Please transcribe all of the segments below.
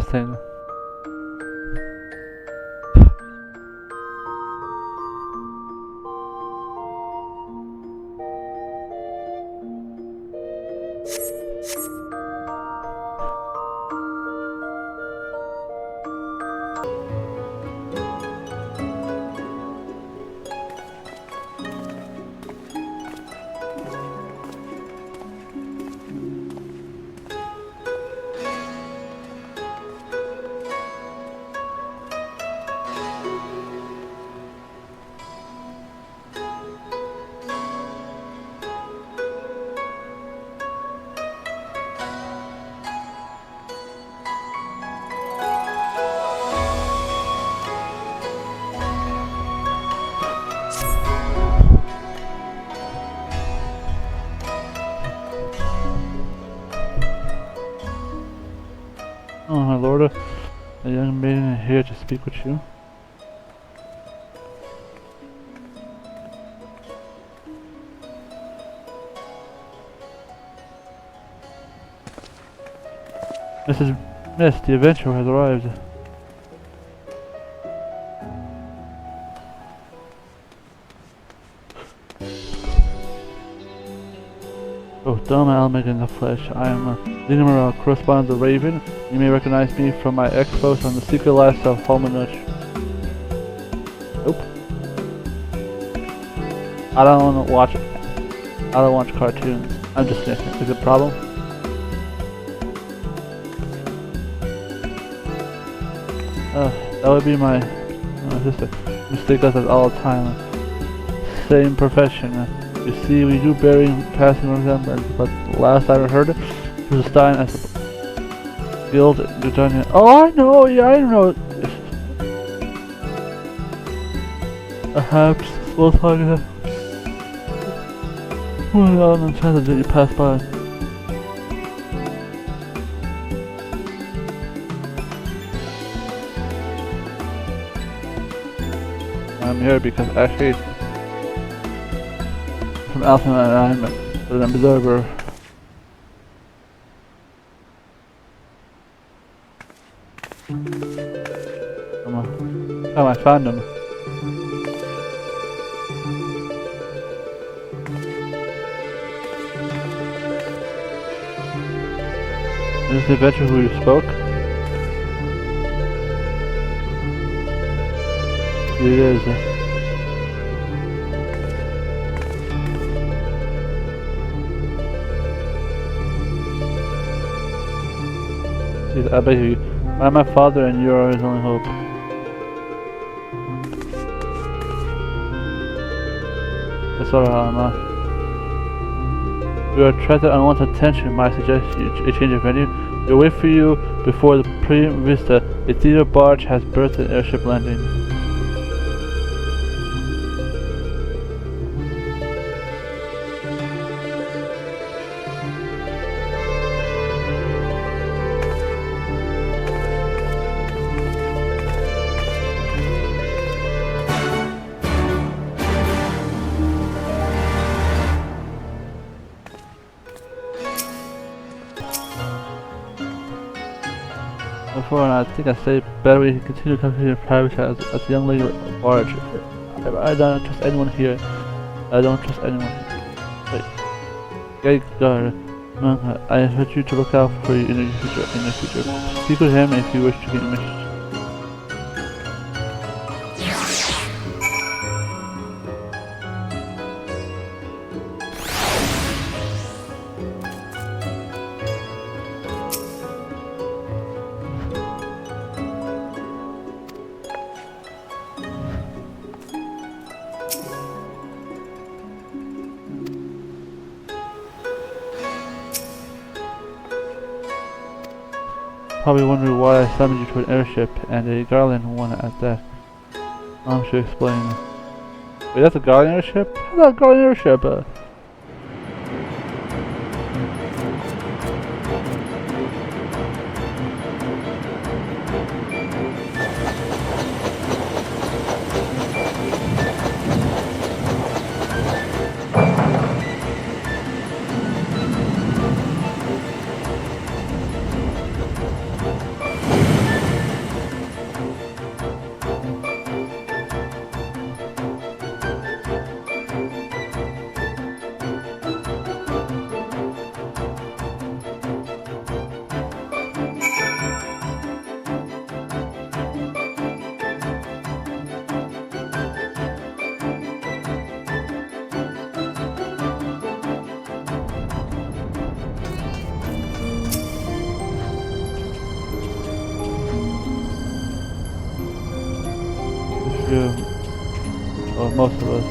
nothing. Oh my lord, a young maiden is here to speak with you. Miss, the adventurer has arrived. Oh, dumb Almec in the flesh. I am Lina Morale, correspondent of the Raven. You may recognize me from my expos on the secret life of Homenuch. Nope. I don't watch cartoons. I'm just missing. Is it a problem? That would be my sister. Mistake us all the time. Same profession. You see, we do bear passing resemblance, but last I heard, it was a sign as a guild Britannia. Oh, I know, yeah, I know. Perhaps we'll talk about. Well, on the chance that you pass by. I'm here because actually from Alpha and I'm an observer. Come on. Oh, I found him. Is this the adventurer who you spoke? It is. I bet you. I'm my father and you are his only hope. That's all right, Emma. You are attracted unwanted attention. My suggestion a change of venue. We'll wait for you before the Prime Vista. A theater barge has berthed an airship landing. Before, and I think I say better we continue to come here in private as a young lady barge. I don't trust anyone here. I don't trust anyone. Wait. Gateguard, I urge you to look out for you in the future. Speak with him if you wish to get a message. Probably wondering why I summoned you to an airship, and a Garland one at that. I'm sure explain. Wait, that's a Garland airship? How's that a Garland airship? most of us.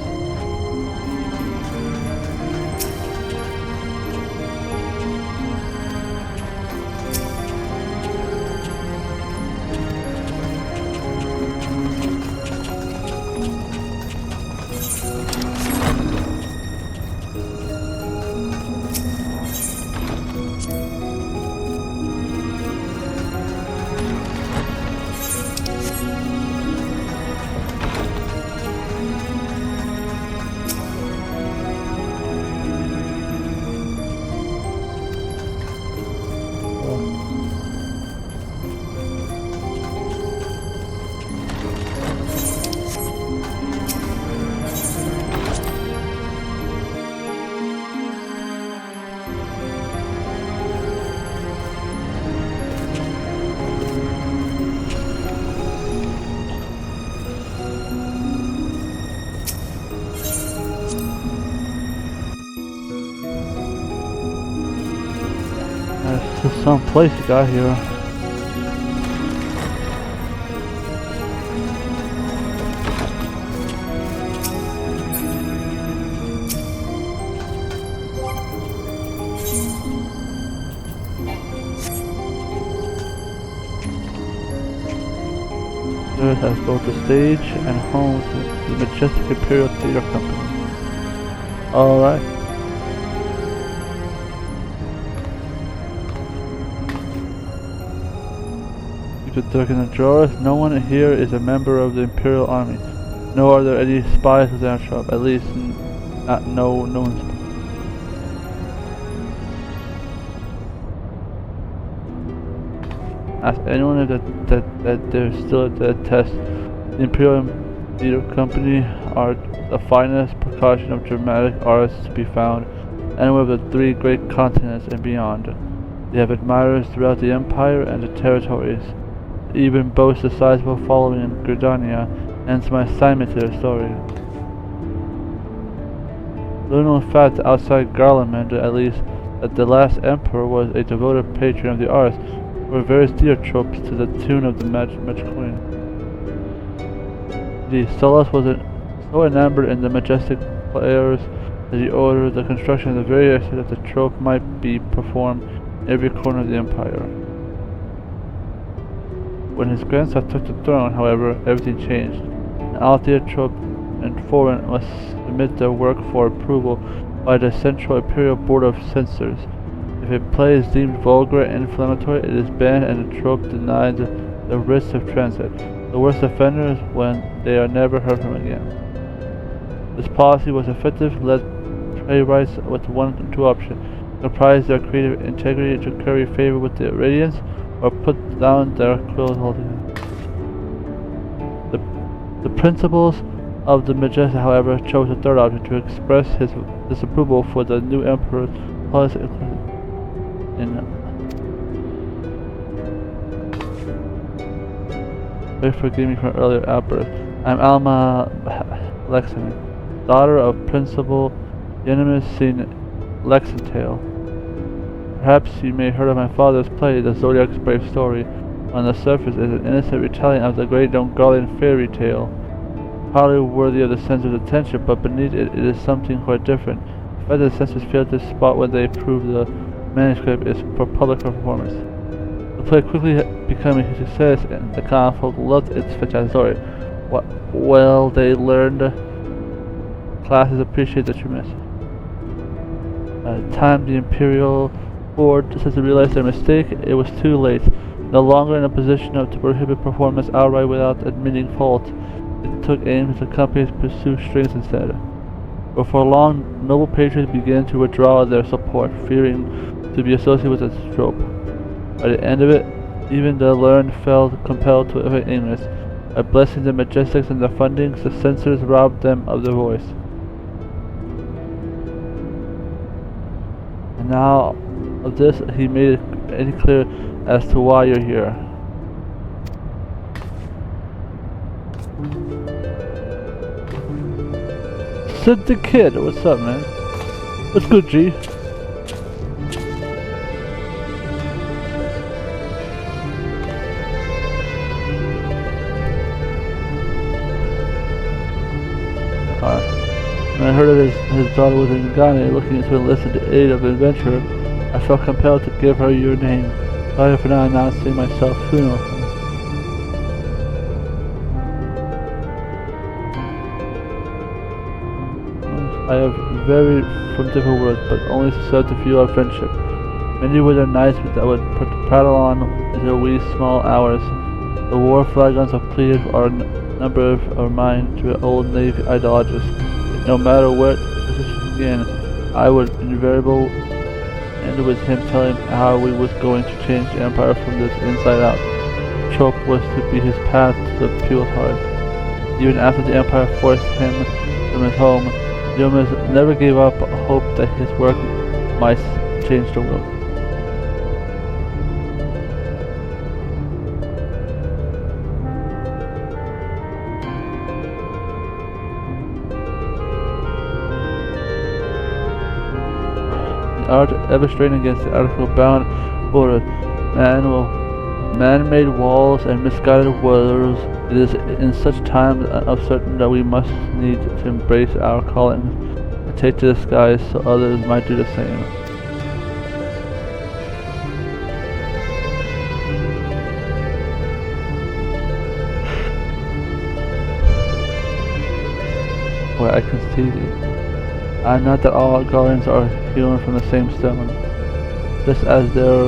There's some place you got here. Earth has both the stage and home to the majestic Imperial Theater Company. Alright. Keep it dark in the drawers. No one here is a member of the Imperial Army. Nor are there any spies within our shop. At least, no one's. Ask anyone that they're still at that test. The Imperial Theater Company are the finest precaution of dramatic arts to be found anywhere of the 3 great continents and beyond. They have admirers throughout the Empire and the territories. They even boast a sizable following in Gridania, hence my assignment to their story. Little known fact outside Garlemald, at least, that the last emperor was a devoted patron of the arts, were various theater tropes to the tune of the Magic Queen. The Solus was so enamored in the majestic players that he ordered the construction of the very area that the trope might be performed in every corner of the empire. When his grandson took the throne, however, everything changed. And all theater trope and foreign must submit their work for approval by the Central Imperial Board of Censors. If a play is deemed vulgar and inflammatory, it is banned and the trope denied the risk of transit. The worst offenders when they are never heard from again. This policy was effective, led playwrights with one of 2 options: comprise their creative integrity to curry favor with the audience, or put down their quills altogether. The principals of the Majestic, however, chose the third option to express his disapproval for the new emperor's policy. Forgive me for an earlier outburst. I'm Alma Lexington, daughter of Principal Unimus Seen Lexington. Perhaps you may have heard of my father's play, The Zodiac's Brave Story. On the surface is an innocent retelling of the great Dongolian fairy tale, hardly worthy of the censor's attention, but beneath it is something quite different. The fact that the censors failed to spot when they approved the manuscript is for public performance. The play quickly became a success, and the common folk loved its fantastic story. Well, they learned classes appreciate the true message. By the time the Imperial Board decided to realize their mistake, it was too late. No longer in a position to prohibit performance outright without admitting fault, it took aim at the company's pursue strings instead. Before long, noble patrons began to withdraw their support, fearing to be associated with the trope. By the end of it, even the learned felt compelled to avoid English. By blessing the Majestics and their fundings, the censors robbed them of their voice. And now, of this, he made it clear as to why you're here. Sid the Kid, what's up, man? What's good, G? When I heard that his daughter was in Ghana looking to enlist in the aid of an adventurer, I felt compelled to give her your name. Sorry for not announcing myself sooner. I have varied from different words, but only said to fuel our friendship. Many were the nights that would prattle on into wee small hours. The war flagons have pleaded for our number of mine to old Navy idolatrous. No matter what position began, I would invariably end with him telling how we was going to change the Empire from this inside out. Choke was to be his path to the people's heart. Even after the Empire forced him from his home, Yomas never gave up hope that his work might change the world. Art ever straining against the article-bound borders, man-made walls and misguided worlds. It is in such times of certain that we must need to embrace our calling and take to the skies so others might do the same. Where I can see thee. I not that all guardians are hewn from the same stone, just as there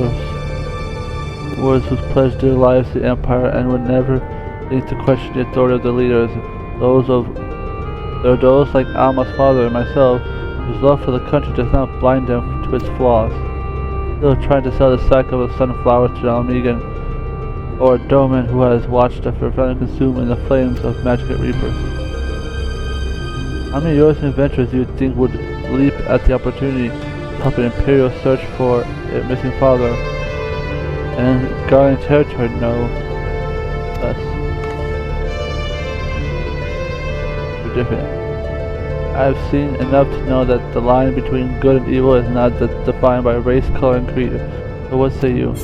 was who pledged their lives to the Empire and would never think to question the authority of the leaders. There are those like Alma's father and myself, whose love for the country does not blind them to its flaws, still trying to sell the sack of a sunflower to Almegan, or a Doman who has watched the rebellion consumed in the flames of magic reapers. How many heroes and adventurers do you think would leap at the opportunity to help an Imperial search for a missing father, and guarding territory no less? We're different. I have seen enough to know that the line between good and evil is not defined by race, color, and creed. So what say you?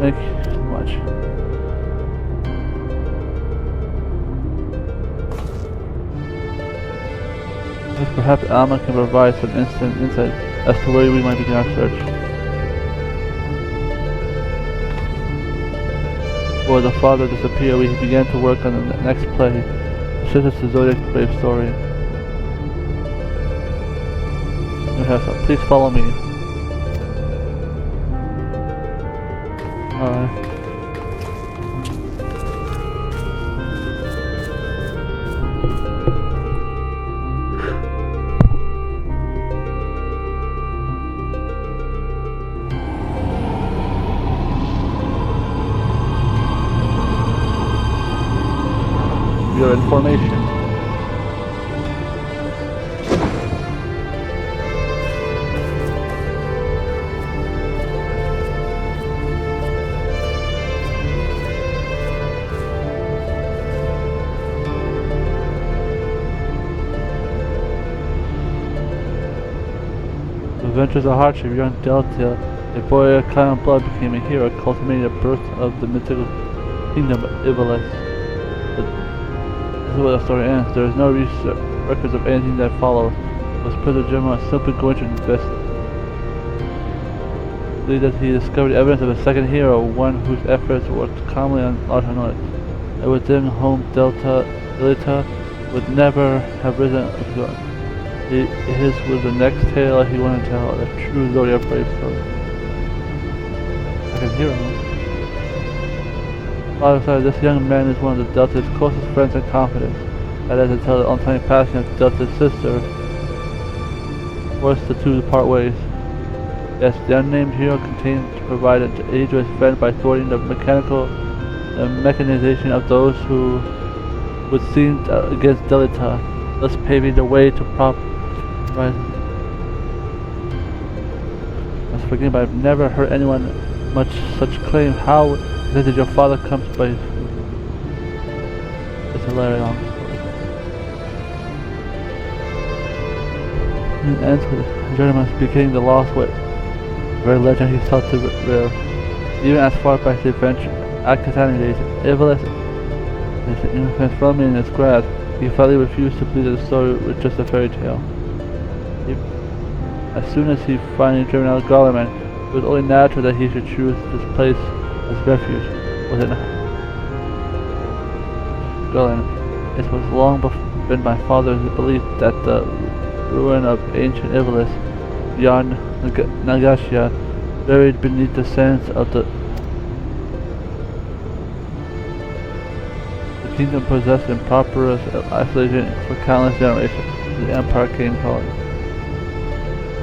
Thank you so much. Perhaps Alma can provide some instant insight as to where we might begin our search. Before the father disappeared, we began to work on the next play, the Sisters of Zodiac Brave story. Please follow me. Alright. We are in formation. Adventures of hardship, young Delta, a boy of clan blood, became a hero, cultivating the birth of the mythical kingdom of Ivalice. This is where the story ends. There is no records of anything that followed. Was President General simply going to investigate? Believe that he discovered evidence of a second hero, one whose efforts worked calmly on Autonoid, and within whom Delta would never have risen to God. His was the next tale he wanted to tell, a true Zodiac Brave story. Second hero. Father said this young man is one of the Delta's closest friends and confidants. That is until the untimely passing of Delta's sister forced the two to part ways. Yes, the unnamed hero continued to provide aid to his friend by thwarting the mechanization of those who would seem against Delta, thus paving the way to I was forgetting, but I've never heard anyone much such claim. How is it that your father comes by? It's a very long story. and ends with Jeremiah became the lost way. A very legend he sought to rear. Even as far back as the adventure Akatani days, Ivalice, his influence firmly in his grasp, he finally refused to believe that the story was just a fairy tale. As soon as he finally driven out Garland, it was only natural that he should choose this place as refuge within Garland. It was long been my father's belief that the ruin of ancient Ivalice beyond Nagashia, buried beneath the sands of the kingdom, possessed in prosperous isolation for countless generations. The empire came calling.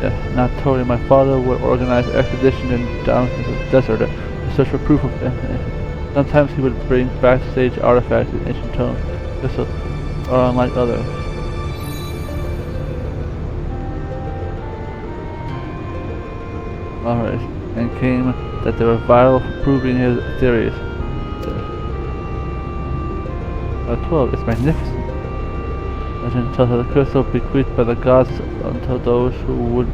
Yes, not totally. My father would organize expeditions down into the desert to search for proof of it. Sometimes he would bring backstage artifacts and ancient tomes, just are unlike others. Alright, and came that they were vital for proving his theories. 12 is magnificent. Legend tells that the crystal bequeathed by the gods unto those who would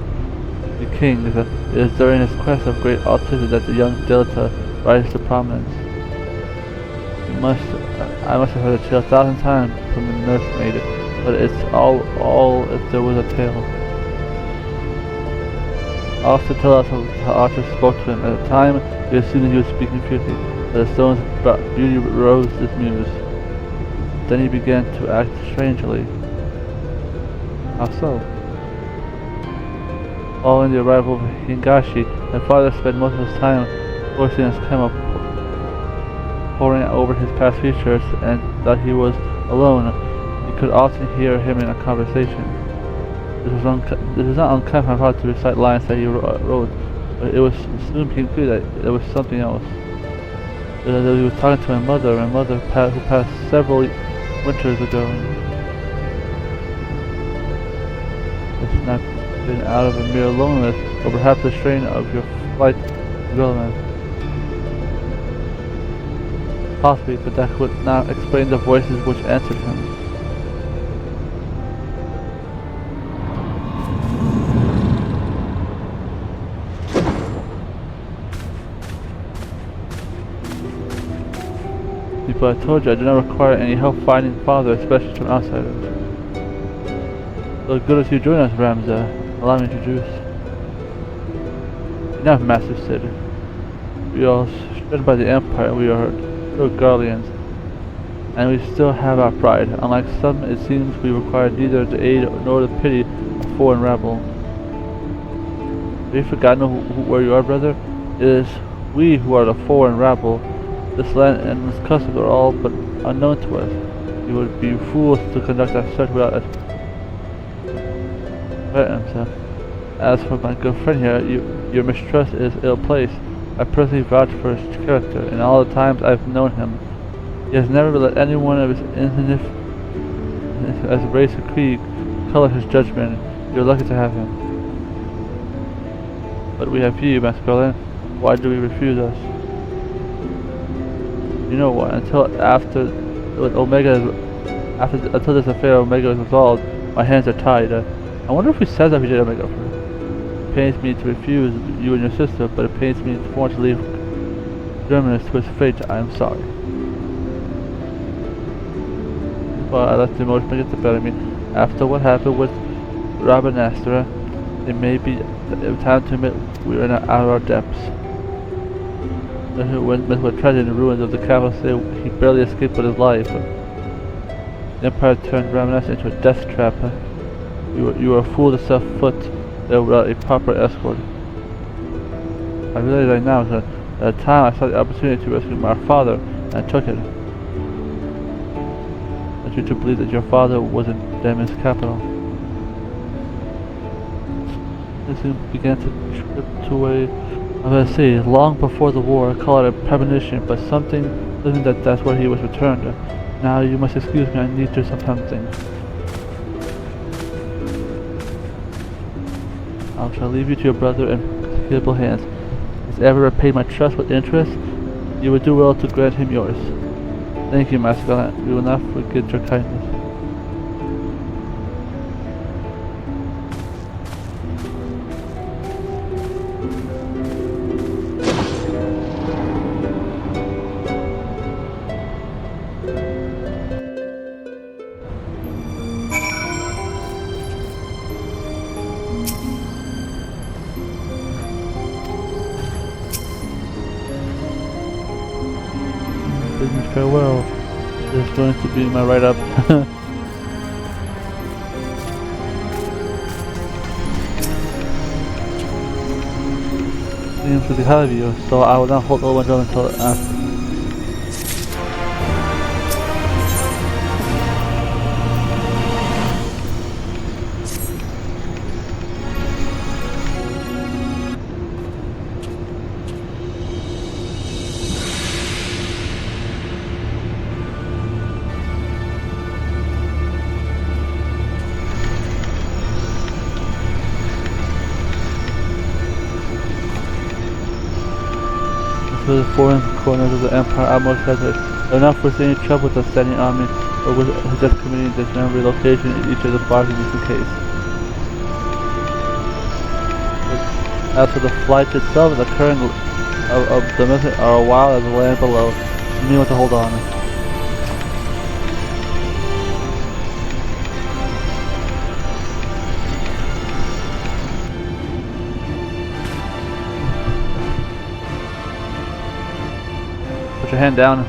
be kings. It is during his quest of great autism that the young Delta rises to prominence. I must have heard the tale 1,000 times from the nursemaid, but it's all if there was a tale. Often tell us how Arthur spoke to him. At the time, we assumed that he was speaking fiercely, but the stone's beauty rose his muse. Then he began to act strangely. How so? Following the arrival of Hingashi, my father spent most of his time forcing his camel, poring over his past features, and that he was alone. You could often hear him in a conversation. This was not unkind for my father to recite lines that he wrote, but it soon became clear that there was something else. That he was talking to my mother who passed several winters ago. It's not been out of a mere loneliness, or perhaps the strain of your flight development. Possibly, but that would not explain the voices which answered him. But I told you I do not require any help finding father, especially from outsiders. So good as you join us, Ramza. Allow me to introduce. Enough, Master Sid. We are shredded by the Empire. We are true guardians, and we still have our pride. Unlike some, it seems we require neither the aid nor the pity of foreign rabble. Have you forgotten where you are, brother? It is we who are the foreign rabble. This land and its customs are all but unknown to us. We would be fools to conduct our search without it. As for my good friend here, your mistrust is ill-placed. I personally vouch for his character. In all the times I've known him, he has never let anyone of his as race or creed color his judgment. You're lucky to have him. But we have you, Masculine. Why do we refuse us? You know what? Until this affair Omega is resolved, my hands are tied. I wonder if we said that we did Omega first. It pains me to refuse you and your sister, but it pains me more to leave Germanus to his fate. I am sorry. But I let the emotion get the better of me. After what happened with Rabanastra, it may be time to admit we are out of our depths. When were treasure in the ruins of the capital city, he barely escaped with his life. The Empire turned Ramanastra into a death trap. You were a fool to set foot there without a proper escort. I realize right now that at the time I saw the opportunity to rescue my father, and I took it. I you to believe that your father was in Damon's capital. This began to drift away. Let's see, long before the war, I call it a premonition, but something that's where he was returned. Now you must excuse me, I need to do something. I shall leave you to your brother in capable hands. If ever repaid my trust with interest, you would do well to grant him yours. Thank you, Master Gallant. We will not forget your kindness. farewell. This is going to be my write-up. To the hell of you, so I will not hold all my drum until after. To the foreign corners of the Empire, Admiral said that I do not foresee any trouble with the standing army or with his just committing this relocation in each of the barges in case. As for the flight itself, the current of the mission are wild as the land below. You need what to hold on. Put your hand down.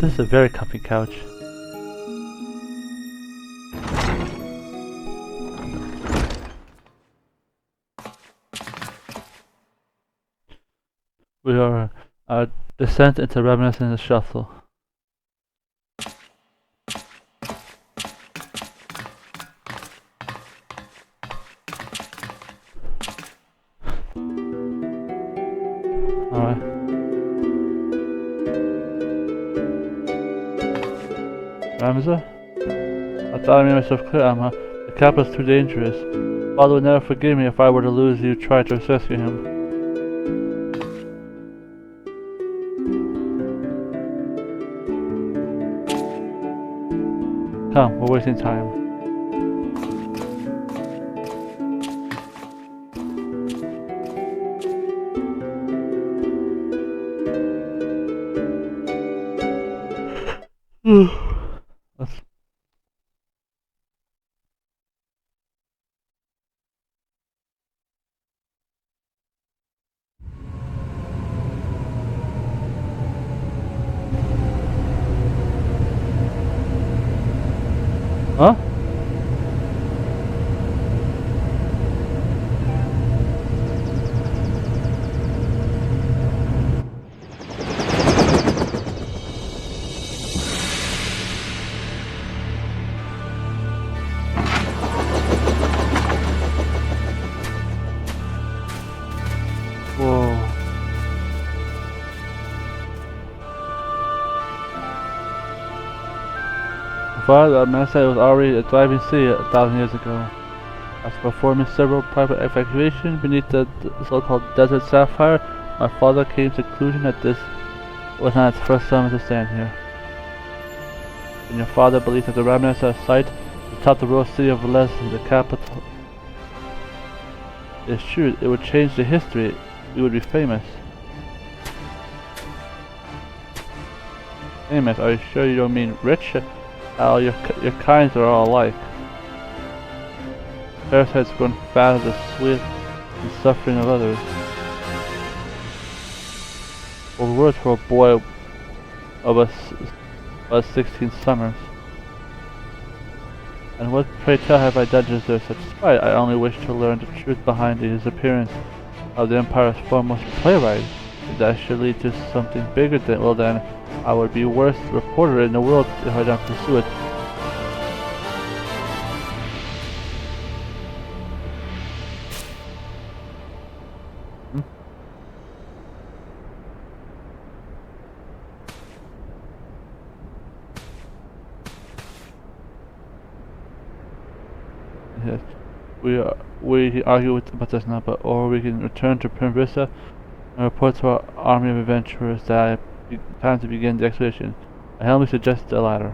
This is a very comfy couch. We are descent into reminiscence and shuffle. Alright. Ramza? I thought I made myself clear, Amma. The capital's too dangerous. Father would never forgive me if I were to lose you trying to rescue him. Come, we're wasting time. Huh? Whoa. Father, Massa was already a thriving city 1,000 years ago. After performing several private evacuations beneath the so-called Desert Sapphire, my father came to the conclusion that this was not its first summit to stand here. And your father believes that the remnants of site atop the royal city of Ivalice, the capital. It's true, it would change the history. We would be famous. Famous? Are you sure you don't mean rich? Your kinds are all alike. Parasites grown fat of the sweat and suffering of others. Old words for a boy of us 16 summers. And what, pray tell, have I done to deserve such spite? I only wish to learn the truth behind the disappearance of the Empire's foremost playwright. If that should lead to something bigger, then I would be worst reporter in the world if I don't pursue it. Yes, we argue about this now, or we can return to Primvista and report to our army of adventurers that time to begin the expedition. I humbly suggest the latter.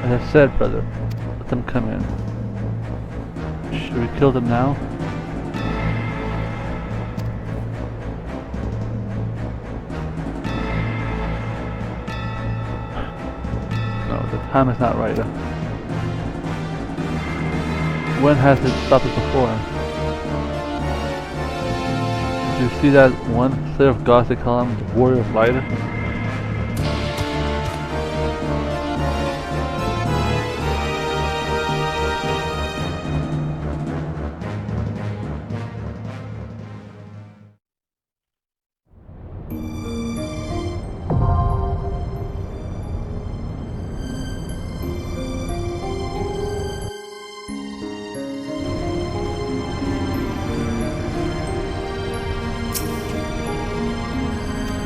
As I said, brother, let them come in. Should we kill them now? No, the time is not right. When has it stopped us before? Do you see that one slayer of gods they call him the Warrior of Light?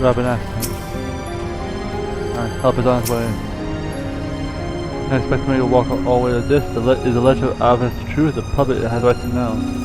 Robin asked him. Help is on its way. You can't expect me to walk all the way to this. Is the legend of Ivalice true? The public has right to know.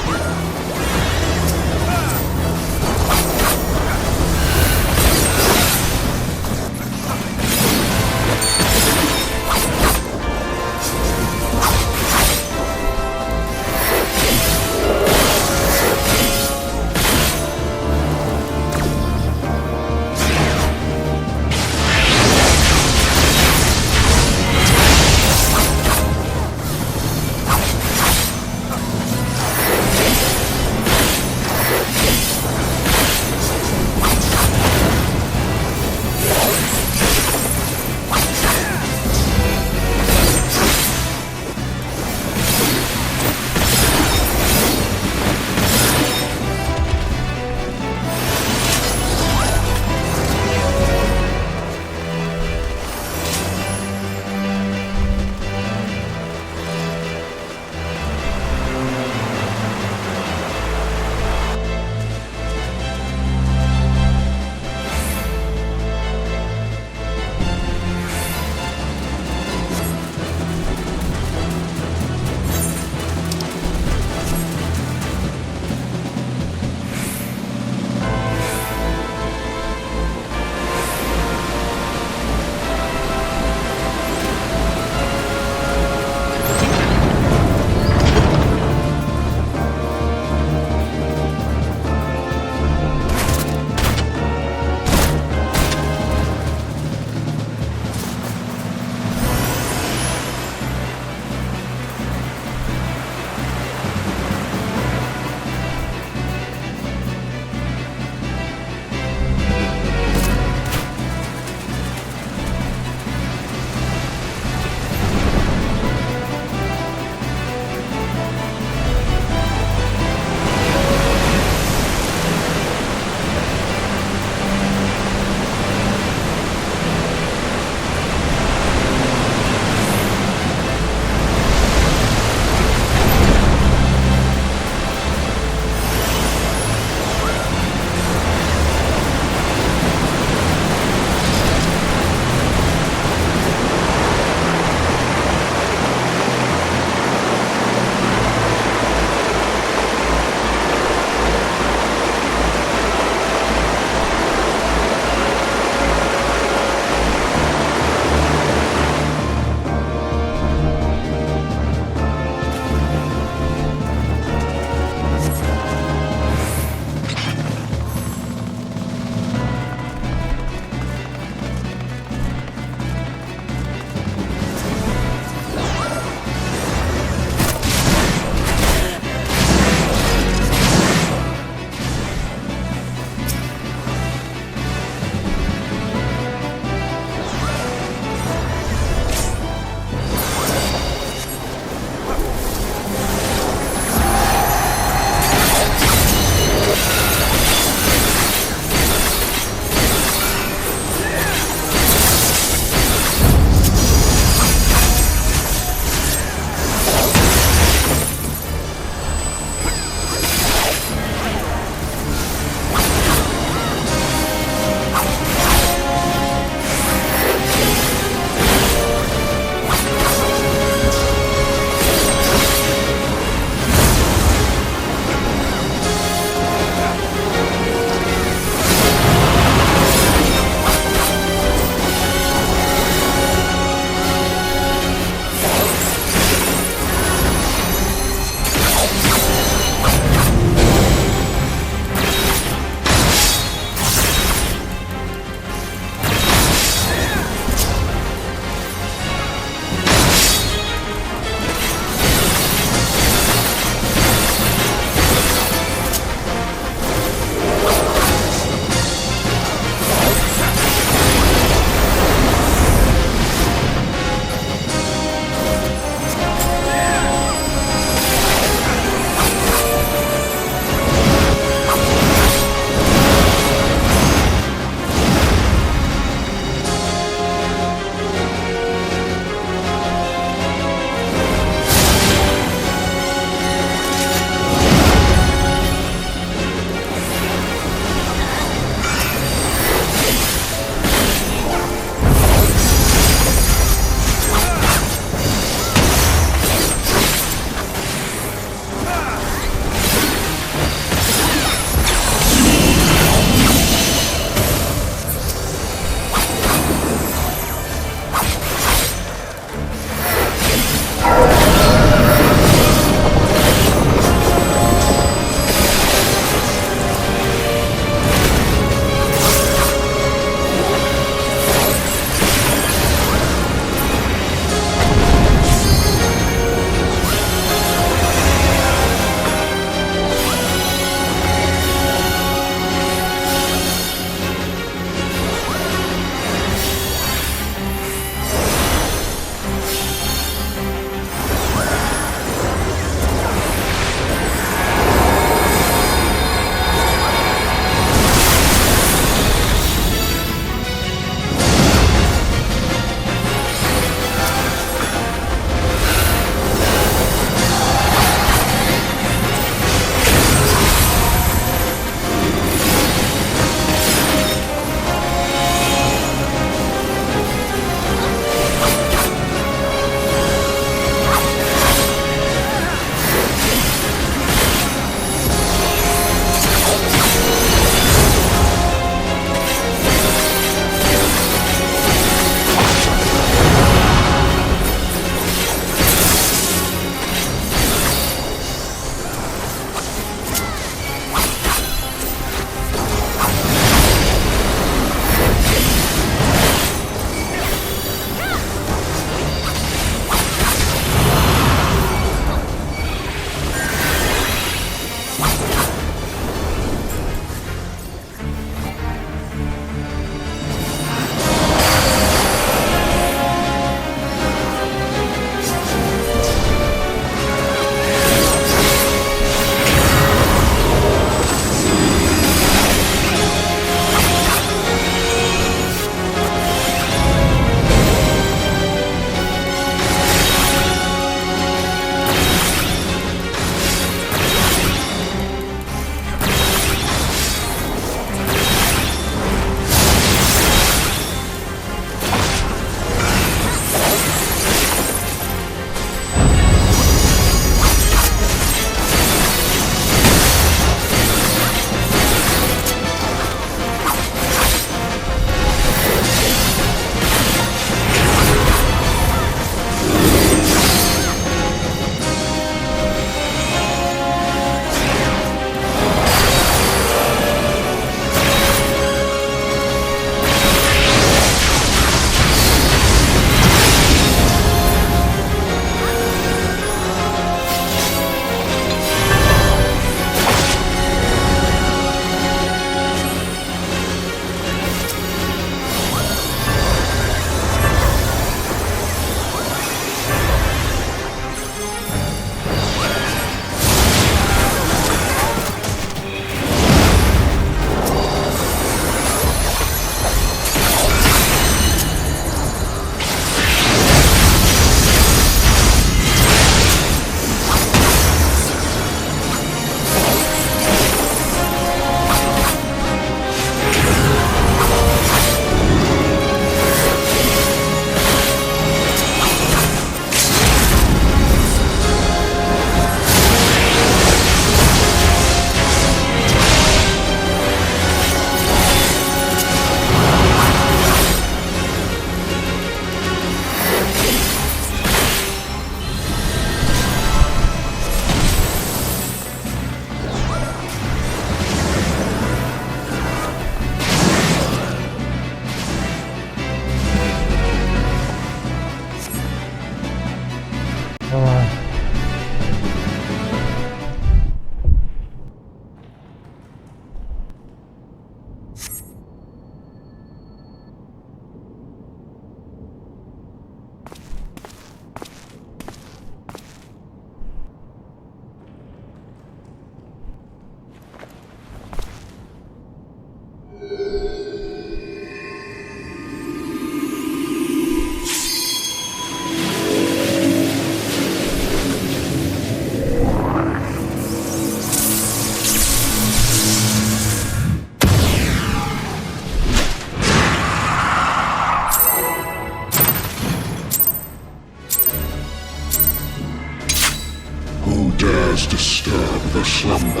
must disturb the slumber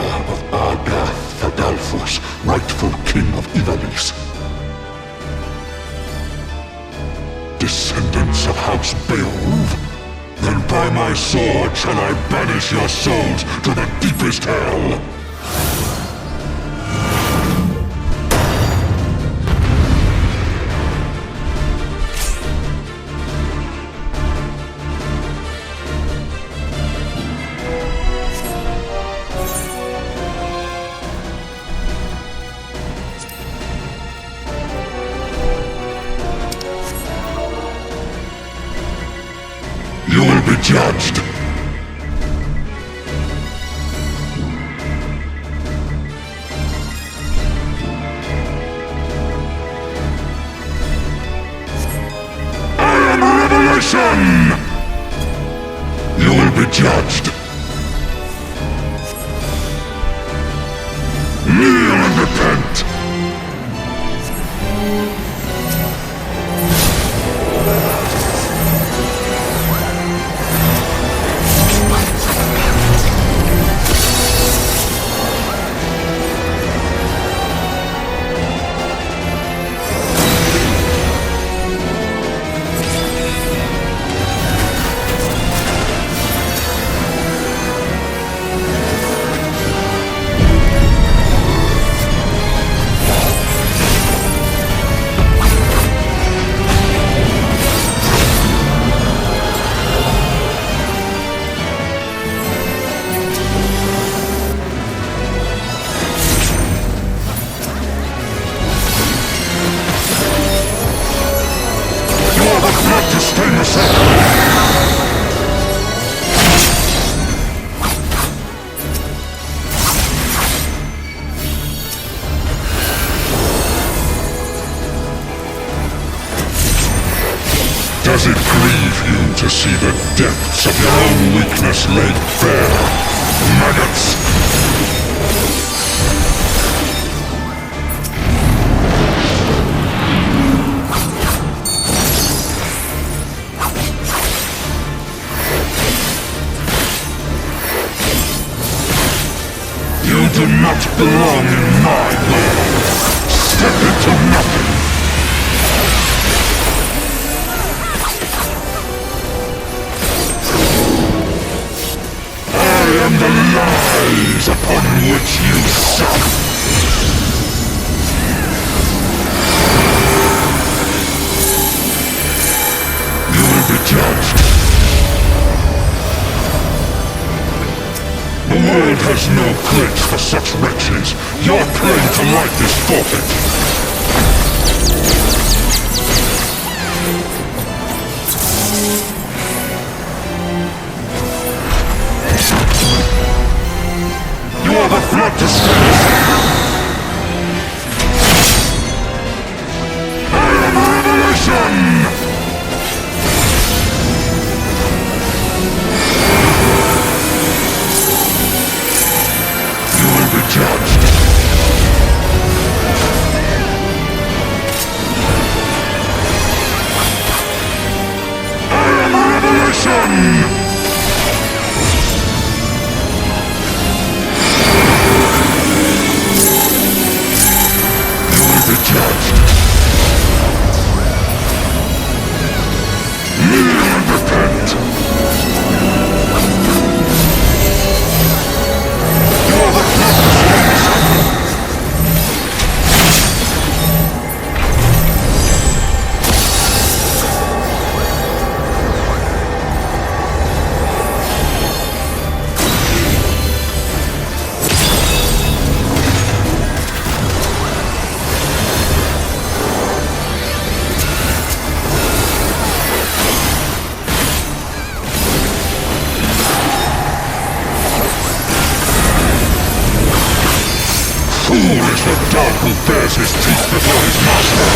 of Fadalfos, rightful king of Ivalice. Descendants of House Beowulf? Then by my sword shall I banish your souls to the deepest hell! You will be judged! I am Revelation! You will be judged! Kneel and repent! Does it grieve you to see the depths of your own weakness laid bare, maggots? You do not belong in my world. Step into nothing. And the lies upon which you suck! You will be judged. The world has no place for such wretches. Your claim to life is forfeit. You are the flood to strength! I am Revelation! You will be judged. I am Revelation! Judged. Kneel and repent. You are the Fool is the dog who bares his teeth before his master!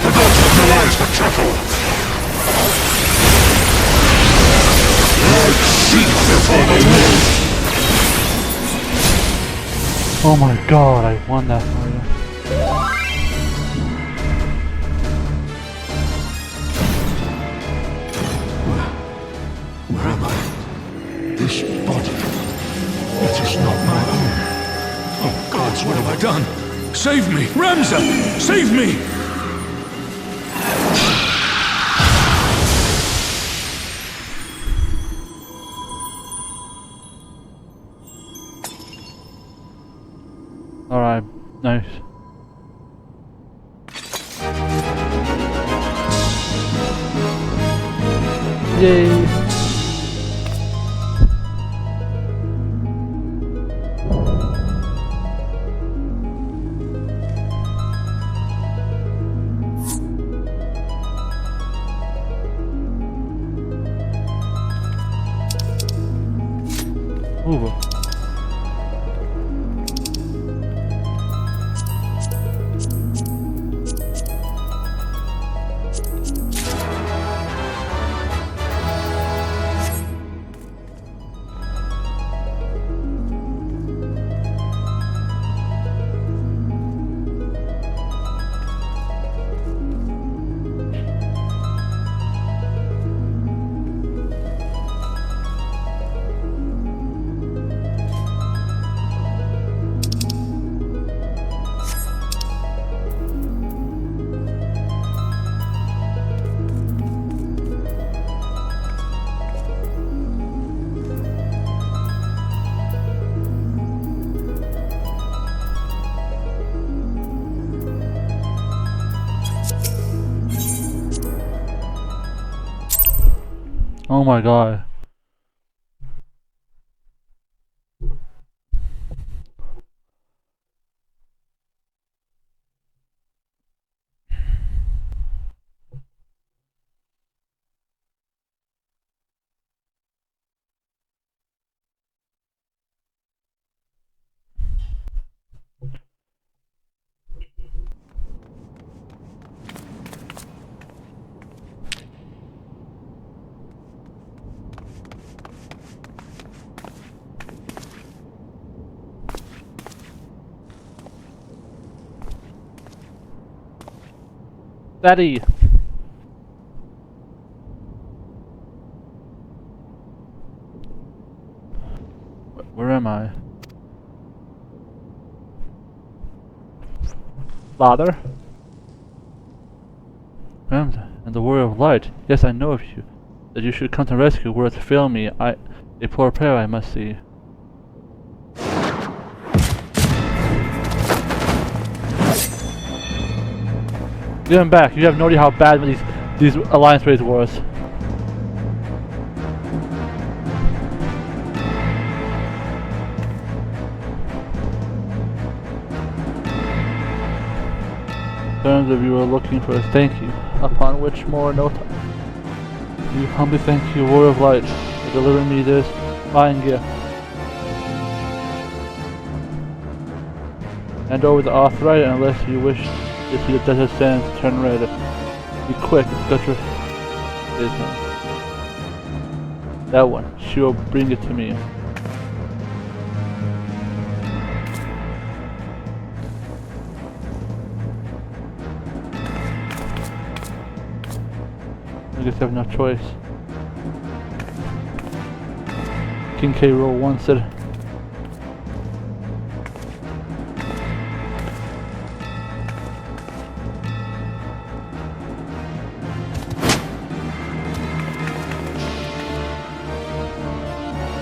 The dogs have no eyes for cattle! Like sheep before the wolf! Oh my god, I won that for you. Save me! Ramza! Save me! Alright, nice. Yay! Ooh. Oh my god. Daddy! Where am I? Father? Ramza, and the warrior of light. Yes, I know of you. That you should come to rescue were to fail me. A poor prayer I must see. Get him back. You have no idea how bad these alliance raids wars. Terms of you are looking for a thank you, upon which more note. You humbly thank you, warrior of light, for delivering me this fine gift. Hand over the Arthright unless you wish to see the desert sands turn red. Be quick, it's got your business. That one, she will bring it to me. I guess I have no choice. King K roll 1 said.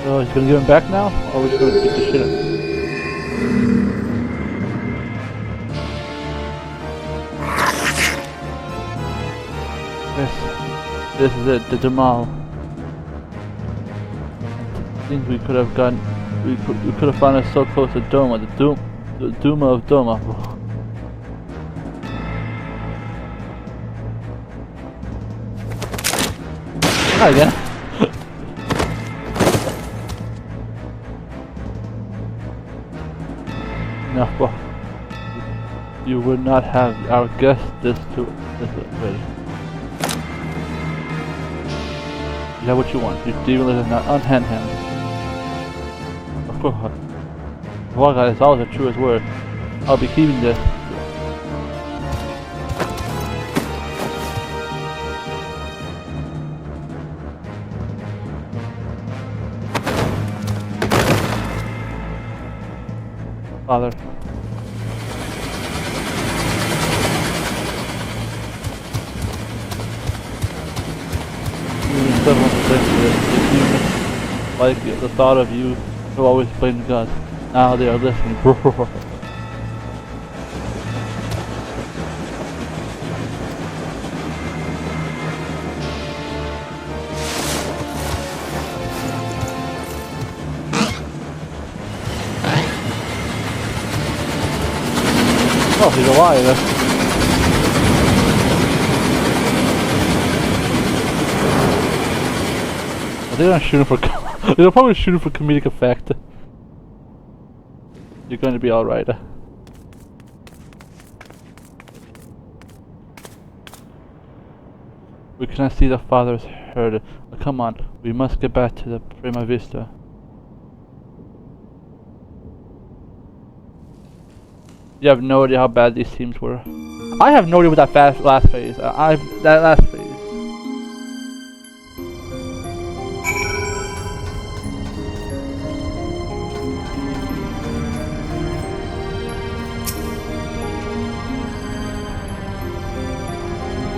Oh, he's gonna give him back now? Or are we just gonna beat the shit out? This is it, the Jamal. I think we could have gotten, we could have found us so close to Doma, the Duma of Doma. Hi again. No, well, you would not have our guest this ready. You have what you want. Your demon is not unhand him. Of course. Well, guys, it's always a true as word. I'll be keeping this. Father. equivalent to this. If humans like the thought of you who always blame the gods. Now they are listening. Oh, he's alive. They're gonna shoot him for. They'll probably shoot him for comedic effect. You're going to be alright. We cannot see the father's herd. Come on, we must get back to the Prima Vista. You have no idea how bad these teams were. I have no idea what that last phase. That last phase.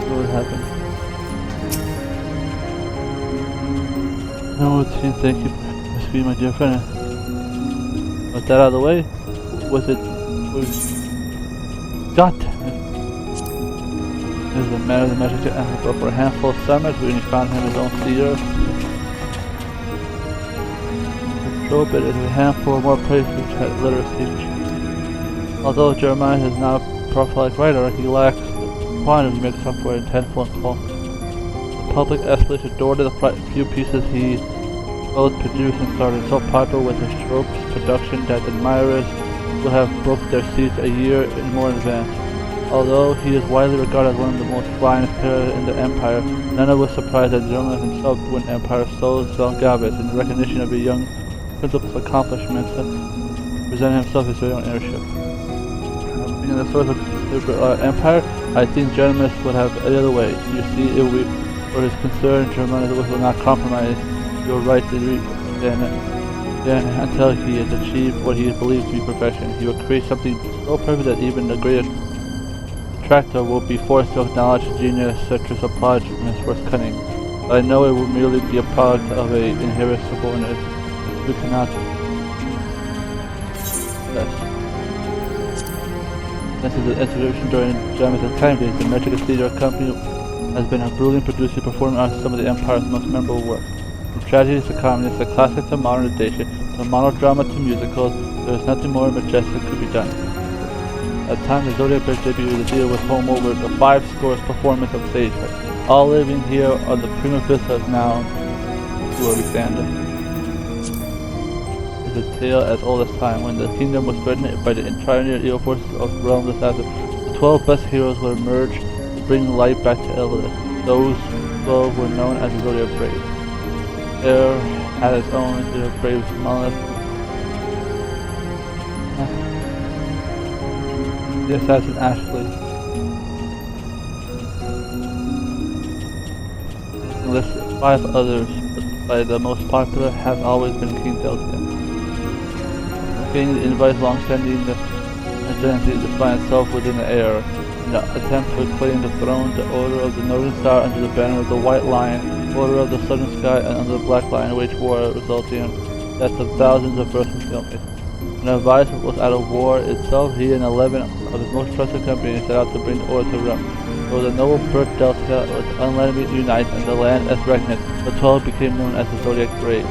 What happened? No, team, thank you. Must be my dear friend. With that out of the way, was it? God damn it. There's a man of the magic to go for a handful of summers. We only found him his own seer. Patrol bit is a handful more places which had literacy. Although Jeremiah is now a prolific writer, he lacks the quantity to make software intentful and false. The public escalated door to the few pieces he both produced and started so popular with his tropes production that admirers will have booked their seats a year in more advance. Although he is widely regarded as one of the most finest players in the Empire, none of us was surprised that German himself went Empire sold Zelgabis in recognition of a young principal's accomplishments and presented himself as his own airship. Being the source of Empire, I think German would have any other way. You see, it will be for his concern, German will not compromise your right to then until he has achieved what he believes to be perfection. He will create something so perfect that even the greatest detractor will be forced to acknowledge genius such as applause for his cunning. But I know it will merely be a product of an inherent subordinate. We cannot. Yes. Since the institution during German's time days, the Metric Theater Company has been a brilliant producer performing on some of the Empire's most memorable work. From tragedies to comedies, the classic to modernization, from monodrama to musicals, there is nothing more majestic could be done. At the time the Zodiac Bridge debuted, the theater was home over the 5 scores performance of stage play. All living here on the Prima Vista is now where we stand. It's a tale as old as time. When the kingdom was threatened by the entire evil forces of realm disaster, the 12 best heroes would emerge to bring light back to Ivalice. Those 12 were known as the Zodiac Braves. Air had its own the Braves monolith. The assassin Ashley. And list 5 others, but the most popular has always been King Delta. King invites long-standing the identity to find itself within the air. In the attempt to claim the throne, the Order of the Northern Star under the banner of the White Lion, Order of the Southern Sky, and under the Black Lion waged war, resulting in deaths of thousands of births and families. When Ivalice was out of war itself, he and 11 of his most trusted companions set out to bring the order to realm. Though the noble birth Delta was unlimited unite and the land as regnant, the 12 became known as the Zodiac Braves.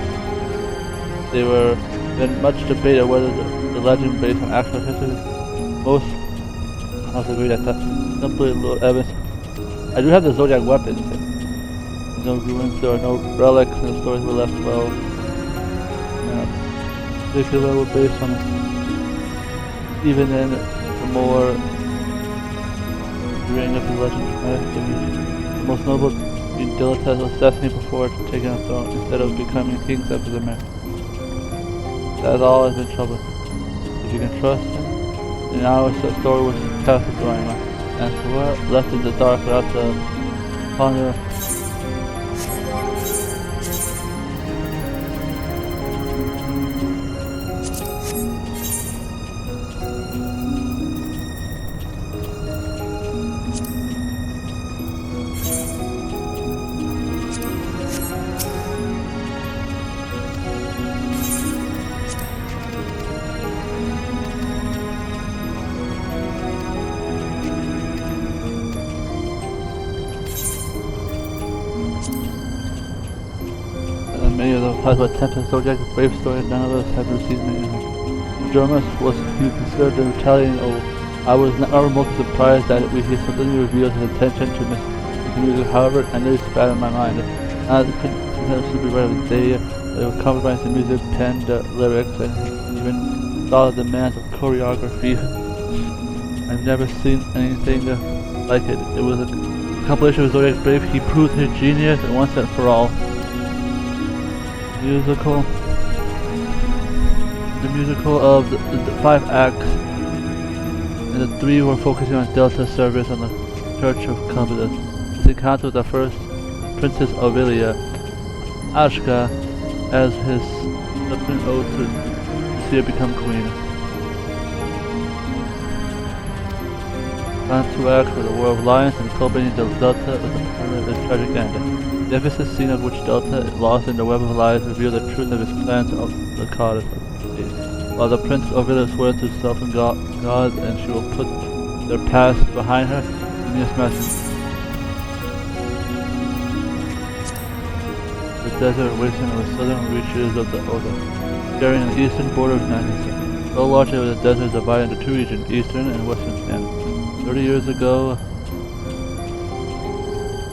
There were been much debate on whether the legend based on actual history. Most I'll agree that that's simply little evidence. I do have the Zodiac weapons. No ruins, there are no relics, and the stories were left well. Particularly were based on it. Even then, the more ring of the legend, the most notable being Dilatas was assassinated before taking the throne instead of becoming kings after the man. That has always been trouble. If you can trust him, and now the story was cast with Marina, and so what left in the dark without the ponder. the possible attempt at Zodiac brave story, none of us have received many information. Jonas was he considered the retaliating old. I was not remotely surprised that we had suddenly revealed his intention to miss the music. However, I knew it bad in my mind. I couldn't sometimes be right of the day. They would compromise the music, pen, the lyrics, and even saw the demands of choreography. I've never seen anything like it. It was a compilation of Zodiac's Brave. He proved his genius once and for all. The musical of the 5 acts, and the 3 were focusing on Delta service on the Church of Confidence. His encounter with the first Princess Ivalice, Ashka, as his subsequent oath to see her become queen. On 2 acts were the War of Lions and culminating the Delta with the permanent and tragic end. The emphasis scene of which Delta, lost in the web of lies, revealed the truth of his plans of the goddess of the while the Prince Ivalice swore to self and God, and she will put their past behind her. The desert wasteland of the southern reaches of the Oda, sharing the eastern border of the United States. So largely was the desert divided into 2 regions, eastern and western Stand. 30 years ago,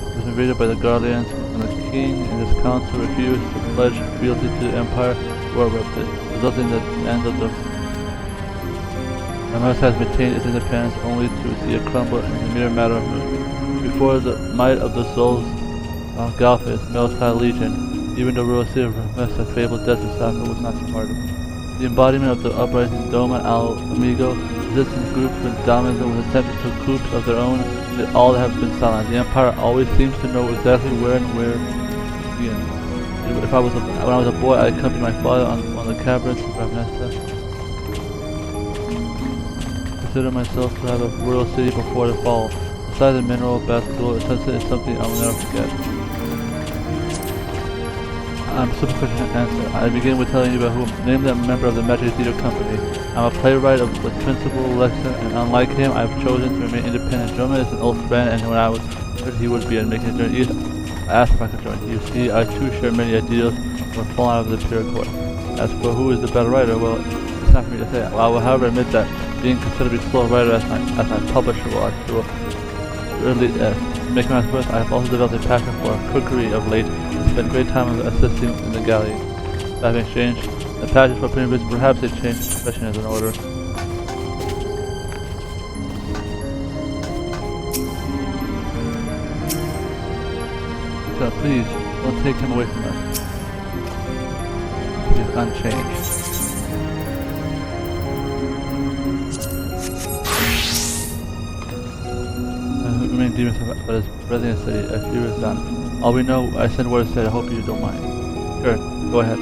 it was invaded by the Guardians, and the king and his council refused to pledge fealty to the empire. War erupted, resulting in the end of the America has maintained its independence only to see it crumble in a mere matter of minutes. Before the might of the souls of Galphis, Melchite Legion, even the royal city of Mesa, fabled desert Sappho was not supported. The embodiment of the uprising Doma al Amigo, resistance groups with dominance was attempted to coups of their own, yet all have been silent. The empire always seems to know exactly where and where to begin. When I was a boy, I accompanied my father on the caverns of Ravenesta. I consider myself to have a royal city before the fall. Besides the mineral basketball, sunset is something I will never forget. I'm super quick to answer. I begin with telling you about whom. Name that member of the Magic Theater Company. I'm a playwright with principal lesson, and unlike him, I've chosen to remain independent. Jonas is an old friend, and when I was heard he would be making a journey east, I asked if I could join. You see, I too share many ideals when fallen out of the pure court. As for who is the better writer, well, it's not for me to say. Well, I will however admit that being considered to be a slow writer as my publisher will really make my first. I have also developed a passion for cookery of late and spent great time assisting in the galley. That having changed, the passion for printing books, perhaps a change of profession is in order. So please, don't take him away from us. He is unchanged. Remain demons but his resident city, a few is done. All we know, I send word said, I hope you don't mind. Sure, go ahead.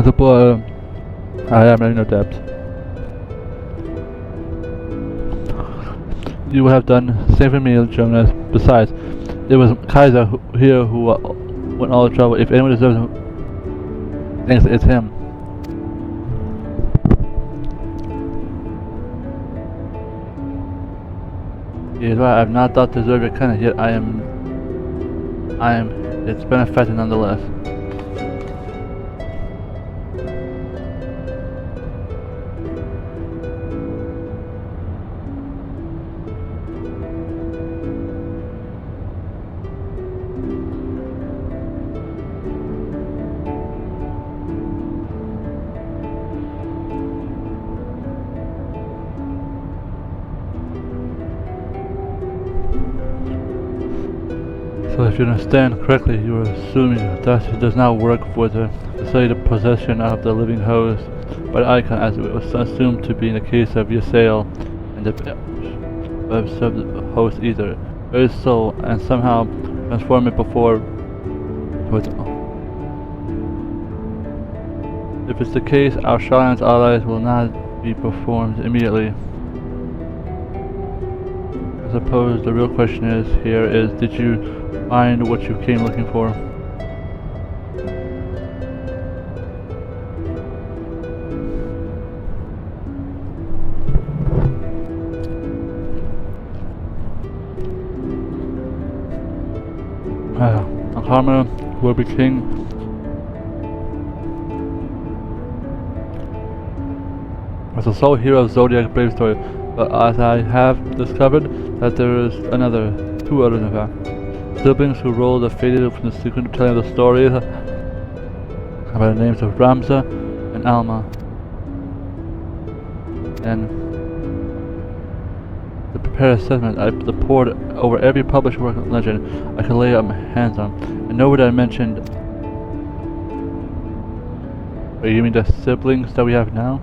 The boy, I am in no debt. You have done same for me, Jonas. Besides, it was Kaiser here who went all the trouble. If anyone deserves thanks, it's him. He is right. I have not thought to deserve your kindness, yet I am its benefactor nonetheless. So Well, if you understand correctly, you are assuming that it does not work for the facilitated possession of the living host by the icon, as it was assumed to be in the case of Ysael and the sub-host either. Very soul, and somehow transform it before with. If it's the case, our Shrines allies will not be performed immediately. I suppose the real question here is, did you find what you came looking for? Karma will be king. As a sole hero of Zodiac Brave story, but as I have discovered that there is two others in fact. Siblings who roll the faded from the secret telling the stories by the names of Ramza and Alma. And to prepare a segment, I poured over every published work of legend I could lay my hands on. And nowhere did I mention. Wait, you mean the siblings that we have now?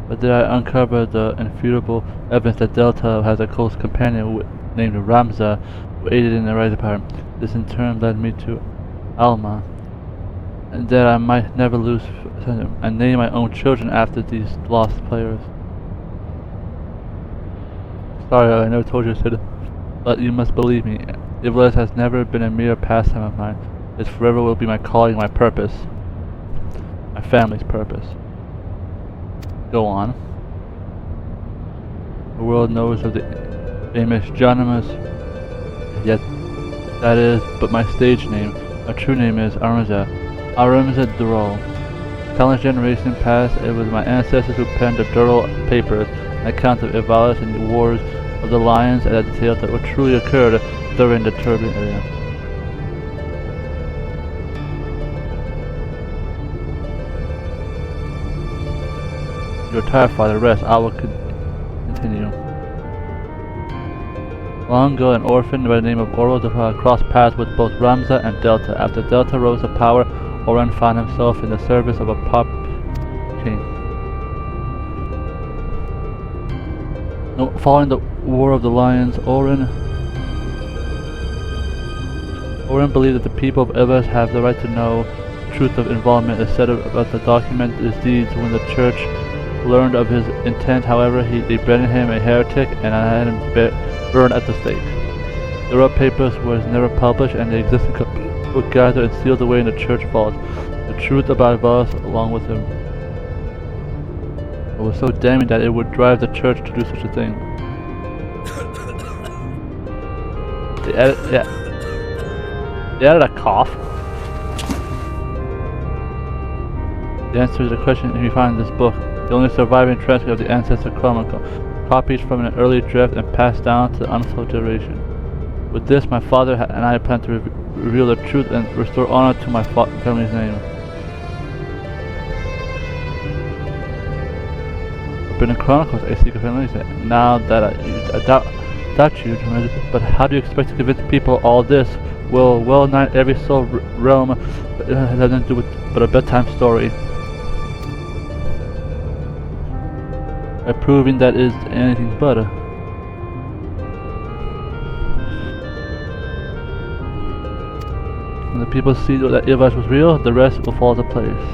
But did I uncover the infutable evidence that Delta has a close companion named Ramza, who aided in the rise of power? This in turn led me to Alma, and that I might never lose and name my own children after these lost players. Sorry, I never told you, Sid, but you must believe me. Ivalice has never been a mere pastime of mine. It forever will be my calling, my purpose. My family's purpose. Go on. The world knows of the famous Jonimus, yet that is but my stage name. My true name is Aramza Dural. Countless generations past, it was my ancestors who penned the Dural papers, an account of Ivalice and the wars of the lions and the details that what truly occurred during the turbulent area. Your tired father rest, I will continue. Long ago, an orphan by the name of Oro crossed paths with both Ramza and Delta. After Delta rose to power, Oren found himself in the service of a pop king. Following the War of the Lions, Oren believed that the people of Ivalice have the right to know the truth of involvement instead of about to document his deeds. When the church learned of his intent, however, they branded him a heretic and I had him burned at the stake. The Red Papers was never published, and the existing were gathered and sealed away in the church vaults. The truth about Ivalice along with him. It was so damning that it would drive the church to do such a thing. They added a cough. The answer to the question can be found in this book, the only surviving transcript of the Ancestor Chronicle, copied from an early draft and passed down to the untold generation. With this, my father and I plan to reveal the truth and restore honor to my family's name. But in the Chronicles, a secret family said, now that I doubt you, but how do you expect to convince people all this? Well nigh every soul realm has nothing to do with but a bedtime story. By proving that is anything but a. When the people see that Ivalice was real, the rest will fall into place.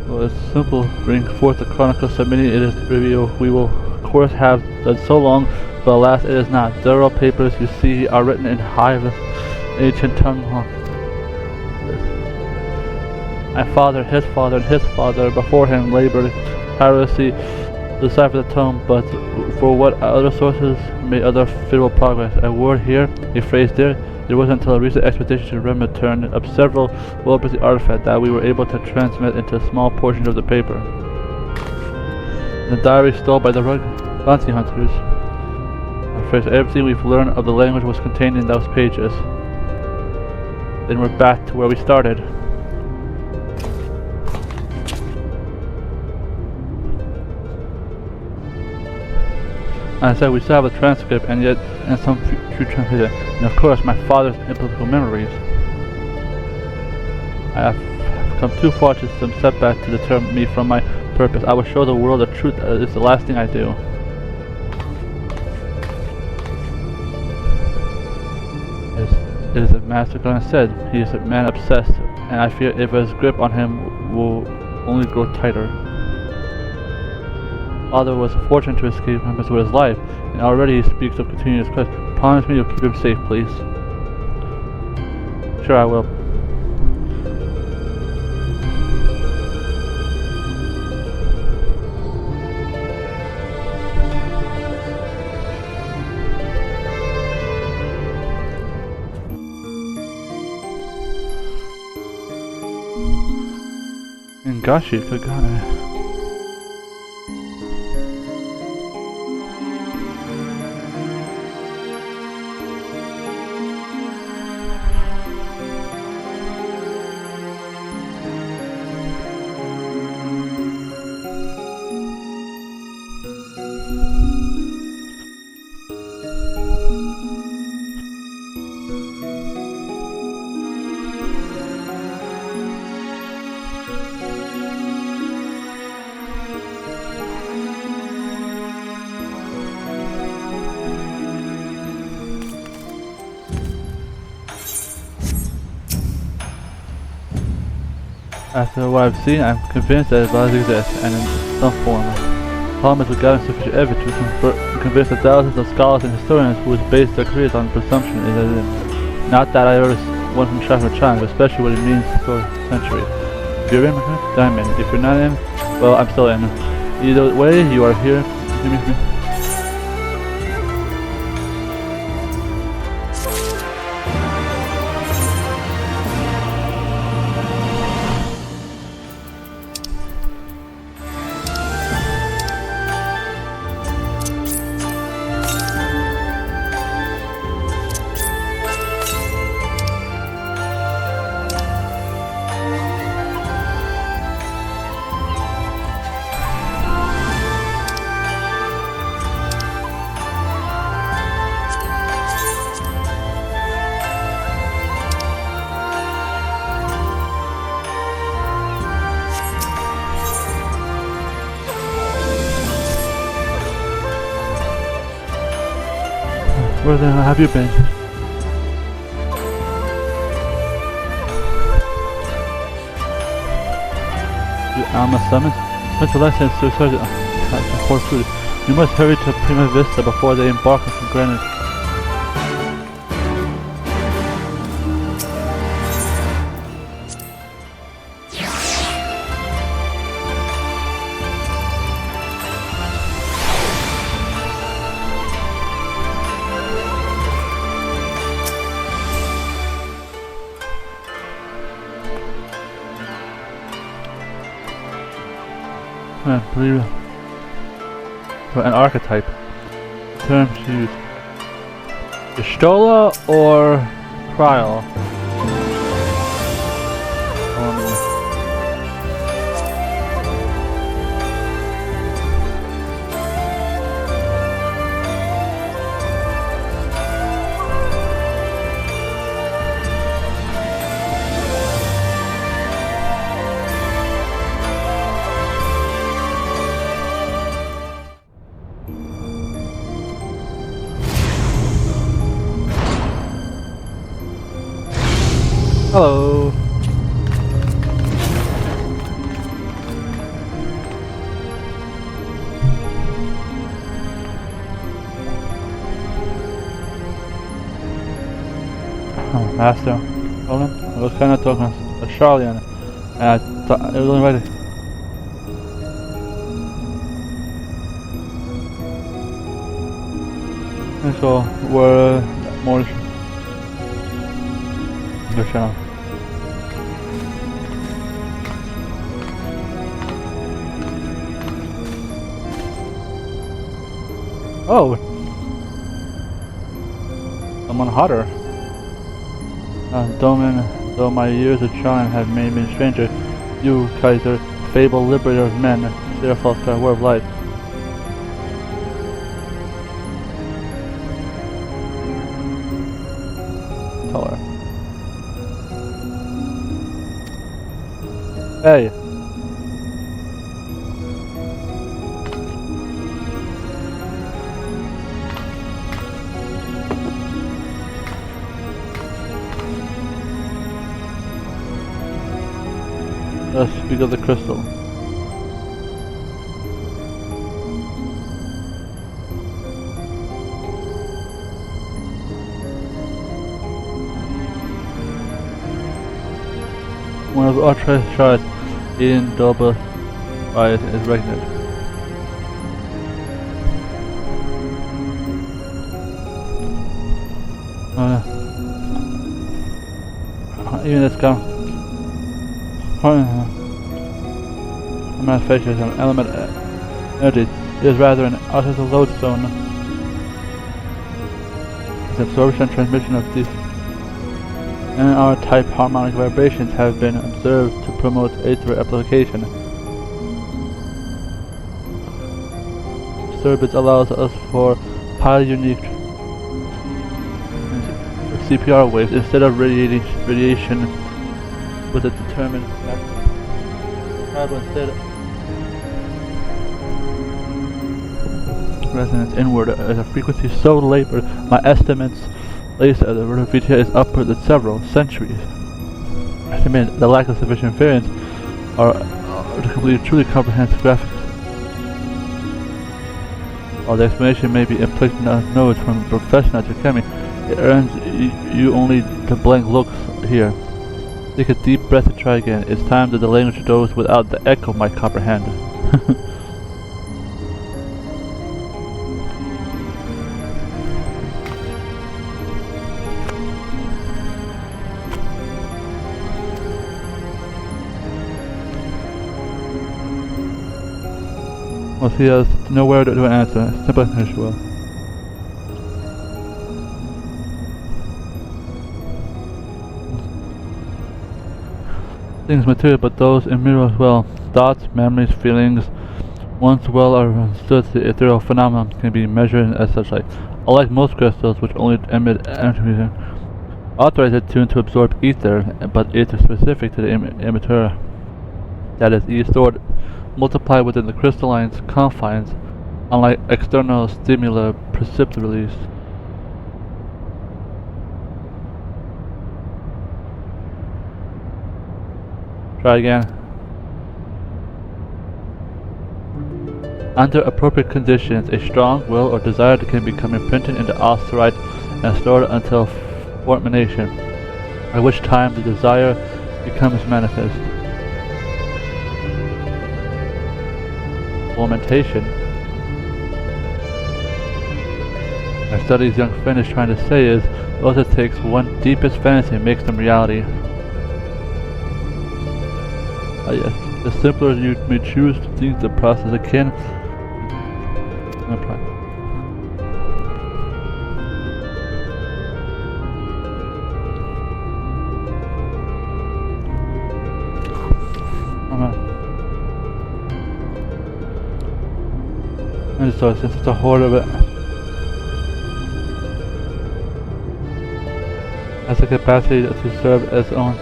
Well, it's simple. Bring forth the Chronicle, submitting it as reveal. We will, of course, have done so long, but alas, it is not. The Dural papers you see are written in high ancient tongue. My father, his father, and his father before him labored tirelessly to decipher the tome, but for what other sources made other fitful progress. A word here, a phrase there. It wasn't until a recent expedition to Rima turned up several well-busy artifacts that we were able to transmit into small portions of the paper. The diary stole by the bounty hunters. I'm afraid everything we've learned of the language was contained in those pages. Then we're back to where we started. I said we still have a transcript and yet and some true translation, and of course my father's implacable memories. I have come too far to some setback to deter me from my purpose. I will show the world the truth is the last thing I do. It is a master Glenn said. He is a man obsessed, and I fear if his grip on him will only grow tighter. Father was fortunate to escape from his with his life, and already he speaks of continuous quest. Promise me you'll keep him safe, please. Sure, I will. Ngashi, good guy. After what I've seen, I'm convinced that Ivalice exists, and in some form. The problem is with gathering sufficient evidence to convince the thousands of scholars and historians who base their careers on presumption is evident. Not that I notice one from China, but especially what it means for a century. If you're in, then I'm in. If you're not in, well, I'm still in. Either way, you are here. Give me. Where the hell have you been? You Alma summons? What's the lesson to support food? You must hurry to Prima Vista before they embark on Granite. An archetype. Terms used. Gestola or Kryl? Hello. Oh, Master. Hold on. I was kind of talking to Charlian, and I thought it was only ready. And so we're more. Good channel. Oh! Someone hotter. Though my years of charm have made me a stranger, you, Kaiser, fabled liberator of men, therefore sky war of light. Hey! Let's speak of the crystal. One of our shards in double by is pregnant. Even this gun. Manufactures an element energy. It is rather an artificial lodestone. Its absorption and transmission of these NR-type harmonic vibrations have been observed to promote aether application. Stormblood allows us for highly unique CPR waves instead of radiation with a determined instead resonance inward at a frequency so labored my estimates later the VTA is upward of several centuries. I estimate the lack of sufficient variance are to complete truly comprehensive graphics. While the explanation may be inflicted on notes from a professional at your chemistry, it earns you only the blank looks here. Take a deep breath and try again. It's time that the language of those without the echo might comprehend. Well, he has nowhere to answer. Simple as usual. Things material, but those immutable as well. Thoughts, memories, feelings, once well understood, the ethereal phenomenon can be measured as such. Unlike most crystals, which only emit energy, authorized it to absorb ether, but ether specific to the emitter. That is, stored, multiplied within the crystalline confines, unlike external stimuli perceptibly released. Try again. Under appropriate conditions, a strong will or desire can become imprinted into osterite and stored until formation, at which time the desire becomes manifest. Formation. My study's young friend is trying to say is, all it takes one deepest fantasy makes them reality. Yes, the simpler you may choose to think the process akin. And so it's just a horde of it. Has the capacity to serve as own.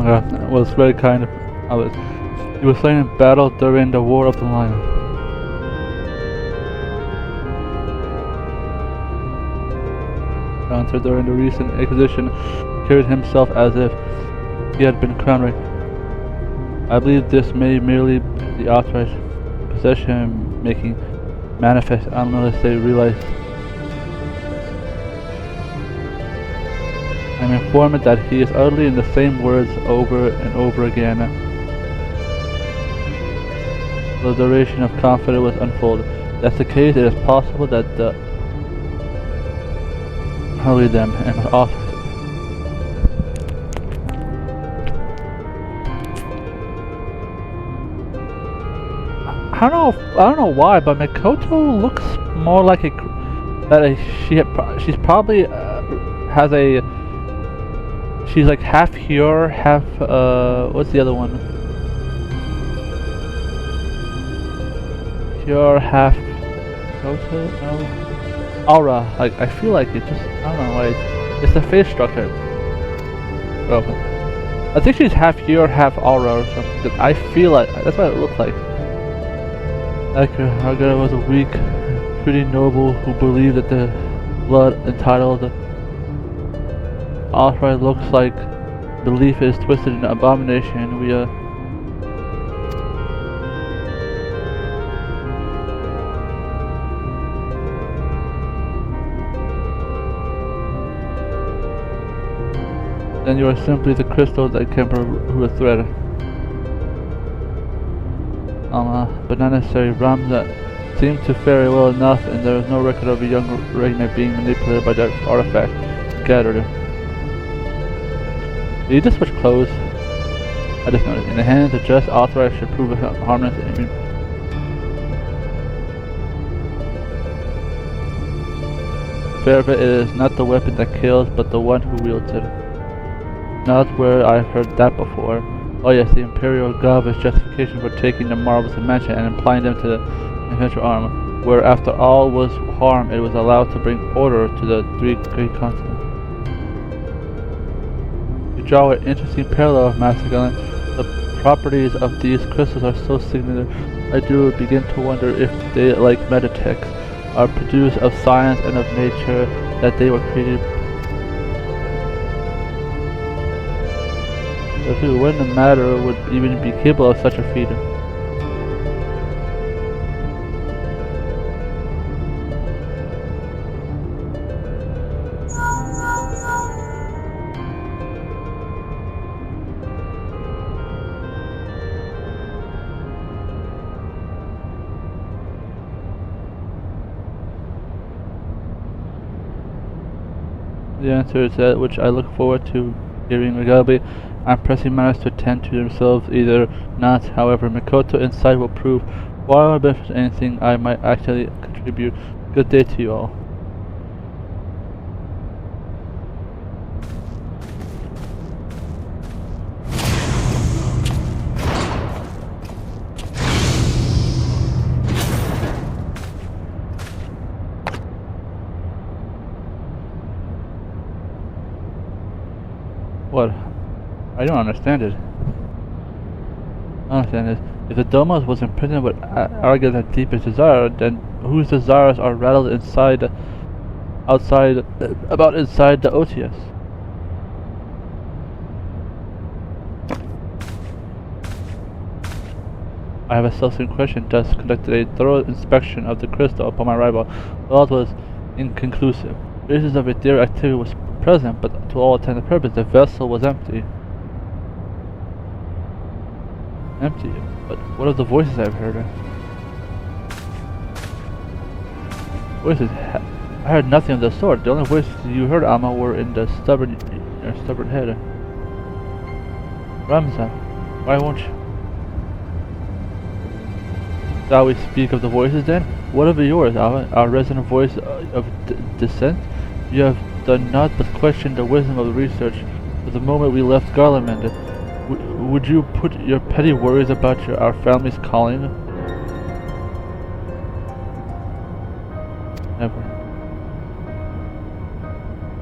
It was very kind of Alice. He was slain in battle during the War of the Lion. Answered during the recent Inquisition, carried himself as if he had been crowned. I believe this may merely be the authorized possession making manifest unless they realize. I'm informed that he is utterly in the same words over and over again. The duration of conflict was unfolded. If that's the case, it is possible that the hurry them and author. I don't know why, but Mikoto looks more like She's like half here, half what's the other one? Here, half no, aura. Like I feel like it just I don't know why it's the face structure. Oh, I think she's half here, half aura or something. 'Cause I feel like that's what it looked like. Like her girl was a weak, pretty noble who believed that the blood entitled outright looks like belief is twisted in abomination. We then you are simply the crystal that can who a thread. But not necessarily. Ramza seemed to fare well enough, and there is no record of a young Regna being manipulated by that artifact gathered. Did you just switch clothes? I just noticed. In the hands of just authorized should prove a harmless enemy. Fair bit, it is not the weapon that kills, but the one who wields it. Not where I've heard that before. Oh yes, the Imperial Gov's justification for taking the marbles of mansion and applying them to the eventual arm, where after all was harm, it was allowed to bring order to the three great continents. You draw an interesting parallel, Master Galen. The properties of these crystals are so significant, I do begin to wonder if they, like Meditechs, are produced of science and of nature, that they were created. When the matter would even be capable of such a feat. The answer is that which I look forward to hearing regardless. I'm pressing matters to attend to themselves, either not. However, Mikoto Insight will prove far more beneficial than anything I might actually contribute. Good day to you all. What? I don't understand it. I don't understand this. If the Domos was imprisoned with arrogance and deepest desire, then whose desires are rattled inside the OTS? I have a self-same question, thus conducted a thorough inspection of the crystal upon my arrival. The result was inconclusive. Traces of ethereal activity was present, but to all intents and purposes, the vessel was empty. Empty. But what of the voices I've heard? Voices? I heard nothing of the sort. The only voices you heard, Alma, were in the stubborn head. Ramza, why won't you? Shall we speak of the voices then? What of yours, Alma? Our resident voice of dissent? You have done naught but question the wisdom of the research. For the moment we left Garlemend, would you put your petty worries about our family's calling? Never.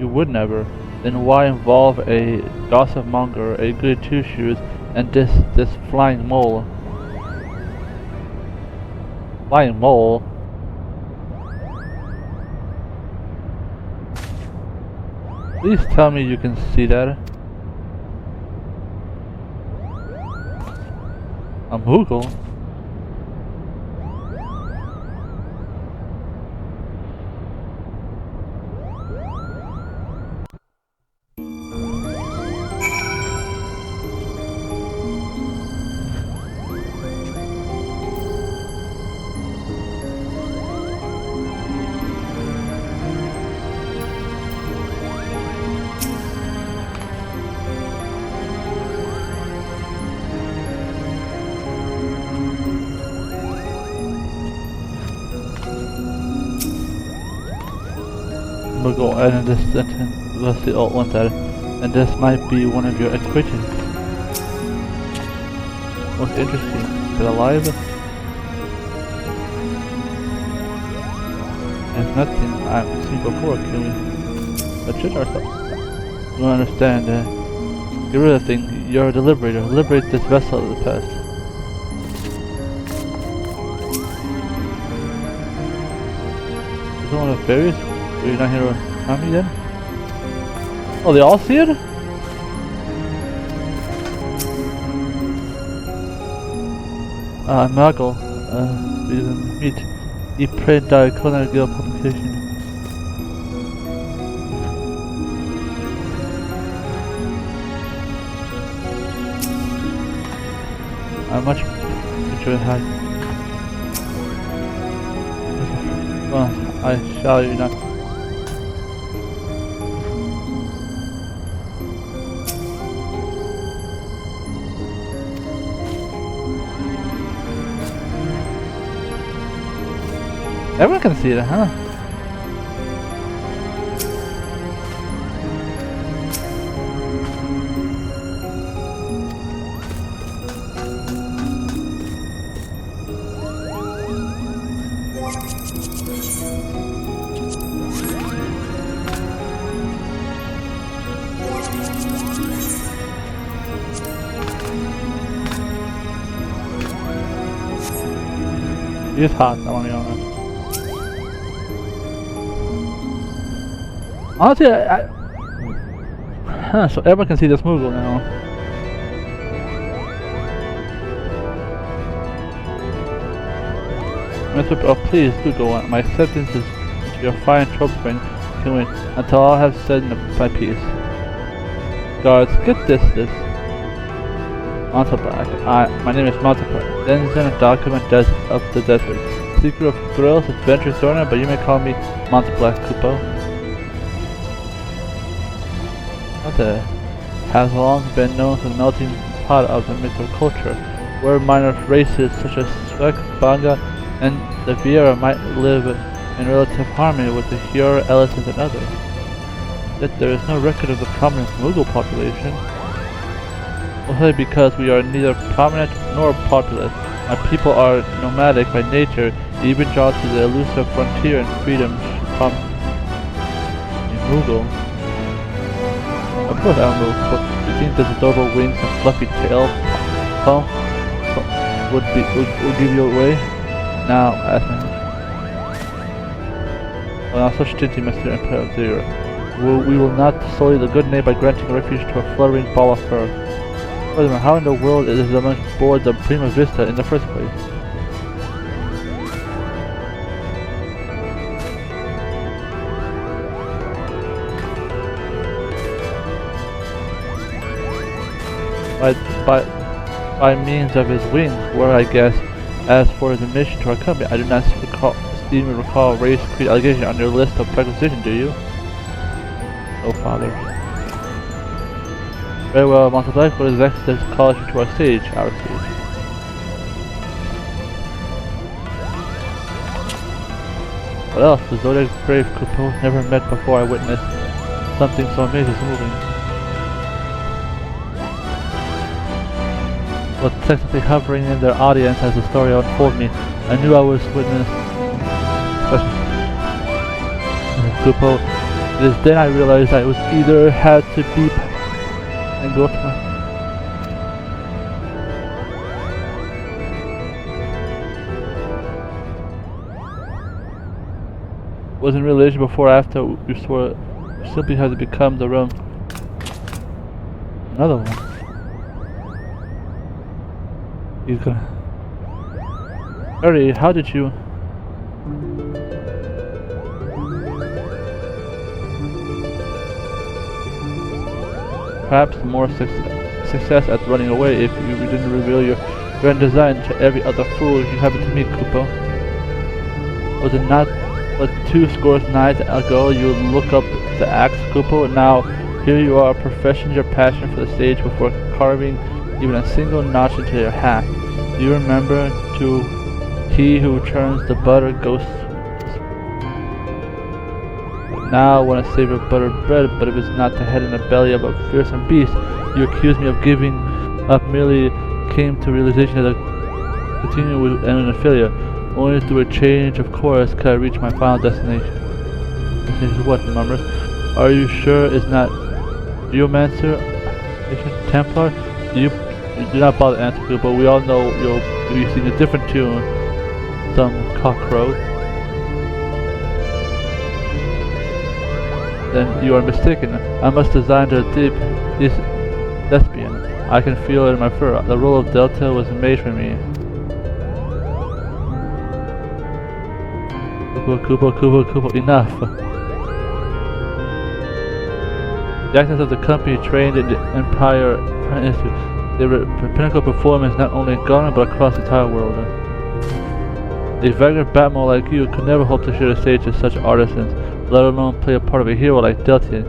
You would never. Then why involve a gossip monger, a goody two-shoes, and this flying mole? Flying mole? Please tell me you can see that. I'm Hoogle. We'll go ahead and just sentence the alt one that And this might be one of your equations. Most interesting. Is it alive? There's nothing I've seen before. Can we touch it or something? You don't understand. Get rid of the thing. You're the liberator. Liberate this vessel of the past. Is it one of the fairies? Are you not here to harm me then? Oh, they all see it? Margle. We didn't meet. He prayed that I couldn't give a publication. I much enjoy had. Well, I shall you not. Everyone can see it, huh? It's hot, I want to be honest. Honestly, so everyone can see this Moogle now. Mr. Oh, please do go on. My acceptance is to your fine trophy ring can win until I have said my piece. Guards, get this. Mountain-Black. My name is Mountain-Black. Then is in a document of the desert. Secret of thrills, adventures, owner, but you may call me Mountain-Black Kupo. Has long been known as the melting pot of the mythical culture, where minor races such as Swek, Banga, and the Viera might live in relative harmony with the Hura, Ivalice, and others. Yet there is no record of the prominent Moogle population. Mostly because we are neither prominent nor populous. My people are nomadic by nature, even drawn to the elusive frontier and freedom from Moogle. Of course I don't know, but you think this adorable wings and fluffy tail would give you away? Now, ask me. Well, now such stingy Mr. Emperor of Zero. We will not sully the good name by granting refuge to a fluttering ball of fur. Furthermore, how in the world is it among board the Prima Vista in the first place? By means of his wings, where I guess. As for his admission to our company, I do not recall race creed allegation on your list of prerequisitions, do you? Oh, father. Very well, Mountain-Black, what is next that calls you to our stage? What else? The Zodiac brave Kupo never met before. I witnessed something so amazing, so moving. Was technically hovering in their audience as the story unfolded me. I knew I was witness. Kupo. It is then I realized I was either had to be and go to my. Wasn't realized before or after you swore. You simply had to become the realm. Another one. You go. Harry, how did you? Perhaps more success at running away if you didn't reveal your grand design to every other fool you happen to meet, Kupo. Was it not but 2 nights ago you look up the axe, Kupo? Now here you are professing your passion for the stage before carving even a single notch into your hat. Do you remember to he who turns the butter goes now want to savor buttered bread, but if it's not the head and the belly of a fearsome beast you accuse me of giving up, merely came to realization that a continue would end in a failure. Only through a change of course could I reach my final destination. Destination is what, he murmurs. Are you sure it's not Geomancer, Templar? Do not bother answering, but we all know you'll be singing a different tune. Some cockcrow. Then you are mistaken. I must design to deep this lesbian. I can feel it in my fur. The role of Delta was made for me. Kubo, enough. The actors of the company trained in the Empire Institute. They were pinnacle performance not only in Ghana but across the entire world. A vagrant batman like you could never hope to share the stage with such artisans, let alone play a part of a hero like Deltian.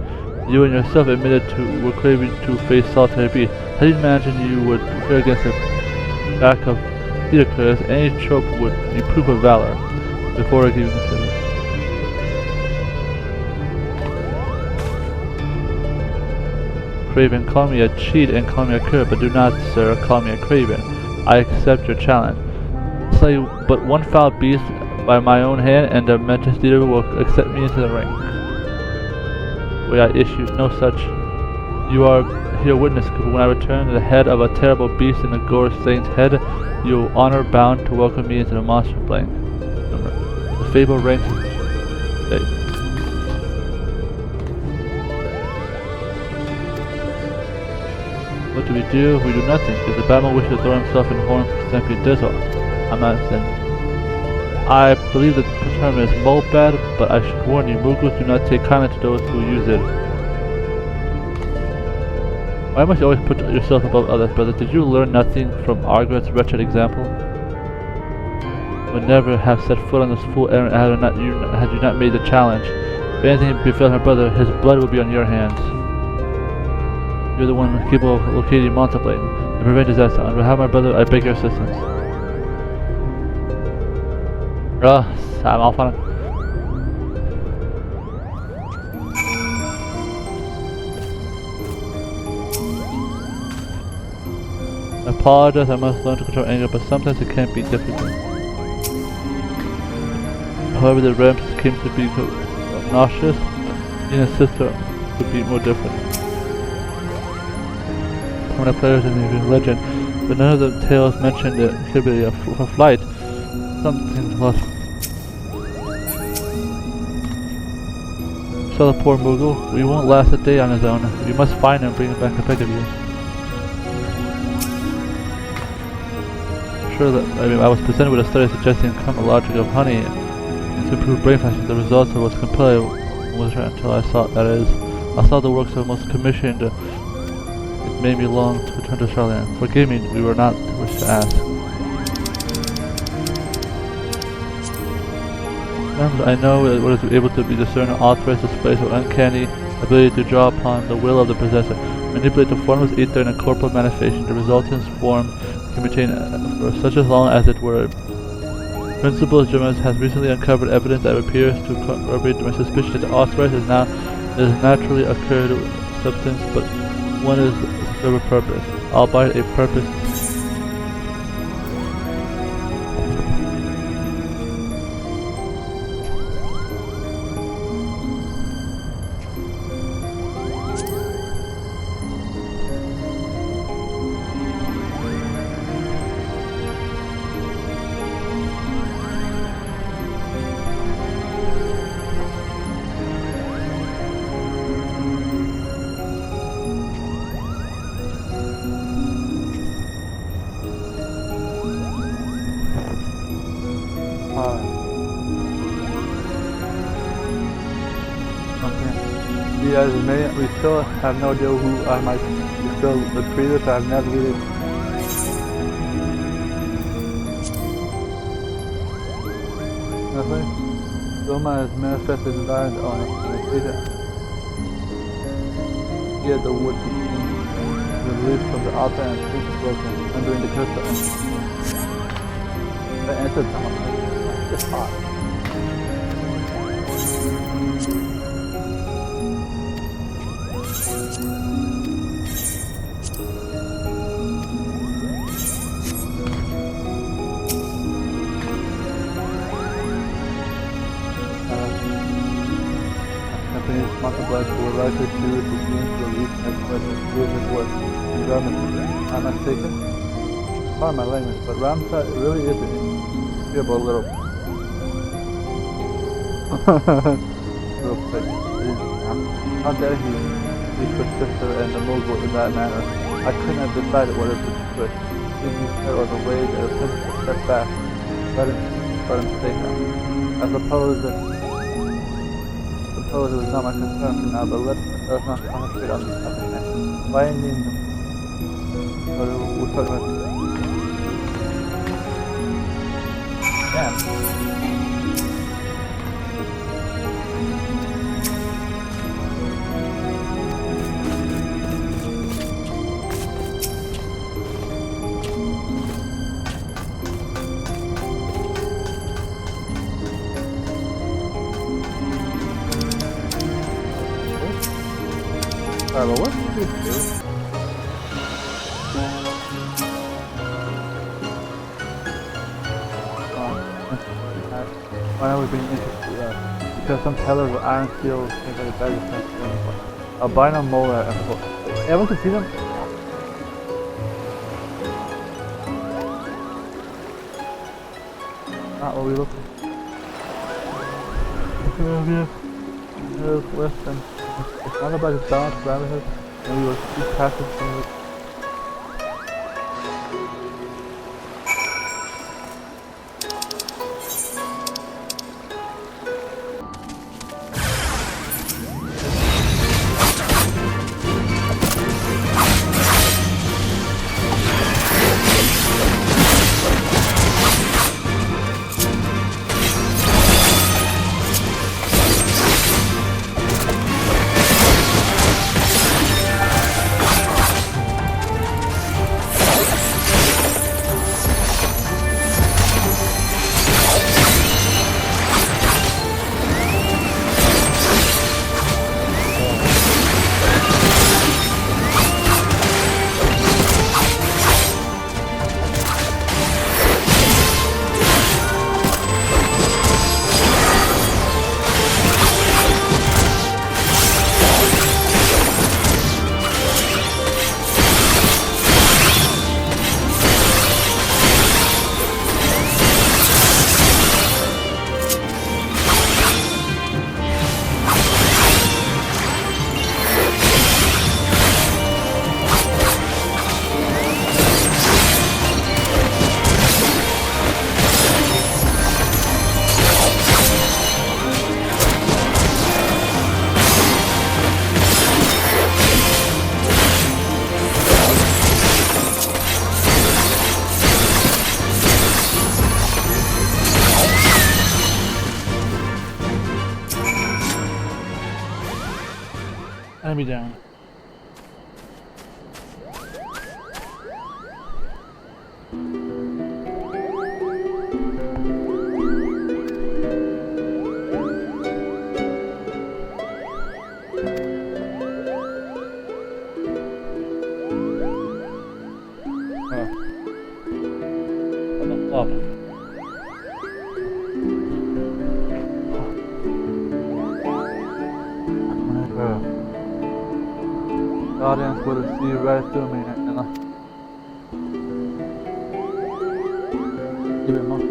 You and yourself admitted to were craving to face solitary beast. How do you imagine you would prepare against the back of theater players? Any trope would be proof of valor before it even considered. Craven, call me a cheat and call me a cur, but do not, sir, call me a craven. I accept your challenge. Slay but one foul beast by my own hand, and the Mantis leader will accept me into the ring. Wait, I issue no such. You are here witness. When I return the head of a terrible beast in a gore-stained head, you will honor bound to welcome me into the monster blank. Remember, the fable ranks. What do? We do nothing. If the Batman wishes to throw himself in horns of Stampede Desert, I'm not saying. I believe the term is moped, but I should warn you, Mughals do not take kindly to those who use it. Why must you always put yourself above others, brother? Did you learn nothing from Argrat's wretched example? You would never have set foot on this fool errand had you not made the challenge. If anything befell her brother, his blood will be on your hands. You're the one capable of locating Montablade and prevent disaster. On behalf of my brother, I beg your assistance. I'm off on it. I apologize, I must learn to control anger, but sometimes it can be difficult. However, the ramps came to be nauseous, being a sister would be more different. Permanent players in the legend, but none of the tales mentioned the capability of flight. Something lost. So the poor Mughal, we won't last a day on his own. We must find him and bring him back to beg of you. Sure that I was presented with a study suggesting the logic of honey and to improve brain function. The results of what's compelling was right until I saw I saw the works of the most commissioned. It made me long to return to Charlotte. Forgive me, we were not too much to ask. I know what is able to be discerned authorized displays of uncanny ability to draw upon the will of the possessor, manipulate the formless ether in a corporal manifestation. The resultant form can be retained for such as long as it were. Principal Germans has recently uncovered evidence that appears to corroborate my suspicion that the authorized is naturally occurred substance, but one is to serve a purpose, albeit a purpose. We still have no idea who I might be still the creators I have navigated. Nothing. Roma has manifested desires on Acacia. Yet the wood became released from the altar and speaks broken, rendering the curse to end. The answer is it's hot. Companies multiplied will likely choose to begin to release exploits and this work. I'm not mistaken. Pardon my language, but Ramsat really is an incredible little little thing. How dare he sister and the mogul in that manner? I couldn't have decided whether to do it. If he said was a way that a principal step back, let him stay now. I suppose it was not my concern for now, but let's not concentrate on this other thing. Finding them. We'll start with damn. Alright, well, what should we do? Why are we being interested? Because some tellers of iron steel seem like a better defense than anyone. Albino molar and everyone can see them? Not what we look for. Listen. It's not about his balance parameters, and we will keep passing from the enemy down. Up. The audience would have seen right through me and even more.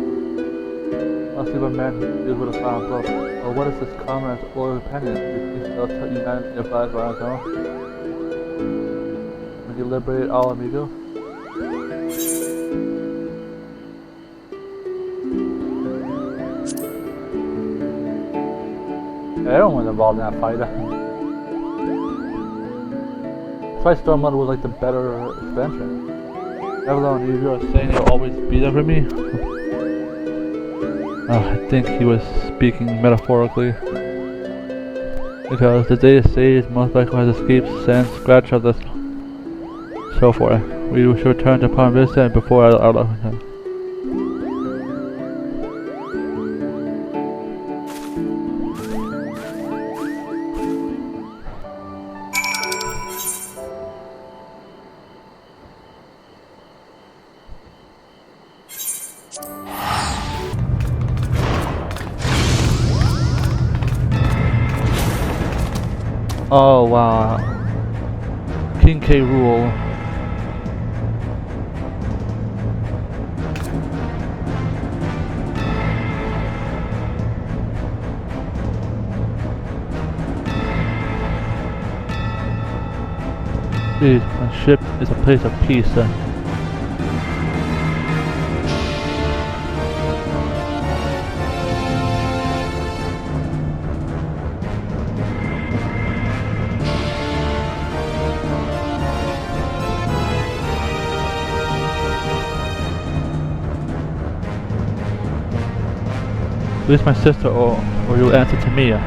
I'll see what man deals with a foul blow. Or what is this comrade's loyal opinion? They'll tell you not to advise by our own. When you liberate all amigo. Everyone was involved in that fight. That's why Stormblood was like the better expansion. Never alone, you are saying you'll always be there for me. I think he was speaking metaphorically. Because the data sage most likely has escaped sans scratch of this. So forth. We should return to Palm Vista before I left him. Oh wow. King K rule. Please, my ship is a place of peace. Release my sister or you'll answer to me. And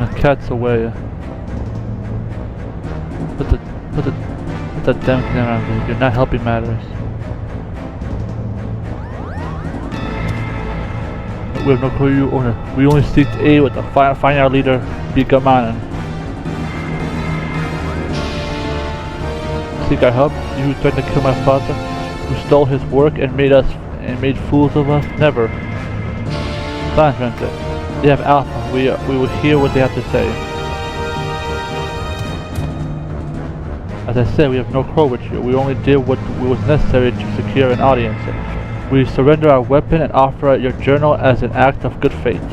the cat's away. Put that damn thing around me. You're not helping matters. We have no clue you owner. We only seek aid with the find our leader, Bigamanan. Seek our help? You who threatened to kill my father? Who stole his work and made fools of us? Never. Silence, Renzo. They have Alpha. We will hear what they have to say. As I said, we have no quarrel with you. We only did what was necessary to secure an audience. We surrender our weapon and offer your journal as an act of good faith.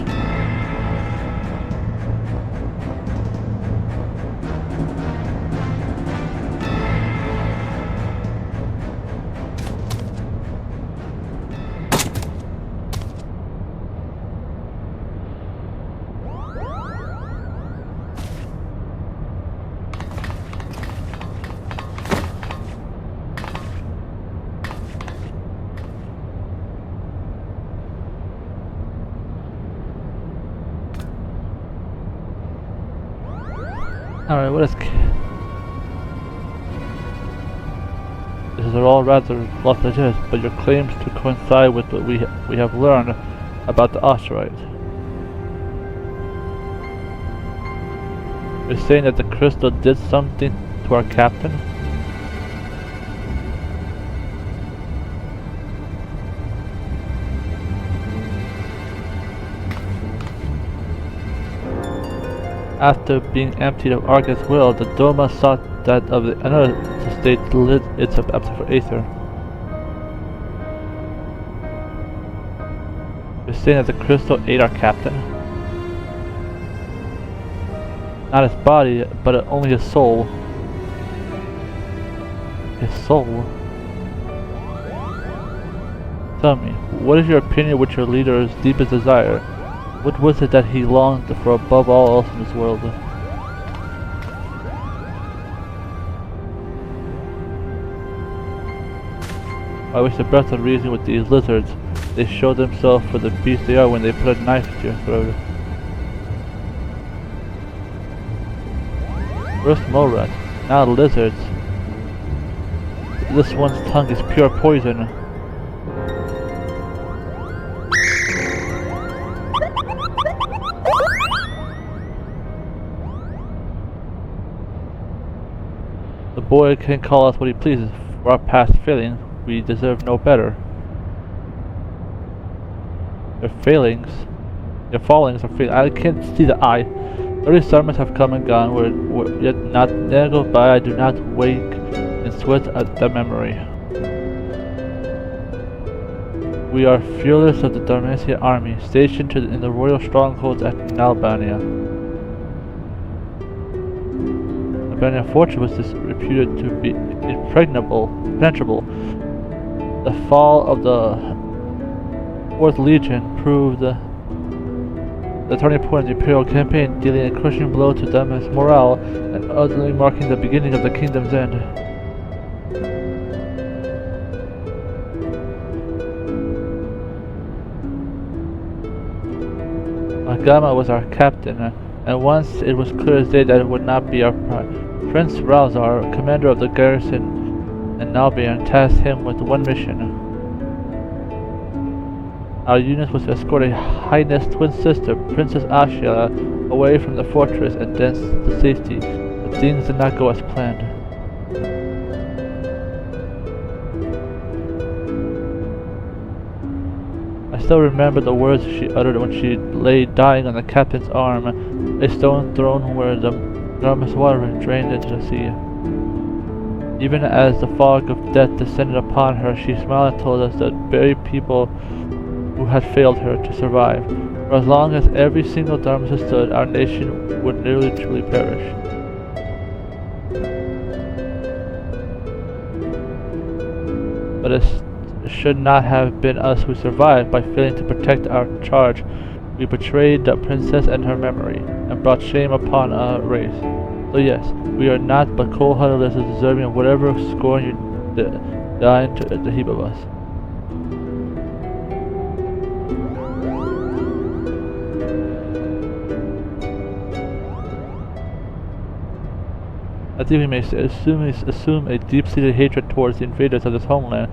Alright, what is... This is all rather legit, but your claims to coincide with what we have learned about the asteroid. You're saying that the crystal did something to our captain? After being emptied of Argus' will, the Doma sought that of another state to lit its appetite for aether. You're saying that the crystal ate our captain? Not his body, but only his soul. His soul? Tell me, what is your opinion with your leader's deepest desire? What was it that he longed for above all else in this world? I wish the breath of reason with these lizards. They show themselves for the beasts they are when they put a knife to your throat. First mole rats, now lizards. This one's tongue is pure poison. The boy can call us what he pleases. For our past failings, we deserve no better. Your fallings are failing. I can't see the eye. 30 summers have come and gone, we're yet not there go by. I do not wake in sweat at the memory. We are fearless of the Dalmatian army, stationed in the royal strongholds at Albania. Albania fortress was reputed to be impenetrable. The fall of the 4th Legion proved the turning point of the Imperial campaign, dealing a crushing blow to Damas' morale and ultimately marking the beginning of the kingdom's end. Agama was our captain, and once it was clear as day that it would not be our pride. Prince Rauzar, commander of the garrison in Albion, tasked him with one mission. Our unit was to escort a Highness twin sister, Princess Ashila, away from the fortress and thence to safety, but things did not go as planned. I still remember the words she uttered when she lay dying on the captain's arm, a stone thrown where the enormous water drained into the sea. Even as the fog of death descended upon her, she smiled and told us that very people who had failed her to survive. For as long as every single Dharma stood, our nation would nearly truly perish. But it should not have been us who survived. By failing to protect our charge, we betrayed the princess and her memory, and brought shame upon our race. So yes, we are not but cold-hearted deserving of whatever scorn you deign to heap of us. I think we may assume a deep-seated hatred towards the invaders of this homeland,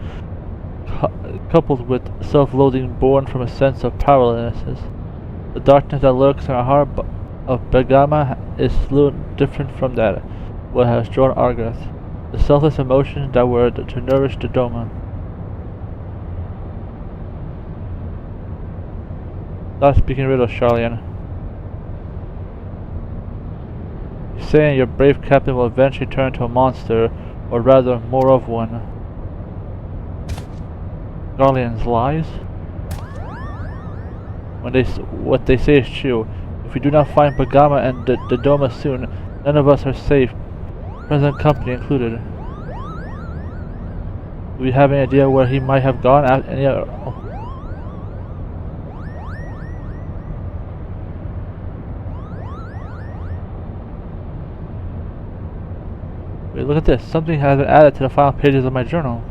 coupled with self-loathing born from a sense of powerlessness. The darkness that lurks in our heart of Bergama is little different from that what has drawn Argoth, the selfless emotions that were to nourish the Doma. Stop speaking riddles, Charlian. You're saying your brave captain will eventually turn into a monster, or rather, more of one. Charlian's lies? What they say is true. If we do not find Bergama and the Doma soon, none of us are safe, present company included. Do we have any idea where he might have gone? Wait, look at this. Something has been added to the final pages of my journal.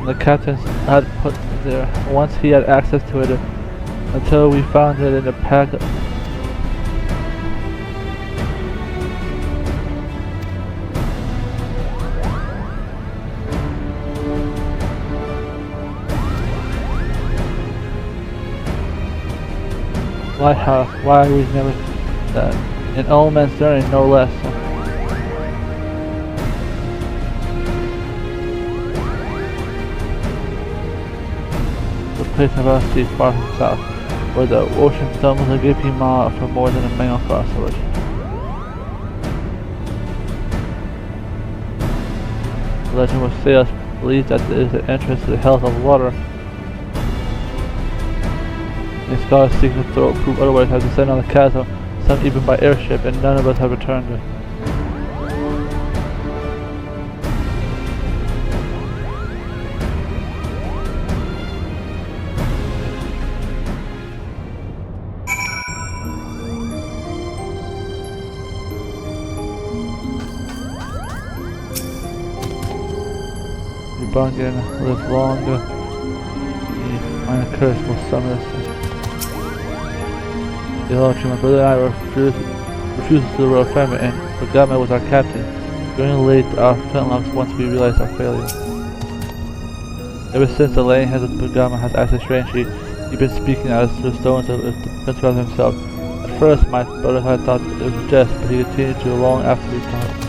The captain had put it there. Once he had access to it, until we found it in a pack. Lighthouse. Why we never that? In all men's journey, no less. Place of our sea far from south, where the ocean stumbles a gaping maw for more than a mile across the ocean. The legend will say us believes that there is the entrance to the hells of water. The scholars seeking to prove otherwise have descended on the chasm, some even by airship, and none of us have returned. Bungan live long, my curse will summon us. The Lottery, my brother and I refused to the royal family, and Bergama was our captain. Going late our flintlocks once we realized our failure. Ever since the laying hands of Bergama has acted strangely, he's been speaking as to the stones of the principal himself. At first, my brother had thought it was a jest, but he continued to long after we thought.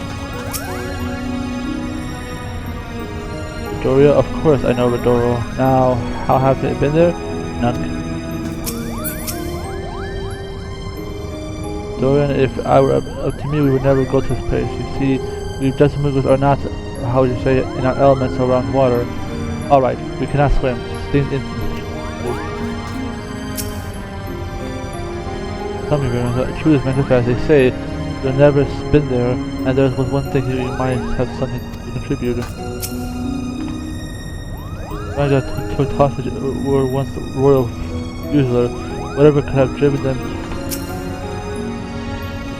Doria, of course I know Rodoro. Now, how have they been there? None. Dorian, if I were up to me, we would never go to this place. You see, we Desimugos are not, how would you say, in our elements around water. Alright, we cannot swim. Things instantly. Tell me, Marina, the truth is mentioned as they say, you've never been there, and there was one thing you might have something to contribute. That took hostage were once the royal usurer. Whatever could have driven them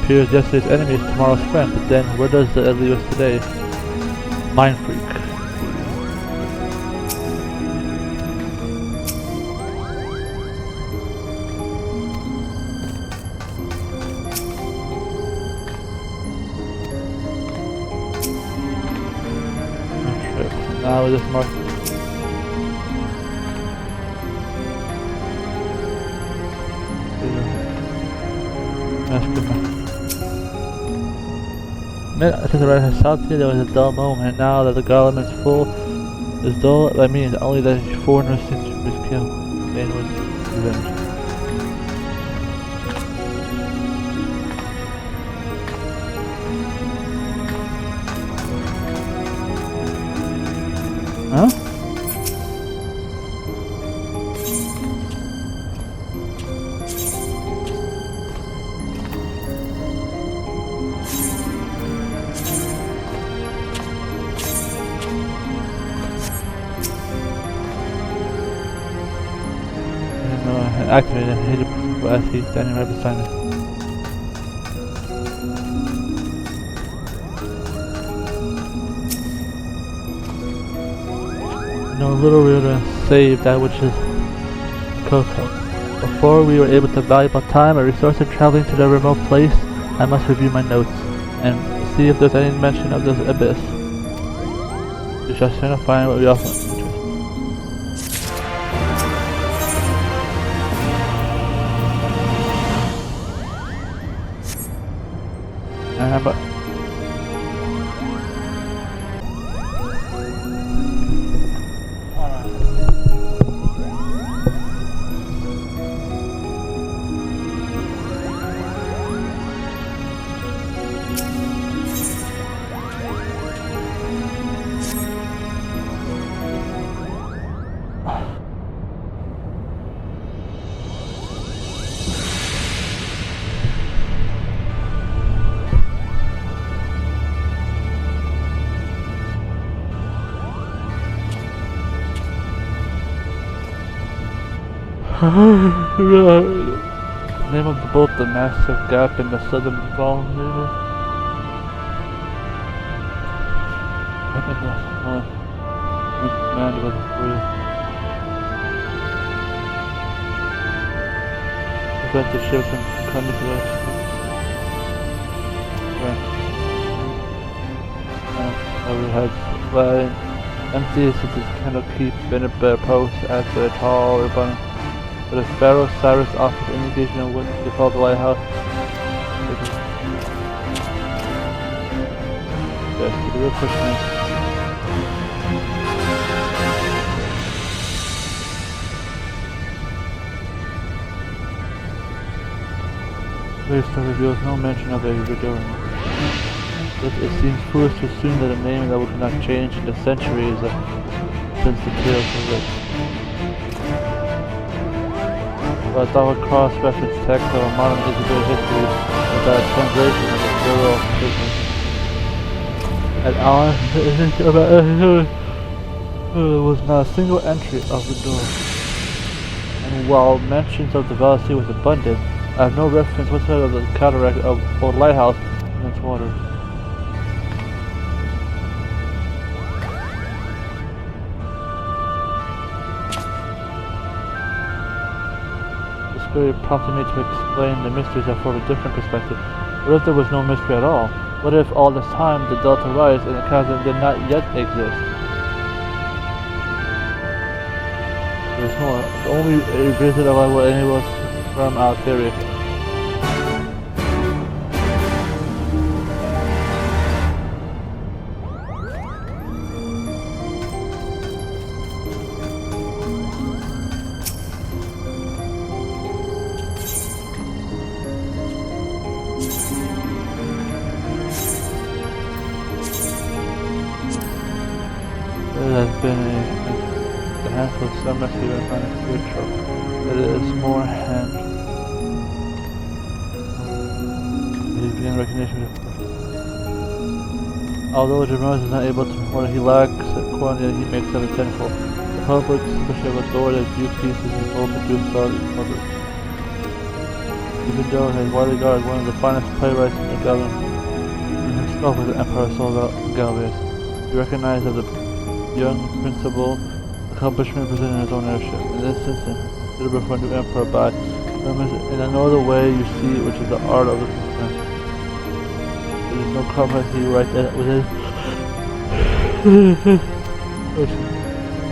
appears yesterday's enemy is tomorrow's friend, but then where does that leave us today? Mind freak. Okay, now with this mark. Since I read her south here, there was a dull moment, and now that the garland is full, is dull, that means only that 460 was killed. Jane was revenged. Huh? Activated and hit it as he's standing right beside me. No little we were going to save that which is Koto. Before we were able to valuable time and resources traveling to the remote place, I must review my notes and see if there's any mention of this abyss. We shall soon find what we offer. But name of the boat, the massive gap in the southern wall. I think that's man was free. Prevent the ship from coming to us. We had flying empty since it cannot keep in a better post after a tall ribbon. But if Pharaoh Cyrus offers indication of what they call the lighthouse, yes, the real question is, Waystar reveals no mention of a redoing. It seems foolish to assume that a name that cannot change in the centuries since the tales were written. But I would cross-reference text of a modern Israeli history with a translation of the plural business. And there was not a single entry of the door. And while mentions of the Ivalice was abundant, I have no reference whatsoever of the cataract or lighthouse in its water. Prompted me to explain the mysteries from a different perspective. What if there was no mystery at all? What if all this time the delta rise and the chasm did not yet exist? There's more. Only a visit of what any of us from our theory. There has been a handful of some rescue and find a good trouble. It is more hand. He began recognition of. Although Jameros is not able to report he lacks quantity, he makes up a tenfold. The public, especially of authority, has few pieces and both produce solid public. Even though his widely regarded one of the finest playwrights in the government, and himself was the Emperor sold Galvez, he recognized as a young principal accomplishment presented in his own airship. In this instance, delivered for a new emperor by in another way you see, which is the art of the suspense. There is no comrade he writes with his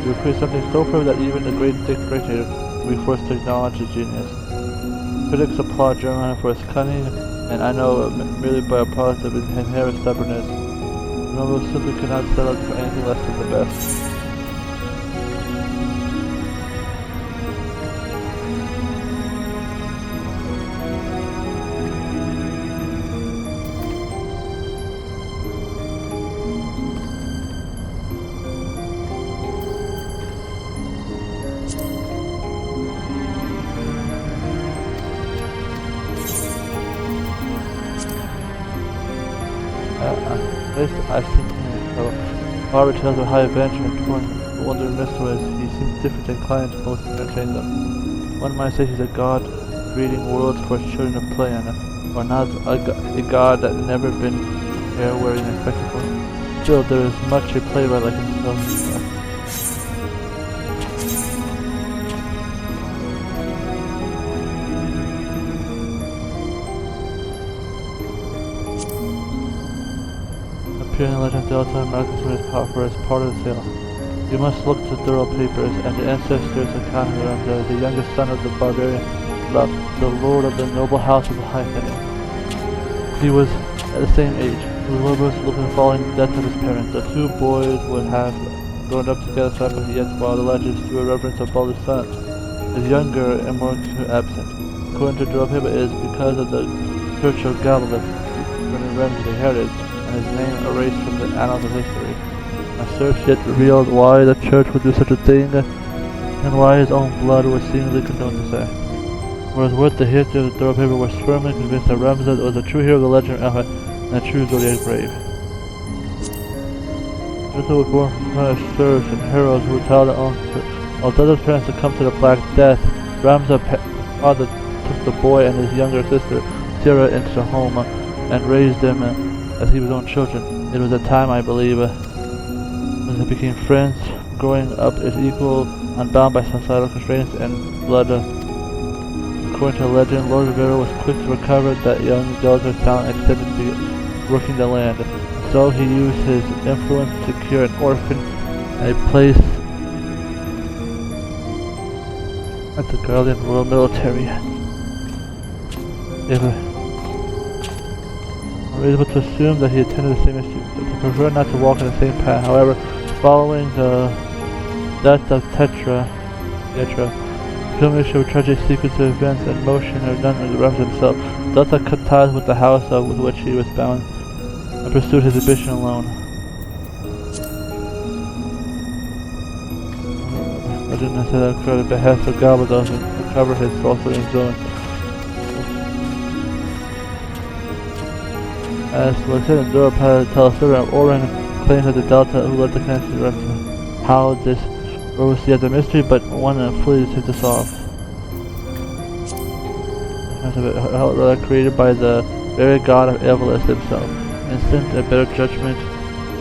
you would create something so perfect that even the great dictator will be forced to acknowledge his genius. Critics applaud German for his cunning and I know merely by a product of inherent stubbornness. The noble simply cannot settle for anything less than the best. I've seen him, so Barbara tells of high adventure and torn wonder and mysteries. He seems different and inclined to most entertain them. One might say he's a god creating worlds for his children to play in, or not a god that never been here wearing a spectacle. Still, there is much a playwright like himself. Appearing in Legend of Delta, Marcus and his power as part of the tale. You must look to thorough papers and the ancestors of Khan, the youngest son of the barbarian Love, the lord of the noble house of the High Family. He was at the same age. He was looking following the death of his parents. The two boys would have grown up together, but yet while the legends to a reverence of Baldur's son, his younger and more absent. According to Drophaber, it is because of the Church of Ivalice when Ramsay inherited, and his name erased from the annals of history. A search yet revealed why the church would do such a thing, and why his own blood was seemingly condoned to say. Whereas worth the history of the Drophaber was firmly convinced that Ramsay was a true hero of the legend of Alpha and a true Zodiac brave. Ramsay was born from serfs and heroes who would tell their own story. Although his parents succumbed to the Black Death, Ramsay's father took the boy and his younger sister, Tira, into the home and raised them as he was own children. It was a time, I believe, when they became friends, growing up as equal, unbound by societal constraints and blood. According to legend, Lord Rivera was quick to recover that young Delta's talent extended to working the land. So he used his influence to secure an orphan and a place at the Guardian Royal Military. We're able to assume that he attended the same institute, but he preferred not to walk in the same path. However, following the death of Tetra, filming showed tragic sequence of events and motion are done in the Ramsay himself. Delta cut ties with the house with which he was bound and pursued his ambition alone. Legend has said that occurred at the behest of Galbados and recover his sorcery zone. As was said in Dora Telesura, Oren claims that the Delta who led the connection to the rest. How this rose yet a mystery, but one fully to solve. Created by the very god of Ivalice himself. Instinct and better judgment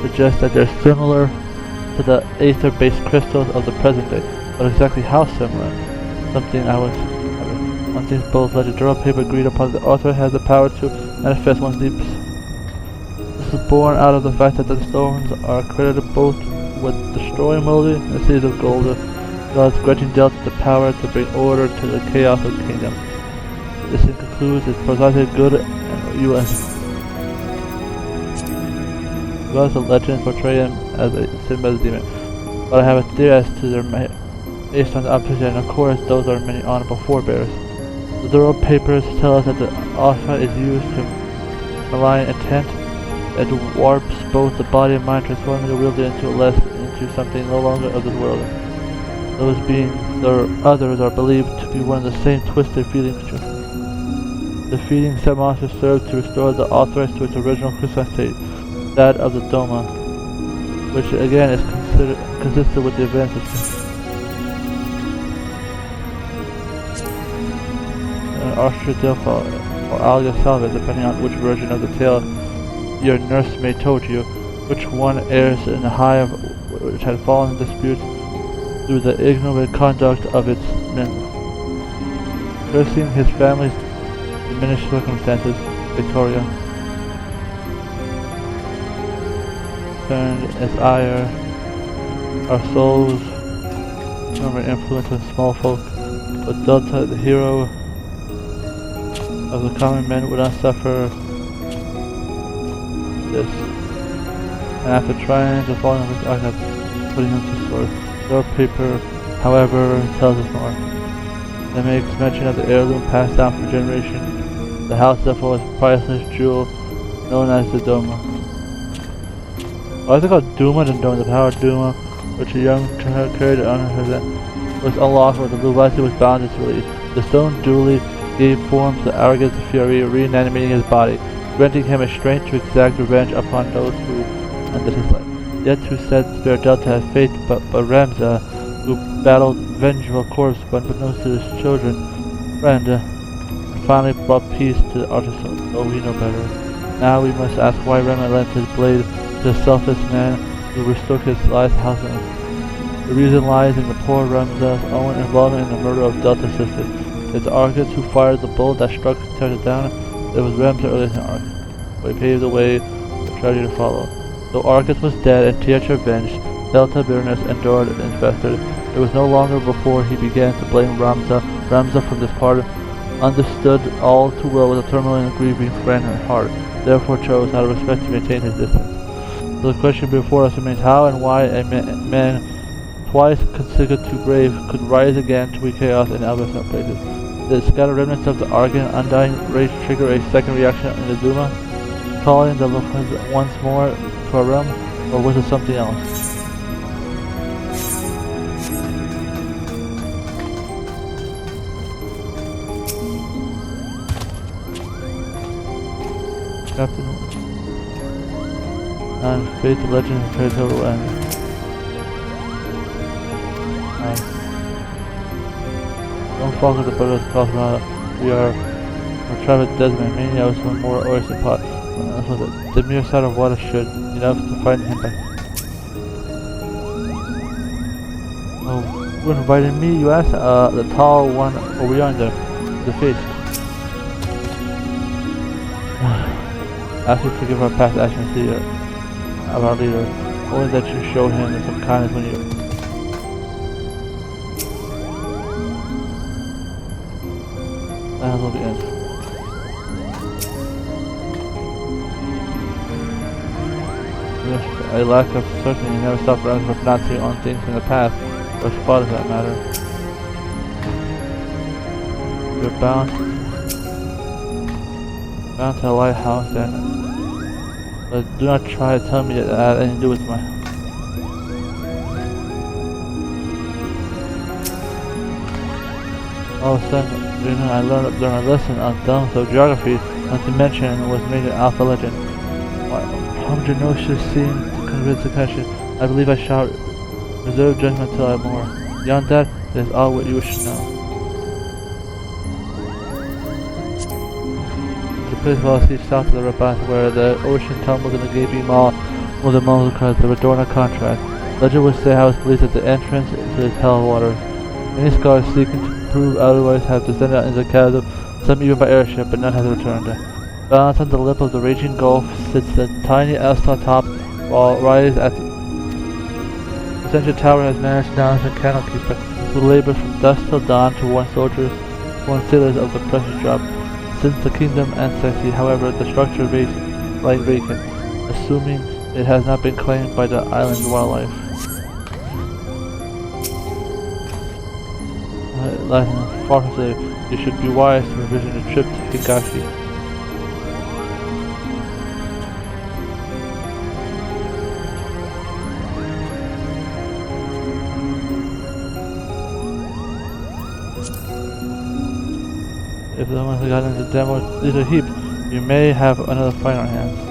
suggest that they're similar to the aether-based crystals of the present day, but exactly how similar? Something one thing both legend and paper agreed upon. The author has the power to manifest one's deeps. This is born out of the fact that the stones are credited both with destroying Moldy and the cities of gold, God's granting Delta the power to bring order to the chaos of the kingdom. This concludes is precisely good and evil. Gods and legends portray him as a symbol demon, but I have a theory as to their based on the opposition, and of course those are many honorable forebears. The thorough papers tell us that the Osma is used to malign intent. It warps both the body and mind, transforming the wielder into something no longer of this world. Those beings or others are believed to be one of the same twisted feeling creatures. The feeding set monsters serve to restore the authorized to its original crystalline state, that of the Doma, which again is consistent with the events of Austria Delphi or Alga Salva, depending on which version of the tale your nursemaid told you, which one errs in the high of which had fallen in dispute through the ignorant conduct of its men. Cursing his family's diminished circumstances, Victoria turned its ire, our souls from our influence of small folk, but Delta, the hero, of the common men would not suffer this. And after trying to fall in with Arcad, putting him to sword, the paper, however, tells us more. It makes mention of the heirloom passed down for generations. The house therefore was a priceless jewel known as the Doma. Why is it called Duma than Doma? The power of Duma, which a young carried on her head, was unlocked when the Ivalice was bound its release. The stone duly gave form to the arrogance of fury, reanimating his body, granting him a strength to exact revenge upon those who ended his life. Yet who said spare Delta had faith but Ramza, who battled vengeful corpse but knows to his children, friend, and finally brought peace to the artisan, though we know better. Now we must ask why Rema lent his blade to the selfless man who restored his last house on earth. The reason lies in the poor Ramza's own involvement in the murder of Delta's sisters. It's Arcus who fired the bullet that struck Terra down. It was Ramza earlier than Arcus, but he paved the way for tragedy to follow. Though Arcus was dead and Teatra avenged, Delta bitterness endured and infested. It was no longer before he began to blame Ramza from this part, understood all too well with a turmoil and grieving friend at heart, therefore chose out of respect to maintain his distance. So the question before us remains how and why a man twice considered too brave could rise again to weak chaos in Albert's places. Did the scattered remnants of the Argan undying rage trigger a second reaction in the Duma, calling the Lufthansa once more to a realm, or was it something else? Captain and fate, the legend of fairy tale will end. Don't follow the brothers across Marina. We are Travis Desmond, mania was one more oyster pot. The mere sight of water should enough to find him back. Oh, who invited me, you asked? The tall one over yonder, the face. Ask you to forgive our past actions, leader, of our leader. Only that you showed him some kindness when you... That will be it. A lack of certainty never stopped around from pronouncing on things in the past, or spot of that matter. You're bound to a lighthouse then. But do not try to tell me that had anything to do with my... All of a sudden, I learned during a lesson on Delta geography, not to mention was made an alpha legend. Hundred notions seem to convince the question. I believe I shall reserve judgment till I have more. Beyond that, it is all what you wish to know. The place was east south of the Rabat, where the ocean tumbled in the gaping maw of the Moluccas, the Radorna contract. Legend would say how it was believed at the entrance to the hell waters. Many scholars seeking to prove otherwise have descended into the chasm, some even by airship, but none has returned. Balanced on the lip of the raging gulf sits the tiny Elsta top, while rise at the central tower has managed now as a candle keeper, who labors from dusk till dawn to warn soldiers, warn sailors of the precious drop. Since the kingdom ancestry, however, the structure lies vacant, assuming it has not been claimed by the island's wildlife. Far from there, you should be wise to envision a trip to Higashi. If the one who got into the demo is a heap, you may have another fight on hands.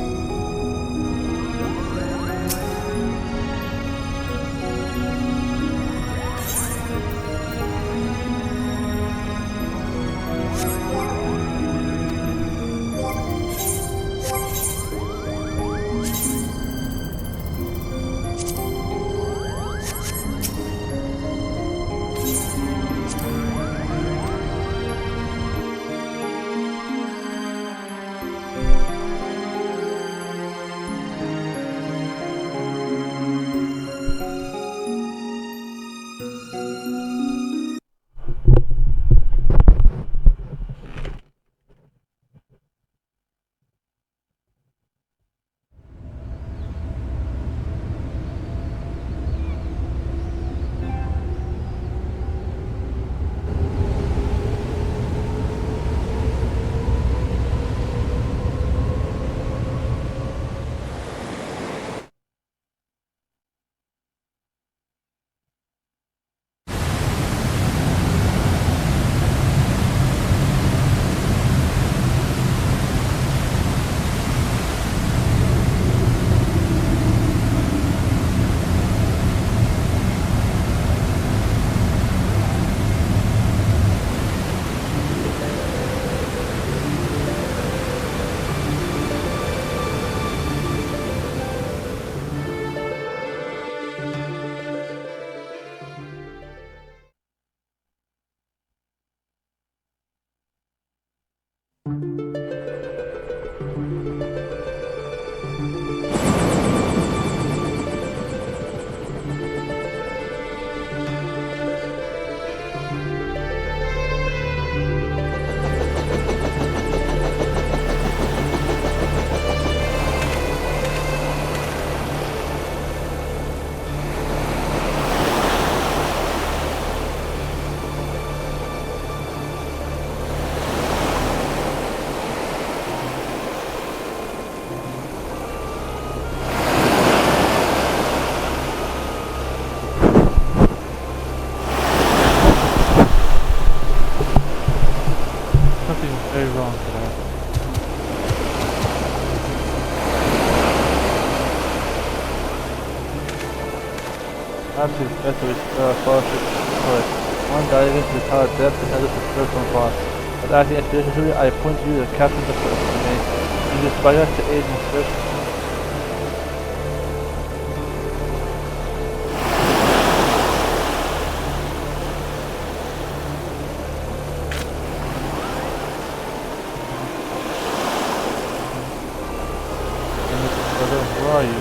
Absolutely best of fellowship choice. One diving into the tower depths and others the first boss. But acting expeditiously, I appoint you the captain of the first domain. You inspire us to aid in the search. Where are you?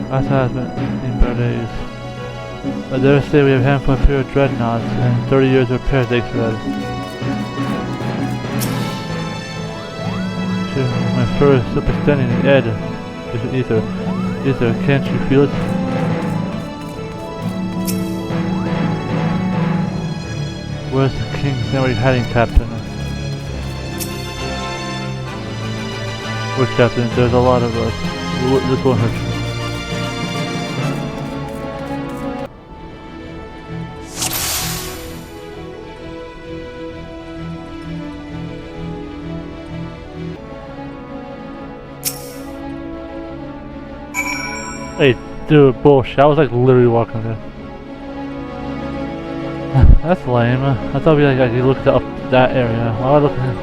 That has been in better days. I dare say we have a handful of pure dreadnoughts and 30 years of repair thanks for that. My fur is still extending in the edge of the ether. Ether, can't you feel it? Where's the king's memory hiding, Captain? Look, Captain, there's a lot of us. This won't hurt you. Hey, dude, bullshit. I was like literally walking there. That's lame. I thought I could look up that area. Why am I looking at...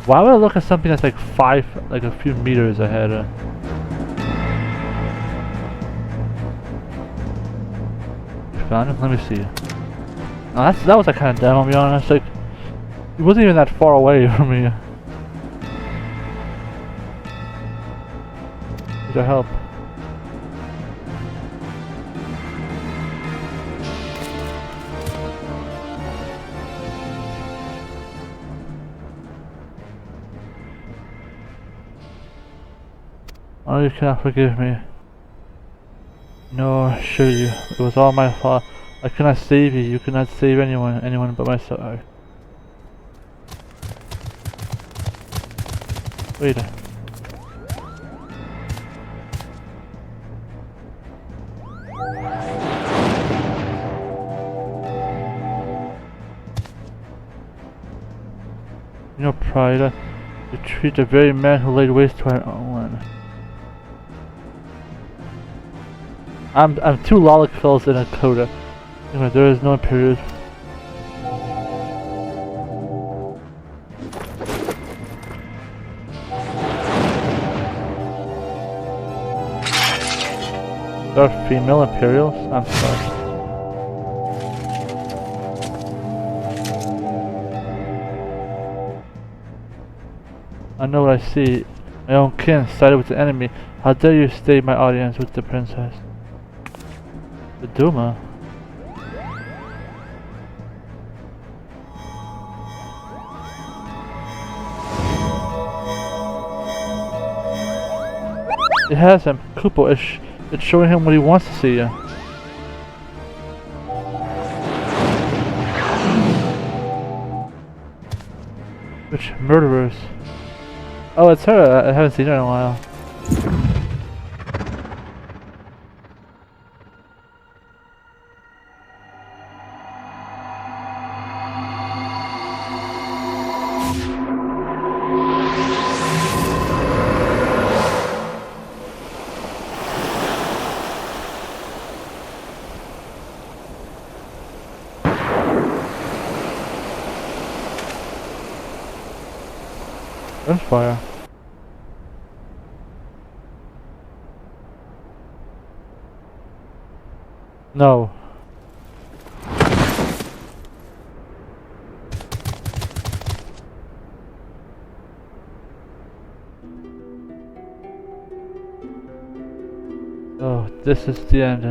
Why would I look at something that's like a few meters ahead? Found it? Let me see. Oh, that was like kind of dumb, I'll be honest. Like, it wasn't even that far away from me. Need your help. Oh, you cannot forgive me. No, I assure you, it was all my fault. I cannot save you. You cannot save anyone but myself. Wait. You know, Pride, you treat the very man who laid waste to our own. I'm two Lolic fellows in a coda. Anyway, there is no period. There are female Imperials? I'm sorry. I know what I see. My own kin sided with the enemy. How dare you stay my audience with the princess? The Duma? It has him. Kupo. It's showing him what he wants to see. Which murderers? Oh, it's her. I haven't seen her in a while. Gunfire. No. Oh, this is the end.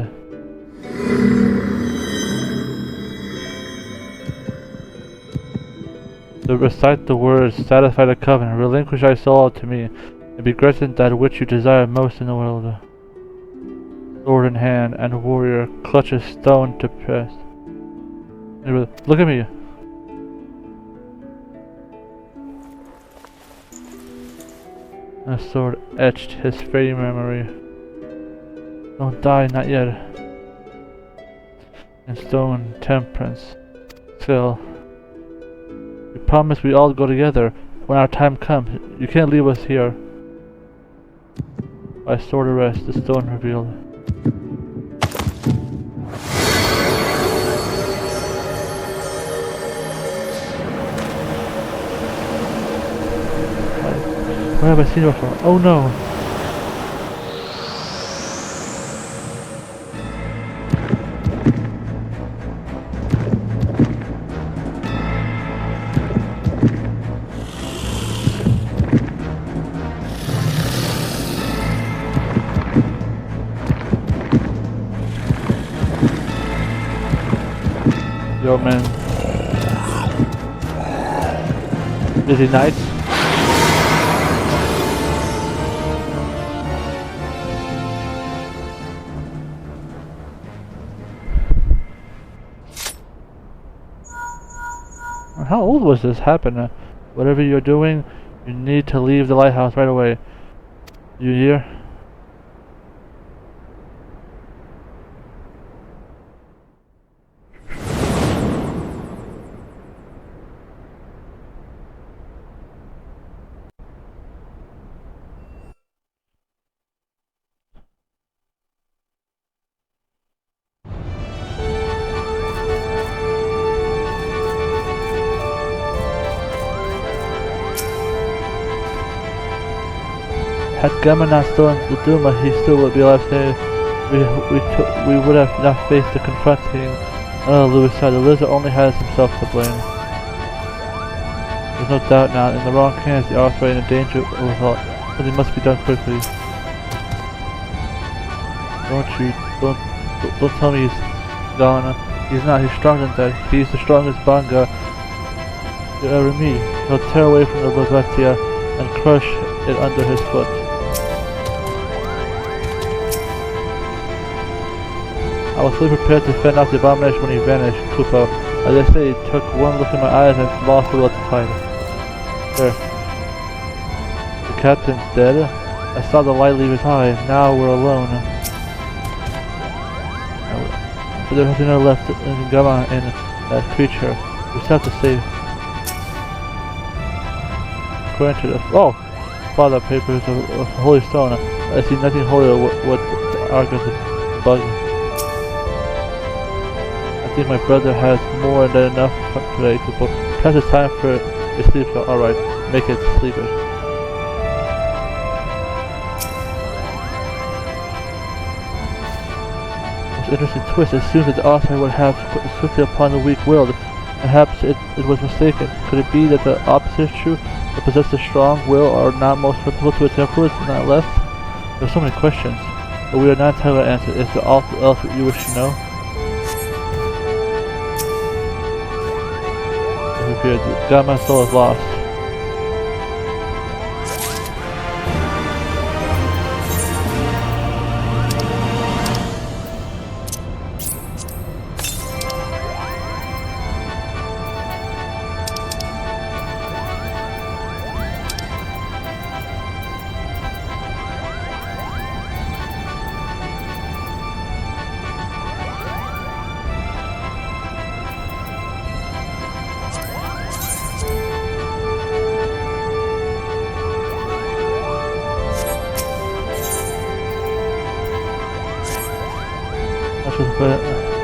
To recite the words, satisfy the covenant, relinquish thy soul to me, and be granted that which you desire most in the world. Sword in hand, and warrior clutches stone to press. Look at me! A sword etched his fading memory. Don't die, not yet. And stone temperance. Still. We promise we all go together when our time comes. You can't leave us here. By sword arrest, the stone revealed. Where have I seen her from? Oh no! Yo man. Is it night? How old was this happen? Whatever you're doing, you need to leave the lighthouse right away. You hear? Had Gamma not stolen the Duma, he still would be alive today. We would have not faced the confronting Lewis side. The lizard only has himself to blame. There's no doubt now, in the wrong hands, the arts are in danger of assault. Something must be done quickly. Don't tell me he's gone. He's not. He's stronger than that. He's the strongest Banga you ever meet. He'll tear away from the Bogatia and crush it under his foot. I was fully prepared to fend off the abomination when he vanished, Kupo. As I say, he took one look in my eyes and lost the will to fight. There. The captain's dead. I saw the light leave his eye. Now we're alone. But there's nothing left in Gamma in that creature. We still have to save. According to the father papers of holy stone, I see nothing holy what argues the bug. I think my brother has more than enough today, Kupo. Perhaps it's time for a sleep. Alright, make it sleeping. Most interesting twist. As soon as the author would have swiftly upon the weak-willed, perhaps it was mistaken. Could it be that the opposite is true? That possess a strong will are not most susceptible to its influence, not less? There are so many questions, but we are not entitled to answer. Is there all else you wish to know? Gamma's soul is lost.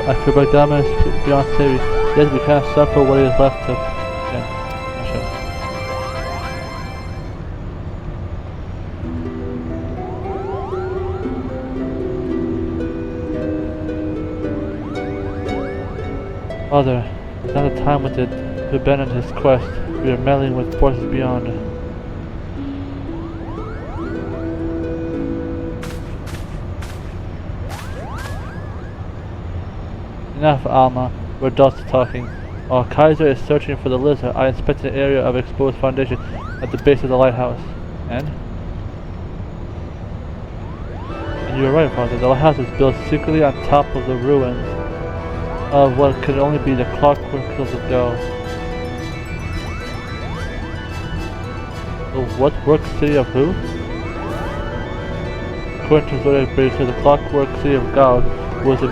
I feel like Gamma is beyond saving. Yet we can't suffer what is left of him. Father, it's not the time with it to abandon his quest. We are meddling with forces beyond. Enough, Alma. We're adults talking. While Kaiser is searching for the lizard, I inspected an area of exposed foundation at the base of the lighthouse. And you were right, Father. The lighthouse is built secretly on top of the ruins of what could only be the clockwork hills of Gao. The what work city of who? According to Zodiac Brave, the clockwork city of Gao was a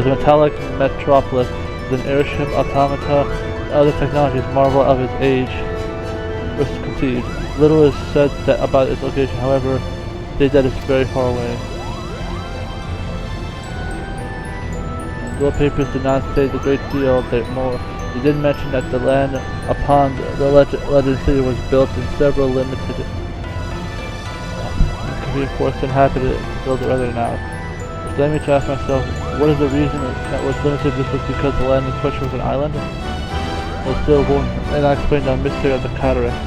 metallic metropolis with an airship, automata, and other technologies marvel of its age was conceived. Little is said about its location, however, they that it's very far away. The papers did not say a great deal more. They did mention that the land upon the legend city was built in several limited reinforced and inhabited to build it rather than out. Which led me to ask myself, what is the reason that was limited? This was because the land in question was an island? Well, still won't, and I explained the mystery of the cataract.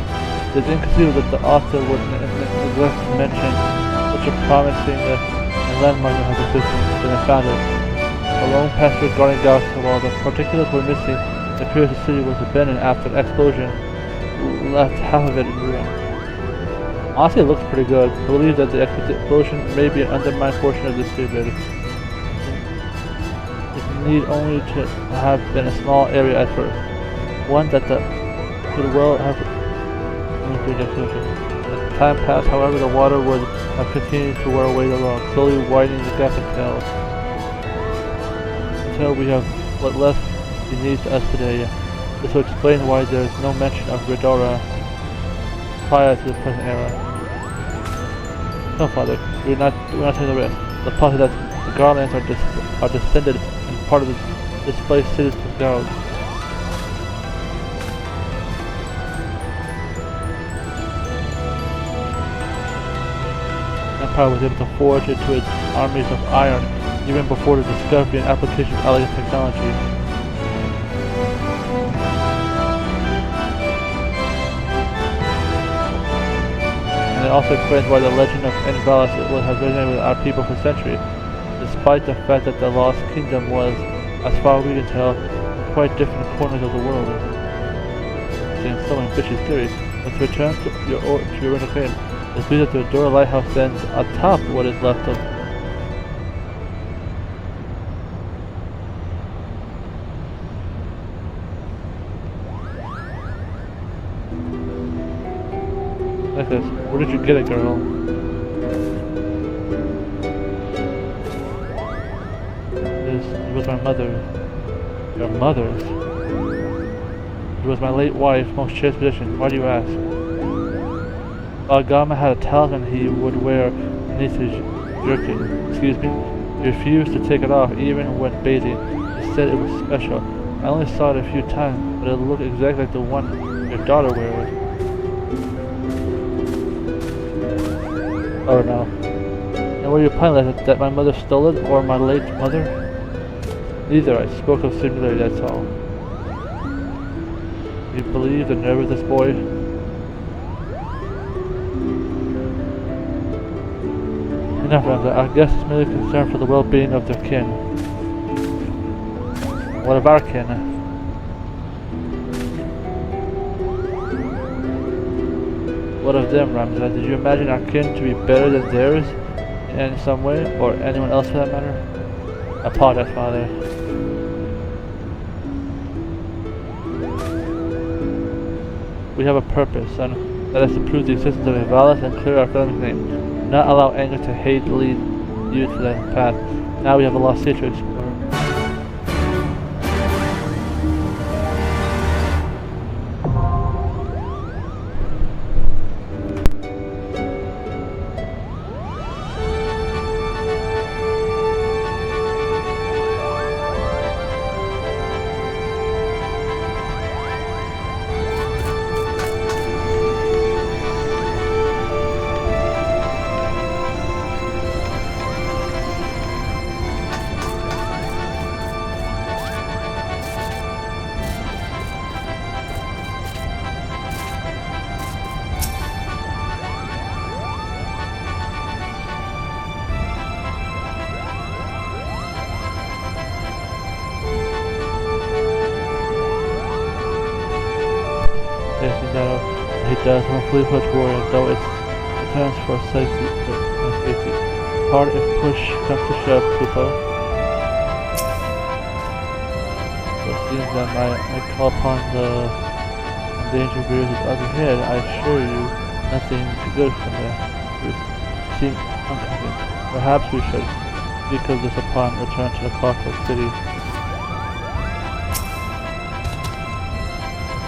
It is inconceivable that the author would neglect to mention such a promising and landmark that has existed when I found it. A lone pasture guarding Galaxy, while the particulars were missing, it appears the city was abandoned after an explosion left half of it in ruin. Honestly, it looks pretty good. I believe that the explosion may be an undermined portion of this city, but it need only to have been a small area at first. One that could well have as time passed, however, the water would have continued to wear away the rock, slowly widening the gap until we have what left beneath us today. This will explain why there is no mention of Redora prior to the present era. No, Father, we're not taking the risk. The possibility that the Garlands are descended and part of the displaced cities of Gao. The Empire was able to forge into its armies of iron even before the discovery and application of elegant technology. And it also explains why the legend of Ivalice has resonated with our people for centuries, despite the fact that the Lost Kingdom was, as far as we can tell, in quite different corners of the world. Saying some ambitious theory, but to return to your original claim, it's believed that the Redora Lighthouse stands atop what is left of where did you get it, girl? It was my mother. Your mother's? It was my late wife, most cherished possession. Why do you ask? Gama had a talisman he would wear beneath his jerkin. Excuse me? He refused to take it off even when bathing. He said it was special. I only saw it a few times, but it looked exactly like the one your daughter wears. Oh no. And were you planning that my mother stole it, or my late mother? Neither. I spoke of similarity, that's all. You believe the nerve of this boy? Enough, Ramza. I guess it's merely concern for the well-being of their kin. What of our kin? What of them, Ramza? Did you imagine our kin to be better than theirs in some way, or anyone else for that matter? I apologize, Father. We have a purpose, and that is to prove the existence of Ivalice and clear our family's name. Do not allow anger to hate lead you to that path. Now we have a lost city to explore. Facing that he does from a fully fledged warrior, though it returns for safety. Hard if push comes to shove, Kupo. So it seems that my call upon the endangered rears is up ahead. I assure you, nothing good from there. You seem unconvinced. Perhaps we should speak of this upon return to the Clockwork City.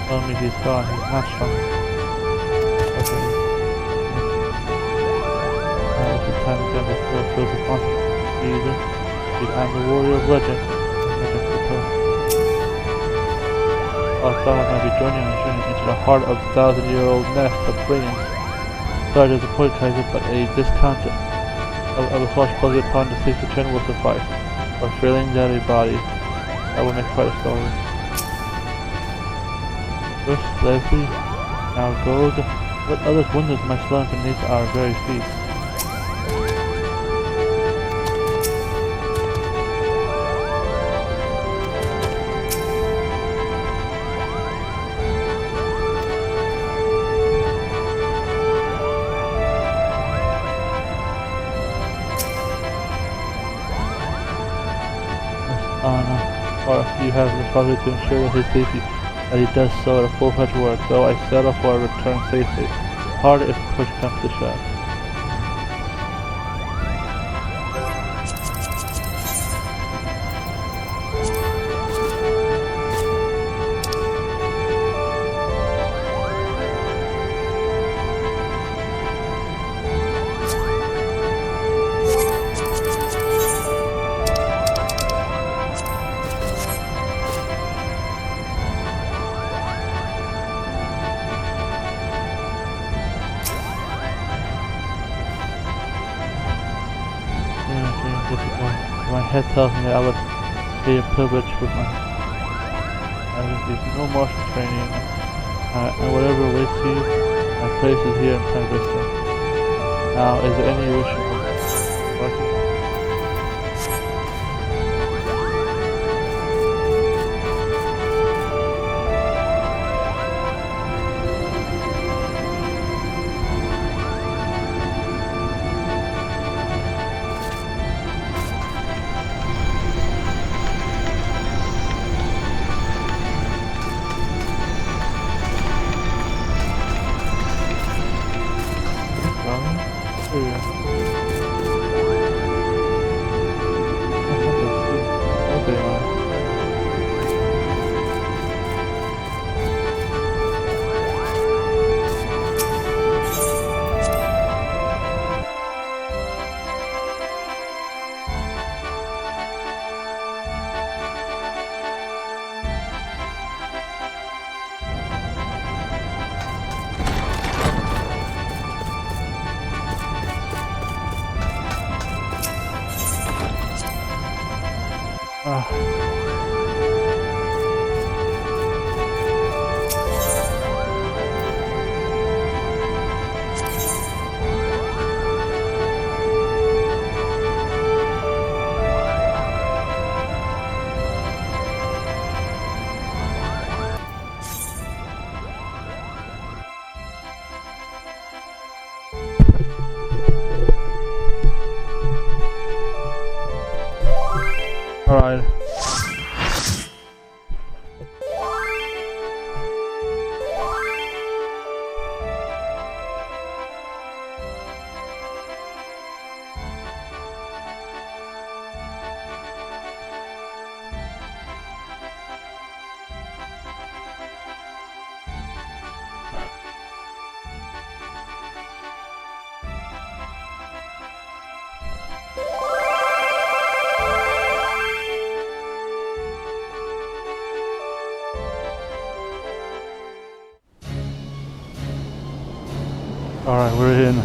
Tell me he's gone. He's not strong. Okay. Now is the time again before it feels upon him. I'm the warrior of legend. I thought I might be joining a journey into the heart of the 1,000-year-old nest of brigands. Sorry to disappoint, Kaiser, but a discount of a flesh buzzard upon the safe return will suffice. Or failing that a body, that will make quite a story. First, Leslie, now gold. What other wonders might slumber beneath our very feet? Or you have the responsibility to ensure that his safety, that he does so at a full-fledged work, though I settle for a return safely. Hard if push comes to shove. My head tells me that I would be a privilege with I will be no martial training, and whatever awaits you, my place is here in Plan Vista. Now, is there any wish of Alright. Alright, we're in.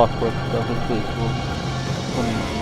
clockwork stuff. It's really cool. Funny.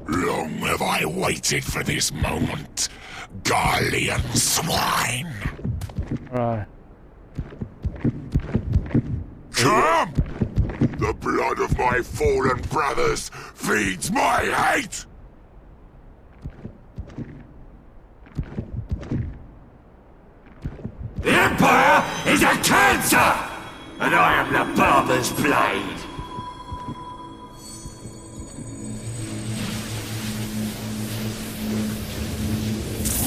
Long have I waited for this moment, Garlean swine. Right. Come! The blood of my fallen brothers feeds my hate! The Empire is a cancer! And I am the Barber's Blade!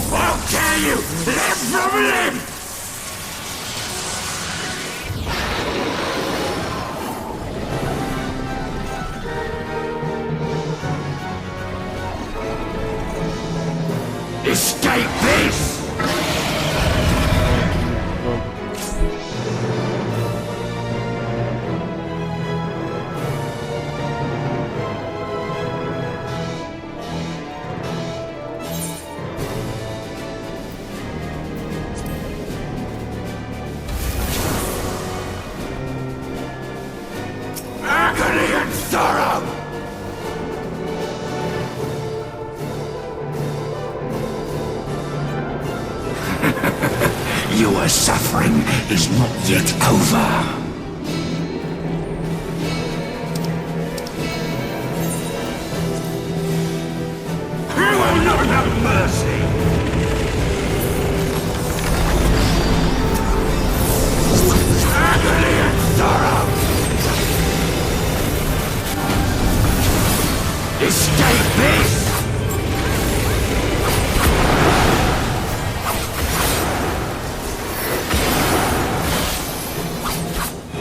How dare you live from limb! Escape this! Agony and sorrow! Your suffering is not yet over. You will not have mercy! Agony and sorrow! Escape this!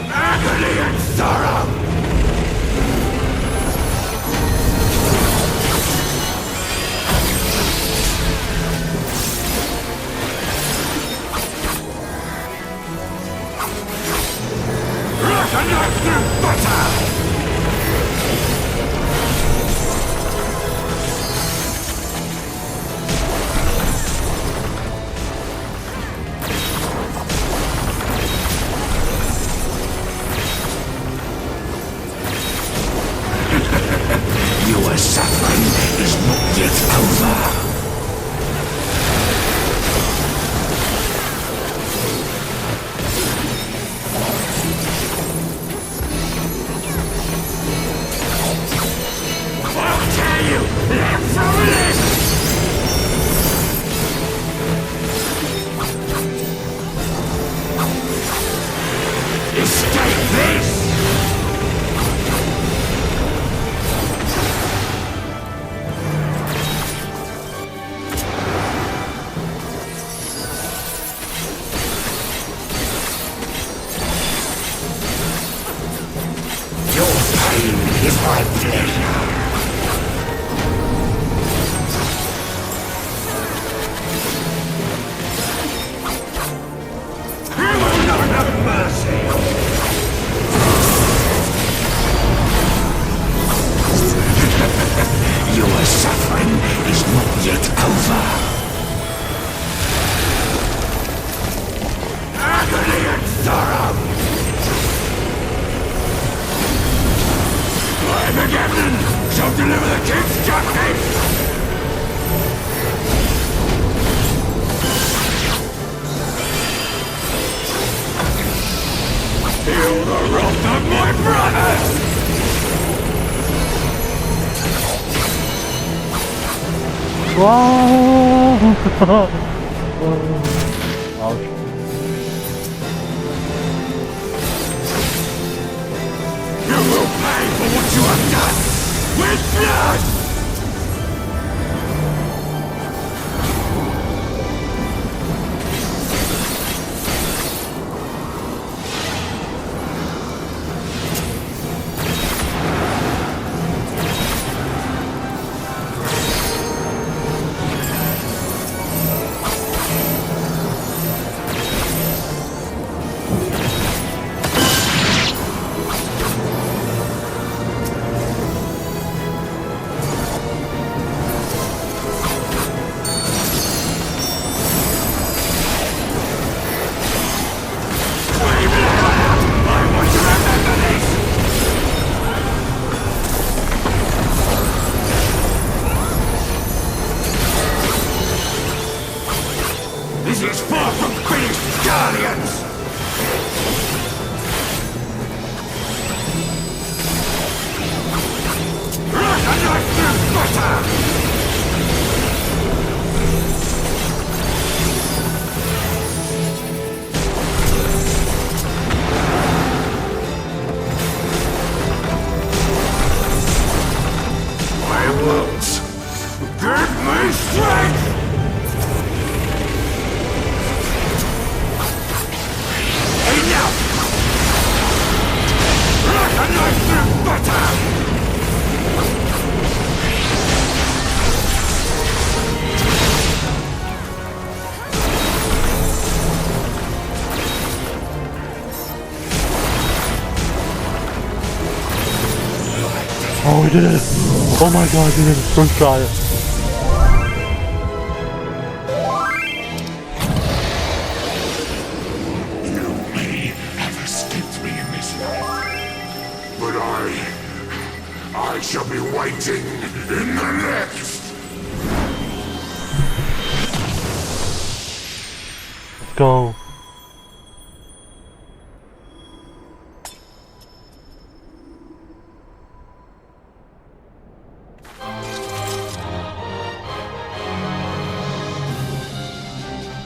Agony and sorrow! Rotten like the butter! Your suffering is not yet over. How dare you live from this? Escape this! Your pain is my pleasure. You will not have mercy. Your suffering is not yet over. Agony and sorrow. I, the captain, shall deliver the king's justice! Feel the wrath of my brothers! Wow! Ouch. You will pay for what you have done! With blood! Oh, we did it! Oh my god, we did it! First try. You may have escaped me in this life, but I shall be waiting in the next. Let's go.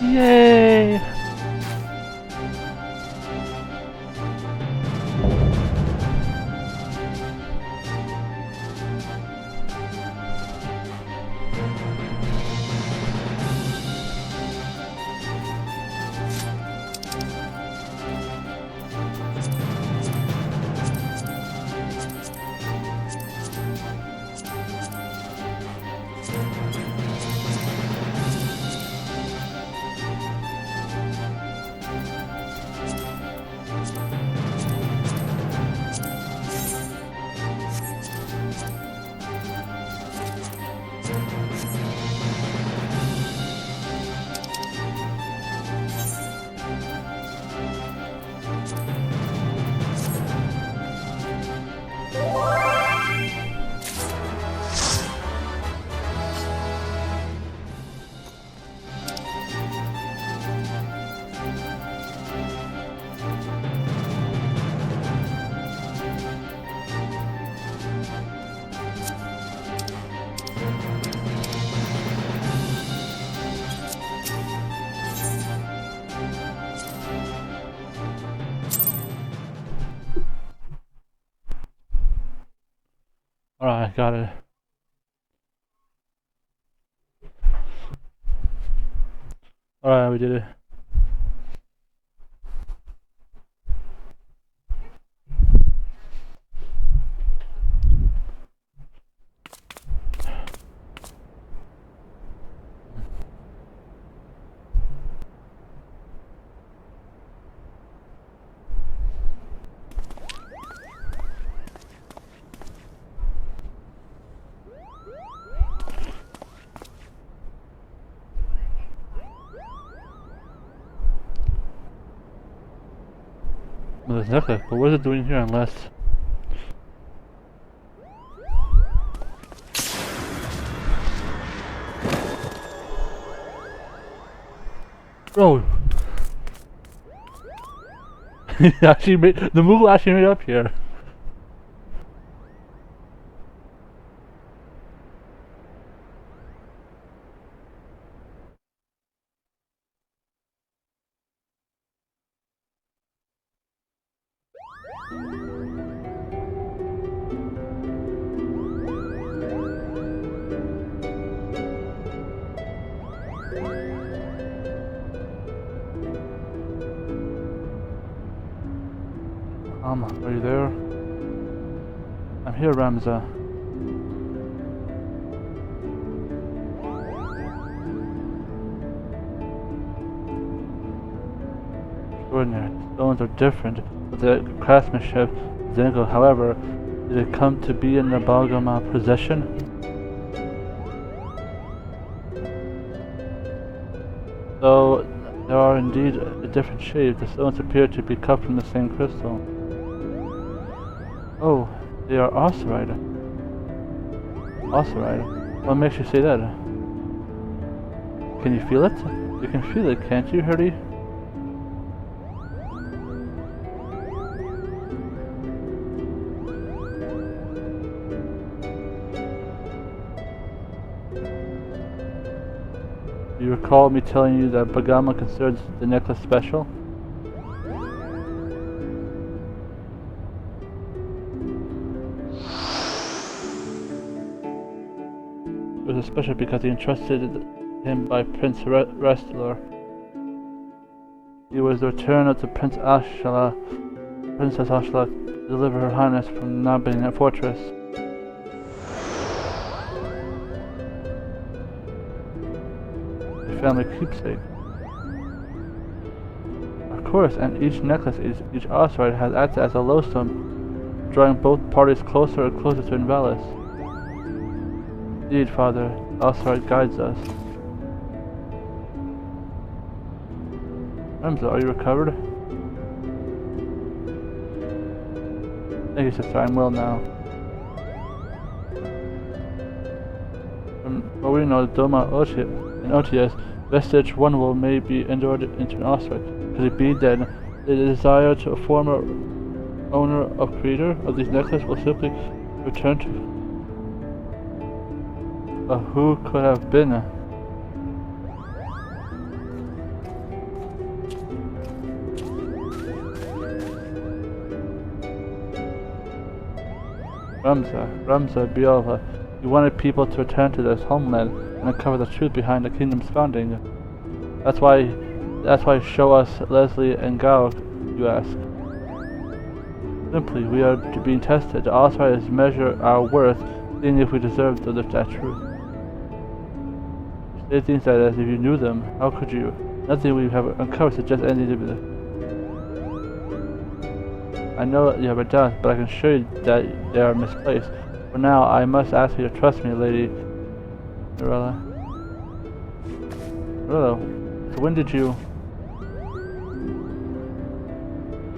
Yay! Alright, got it. Alright, we did it. Well, there's necklace, but what is it doing here unless... Bro! Actually made, the move actually made up here. Are you there? I'm here, Ramza. Extraordinary. Stones are different, but the craftsmanship is identical. However, did it come to be in the Balgama possession? Though there are indeed a different shade, the stones appear to be cut from the same crystal. Oh, they are Osiride. Osiride? What makes you say that? Can you feel it? You can feel it, can't you, Hurdy? Do you recall me telling you that Bagama considers the necklace special? It was special because he entrusted him by Prince Restler. He was the return of the Princess Ashala, to deliver her highness from Nabin fortress. A family keepsake. Of course, and each necklace, each Osiride has acted as a lodestone drawing both parties closer and closer to Ivalice. Indeed, Father, Alsar guides us. Remza, are you recovered? Thank you, sister. I'm well now. From what we know, Doma and Otius, vestige one will may be endured into an Osric. Could it be then the desire to a former owner of creator of these necklaces will simply return to? But who could have been? Ramza, Bielva, he wanted people to return to their homeland and uncover the truth behind the kingdom's founding. That's why show us Leslie and Gao, you ask. Simply, we are being tested. The authorities measure our worth, seeing if we deserve to live that truth. They think that as if you knew them, how could you? Nothing we have uncovered suggests anything to be there. I know that you have a doubt, but I can assure you that they are misplaced. For now, I must ask you to trust me, Lady Mirella. Mirella, so when did you...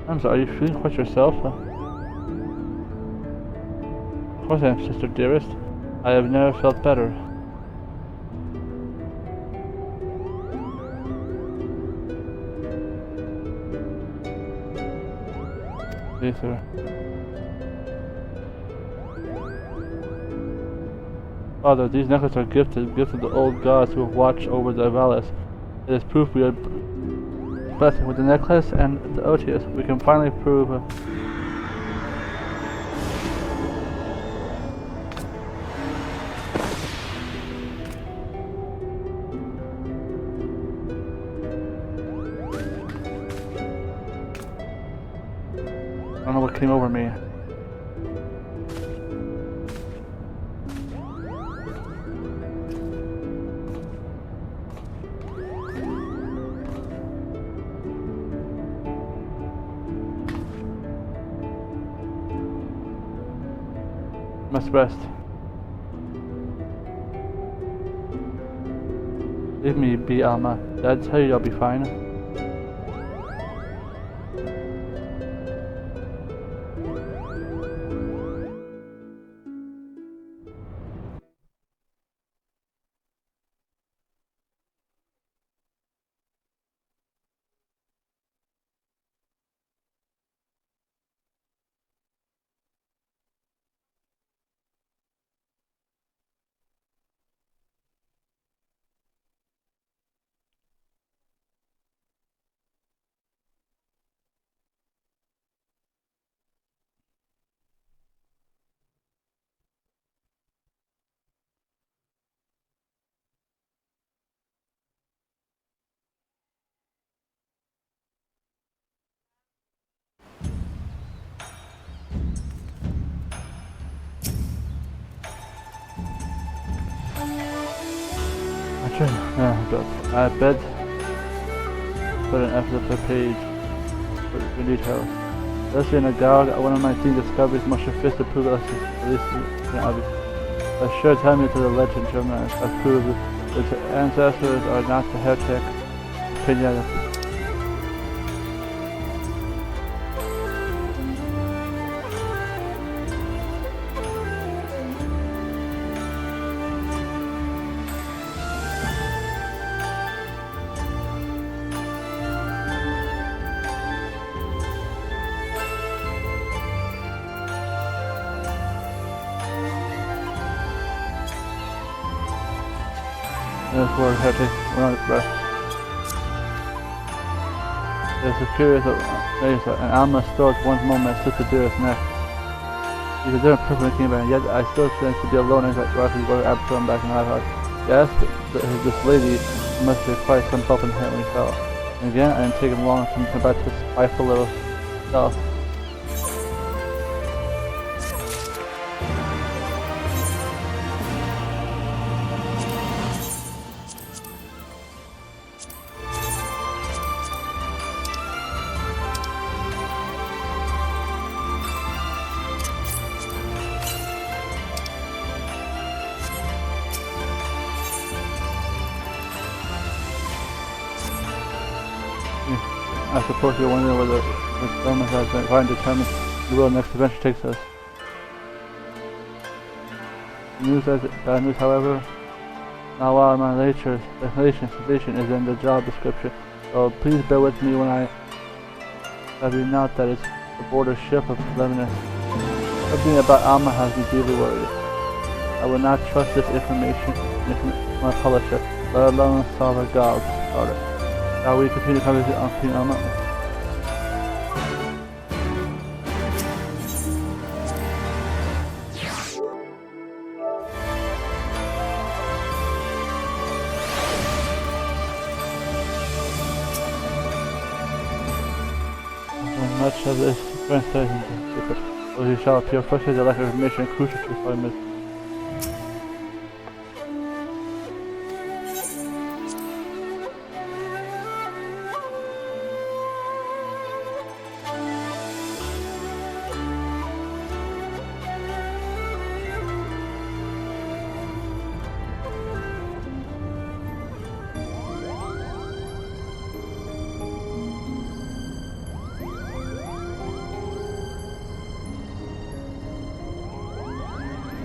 I'm sorry, are you feeling quite yourself? Of course I am, sister dearest. I have never felt better. Sir. Father, these necklaces are gifts of the old gods who have watched over the Ivalice. It is proof we are blessed with the necklace and the Otius. We can finally prove I don't know what came over me. Must rest. Leave me be, Alma. Did I tell you I'll be fine? I bet put an F to the page for details. Leslie and Agog, one of my team discoveries must have to prove us at least obvious. A sure tell me to the legend German has proved that its ancestors are not the heretic opinion. For heretic around its breast. There's a curious laser, and Alma stores one moment and slips the deer's neck. He's a different person when he came back, yet I still sense to be alone as I rush to go to Absalom back in my heart. Yes, this lady must have quite some help in him when he fell. And again, I didn't take him long to come back to his spiteful little self. I suppose you're wondering whether the government has been trying to determine where the next adventure takes us. Bad news, however. Now while my destination is in the job description, so please bear with me when I have you note that it's aboard a ship of Lebanon. Something about Alma has me deeply worried. I will not trust this information to my publisher, let alone solve her God's order. Shall we continue the conversation on Queen Alma? Much of this translation secret, though he shall appear frustrated the lack of information crucial to find this.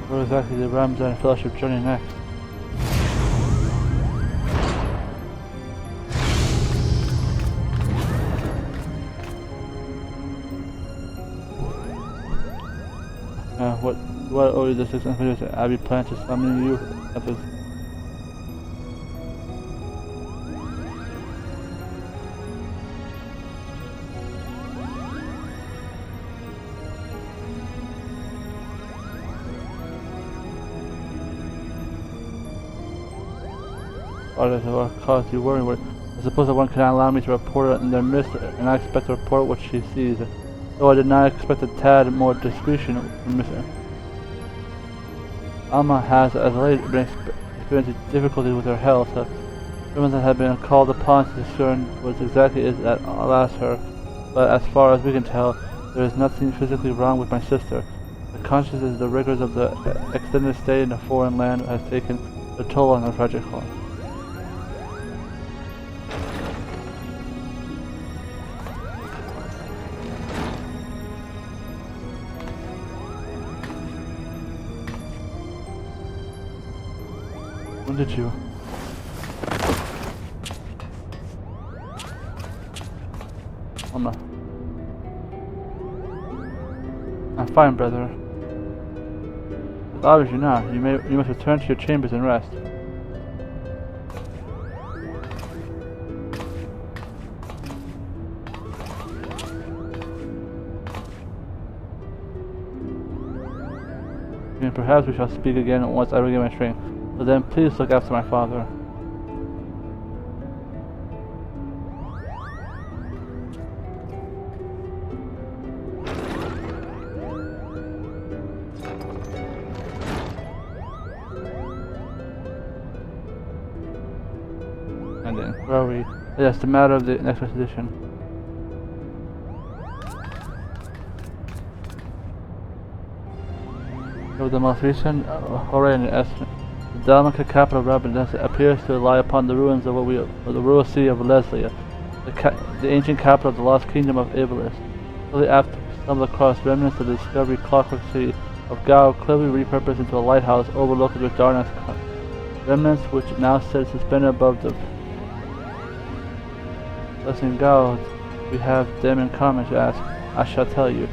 Where exactly the Ramzan Fellowship journey next? What owe you the 6 individuals that Abby planned to summon you at this? What caused you worry? I suppose that one cannot allow me to report it in their midst, and I expect to report what she sees. Though I did not expect a tad more discretion from Mr. Alma has, as late, been experiencing difficulties with her health. Women that have been called upon to discern what exactly is at last her, but as far as we can tell, there is nothing physically wrong with my sister. The consciousness of the rigors of the extended stay in a foreign land has taken a toll on her tragic heart. When did you? Alma. I'm fine, brother. Obviously not. You must return to your chambers and rest. And perhaps we shall speak again once I regain my strength. So then please look after my father. And then, where are we? Yes, the matter of the next expedition. So the most recent Horan estimate. The delicate capital of Rabinus appears to lie upon the ruins of the rural city of Leslie, the ancient capital of the lost kingdom of Ivalice. Shortly after, we stumbled across remnants of the discovery clockwork city of Gao, cleverly repurposed into a lighthouse overlooking the Darnas. Remnants which now sit suspended above the blessing Gao. We have them in common, to ask. I shall tell you.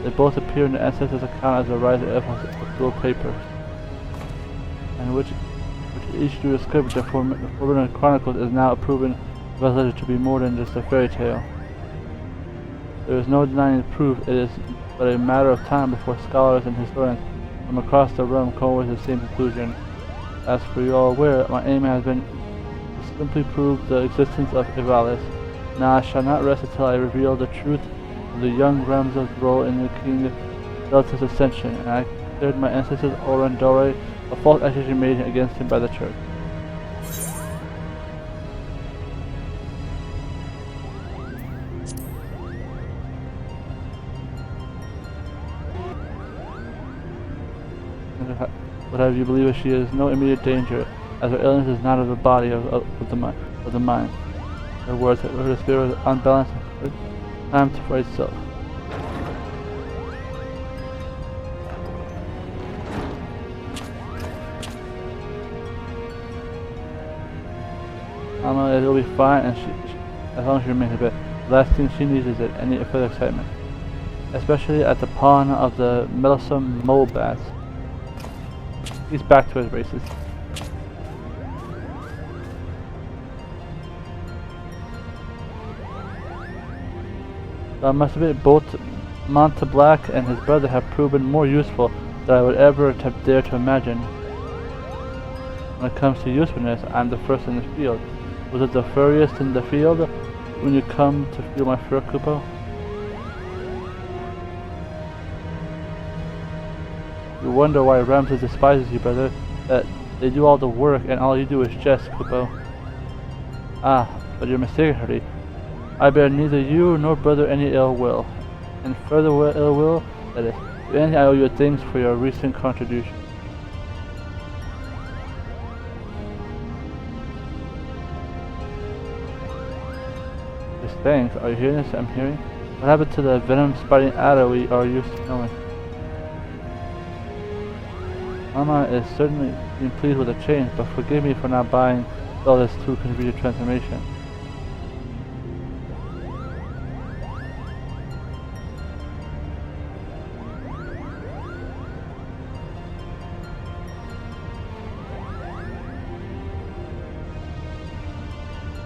They both appear in the ancestors' account as a rise of dual papers, and which each drew a script. The Forbidden Chronicles is now proven to be more than just a fairy tale. There is no denying the proof. It is but a matter of time before scholars and historians from across the realm come with the same conclusion. As for you all aware, my aim has been to simply prove the existence of Ivalice. Now I shall not rest until I reveal the truth of the young Ramza's role in the King Delta's ascension, and I declared my ancestors Oran Dore a false accusation made against him by the Church. But have you believe that she is no immediate danger, as her illness is not of the body, of the mind. Her words, her spirit is unbalanced Time for itself. I know it'll be fine, and as long as she remains a bit. The last thing she needs is any further excitement, especially at the pawn of the meddlesome mole bats. He's back to his races. I must admit, both Monte and his brother have proven more useful than I would ever have dared to imagine. When it comes to usefulness, I'm the first in the field. Was it the furriest in the field when you come to feel my fur, Kupo? You wonder why Ramses despises you, brother. That they do all the work and all you do is jest, Kupo. Ah, but you're mistaken, Hardy. I bear neither you nor brother any ill will. And further ill will, that is, if anything, I owe you thanks for your recent contribution. Thanks. Are you hearing this? I'm hearing. What happened to the venom-spitting adder we are used to knowing? Mama is certainly being pleased with the change, but forgive me for not buying all this to contribute to transformation.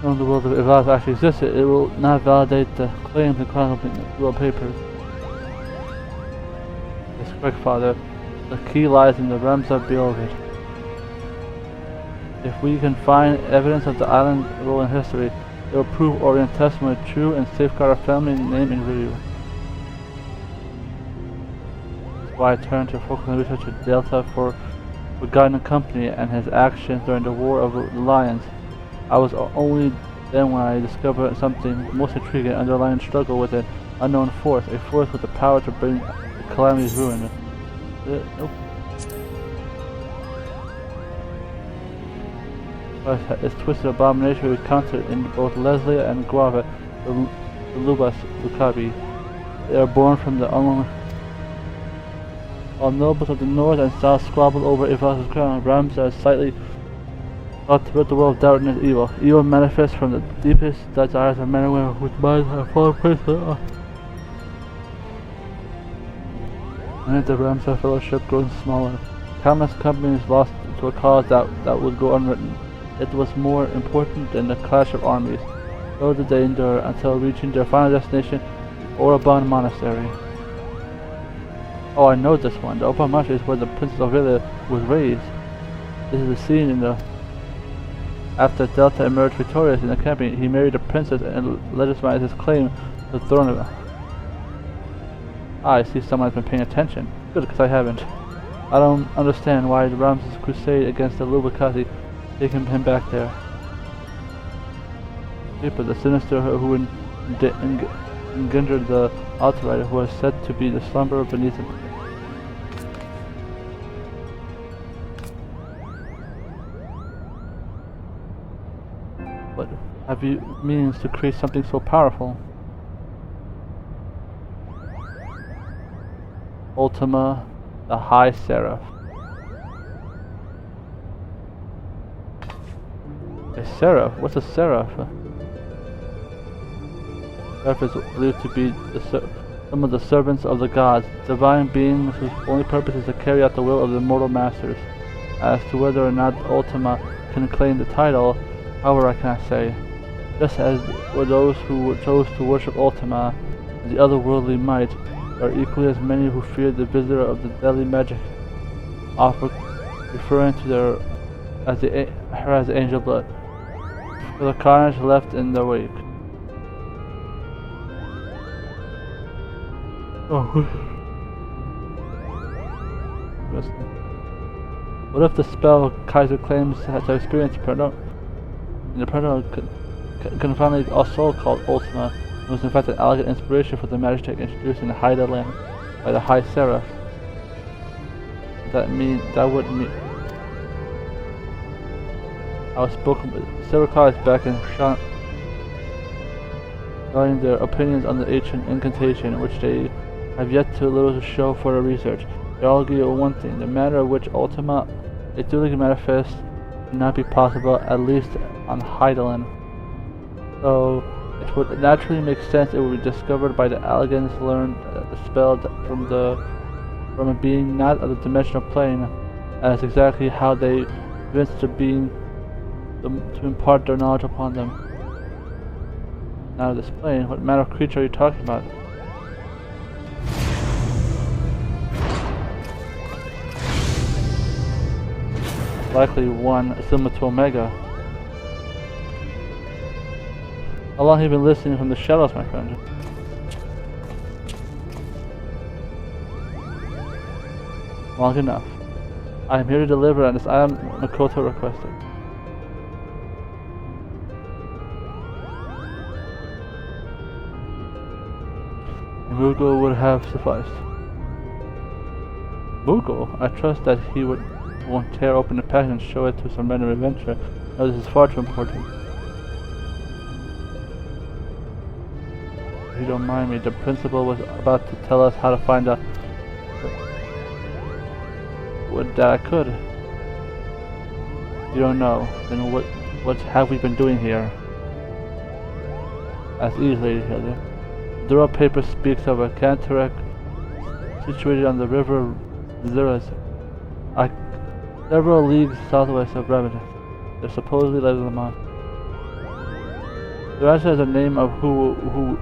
When the world of Ivalice actually existed, it will not validate the claims and chronicling the world papers. Yes, correct, Father. The key lies in the realms of Beloved. If we can find evidence of the island's role in history, it will prove Orient testimony true and safeguard our family name and value. That's why I turned to focus on research of Delta for guiding the company and his actions during the War of the Lions. I was only then when I discovered something most intriguing, underlying struggle with an unknown force, a force with the power to bring the calamity's ruin. Nope. This twisted abomination we encountered in both Leslie and Guava, the Lubas Lucabi. They are born from the unknown. While nobles of the north and south squabbled over Ivalice's crown, Rams are slightly thought to rid the world of doubt and evil. Evil manifests from the deepest desires of men and women whose minds have fallen prey to and the Ramsar Fellowship grows smaller. Countless companies lost to a cause that would go unwritten. It was more important than the clash of armies. So did they endure until reaching their final destination, Orabon Monastery. Oh, I know this one. The Orabon Monastery is where the Princess Aurelia was raised. This is the scene in the after Delta emerged victorious in the campaign. He married a princess and legitimized his claim to the throne of I see someone has been paying attention. Good, because I haven't. I don't understand why Ramses' crusade against the Lubicati taking him back there. But the sinister who engendered the outrider, who was said to be the slumberer beneath him. What have you means to create something so powerful? Ultima, the High Seraph. A seraph? What's a seraph? Seraph is believed to be some of the servants of the gods, divine beings whose only purpose is to carry out the will of the mortal masters. As to whether or not Ultima can claim the title, however, I cannot say. Just as were those who chose to worship Ultima, the otherworldly might, there are equally as many who feared the visitor of the deadly magic, often referring to her as the angel blood, for the carnage left in their wake. Oh. What if the spell Kaiser claims to experience in the Pernod confounding also called Ultima, and was in fact an elegant inspiration for the magic introduced in the Haida land by the High Seraph? That would mean I was spoken with several colleagues back in regarding their opinions on the ancient incantation, which they have yet to little to show for the research. They all agree on one thing: the manner in which Ultima a duly manifest cannot be possible, at least on Hydaelyn. So it would naturally make sense it would be discovered by the Alligans, learned expelled from a being not of the dimensional plane, as exactly how they convinced the being to impart their knowledge upon them. Now this plane, what manner of creature are you talking about? Likely one similar to Omega. How long have you been listening from the shadows, my friend? Long enough. I am here to deliver on this item Makoto requested. Mughal would have sufficed. Mughal? I trust that he won't tear open the package and show it to some random adventurer. No, this is far too important. If you don't mind me, the principal was about to tell us how to find out that I could. You don't know, then what have we been doing here? As easily, Hilda. The raw paper speaks of a cataract situated on the river Zuras, several leagues southwest of Ravenous. There supposedly lives in the mine. Zuras is a name of who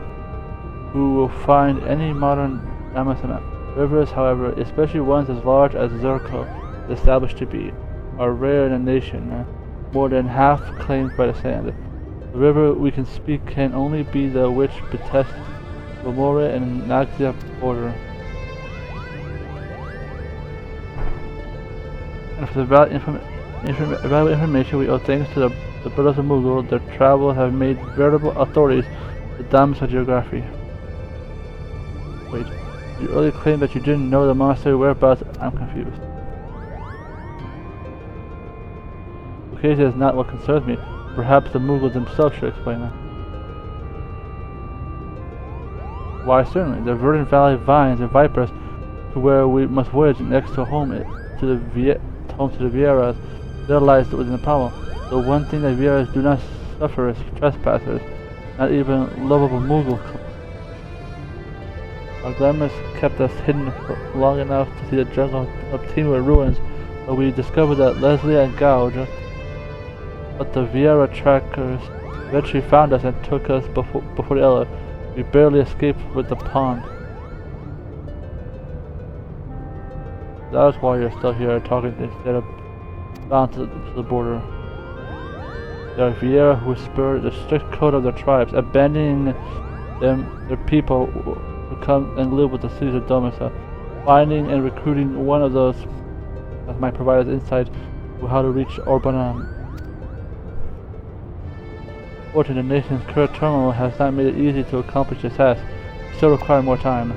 will find any modern Amazon. Rivers, however, especially ones as large as Zerko is established to be, are rare in the nation, more than half claimed by the sand. The river we can speak can only be the which betests the More and Naxia border. And for the valuable information we owe thanks to the brothers of Mughal. Their travels have made veritable authorities the diamonds of geography. Wait, you earlier claimed that you didn't know the monastery whereabouts. I'm confused. Okay, this is not what concerns me. Perhaps the Mughals themselves should explain that. Why, certainly. The verdant valley vines and vipers to where we must voyage next to home to the Vieras. There lies within the problem. The one thing that Vieras do not suffer is trespassers, not even lovable Mughal. Our glamours kept us hidden for long enough to see the jungle obtained with ruins, but we discovered that Leslie and Gouge, but the Viera trackers eventually found us and took us before the Ella. We barely escaped with the pond. That is why you're still here talking instead of bound to the border. There are Viera who spurred the strict code of their tribes, abandoning their people who come and live with the cities of Domisa, finding and recruiting one of those that might provide us insight to how to reach Orbanan. Fortunately, the nation's current turmoil has not made it easy to accomplish this task. We still require more time.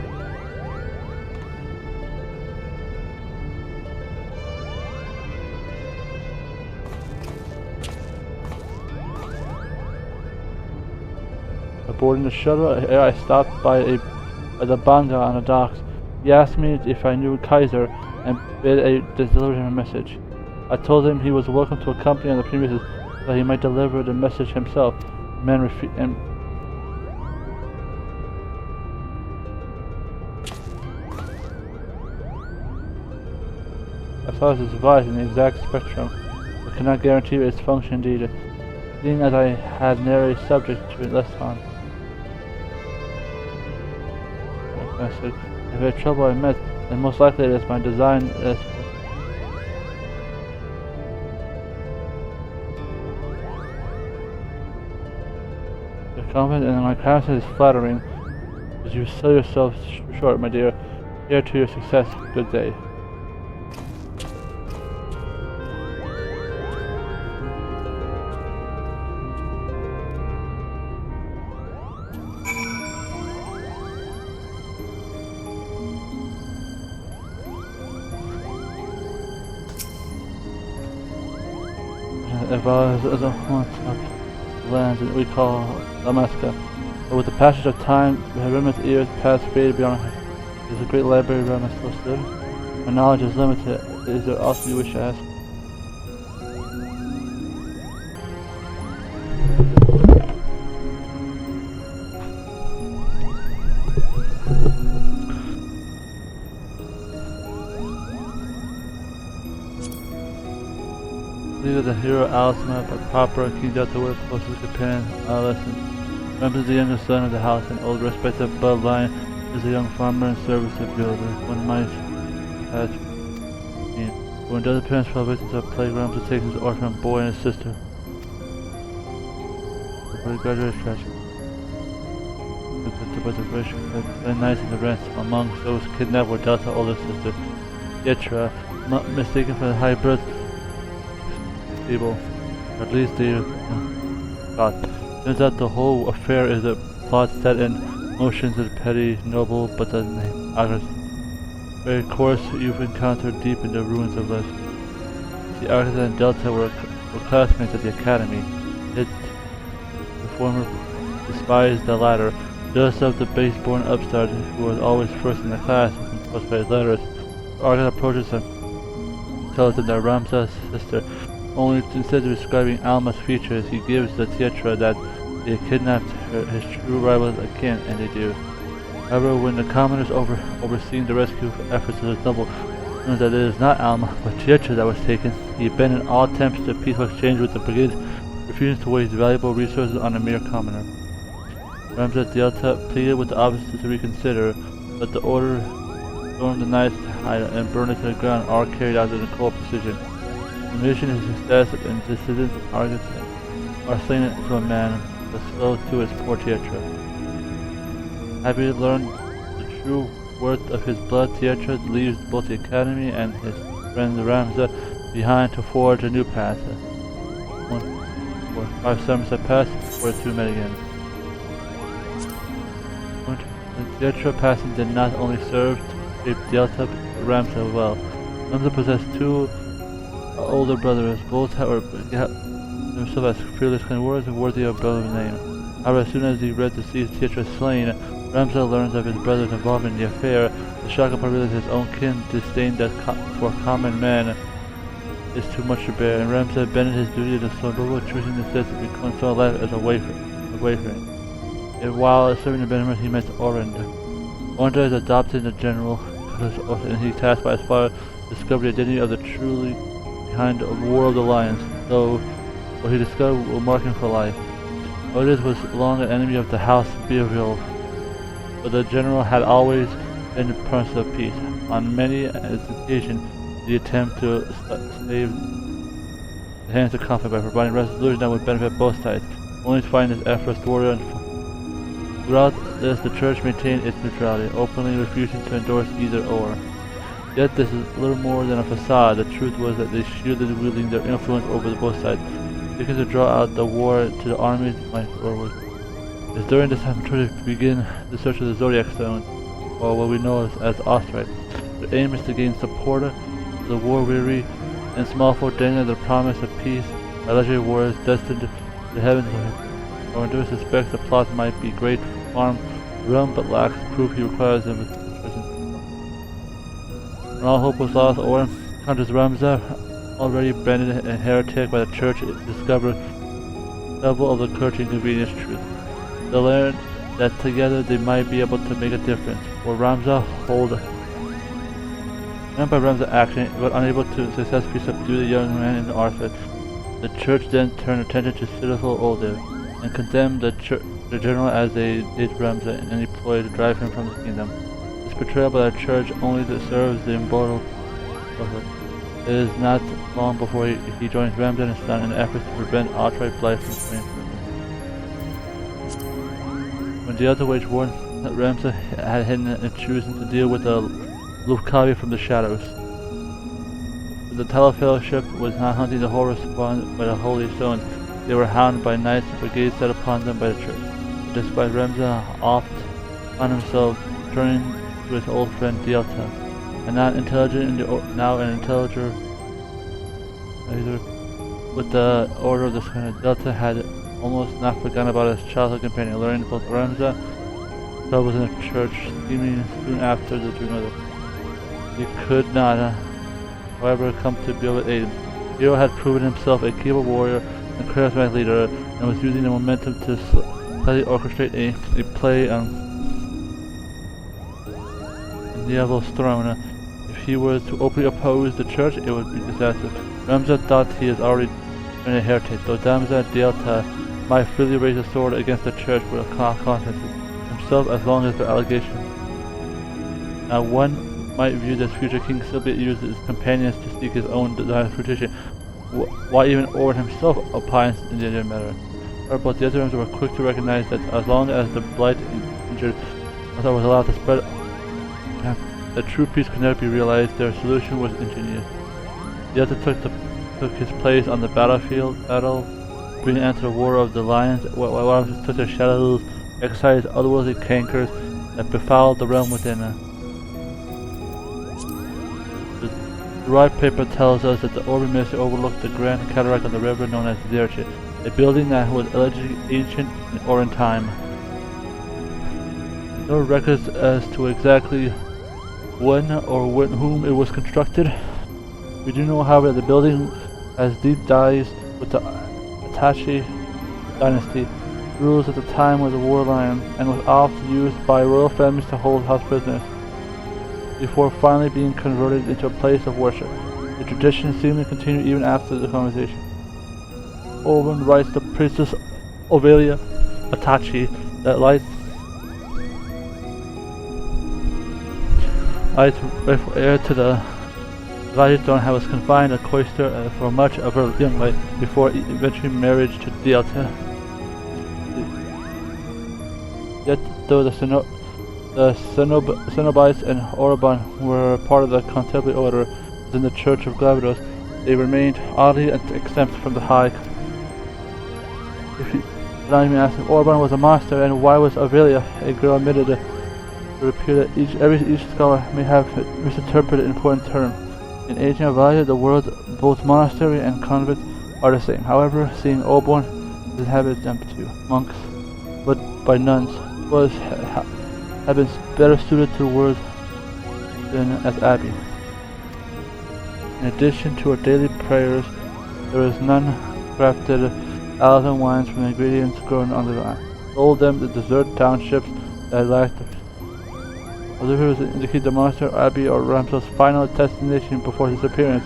Aboarding the shuttle, I stopped by the Banga on the docks. He asked me if I knew Kaiser and delivered him a message. I told him he was welcome to accompany on the premises so that he might deliver the message himself. The man I saw his device in the exact spectrum, but cannot guarantee its function indeed, seeing as I had narrowly subject to it less time. I said, if I had trouble I met, then most likely it is my design as your comment and my confidence is flattering, but you sell yourself short, my dear. Here to your success. Good day. Ivalice is a haunt of lands that we call Damaska. But with the passage of time, Rema's ears past faded beyond her. Is the great library Rema still stood? My knowledge is limited. Is there also you wish to ask? Neither the hero Alisma, but Papa King Delta were closest companion Ivalice. Rem is the youngest son of the house, and old respected bloodline is a young farmer and service builder. One might have seen. When the other parents fell victim to a plague, Rem to take his orphan boy and his sister. Before he graduated tragic. The reservation and nice in the rest. Among those kidnapped were Delta's older sister, Yetra, mistaken for the hybrid. People, or at least they thought. Turns out the whole affair is a plot set in motion to the petty, noble, but the very course you've encountered deep in the ruins of life. The Arcus and Delta were classmates at the academy. The former despised the latter, just of the base-born upstart who was always first in the class and plus by his letters. Arcus approaches him, tells him that Ramsa's sister. Only instead of describing Alma's features, he gives the Tietra that they kidnapped his true rivals akin, and they do. However, when the commoners overseeing the rescue efforts of the noble learns that it is not Alma, but Tietra that was taken, he abandoned all attempts to peaceful exchange with the brigade, refusing to waste valuable resources on a mere commoner. Ramsa Delta pleaded with the officers to reconsider, but the order stormed the night and burned it to the ground, all carried out with cold precision. The mission is success, and dissidents are slain to a man, but slow to his poor Tietra. Having learned the true worth of his blood, Tietra leaves both the academy and his friend Ramsa behind to forge a new path. 5 summers have passed before the two met again. The Tietra passing did not only serve to shape Delta but Ramsa well. Ramsa possessed 2 older brothers, both themselves as fearless conquerors and worthy of brother's name. However, as soon as he read to see Tietra slain, Ramsa learns of his brother's involvement in the affair. The shock upon realizing his own kin disdain that for common man is too much to bear, and Ramsa abandoned his duty to Stormblood, choosing instead to become so alive as a wayfaring. And while serving the Benjamin, he met Orend. Orend is adopted the general, and he tasked by his father to discover the identity of the truly behind the War of the Lions, though what he discovered will mark him for life. Otis was long an enemy of the House of Beerville, but the general had always been a promise of peace. On many occasions, the attempt to save the hands of conflict by providing resolution that would benefit both sides, only to find his efforts thwarted. Throughout this, the church maintained its neutrality, openly refusing to endorse either or. Yet this is little more than a facade. The truth was that they shielded wielding their influence over both sides, seeking to draw out the war to the armies might forward. It is during this time the church begin the search of the Zodiac Stone, or what we know as Ostrite. Their aim is to gain support of the war-weary and small folk dangling the promise of peace by legendary wars destined to the heavens. Or do suspects the plot might be great farm realm, but lacks proof he requires them. When all hope was lost, Oren encounters Ramsa, already branded a heretic by the church, discovered several of the clergy inconvenience truth. They learned that together they might be able to make a difference. For Ramsa Remembered by Ramsa's action, but unable to successfully subdue the young man in the Arthur, the church then turned attention to Citadel Older, and condemned the general as they did Ramsa in any ploy to drive him from the kingdom. This betrayal by the church only serves the immortal prophet. It is not long before he joins Ramsa and his son in the efforts to prevent outright blight from fleeing. When the other waged war, Ramsa had hidden and choosing to deal with the Lukavi from the shadows. The Telefellowship was not hunting the horrors spawned by the holy stones. They were hounded by knights and brigades set upon them by the church. Despite Ramsa oft found himself turning to his old friend Delta, and now an intelliger with the order of the Sun. Delta had almost not forgotten about his childhood companion, learning both Ramza was in the church, scheming soon after the dream of it. He could not, however, come to be able to aid him. Hero had proven himself a capable warrior and charismatic leader, and was using the momentum to slightly orchestrate a play on Diablo Storm. If he were to openly oppose the church, it would be disastrous. Ramza thought he has already been a heretic, though Damza Delta might freely raise a sword against the church with consequences himself as long as the allegation. Now one might view this future king simply use his companions to seek his own desired fruition, while even Orin himself opines in the matter. But the other were quick to recognize that as long as the blight injured was allowed to spread, the true peace could never be realized. Their solution was ingenious. The other took his place on the battlefield, bringing an end to the War of the Lions, while others took their shadows, excised otherworldly cankers that befouled the realm within. The right paper tells us that the Orban Ministry overlooked the grand cataract on the river known as Zerche, a building that was allegedly ancient in Orin time. No records as to exactly when or whom it was constructed. We do know, however, that the building has deep ties with the Atashi dynasty, rules at the time of the War Lion, and was often used by royal families to hold house prisoners, before finally being converted into a place of worship. The tradition seemingly continued even after the conversation. Orban writes the Princess Ovelia Atachi that rightful heir to the Ivalice throne was confined in a cloister for much of her young life before eventually marriage to Delta. Yet, though the Cenobites and Orban were part of the contemplative order within the Church of Glavidos, they remained oddly exempt from the high. If you allow me to ask, if Orban was a monster, and why was Avelia a girl admitted? It would appear that each scholar may have misinterpreted an important term. In ancient Avalia, the words both monastery and convent are the same. However, seeing Orban inhabited them too, monks, but by nuns, have been better suited to the words than as abbey. In addition to our daily prayers, there is none crafted ales and wines from the ingredients grown on the ground. Sold them the desert townships that lacked other rivers indicate the monster, abbey, or Ramsel's final destination before his appearance.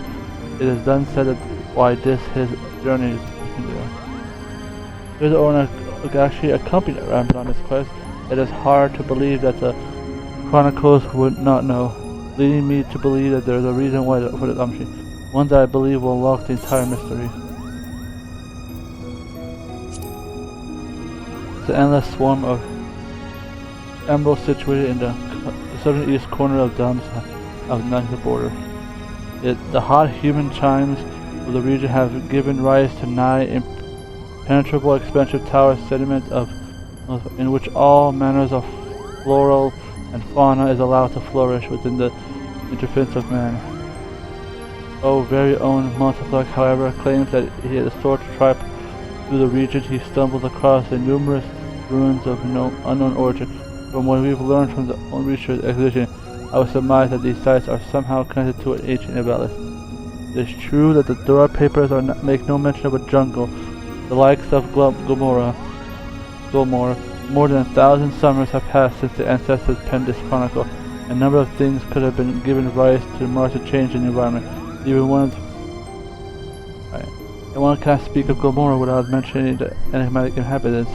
It is then said that why this his journey is there. His owner actually accompanied Ramsel on his quest. It is hard to believe that the chronicles would not know, leading me to believe that there is a reason why for the assumption, one that I believe will unlock the entire mystery. The endless swarm of emeralds situated in the southern east corner of Damsa of the border. The hot human chimes of the region have given rise to nigh impenetrable expansive tower sediment in which all manners of floral and fauna is allowed to flourish within the interference of man. Our very own Multiplex, however, claims that he had a short trip through the region. He stumbled across the numerous ruins of unknown origin. From what we've learned from the research expedition, I would surmise that these sites are somehow connected to an ancient Ivalice. It is true that the Dora papers make no mention of a jungle, the likes of Gomorrah. More than 1,000 summers have passed since the ancestors penned this chronicle. A number of things could have been given rise to mark a change in the environment. Even one cannot speak of Gomorrah without mentioning the enigmatic inhabitants.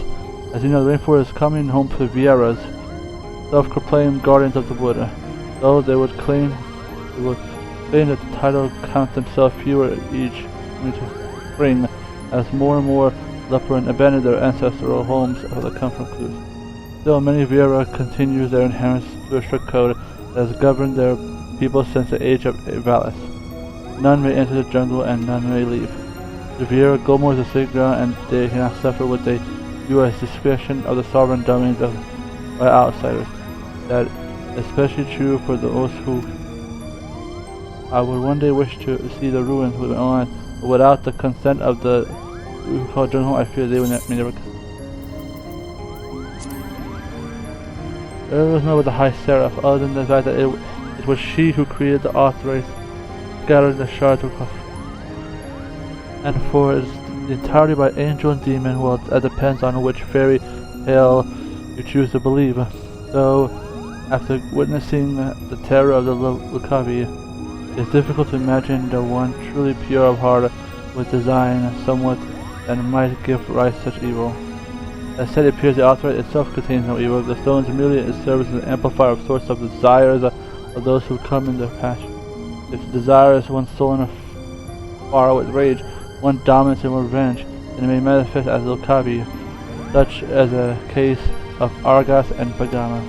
As you know, the rainforest is coming home to Vieras, self-proclaimed guardians of the wood. Though they would claim that the title count themselves fewer each spring, as more and more Leopard abandon their ancestral homes for the comfort clues. Still, many Viera continue their adherence to a strict code that has governed their people since the age of Ivalice. None may enter the jungle and none may leave. The Viera Gomor is a sacred ground and they cannot suffer what they view as discretion of the sovereign domains by outsiders. That is especially true for those who I would one day wish to see the ruins with my own eyes, but without the consent of the we call Joan home, I fear they may never come. There was no with the High Seraph, other than the fact that it was she who created the Authorize, gathered the shards across. And for its entirety by angel and demon, well, that depends on which fairy tale you choose to believe. Though, after witnessing the terror of the Lucavi, it is difficult to imagine the one truly pure of heart with design somewhat that might give rise to such evil. As said, it appears the Authorite itself contains no evil. The stones merely serve as an amplifier of sorts of desires of those who come in their path. Its desires, once stolen far with rage, one dominance and revenge, and it may manifest as Lucavi, such as a case of Argas and Pagama.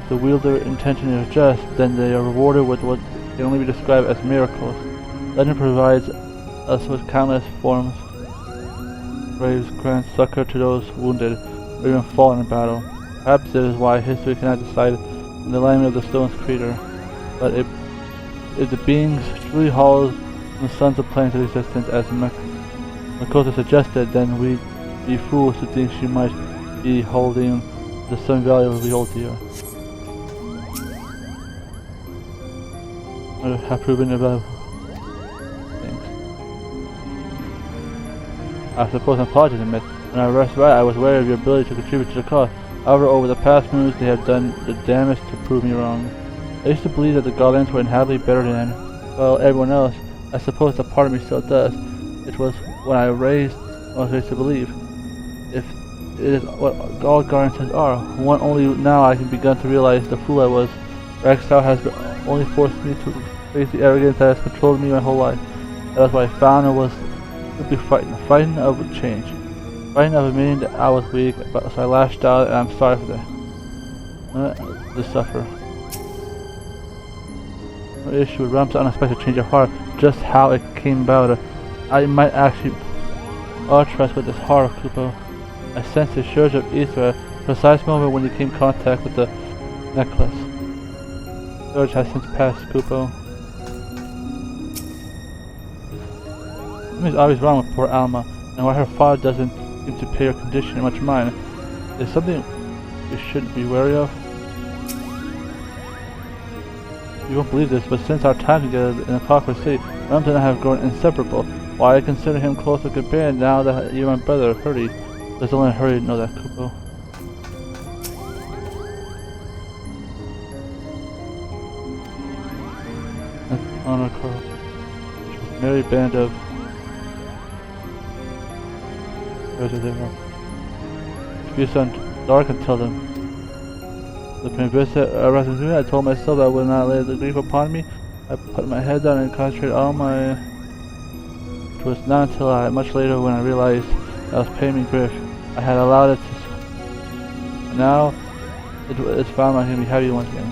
If the wielder intention is just, then they are rewarded with what can only be described as miracles. Legend provides us with countless forms. Graves grant succor to those wounded, or even fallen in battle. Perhaps this is why history cannot decide on the alignment of the stone's creator. But if the beings truly hauled from the sons of planes of existence, as Makoto suggested, then we'd be fools to think she might be holding the sun value we hold dear. I have proven about things. I suppose an apology to admit. When I was right, I was aware of your ability to contribute to the cause. However, over the past moons, they have done the damage to prove me wrong. I used to believe that the Guardians were inhabitually better than, well, everyone else. I suppose a part of me still does. It was when I was raised to believe. If it is what all Guardians are, one only now I can begin to realize the fool I was. Exile has only forced me to face the arrogance that has controlled me my whole life. That was what I found and was simply frightened of change. Frightened of admitting that I was weak, so I lashed out, and I'm sorry for that. To suffer. No issue with Ram's unexpected change of heart, just how it came about. I might actually trust with this horror, Kupo. I sensed a surge of ether at the precise moment when you came in contact with the necklace. The surge has since passed, Kupo. Something's always wrong with poor Alma, and why her father doesn't seem to pay her condition much mind. Is something we shouldn't be wary of? You won't believe this, but since our time together in the Clockwork City, Ramsey and I have grown inseparable. Why I consider him closer companion now that you're my brother, Hurdy. There's only Hurdy to know that, Kupo. That's on our car. She was a merry band of... Where's it there? If you sound dark and tell them. The Princess I told myself I would not lay the grief upon me. I put my head down and concentrated all my... It was not until much later when I realized that I was paying me grief. I had allowed it to... Now, it's found I can be happy once again.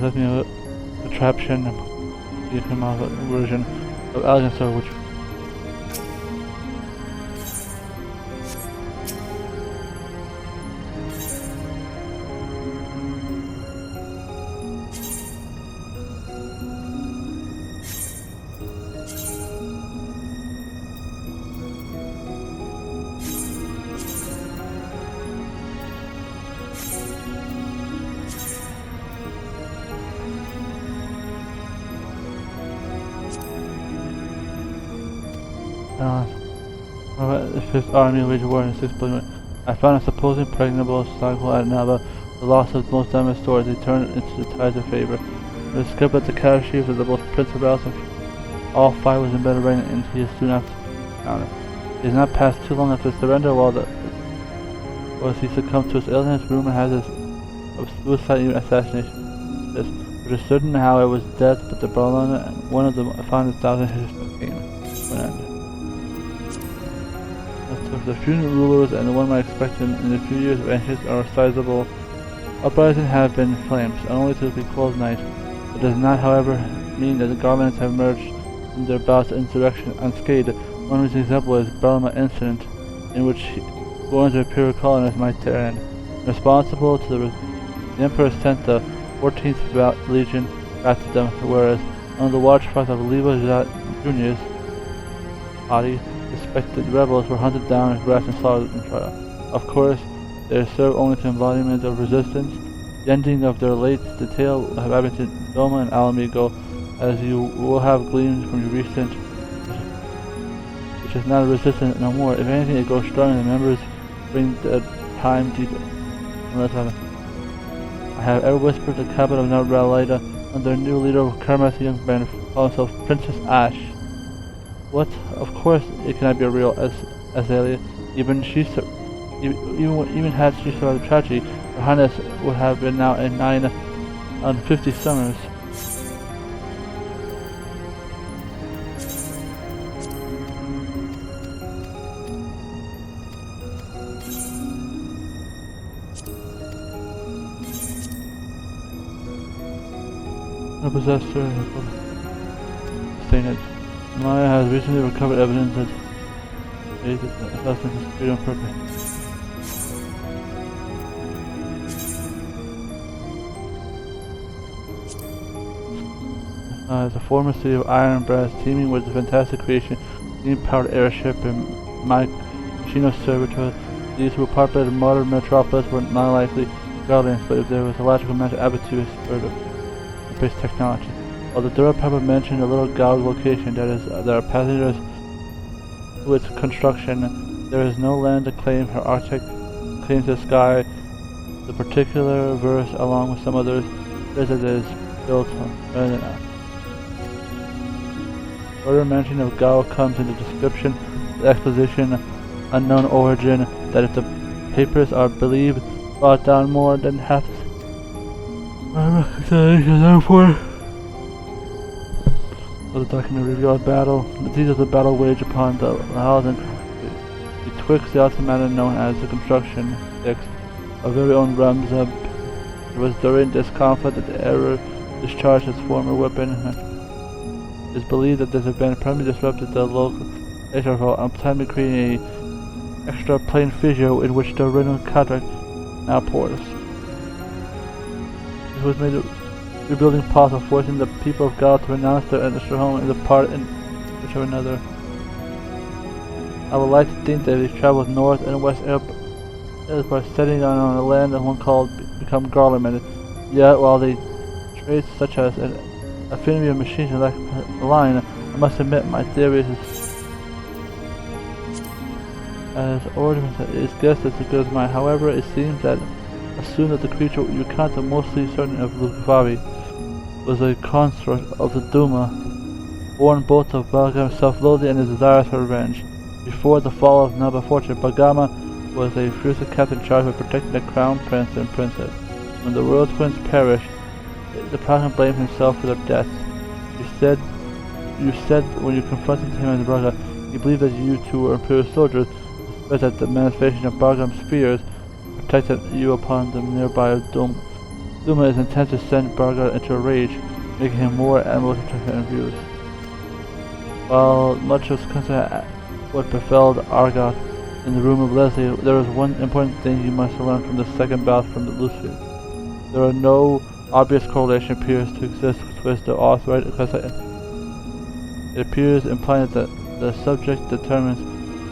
Let me know the contraption give him a version of Algenser, which the 5th Army waged war in 6 billion. I found a supposed impregnable cycle at Nava. The loss of most damaged stores, they turned into the tides of favor. The skip at the cattle chiefs of the most principal of all 5 was in better reign, and he is soon after found it. He has not passed too long after surrender while he succumbed to his illness. Rumor has it of suicide and assassination. It is certain how it was death, but the Barlona, one of them, found his thousand history came to an end. The few rulers and the one might expect in a few years of anxious or sizable uprising have been flames, only to be closed night. It does not, however, mean that the governments have emerged from their bouts of insurrection unscathed. One recent example is the Belma incident, in which born to pure colonize my terrain. Responsible to the Emperor sent the 14th Legion back to them, whereas under the watchfires of Leva Junior's body, suspected rebels were hunted down and harassed and slaughtered in trial. Of course, they serve only to embodiment of resistance. The ending of their late detail will have happened to Doma and Alamigo, as you will have gleaned from your recent, which is not resistant no more. If anything, it grows stronger. The members bring the time deeper. I have ever whispered the capital of Navralida under their new leader, Karmas, a young man who calls himself Princess Ash. What? Of course, it cannot be real, Azalea. Even had she survived the tragedy, her highness would have been now in 9 on 50 summers. The possessor stated, Maya has recently recovered evidence that the assassin is freed on purpose. As a former city of iron brass teeming with the fantastic creation, steam-powered airship and machino servitor, these who populated modern metropolis were not likely guardians, but if there was a logical match, Abitu is further space technology. While the Dura Pepper mentioned a little gouge location that there are passengers to its construction, there is no land to claim. Her architect claims the sky. The particular verse, along with some others, says that it is built better than us. Further mention of Gao comes in the description, the exposition, unknown origin, that if the papers are believed, brought down more than half the therefore. The document revealed a battle. The details of the battle waged upon the house and betwixt the automata known as the Construction 6, our very own Ramza. It was during this conflict that the error discharged its former weapon. It is believed that this event permanently disrupted the local interval, untimely creating an extra plane fissure in which the original contract now pours. It was made rebuilding possible, forcing the people of God to renounce their ancestral home and depart in search of another. I would like to think that they traveled north and west by setting down on a land and one called become Garland. Yet while they traits such as an affinity of machines and lack of line, I must admit my theory is as ornament is guessed as good as mine. However, it seems that assume that the creature you counted mostly certain of Lukavi was a consort of the Duma, born both of Bagama's self-loathing and his desire for revenge. Before the fall of Naba Fortune, Bagama was a fearsome captain charged with protecting the crown prince and princess. When the royal twins perished, the prophet blamed himself for their deaths. You said when you confronted him and Braga, you believed that you two were imperial soldiers, but that the manifestation of Bagham's fears protected you upon the nearby Duma. Duma is intent to send Barga into a rage, making him more animal and views. While much was considered what befell Argot in the room of Leslie, there is one important thing you must learn from the second bout from the Lucid. There are no obvious correlation appears to exist with the authority because it appears implying that the subject determines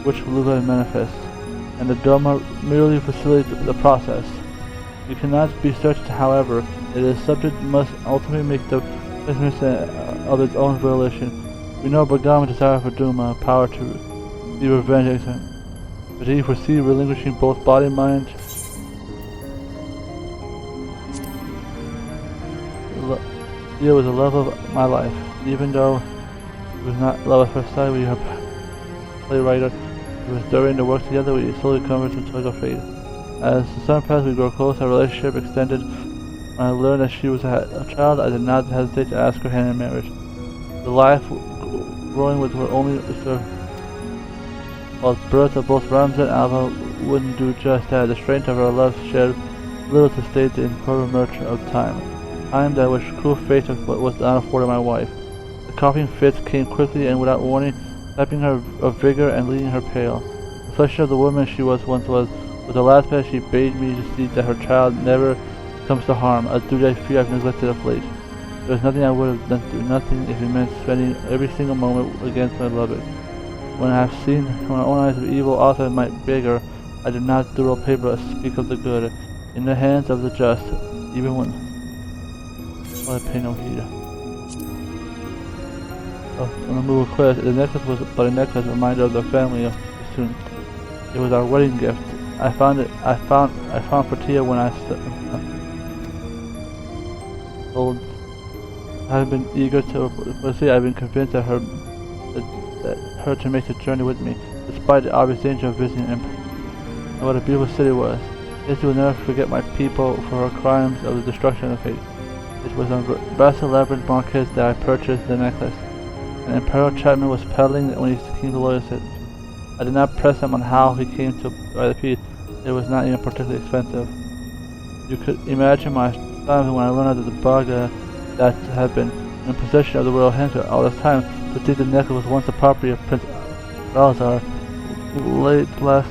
which Luga manifests, and the Doma merely facilitates the process. You cannot be certain, however, that the subject must ultimately make the business of its own volition. We know Bagama's desire for Duma, power to be revenged, but he foresee relinquishing both body and mind. It was the love of my life, even though it was not love at first sight. We have playwright. It was during the work together we slowly converged into a fate. As the summer passed, we grew close. Our relationship extended. When I learned that she was a child, I did not hesitate to ask her hand in marriage. The life growing with her only sister, while the birth of both Ramza and Alva wouldn't do just that. The strength of our love shared little to state the incredible merchant of time. Time that which cruel fate was not afforded my wife. The coughing fits came quickly and without warning, sapping her of vigor and leaving her pale. The reflection of the woman she once was. With the last pass she bade me to see that her child never comes to harm, a duty I fear I've neglected of late. There was nothing I would have done to do, nothing if it meant spending every single moment against my beloved. When I have seen my own eyes of evil author my beggar, I do not dawdle paper speak of the good. In the hands of the just, even when I pay no heed. On the move quest, the necklace was but a necklace, a reminder of the family of soon. It was our wedding gift. I found for Tia when I told. I've been eager to see. I've been convinced that her to make the journey with me, despite the obvious danger of visiting him. And what a beautiful city it was. Yes, you will never forget my people for her crimes of the destruction of the faith. It was on brass labyrinth markets that I purchased the necklace. And Imperial Chapman was peddling when he came to Lotus. I did not press him on how he came to buy the piece. It was not even particularly expensive. You could imagine my astonishment when I learned that the Baga that had been in possession of the royal hunter all this time to think the necklace was once the property of Prince Balazar, late last.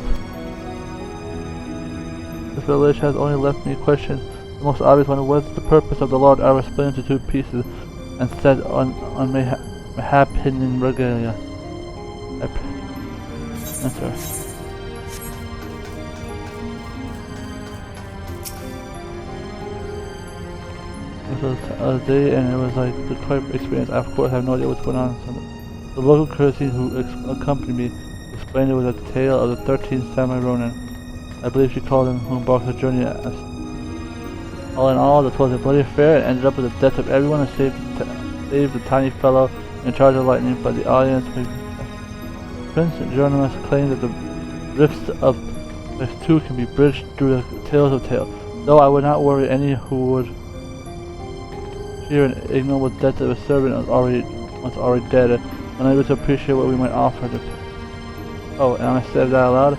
This revelation has only left me questions. The most obvious one was the purpose of the Lord. I was split into two pieces and set on mayhap hidden in regalia. Answer. It was a day and it was like the quite experience. I of course have no idea what's going on. So the local courtesan who accompanied me explained it was a tale of the 13th Samurai Ronin. I believe she called him who embarked on the journey as. All in all, it was a bloody affair and ended up with the death of everyone and saved the tiny fellow in charge of lightning, but the audience. Prince and journalists claim that the rifts of the two can be bridged through the tales of tales. Though I would not worry any who would fear an ignoble death of a servant once already dead, unable to appreciate what we might offer them. Oh, and I said that aloud,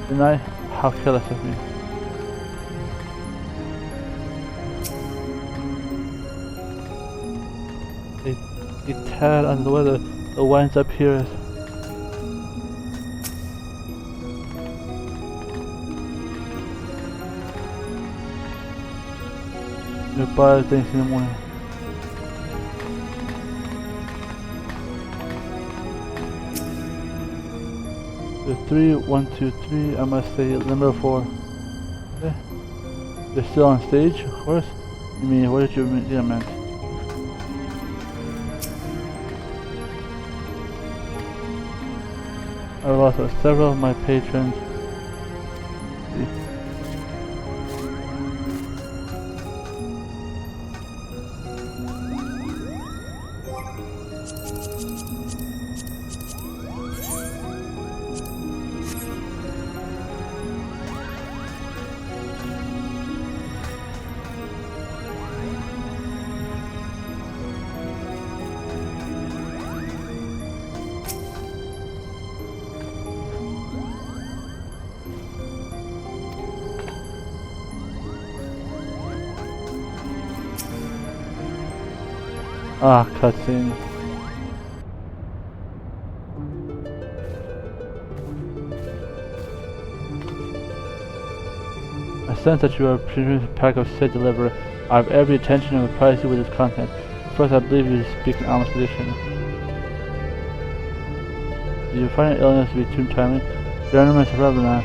didn't I? How careless of me. A tad under the weather, the winds up here. Goodbye, thanks in the morning. The 3, 1, 2, 3, I must say number 4. Okay. They're still on stage, of course. You mean, what did you mean? Yeah, man. I lost several of my patrons. Ah, cutscene. I sense that you are producing a pack of said deliverer. I have every intention of surprising you with its content. First, I believe you speak in Alma's position. Do you find an illness to be too timely? Journalists of Ravana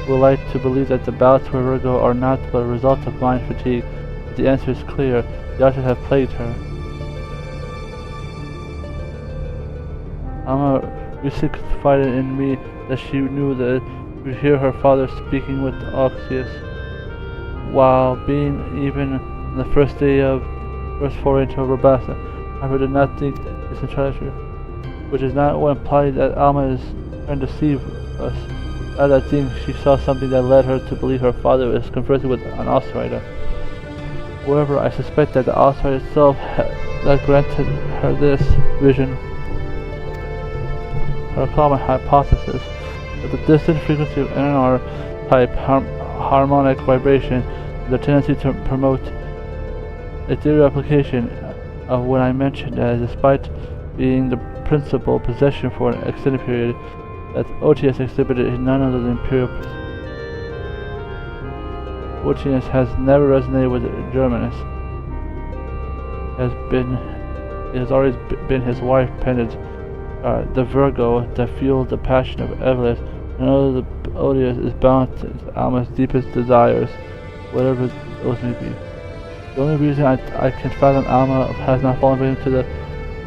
would like to believe that the bouts with Virgo are not but a result of mind fatigue, but the answer is clear. The others have plagued her. Alma recently confided in me that she knew that she would hear her father speaking with Oxyus while being even on the first day of first foray into Rabasa. However, did not think this entirely true, which is not what implied that Alma is trying to deceive us. Rather, I think she saw something that led her to believe her father was conversing with an outsider. However, I suspect that the outsider itself that granted her this vision. I recall my hypothesis that the distant frequency of NR type harmonic vibration and their tendency to promote ethereal application of what I mentioned as, despite being the principal possession for an extended period, that OTS exhibited is none other than Imperial. OTS has never resonated with the Germans. It has always been his wife, Pendant, the Virgo, that fueled the passion of Ivalice, and although the Odious is bound to Alma's deepest desires, whatever those may be. The only reason I can fathom Alma has not fallen victim to the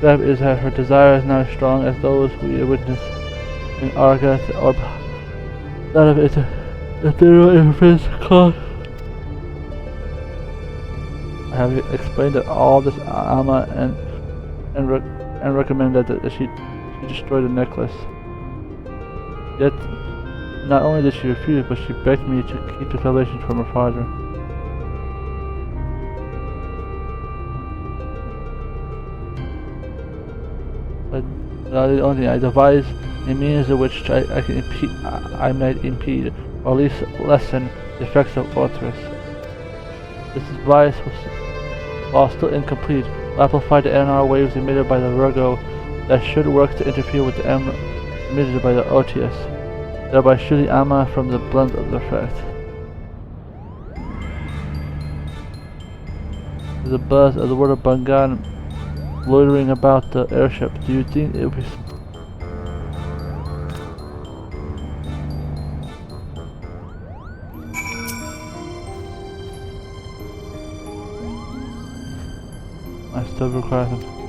web is that her desire is not as strong as those we witnessed in Argus, or that of its ethereal interface called. I have explained that all this Alma and recommended that she destroy the necklace. Yet, not only did she refuse, but she begged me to keep the salvation from her father. But the only thing I devised a means of which I might impede, or at least lessen, the effects of Orthrus. This device while still incomplete, will amplify the NR waves emitted by the Virgo that should work to interfere with the M emitted by the Otius, thereby shielding Alma from the blunt of the effect. There's a buzz of the word of Bangan loitering about the airship. Do you think it would be... I still require them.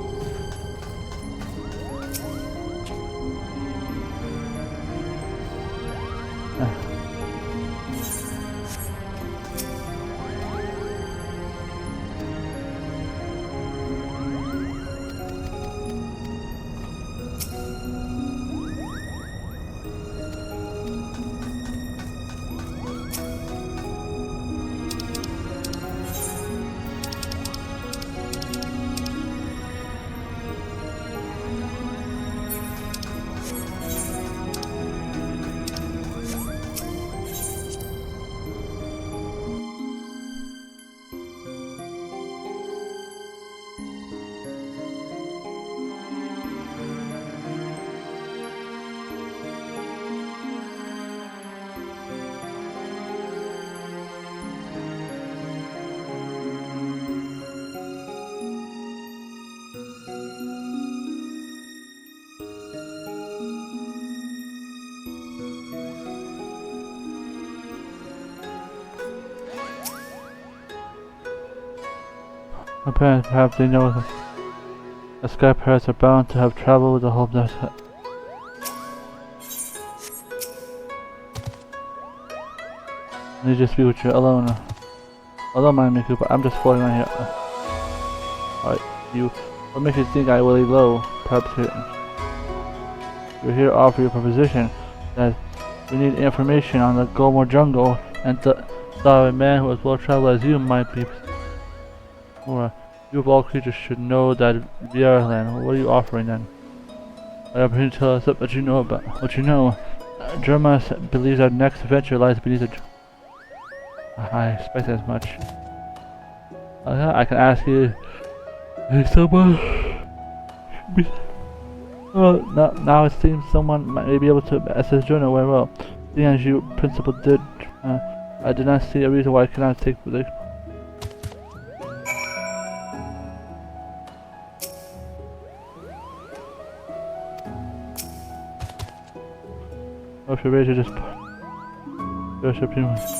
My parents, perhaps they know that the Sky Pirates are bound to have traveled with the hope that I need to speak with you alone. Don't mind me, Cooper. I'm just floating around here. Alright, what makes you think I will lay low? Perhaps you're here to offer your proposition that we need information on the Gomor jungle, and thought a man who as well traveled as you might be. Or you of all creatures should know that Vierland. What are you offering then? I opportunity to tell us what you know about what you know. Germa believes our next adventure lies beneath the. I expect as much. I can ask you if someone. Well, now it seems someone may be able to assist Journal very well. Seeing as you, principal, did. I did not see a reason why I cannot take the. If you're ready to just push up here.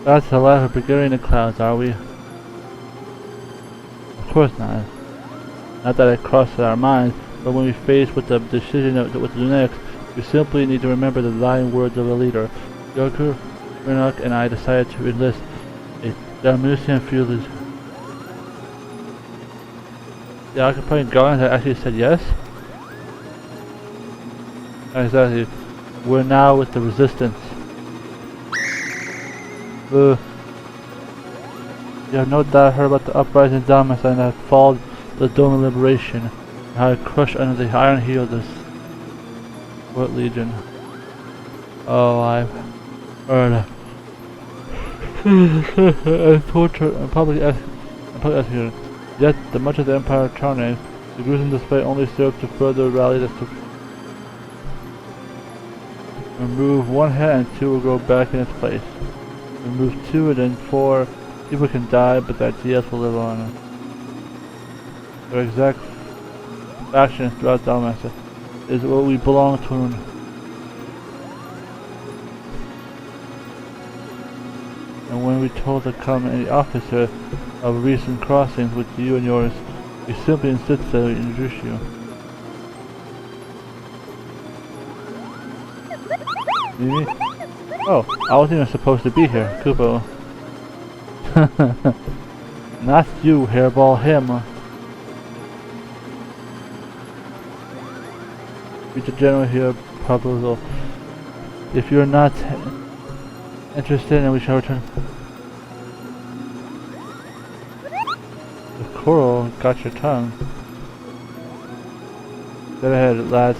That's the life of beginning in the clouds, are we? Of course not. Not that it crosses our minds, but when we face with the decision of what to do next, we simply need to remember the dying words of a leader. Yoku, Renok, and I decided to enlist a Dalmatian field. The occupying guardians actually said yes? Exactly. We're now with the resistance. You have no doubt heard about the uprising in Dalmas and have followed the Dome of Liberation, and how it crushed under the iron heel of the What Legion. Oh, I've heard and torture and public execution. Yet, the much of the Empire charming, the gruesome display only served to further rally the remove one head and two will go back in its place. Remove two and then four. People can die, but the ideas will live on. Their exact actions throughout Dalmatia is what we belong to. And when we told to come any officer of recent crossings with you and yours, we simply insisted that we introduce you. Maybe? Oh, I wasn't even supposed to be here, Kupo. Not you, hairball, him. Read the general here, proposal. If you're not interested, then we shall return. The coral got your tongue. Get ahead, lads.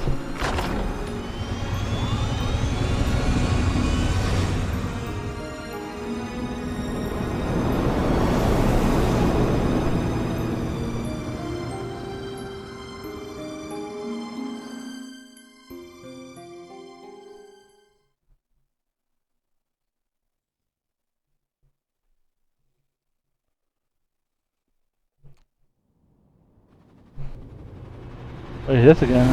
Wait, this again.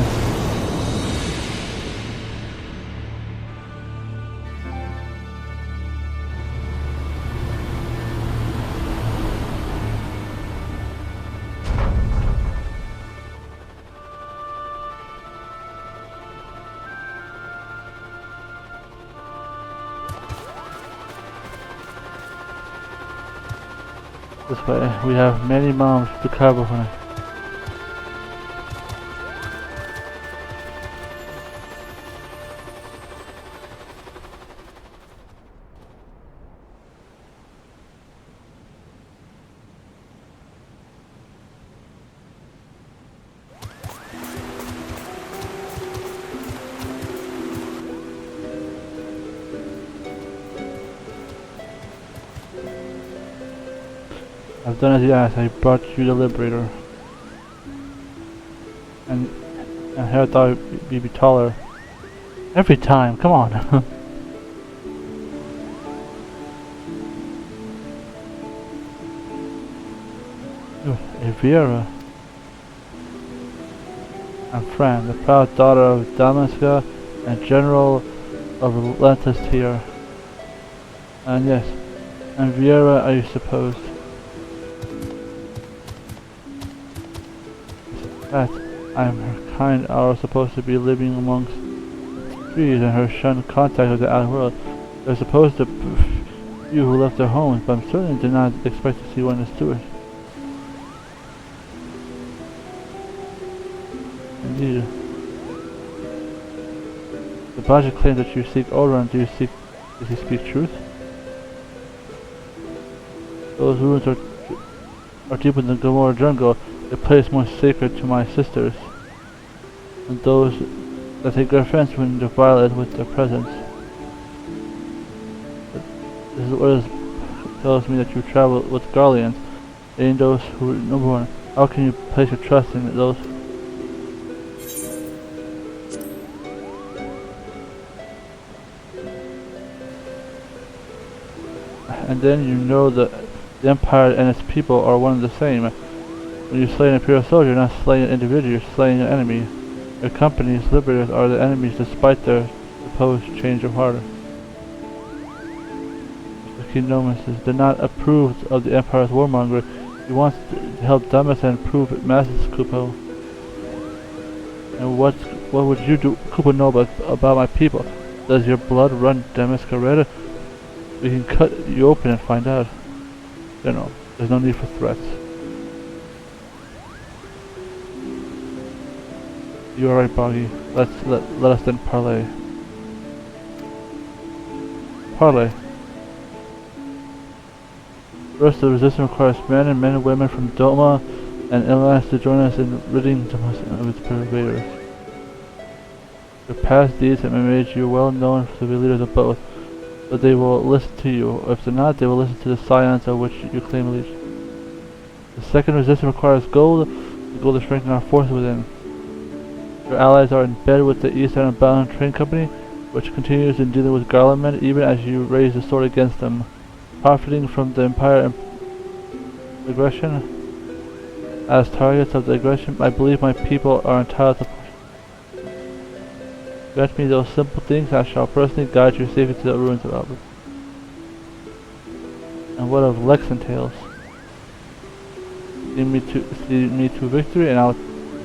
This way, we have many moms to cover for. I've done as you asked. I brought you the Liberator. And here I thought you'd be taller. Every time, come on. Ivalice. I'm FRAN, the proud daughter of Damaska and General of Atlantis here. And yes, and Viera, I suppose. That I am her kind are supposed to be living amongst trees and her shunned contact with the outer world. They're supposed to few who left their homes, but I certainly did not expect to see one as Stewart. Indeed. The Baja claims that you seek Oran. Does he speak truth? Those ruins are deep in the Gomorrah jungle, a place more sacred to my sisters, and those that take offense when defile it with their presence. But this is what tells me that you travel with Garleans, aiding those who number one. How can you place your trust in those? And then you know that the Empire and its people are one and the same. When you slay an Imperial soldier, you're not slaying an individual, you're slaying an enemy. Your company's liberators are the enemies despite their supposed change of heart. The King Nomus did not approve of the Empire's warmonger. He wants to help Damas and improve masses, Kupo. And what would you do, Kupo, know about my people? Does your blood run Damaska red? We can cut you open and find out. General, there's no need for threats. You are right, Boggy. Let us then parley. Parley. First, the resistance requires men and women from Doma and Ivalice to join us in ridding Damas of its pervaders. Your past deeds have made you well known to be leaders of both, but they will listen to you. If they're not, they will listen to the science of which you claim allegiance. The second resistance requires gold, the gold to strengthen our forces within. Your allies are in bed with the East Island Bound Train Company, which continues in dealing with Garland men even as you raise the sword against them. Profiting from the Empire aggression, as targets of the aggression, I believe my people are entitled to grant me those simple things. I shall personally guide you safely to the ruins of Albert. And what of Lexan Tales? Lead me to victory, and I'll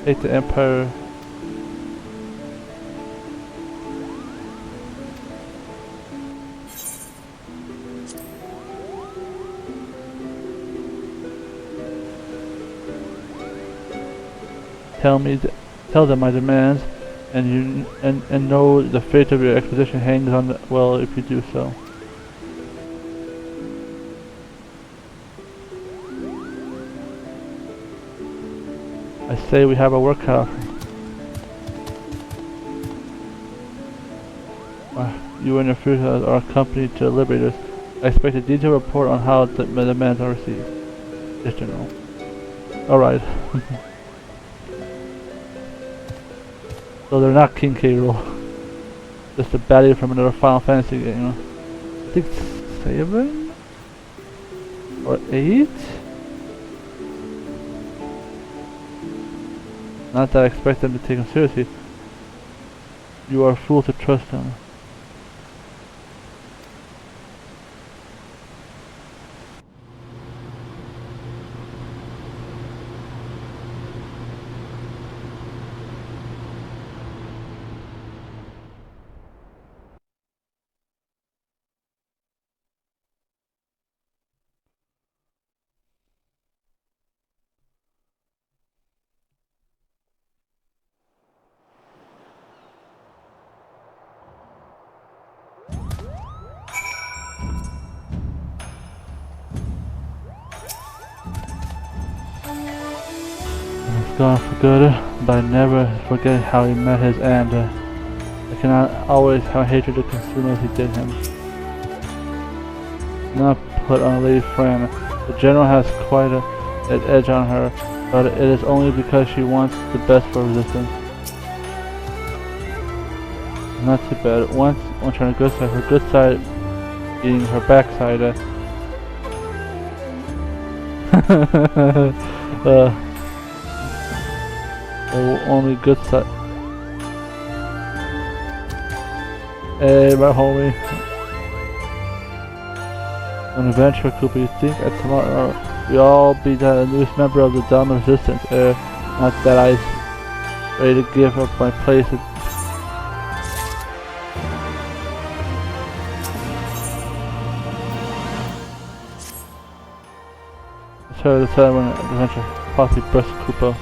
take the Empire. Tell them my demands, and know the fate of your expedition hangs on the, well, if you do so. I say we have a work cut out. You and your friends are accompanied to the Liberators. I expect a detailed report on how the demands are received. Yes, General. Alright. So they're not King K. Rool. Just a baddie from another Final Fantasy game, you know. I think 7? Or 8? Not that I expect them to take him seriously. You are a fool to trust them. Gone for good, but I never forget how he met his end. I cannot always have hatred to consume as he did him. Not put on Lady FRAN. The general has quite an edge on her, but it is only because she wants the best for resistance. Not too bad. Once on her good side being her backside. Only good side. Hey, my homie. An adventure, Cooper. You think at tomorrow we all be the newest member of the Dawn Resistance? Not that I ready to give up my place. It's her the time when adventure possibly burst Cooper.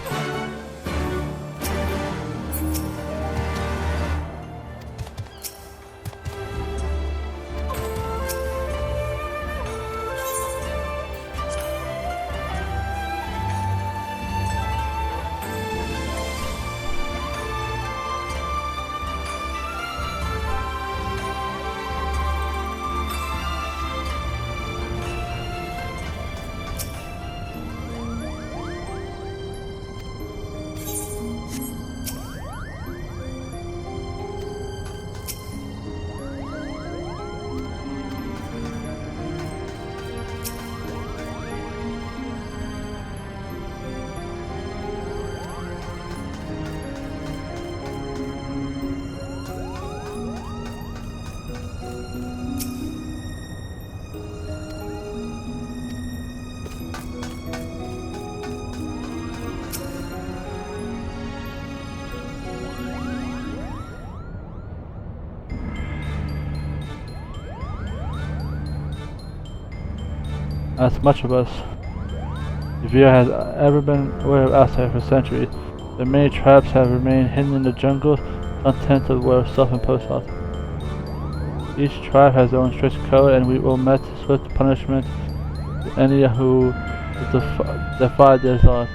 as much of us. Ivalice has ever been aware of outside for centuries. The many tribes have remained hidden in the jungle, content of their self-imposed laws. Each tribe has their own strict code, and we will met swift punishment to any who defy their laws.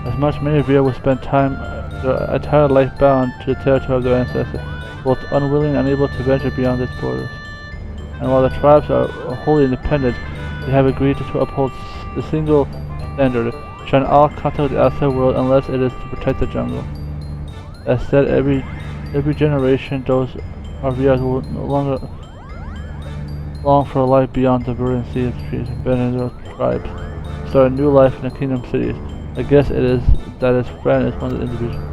As much many of you will spend time their entire life bound to the territory of their ancestors, both unwilling and unable to venture beyond its borders. And while the tribes are wholly independent, they have agreed to uphold the single standard, shun all contact with the outside world unless it is to protect the jungle. That said, every generation, those RVRs will no longer long for a life beyond the verdant sea of trees, abandon their tribes, start a new life in the kingdom cities. I guess it is that his friend is one of the individuals.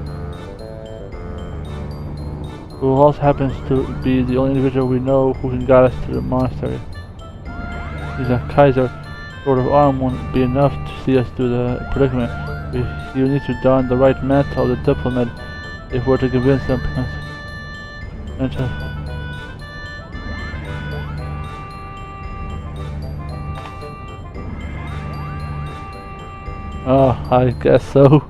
Who also happens to be the only individual we know who can guide us to the monastery. He's a Kaiser. Sword of arm won't be enough to see us through the predicament. He will need to don the right mantle of the diplomat if we're to convince them. Oh, I guess so.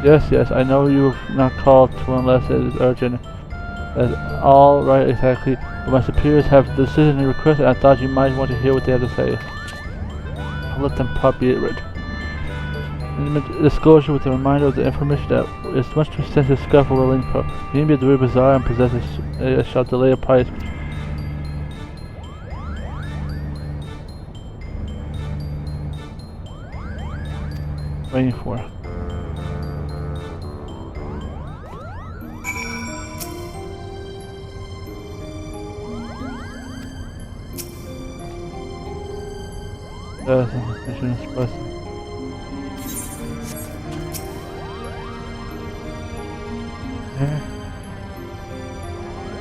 Yes, I know you've not called to unless it is urgent. That's all right, exactly. But my superiors have the decision to request, and I thought you might want to hear what they have to say. I'll let them probably read. Disclosure with a reminder of the information that is much too sensitive to discuss for a link pro. You need to be very bizarre and possesses shall delay a price. Waiting for.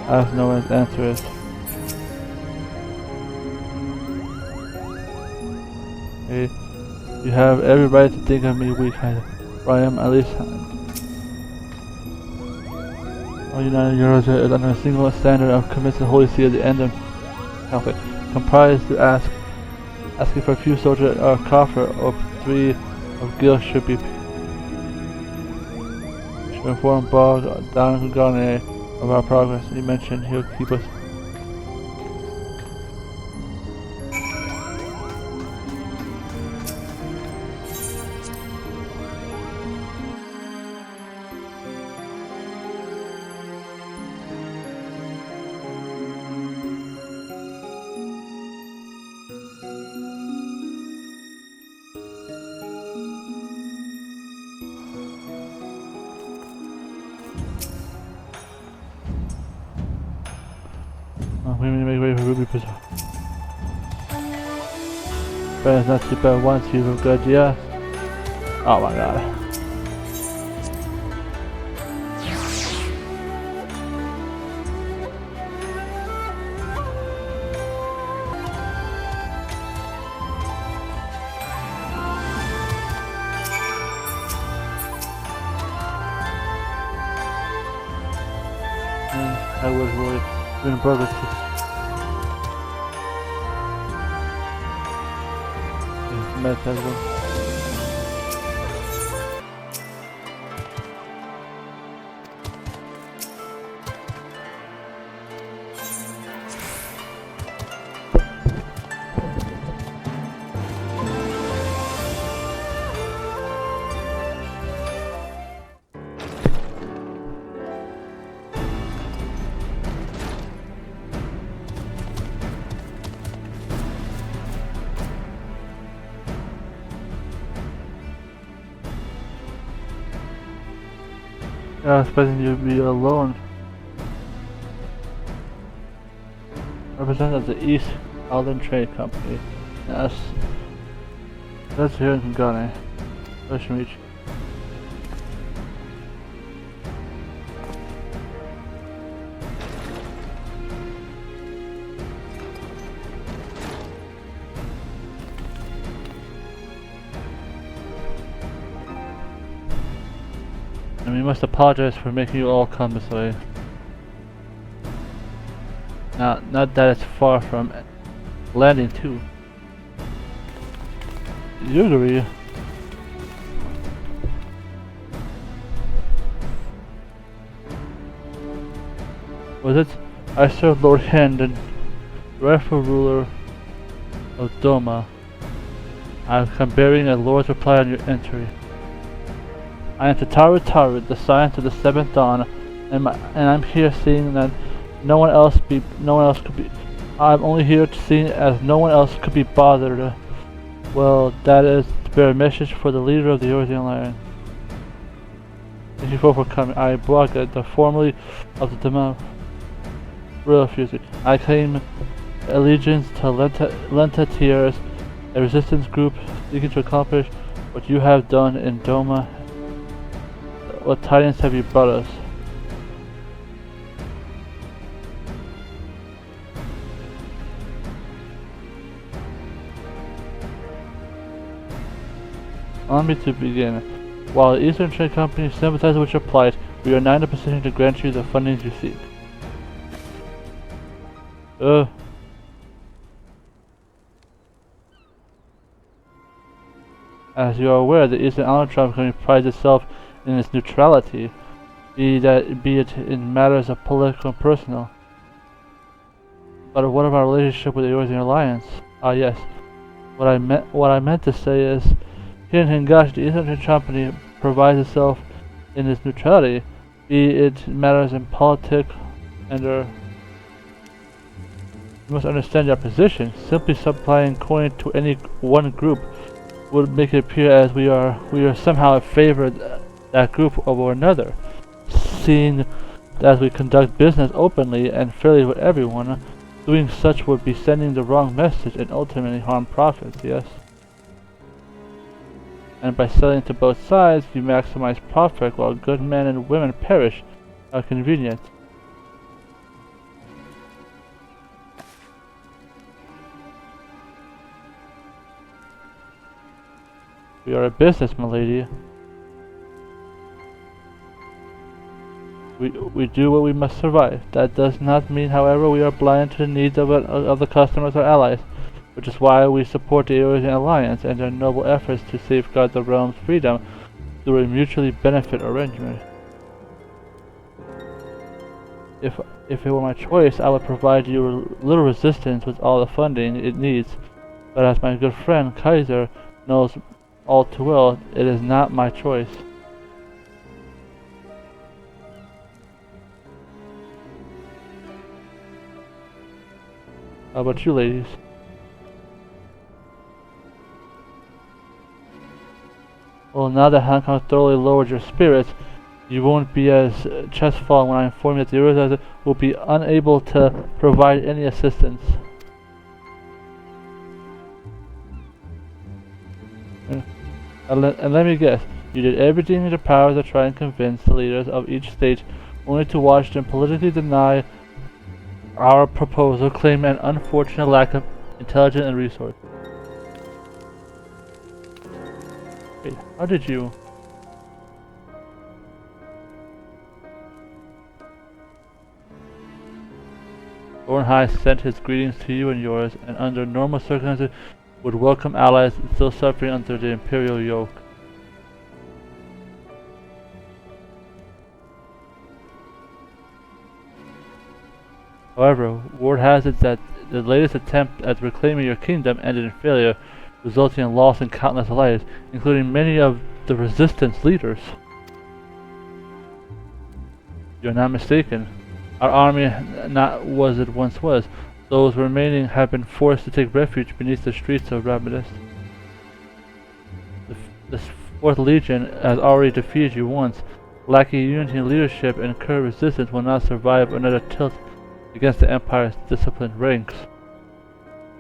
I have no answer is. Hey, you have every right to think of me weak, or I am at least. All United Euros is under a single standard of commits the Holy See at the end of conflict. Comprised to asking for a few soldiers or coffer or 3 of guild should be inform Bog down Garnet of our progress. He mentioned he'll keep us. We need to make way for Ruby Preserve. But it's not too bad once you have a good idea. Oh my god. I was worried. Doing progress. Tentacles. I was expecting you to be alone. Representative of the East Alden Trade Company. Yes. That's here in Kungane. Ocean Reach. And we must apologize for making you all come this way. Now, not that it's far from landing too. You agree? Was it? I serve Lord Hendon, rightful ruler of Doma. I come bearing a lord's reply on your entry. I am Tataru, the science of the seventh dawn, and I'm here seeing that no one else could be. I'm only here to see as no one else could be bothered. Well, that is to bear a message for the leader of the Eorzean Alliance. Thank you for coming. I Braga, the formerly of the Dema. Refusing. I claim allegiance to Lenta Tiers, a resistance group seeking to accomplish what you have done in Doma. What tidings have you brought us? Allow me to begin. While the Eastern Trade Company sympathizes with your plight, we are not in a position to grant you the funding you seek. As you are aware, the Eastern Island Company prides itself in its neutrality, be it in matters of political and personal. But what of our relationship with the Eorzean Alliance? Ah yes. What I meant to say is, here in Hingashi, the Eastern Trade Company provides itself in its neutrality, be it matters in politics and you must understand your position. Simply supplying coin to any one group would make it appear as we are somehow in favor of that group over another. Seeing as we conduct business openly and fairly with everyone, doing such would be sending the wrong message and ultimately harm profits, yes? And by selling to both sides, you maximize profit while good men and women perish at convenience. We are a business, my lady. We do what we must survive. That does not mean, however, we are blind to the needs of the customers or allies, which is why we support the Eorzean Alliance and their noble efforts to safeguard the realm's freedom through a mutually benefit arrangement. If it were my choice, I would provide you little resistance with all the funding it needs, but as my good friend Kaiser knows all too well, it is not my choice. How about you, ladies? Well, now that Hong Kong thoroughly lowered your spirits, you won't be as chestfallen when I inform you that the Eorzean will be unable to provide any assistance. And let me guess, you did everything in your power to try and convince the leaders of each state, only to watch them politically deny our proposal, claiming an unfortunate lack of intelligence and resource. Wait, how did you? Thornhigh sent his greetings to you and yours, and under normal circumstances would welcome allies still suffering under the imperial yoke. However, word has it that the latest attempt at reclaiming your kingdom ended in failure, resulting in loss in countless lives, including many of the resistance leaders. You're not mistaken. Our army not was it once was. Those remaining have been forced to take refuge beneath the streets of Rabidus. The 4th Legion has already defeated you once. Lacking unity in leadership and current resistance will not survive another tilt against the Empire's disciplined ranks.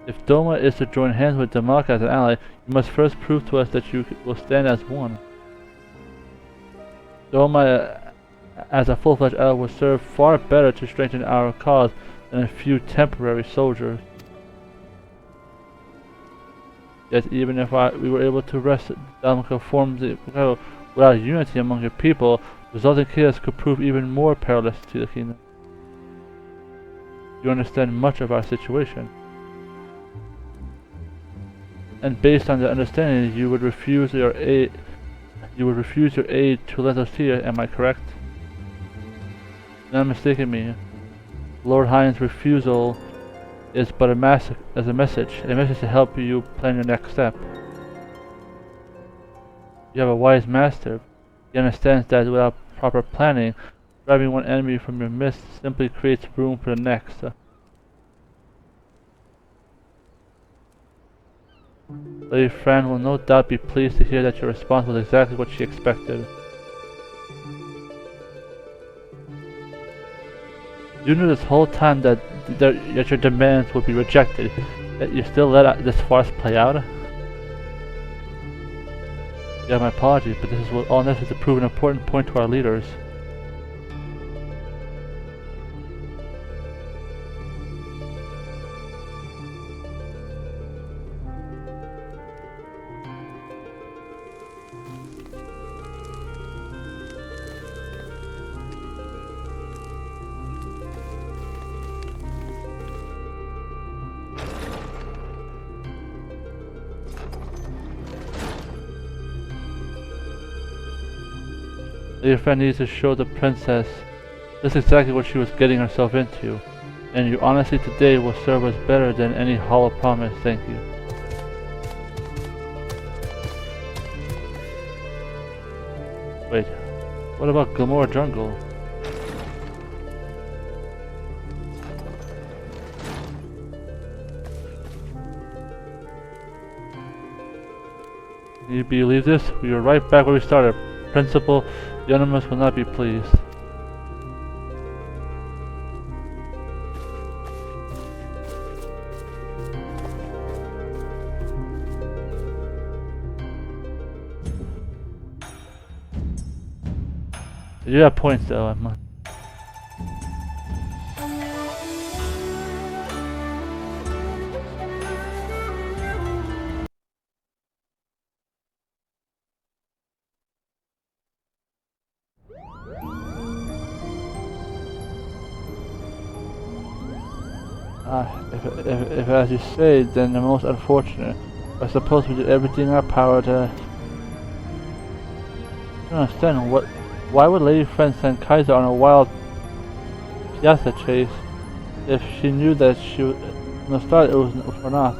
If Doma is to join hands with Damak as an ally, you must first prove to us that you will stand as one. Doma as a full-fledged ally will serve far better to strengthen our cause than a few temporary soldiers. Yet even if we were able to wrest Damak form without unity among your people, Resulting chaos could prove even more perilous to the kingdom. You understand much of our situation. And based on the understanding, you would refuse your aid. You would refuse your aid to let us here. Am I correct? Not mistaken me. Lord Hind's refusal is but a message to help you plan your next step. You have a wise master. He understands that without proper planning, driving one enemy from your midst simply creates room for the next. Lady FRAN will no doubt be pleased to hear that your response was exactly what she expected. You knew this whole time that your demands would be rejected, yet you still let this farce play out? You have my apologies, but this is all necessary to prove an important point to our leaders. Your friend needs to show the princess this is exactly what she was getting herself into, and your honesty today will serve us better than any hollow promise. Thank you. Wait, what about Gilmore Jungle? Can you believe this? We were right back where we started. Principal, the Unimus will not be pleased. You have points though, I must. If as you say, then the most unfortunate. I suppose we did everything in our power to... I don't understand, why would Lady FRAN send Kaiser on a wild piazza chase if she knew that from the start it was for naught?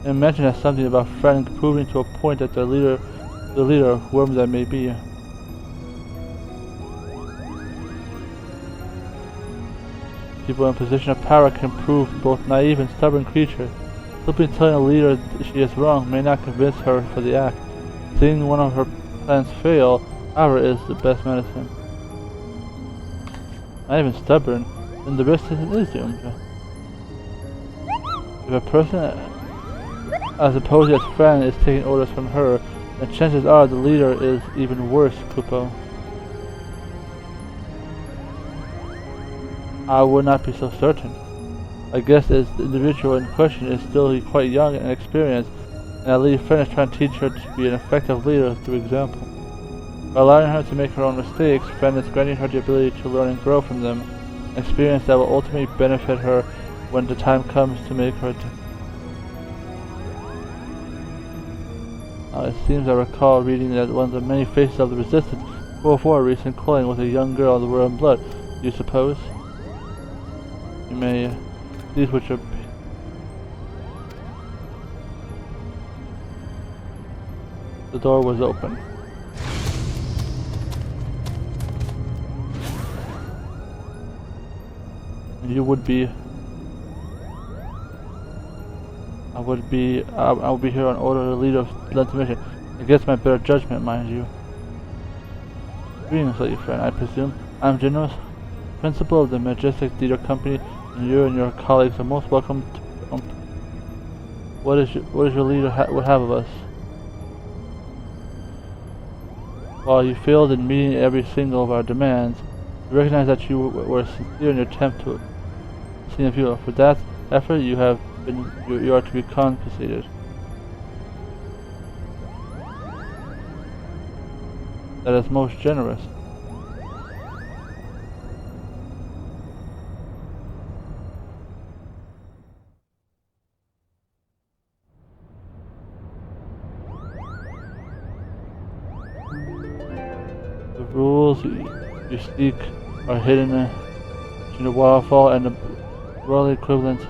I imagine that's something about FRAN proving to a point that the leader, whoever that may be. People in a position of power can prove both naive and stubborn creatures. Simply telling a leader she is wrong may not convince her for the act. Seeing one of her plans fail, however, is the best medicine. Not even stubborn, then the risk is doomed. If a person as opposed as FRAN is taking orders from her, then chances are the leader is even worse, Kupo. I would not be so certain. I guess as the individual in question is still quite young and inexperienced, and I Lady FRAN is trying to teach her to be an effective leader through example. By allowing her to make her own mistakes, FRAN is granting her the ability to learn and grow from them, an experience that will ultimately benefit her when the time comes to make her... it seems I recall reading that one of the many faces of the resistance before a recent calling was a young girl of the royal blood. Do you suppose? You may these which are... The door was open. You would be... I would be here on order to lead the mission. Against my better judgment, mind you. Greetings, Lady FRAN, I presume. I'm Generous, Principal of the Majestic Theater Company, and you and your colleagues are most welcome to... What is your leader would have of us? While you failed in meeting every single of our demands, we recognize that you were sincere in your attempt to see the viewer. For that effort, you are to be compensated. That is most generous. The rules you seek are hidden in the waterfall and the worldly equivalent.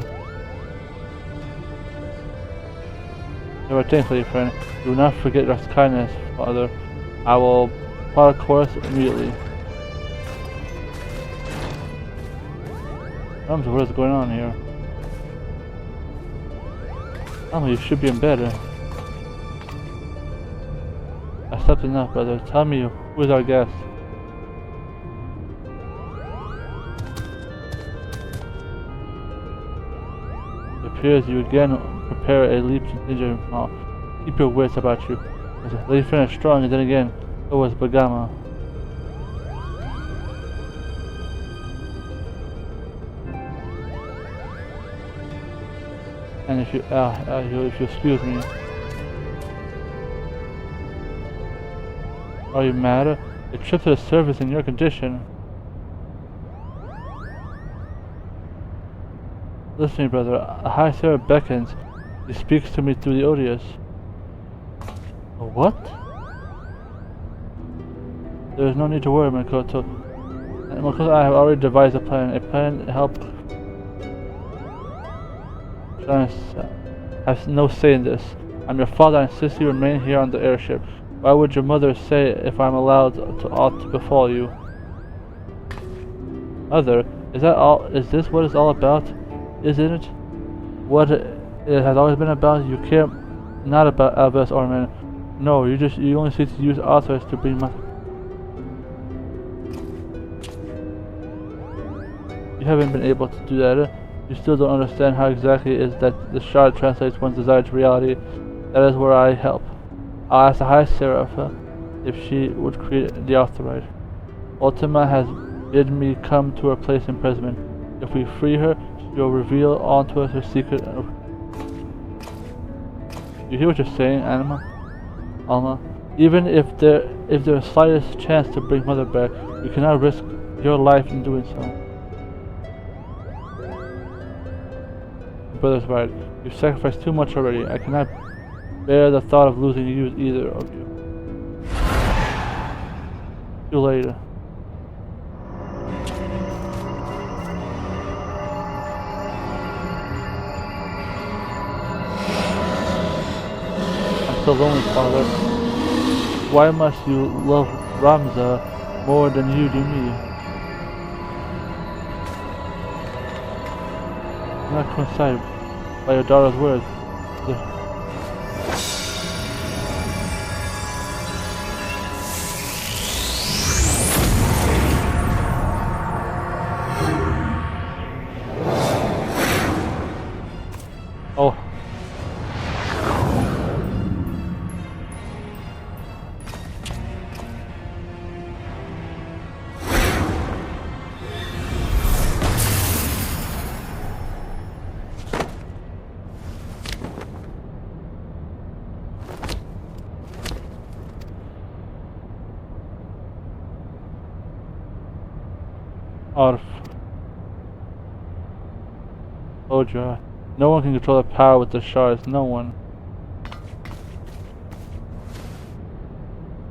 Never thankfully, friend. Do not forget your kindness, Father. I will plot a course immediately. What is going on here? You should be in bed. I slept enough, brother. Tell me, who is our guest? It appears you again prepare a leap to danger. Keep your wits about you. Lady Fran is strong, and then again, so was Bagama. And if you excuse me. Are you mad? A trip to the surface in your condition. Listen to me, brother. A high Sarah beckons. He speaks to me through the odious. What? There is no need to worry, Makoto. And Makoto, I have already devised a plan. A plan to help. I have no say in this. I'm your father. I insist you remain here on the airship. Why would your mother say if I'm allowed to aught to befall you? Mother, is that all? Is this what it's all about? Isn't it? What it has always been about? You care not about Ivalice or man. No, you only seek to use authors to bring my. You haven't been able to do that. You still don't understand how exactly it is that the shard translates one's desire to reality. That is where I help. I'll ask the High Seraph if she would create the Authorized. Ultima has bid me come to her place in imprisonment. If we free her, she will reveal onto us her secret. You hear what you're saying, Alma? Even if there's slightest chance to bring Mother back, you cannot risk your life in doing so. Your brother's right. You've sacrificed too much already. I cannot bear the thought of losing you, either of you. See you later. I'm so lonely, Father. Why must you love Ramza more than you do me? I'm not coincide by your daughter's words. Oh. Arf. Oh, God. No one can control the power with the shards. No one.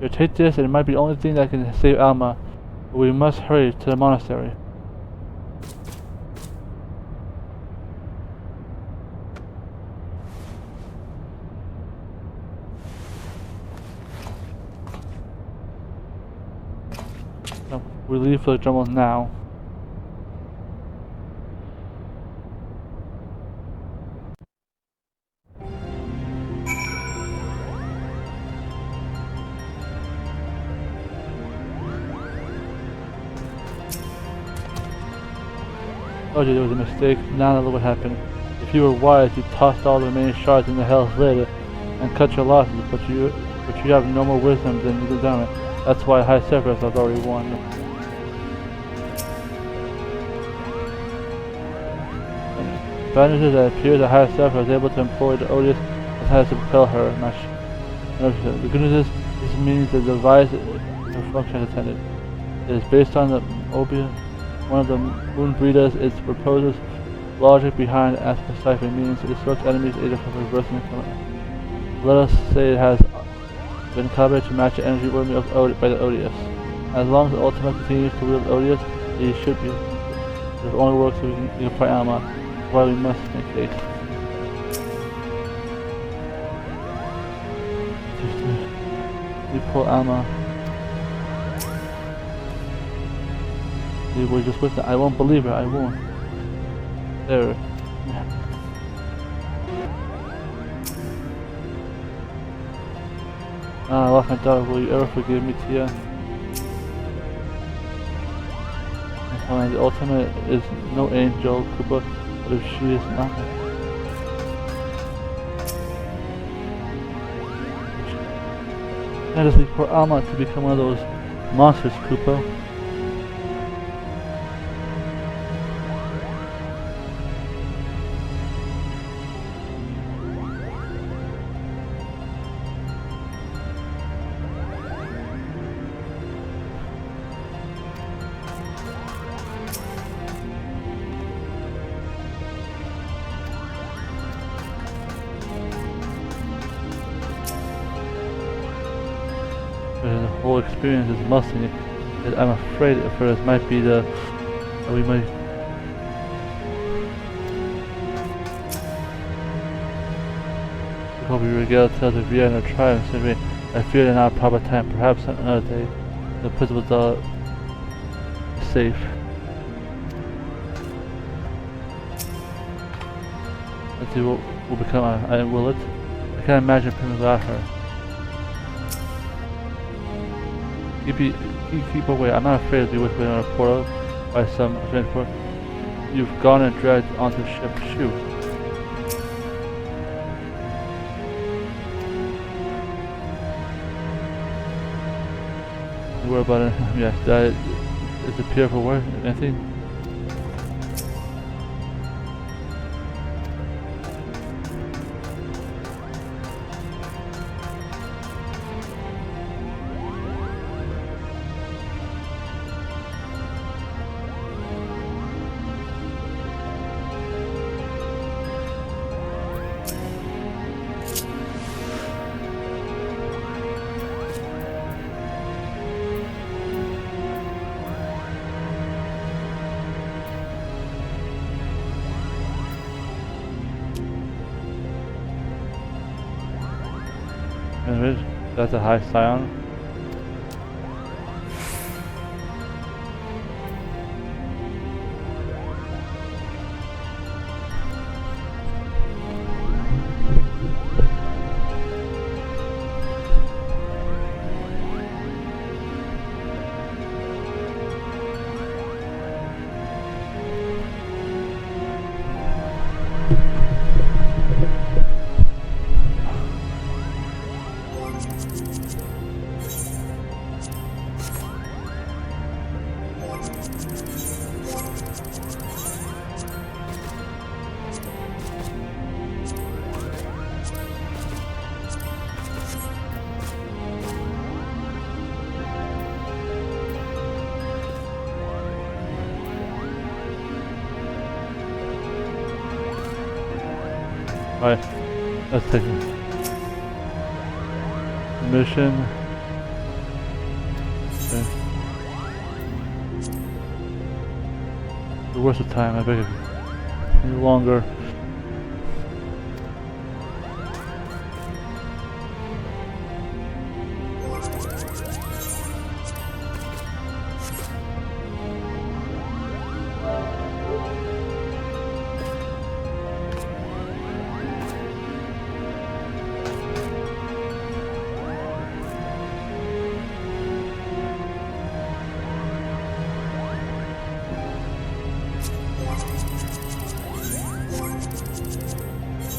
You take this, and it might be the only thing that can save Alma. But we must hurry to the monastery. No, we leave for the jungle now. I told you there was a mistake. Now look what happened. If you were wise, you tossed all the remaining shards in the Hell's Lid and cut your losses, but you have no more wisdom than you done it. That's why High Sephiroth has already won. Bad news is that it appears that High Sephiroth was able to employ the odious as has to propel her. The good news is this means the device no function attended. It is based on the Obia, one of the moon breeders. It proposes logic behind as precisely means it disrupts enemies either from reversing the command. Let us say it has been calibrated to match the energy wielding by the Odious. As long as the Ultima continues to wield Odious, it should be. If it only works, so we can fight Alma. That's why we must make haste. We pull Alma. We just with I won't believe her, I won't. There. I lost my daughter, will you ever forgive me, Tia? The ultimate is no angel, Koopa, but if she is not... That is for Alma to become one of those monsters, Koopa. The whole experience is musty. I'm afraid for us might be the we might. We hope we regale tales of Vienna and our triumphs. I fear in our proper time, perhaps on another day, the principles are safe. Let's see what will become. Will it? I can't imagine Pim without her. Keep away. I'm not afraid to be whispered on a portal by some strange portal. You've gone and dragged onto the ship. Shoot. What about it? Yes, that is it pure for word? Anything? That's a high scion. Alright, let's take it. Mission. Okay. The worst of time, I beg of you. Any longer.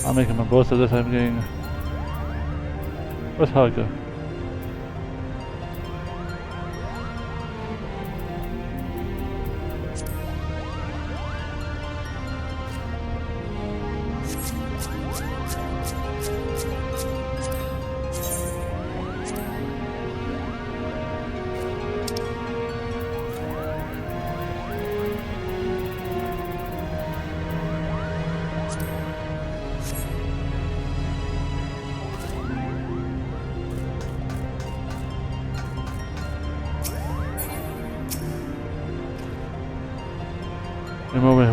I'm making my boast of this. I'm getting. Where's Helga?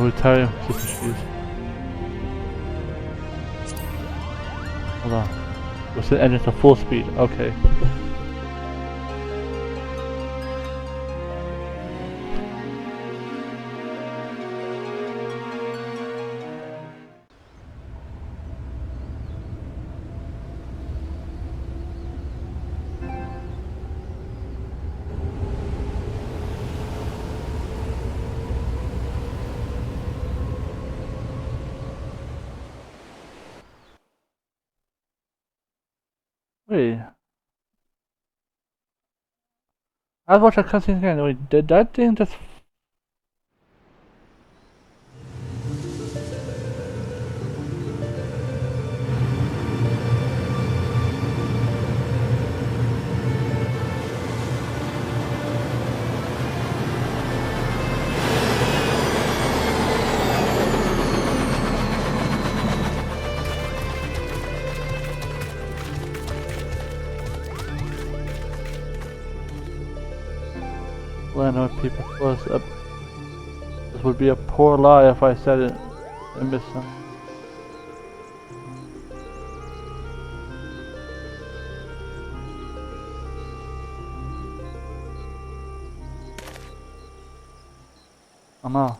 retire super shoes. Hold on. We'll set engine to full speed. Okay. Wait. I watched a cutscene again. Wait, did that thing just... Well, I know people was up. This would be a poor lie if I said it and missed some. I'm out.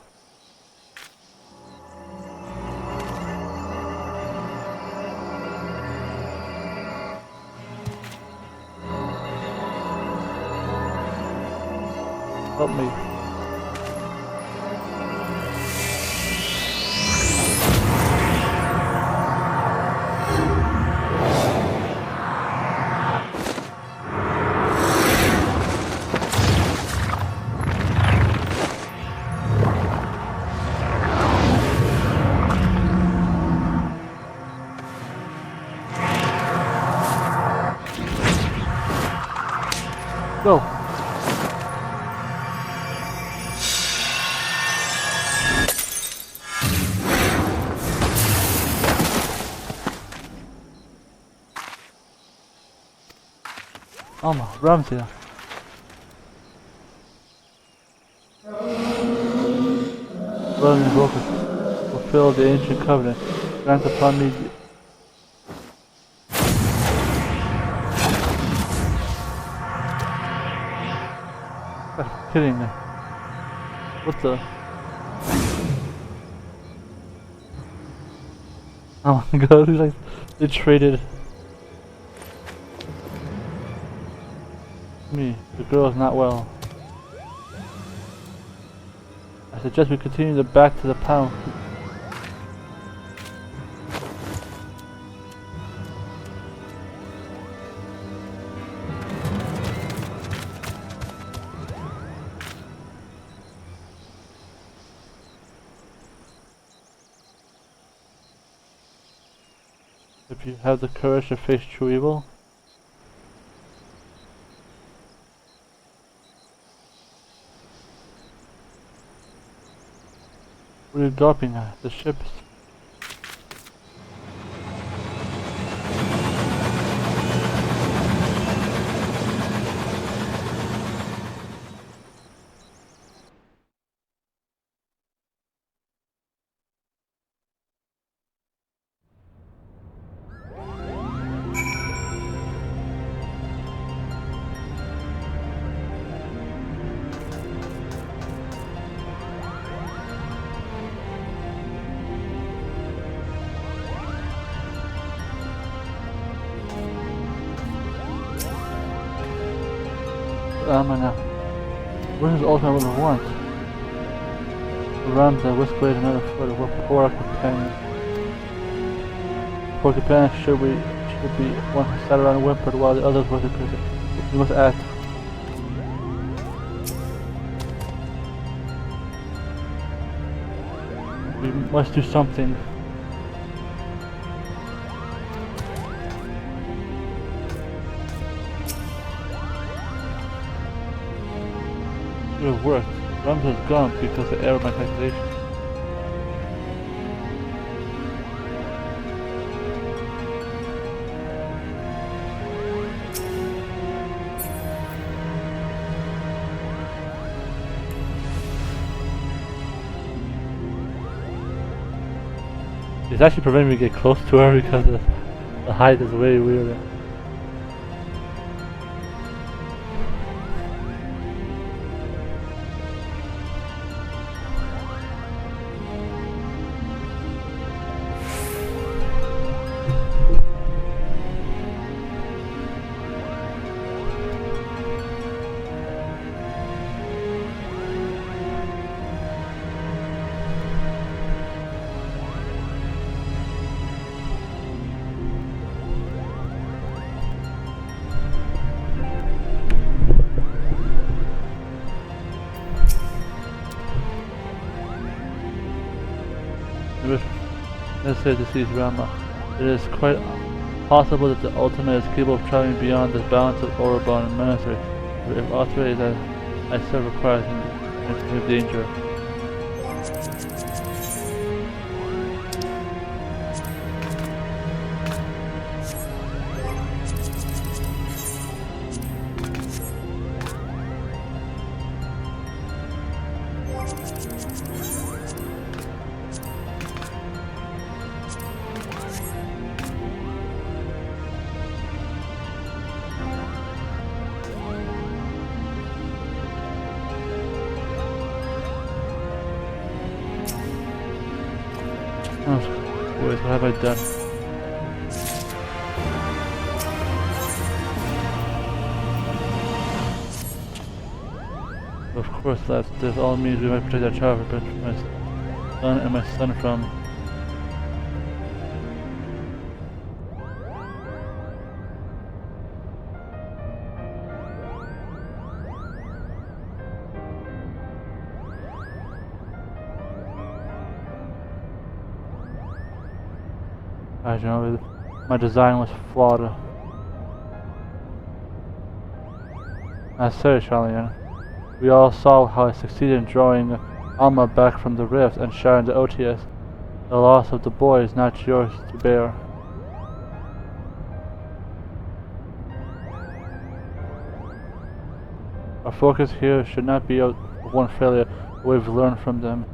Help me. Go. Oh my, Ramsey. Well invoked, fulfill the ancient covenant. Grant upon me. You're kidding me. What the? Oh my god, he's like, they traded me. The girl is not well. I suggest we continue the back to the pound. If you have the courage to face true evil. What are you gulping at? The ship is... now. What is ultimate what we want? Runs, I whispered another foot of what poor companion. Poor companion should be one who sat around and whimpered while the others were the prison. We must act. We must do something. It would have worked. Rams has gone because of error of my calculation. It's actually preventing me to get close to her because the height is way weirder. Necessary to seize Rama. It is quite possible that the ultimate is capable of traveling beyond the bounds of Orobon and Monastery. If authorized, I still require him in danger. Oh, boys, what have I done? Of course, lads, this all means we might protect our child from my son and my son from. I know my design was flawed. I said, Charlian. We all saw how I succeeded in drawing Alma back from the rift and shattering the OTS. The loss of the boy is not yours to bear. Our focus here should not be of one failure, but we've learned from them.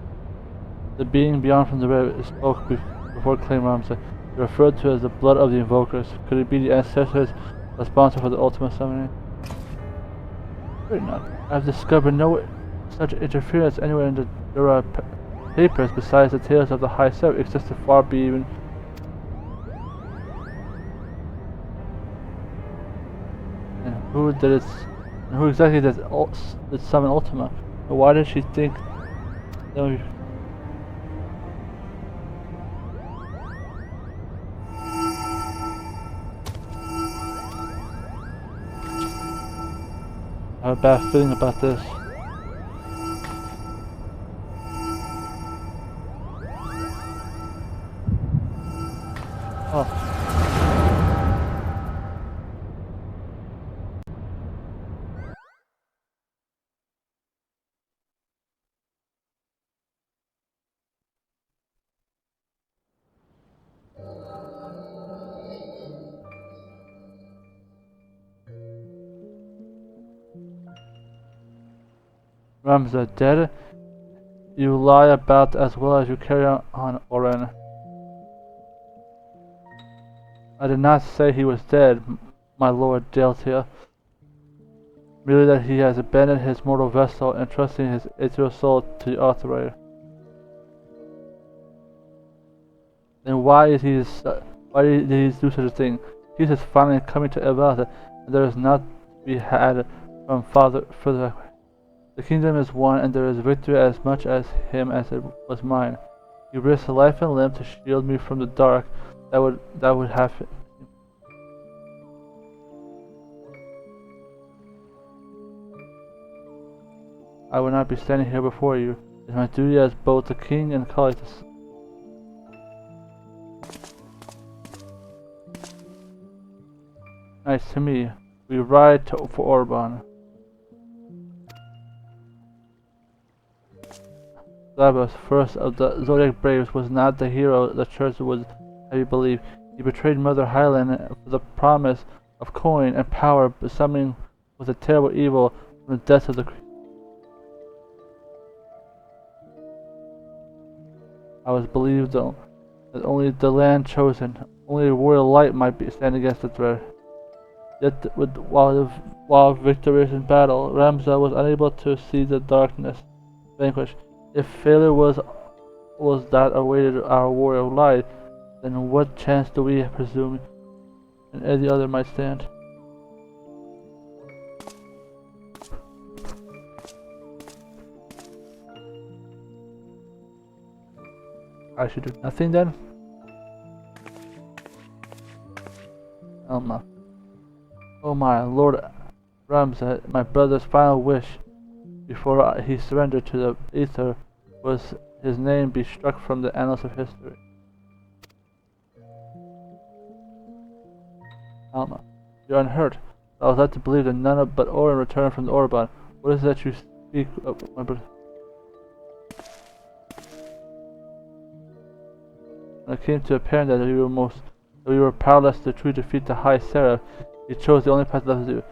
The being beyond from the rift spoke before claiming Ramsay. Referred to as the blood of the invokers. Could it be the ancestors responsible for the ultimate summoning? Certainly not. I've discovered no such interference anywhere in the Dura papers besides the tales of the High Self existed far beyond. And who did it? And who exactly did summon Ultima? But why did she think that would be? I have a bad feeling about this. Oh. Ramza dead? You lie about as well as you carry on, Oren. I did not say he was dead, my lord Deltia. Merely that he has abandoned his mortal vessel, entrusting his ethereal soul to the Authority. Then why did he do such a thing? Peace is finally coming to Ivalice, and there is not to be had from further. The kingdom is one, and there is victory as much as him as it was mine. You risked life and limb to shield me from the dark. That would have. I would not be standing here before you. It is my duty as both the king and colleague. Nice to meet you. We ride for Orban. Labos, first of the Zodiac Braves, was not the hero the church would have you believe. He betrayed Mother Highland for the promise of coin and power, but summoning was a terrible evil from the death of the. I was believed though. that only the land chosen, only royal light might stand against the threat. Yet, while victorious in battle, Ramza was unable to see the darkness vanquish. If failure was that awaited our warrior of light, then what chance do we presume and any other might stand? I should do nothing then? Elma. Oh my Lord Ramza, my brother's final wish before he surrendered to the Aether was his name be struck from the annals of history. Alma, you're unhurt. I was led to believe that none but Orin returned from the Orban. What is that you speak of, my brother? When it came to apparent that we were powerless to truly defeat the High Seraph, he chose the only path left to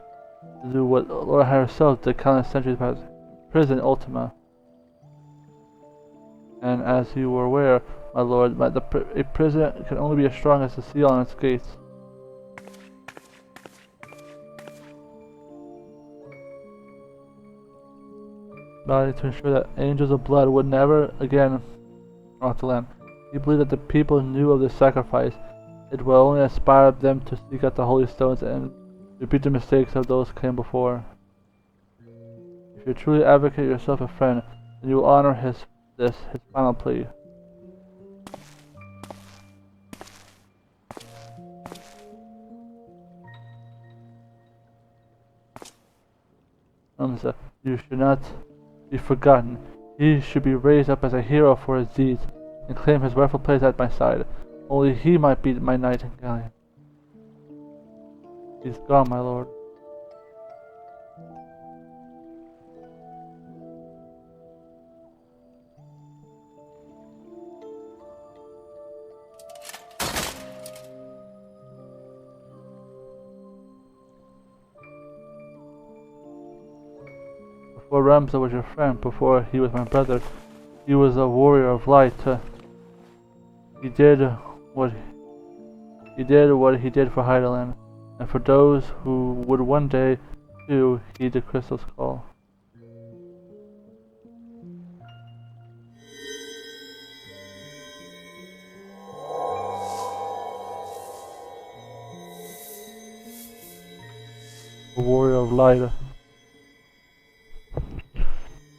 do what Laura herself did countless centuries past. Prison Ultima. And as you were aware, my lord, a prison can only be as strong as the seal on its gates. To ensure that angels of blood would never again cross the land. He believed that the people knew of the sacrifice. It will only inspire them to seek out the holy stones and repeat the mistakes of those who came before. If you truly advocate yourself a friend, then you will honor his final plea. You should not be forgotten. He should be raised up as a hero for his deeds, and claim his rightful place at my side. Only he might be my knight in galleon. He's gone, my lord. Before Ramza was your friend, before he was my brother, he was a warrior of light. He did what he did for Heideland, and for those who would one day too heed the crystal's call. A warrior of light.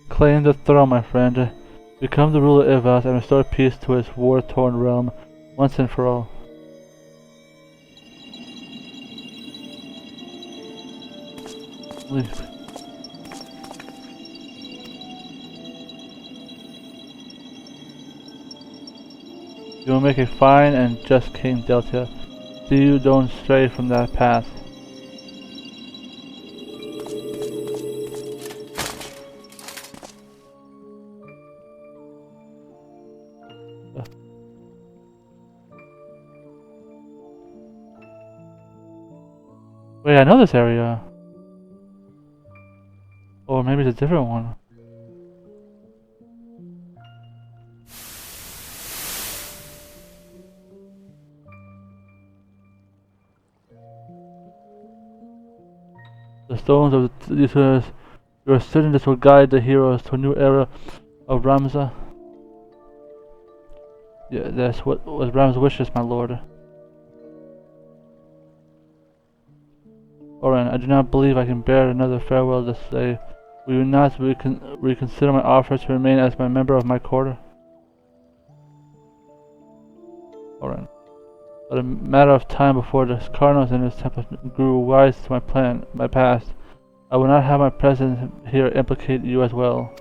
Claim the throne, my friend. Become the ruler of Ivalice and restore peace to its war-torn realm, once and for all. You will make a fine and just king, Delta. See you don't stray from that path. Wait, I know this area. Or maybe it's a different one. The stones of these pillars, you are certain this will guide the heroes to a new era of Ramza? Yeah, that's what was Ram's wishes, my lord. Orin, I do not believe I can bear another farewell this day. Will you not reconsider my offer to remain as my member of my court? Orin, but a matter of time before the cardinals in his temple grew wise to my past. I will not have my presence here implicate you as well.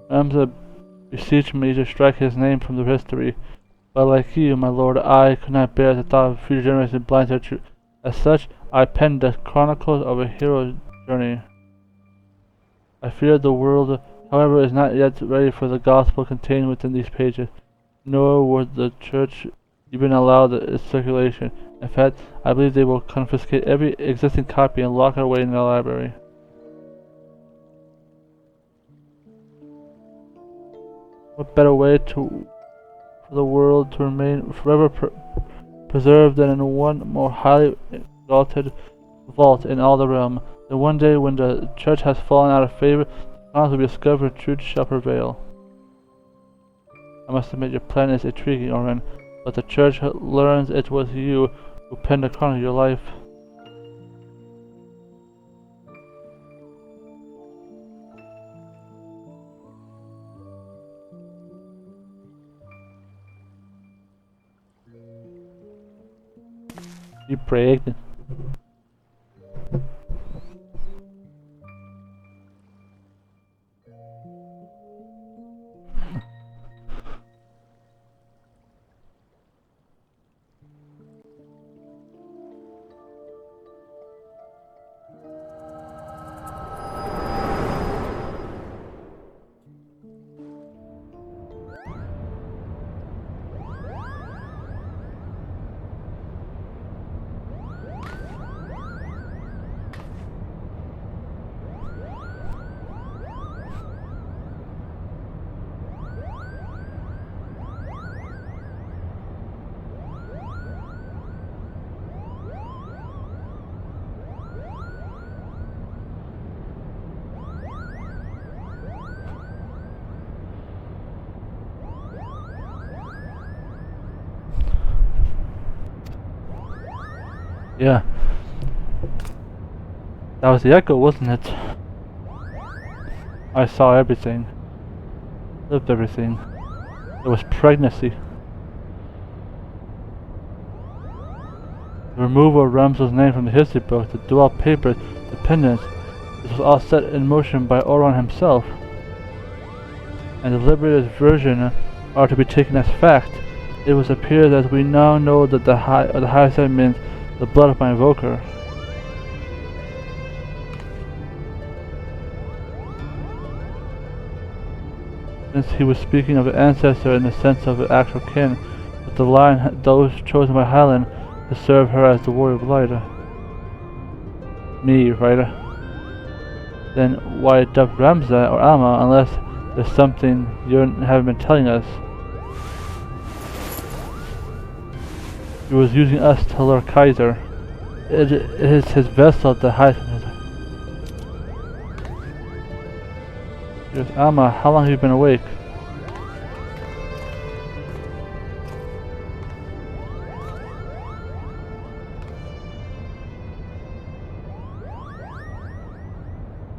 Ramza beseeched me to strike his name from the history, but like you, my lord, I could not bear the thought of future generations blind to truth. As such, I penned the chronicles of a hero's journey. I fear the world, however, is not yet ready for the gospel contained within these pages, nor would the church You've been allowed its circulation. In fact, I believe they will confiscate every existing copy and lock it away in the library. What better way for the world to remain forever preserved than in one more highly exalted vault in all the realm? Then one day when the church has fallen out of favor, the cons will be discovered, truth shall prevail. I must admit your plan is intriguing, Oren, but the church learns it was you who penned the chronicle of your life. You pregnant. Yeah. That was the echo, wasn't it? I saw everything. Lived everything. It was pregnancy. The removal of Ramsel's name from the history book, the dual papers, the pendants, this was all set in motion by Oron himself. And the Liberator's version are to be taken as fact. It was appears as we now know that the highest means the blood of my invoker. Since he was speaking of an ancestor in the sense of an actual kin, but the line those chosen by Hylan to serve her as the warrior of light. Me, right? Then why dub Ramza or Alma unless there's something you haven't been telling us? He was using us to lure Kaiser. It is his vessel that hides him. Yes, Alma, how long have you been awake?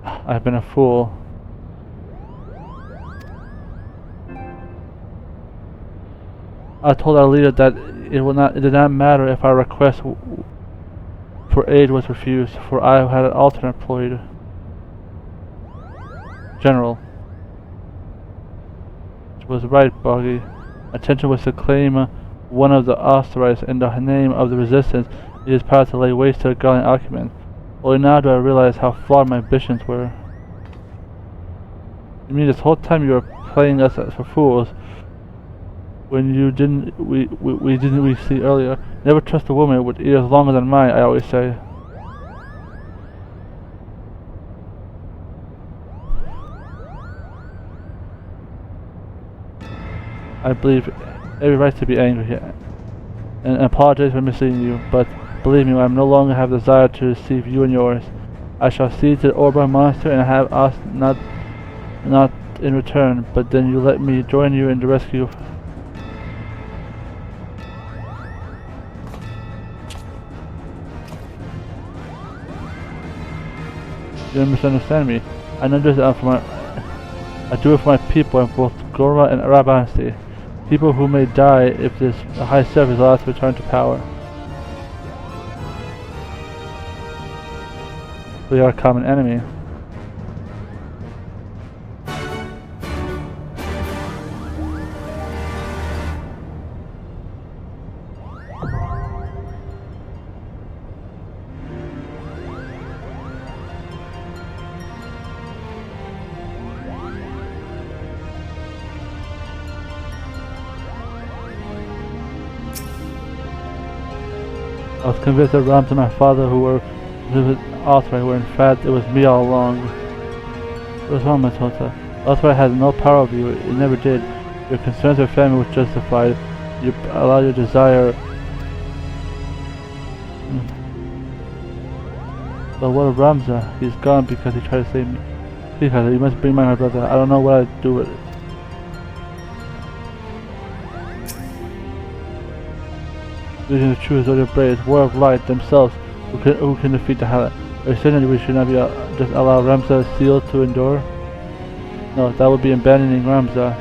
I've been a fool. I told our leader that it did not matter if our request for aid was refused, for I had an alternate employed. General. It was right, Boggy. My intention was to claim one of the authorized in the name of the resistance. It is power to lay waste to the Guardian argument. Only now do I realize how flawed my ambitions were. You mean this whole time you were playing us for fools? When you didn't, we see earlier. Never trust a woman with ears longer than mine, I always say. I believe every right to be angry and apologize for misleading you, but believe me, I no longer have desire to receive you and yours. I shall see to the Orban Monastery and have asked not in return, but then you let me join you in the rescue. You don't misunderstand me. I know this I do it for my people in both Gorma and Rabansi. People who may die if this high self is allowed to return to power. We are a common enemy. was convinced that Rams and my father who were authorized were in fact it was me all along. It was wrong, Matota. Authorized had no power over you, it never did. Your concerns for family was justified. You allowed your desire. But what of Ramza? He's gone because he tried to save me. Because you must bring my brother. I don't know what I'd do with it. Vision of truth or the brave, war of light themselves, who can defeat the Hela. Are you certain we should not be just allow Ramza's seal to endure? No, that would be abandoning Ramza.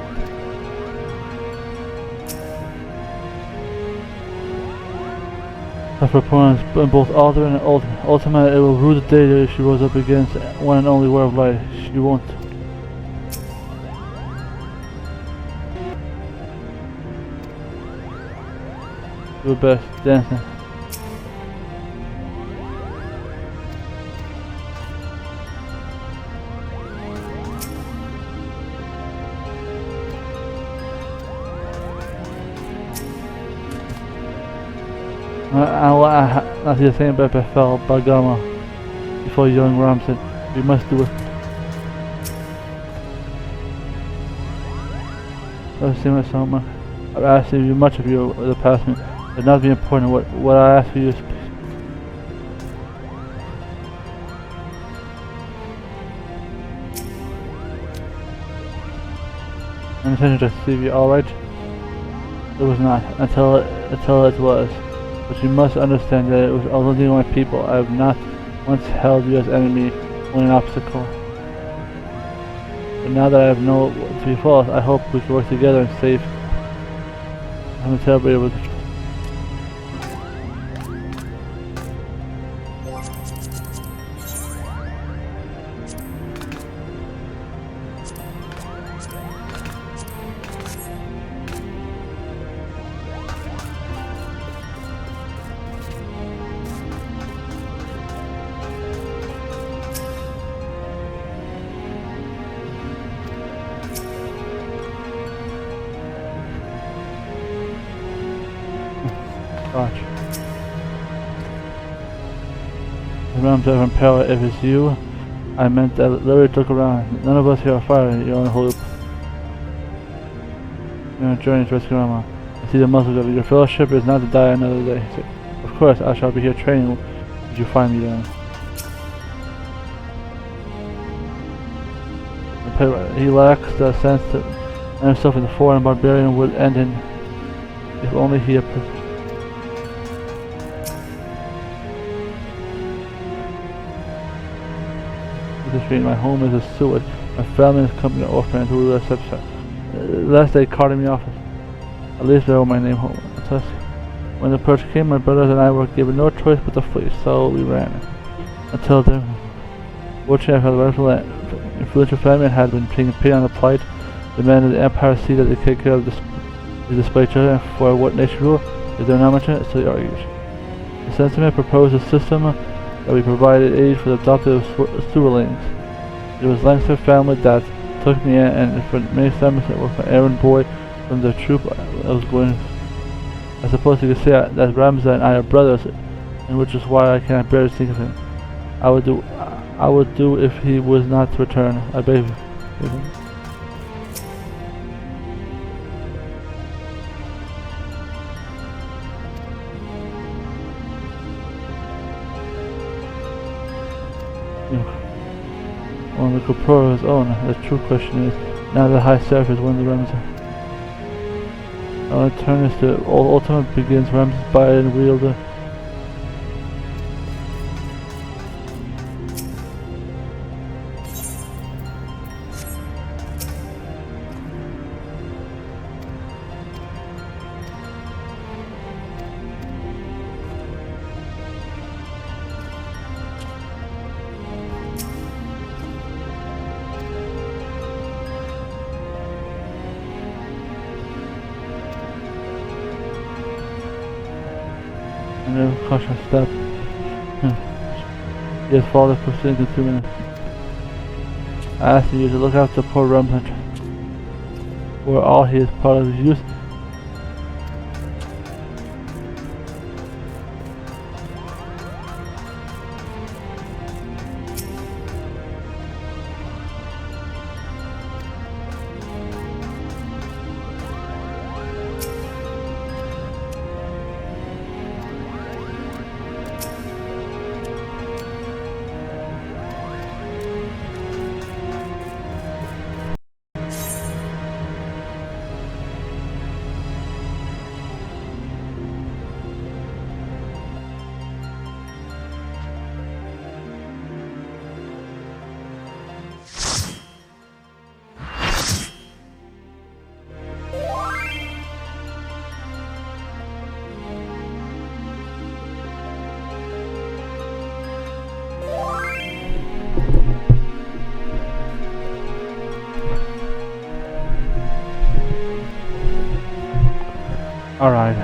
Her proponents, both Alder and Ultima, it will rue the day that she rose up against one and only war of light. She won't. Do your best, dancing. I see the same but befell Bagama before young Ram said, we must do it. I've seen my son. I've asked you much of you over the past minute, but not be important. What I ask for you is I'm intending to see you alright. It was not until it was. But you must understand that it was only my people. I have not once held you as enemy, only an obstacle. But now that I have known to be false, I hope we can work together and save. I'm celebrated with the watch. Remember from power, if it's you, I meant that literally took around. None of us here are fighting your own hope. You're on a journey to rescue Rama. I see the muscles of it. Your fellowship is not to die another day. So, of course, I shall be here training. Did you find me then? He lacks the sense that himself in the foreign barbarian would end in if only he had purpose. My home is a sewage. My family is company orphans who will accept last they carted me off. At least they owe my name home. When the purge came, my brothers and I were given no choice but to flee, so we ran. Until then, fortunately I had a wonderful influential family and had been taking pity on the plight. The men of the empire see that they take care of the display children for what nation rule. Is there not much in it? So they argued. The sentiment proposed a system that we provided aid for the adopted sewerlings. It was Lancaster family that took me in, and for many summers it was my errand boy from the troop I was going. I suppose you could say that Ramza and I are brothers, and which is why I cannot bear to think of him. I would do if he was not to return. I beg you. On the Kupro's own, the true question is, now that High Seraph is one of the Ramza. Our turn is to ultimate begins Ramza's by and wielder. And then cautious step. Yes, father proceeding in 2 minutes. I ask you to look after poor Ramza, for all he is part of his youth. Alright.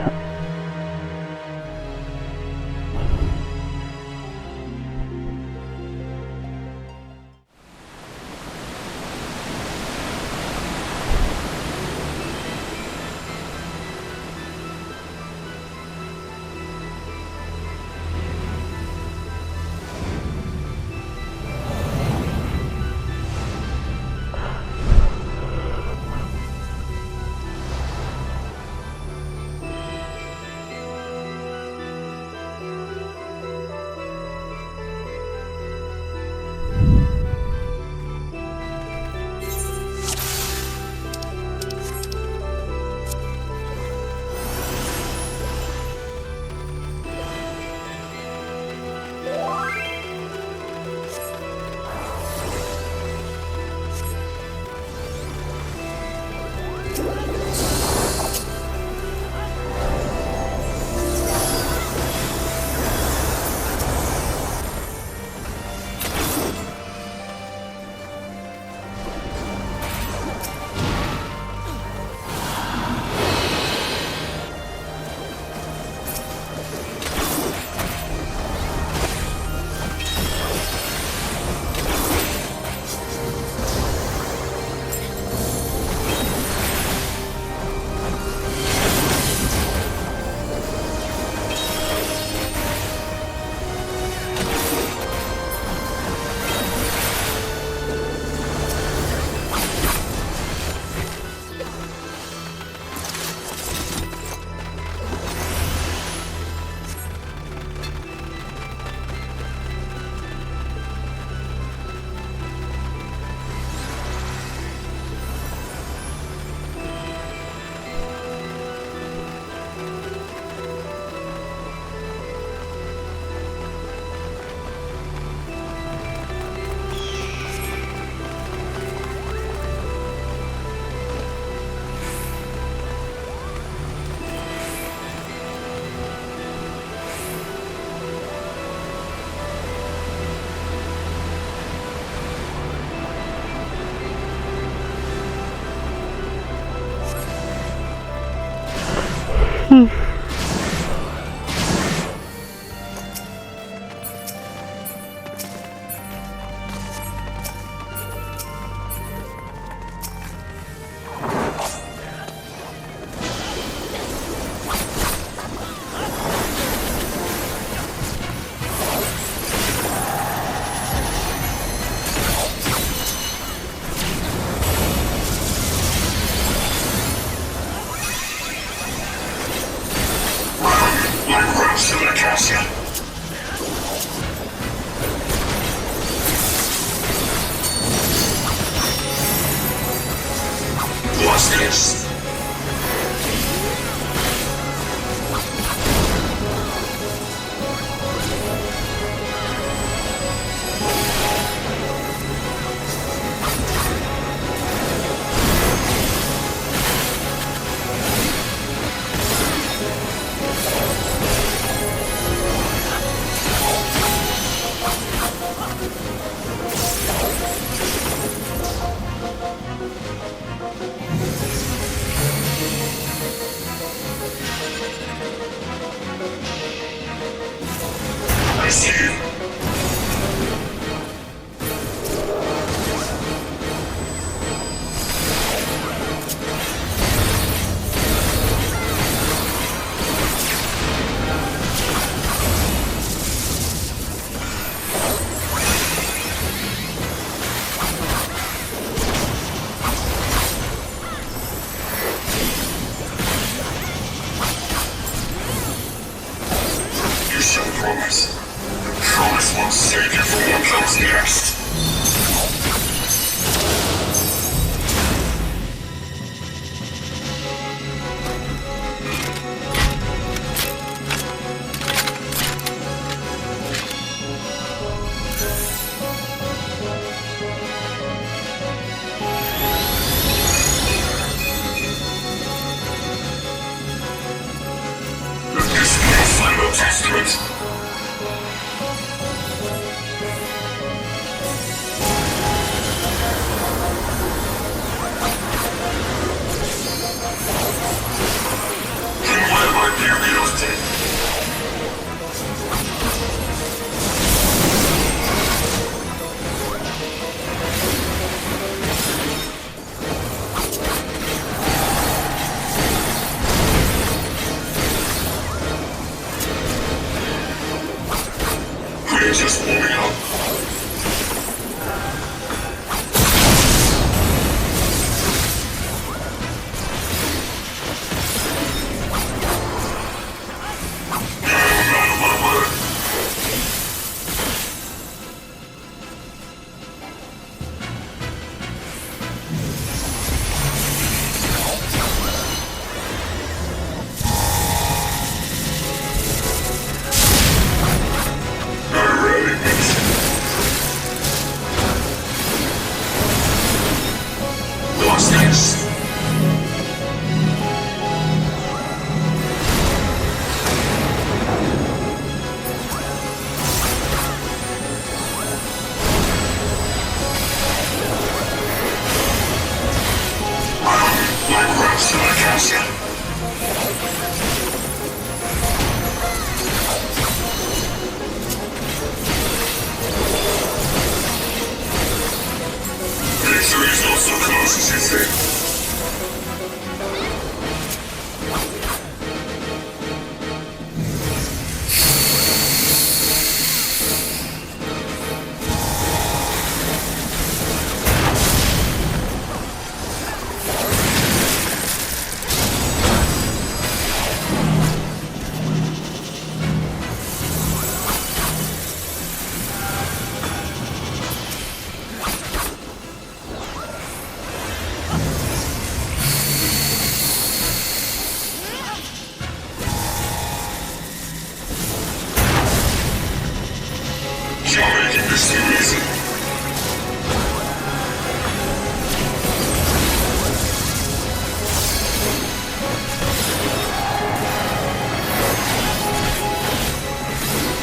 What's this? I see you. You shall promise. Promise won't save you from what comes next. This is your final testament. just warming up. What's next? Like rats to the castle. Victory's not so close as you think. You're making this too easy.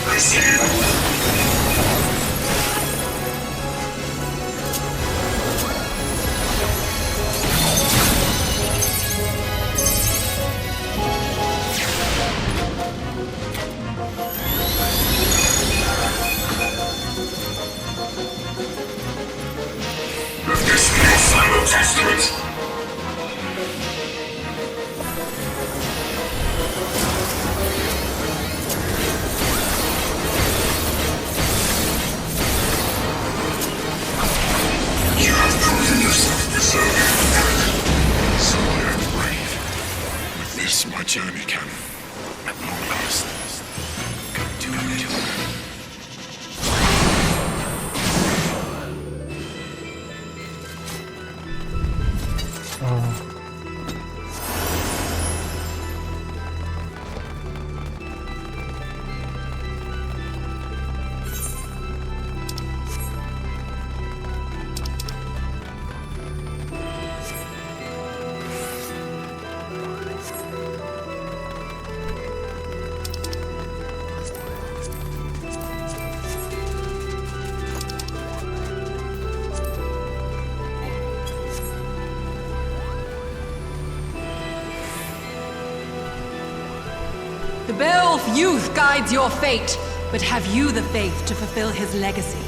I see you. This be a final testament. You have proven yourself deserving. So I am brave. With this, my journey can, at long last, come to an end. The Beowulf youth guides your fate, but have you the faith to fulfill his legacy?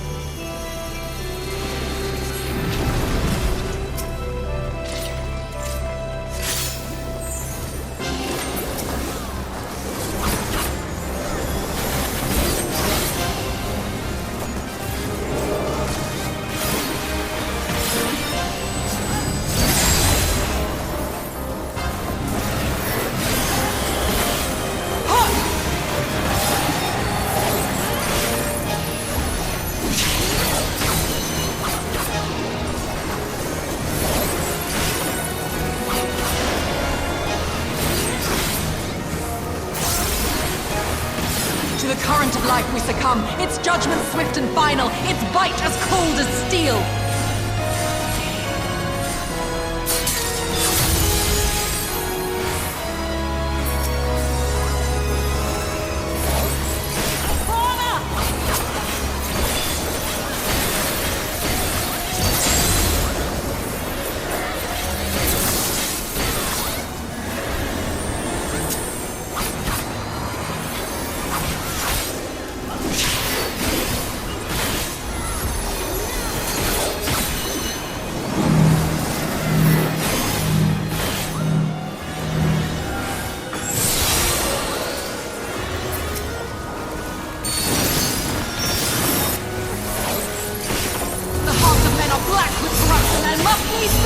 To the current of life we succumb, its judgment swift and final, its bite as cold as steel.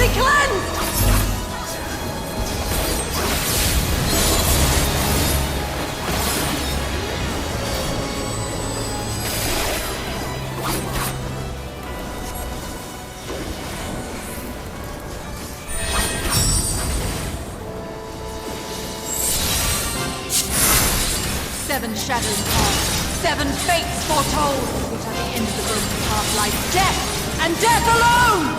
be cleansed! Seven shadows cast, seven fates foretold, which at the end of the broken path lies death, and death alone!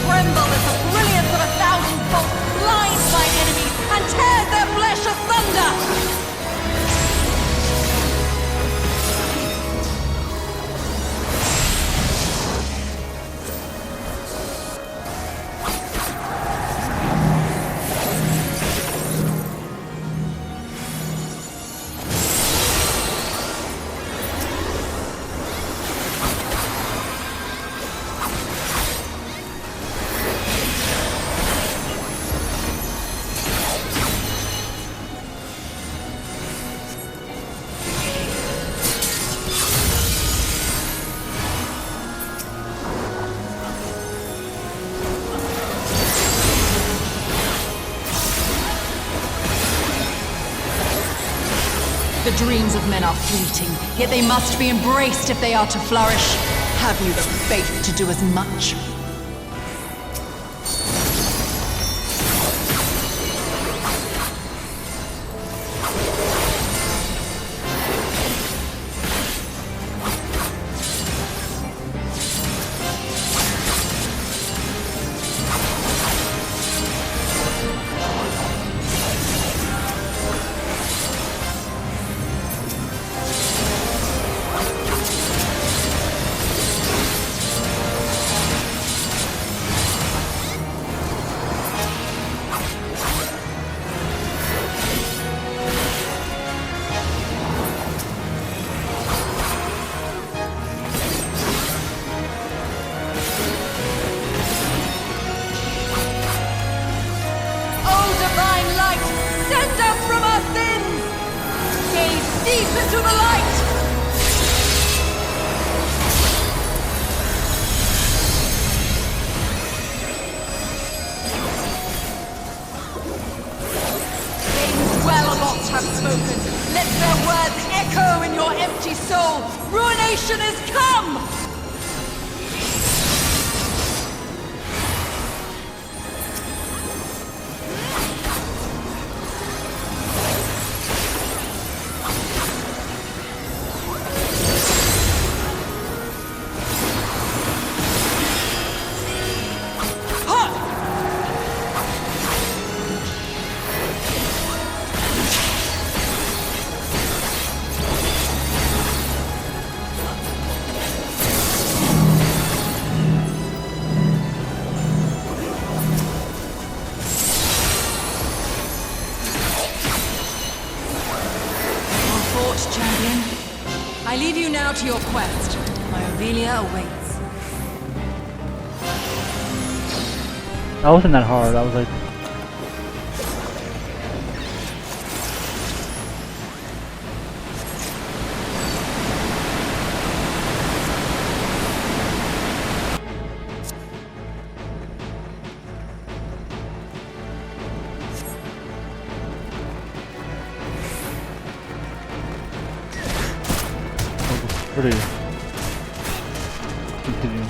Tremble as the brilliance of 1,000 bolts blinds my enemies and tears their flesh asunder! The dreams of men are fleeting, yet they must be embraced if they are to flourish. Have you the faith to do as much? Deep into the light! They well-a-lot have spoken. Let their words echo in your empty soul. Ruination is come! Champion, I leave you now to your quest. My Ivalice awaits. That wasn't that hard. I was like, pretty. Continue.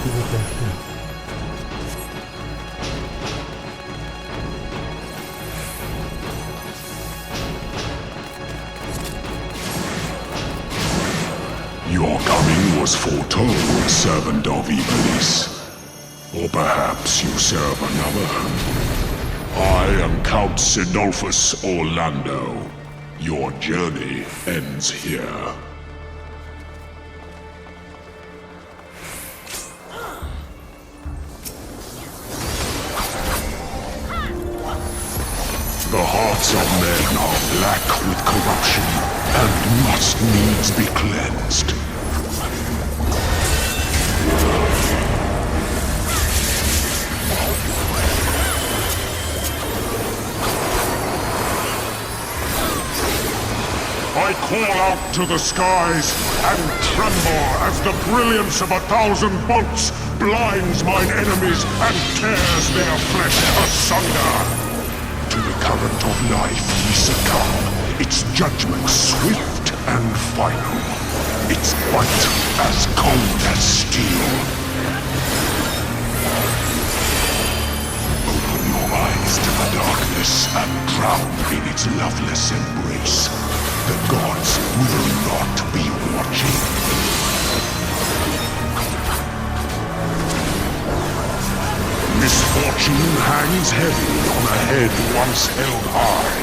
Your coming was foretold, servant of Ivalice. Or perhaps you serve another. I am Count Sinolphus Orlando. Your journey ends here. The hearts of men are black with corruption and must needs be cleansed. I call out to the skies and tremble as the brilliance of 1,000 bolts blinds mine enemies and tears their flesh asunder. To the current of life we succumb, its judgment swift and final, its bite as cold as steel. Open your eyes to the darkness and drown in its loveless embrace. The gods will not be watching. Misfortune hangs heavy on a head once held high.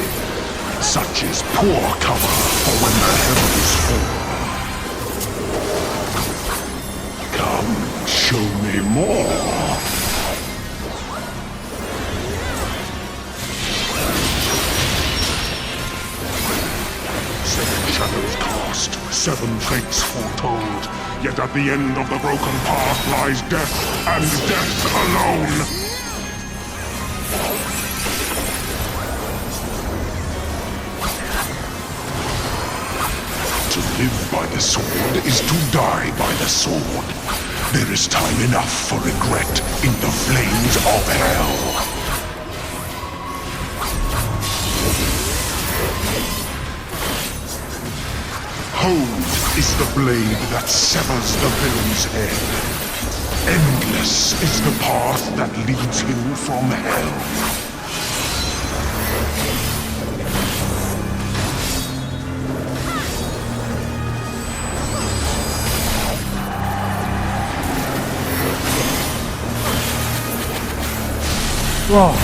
Such is poor cover for when the heavens fall. Come, show me more. 7 shadows cast, 7 fates foretold. Yet at the end of the broken path lies death, and death alone. To live by the sword is to die by the sword. There is time enough for regret in the flames of hell. Cold is the blade that severs the villain's head. Endless is the path that leads him from hell. Wow.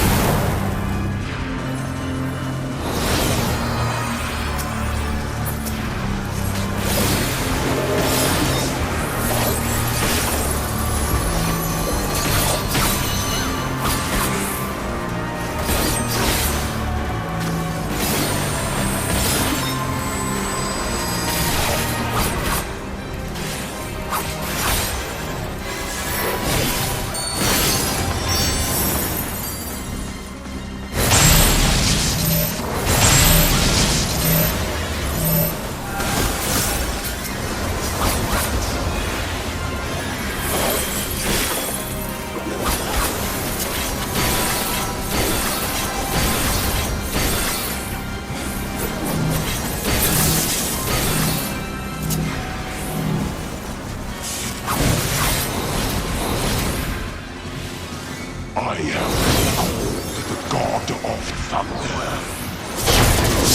I am called the God of Thunder.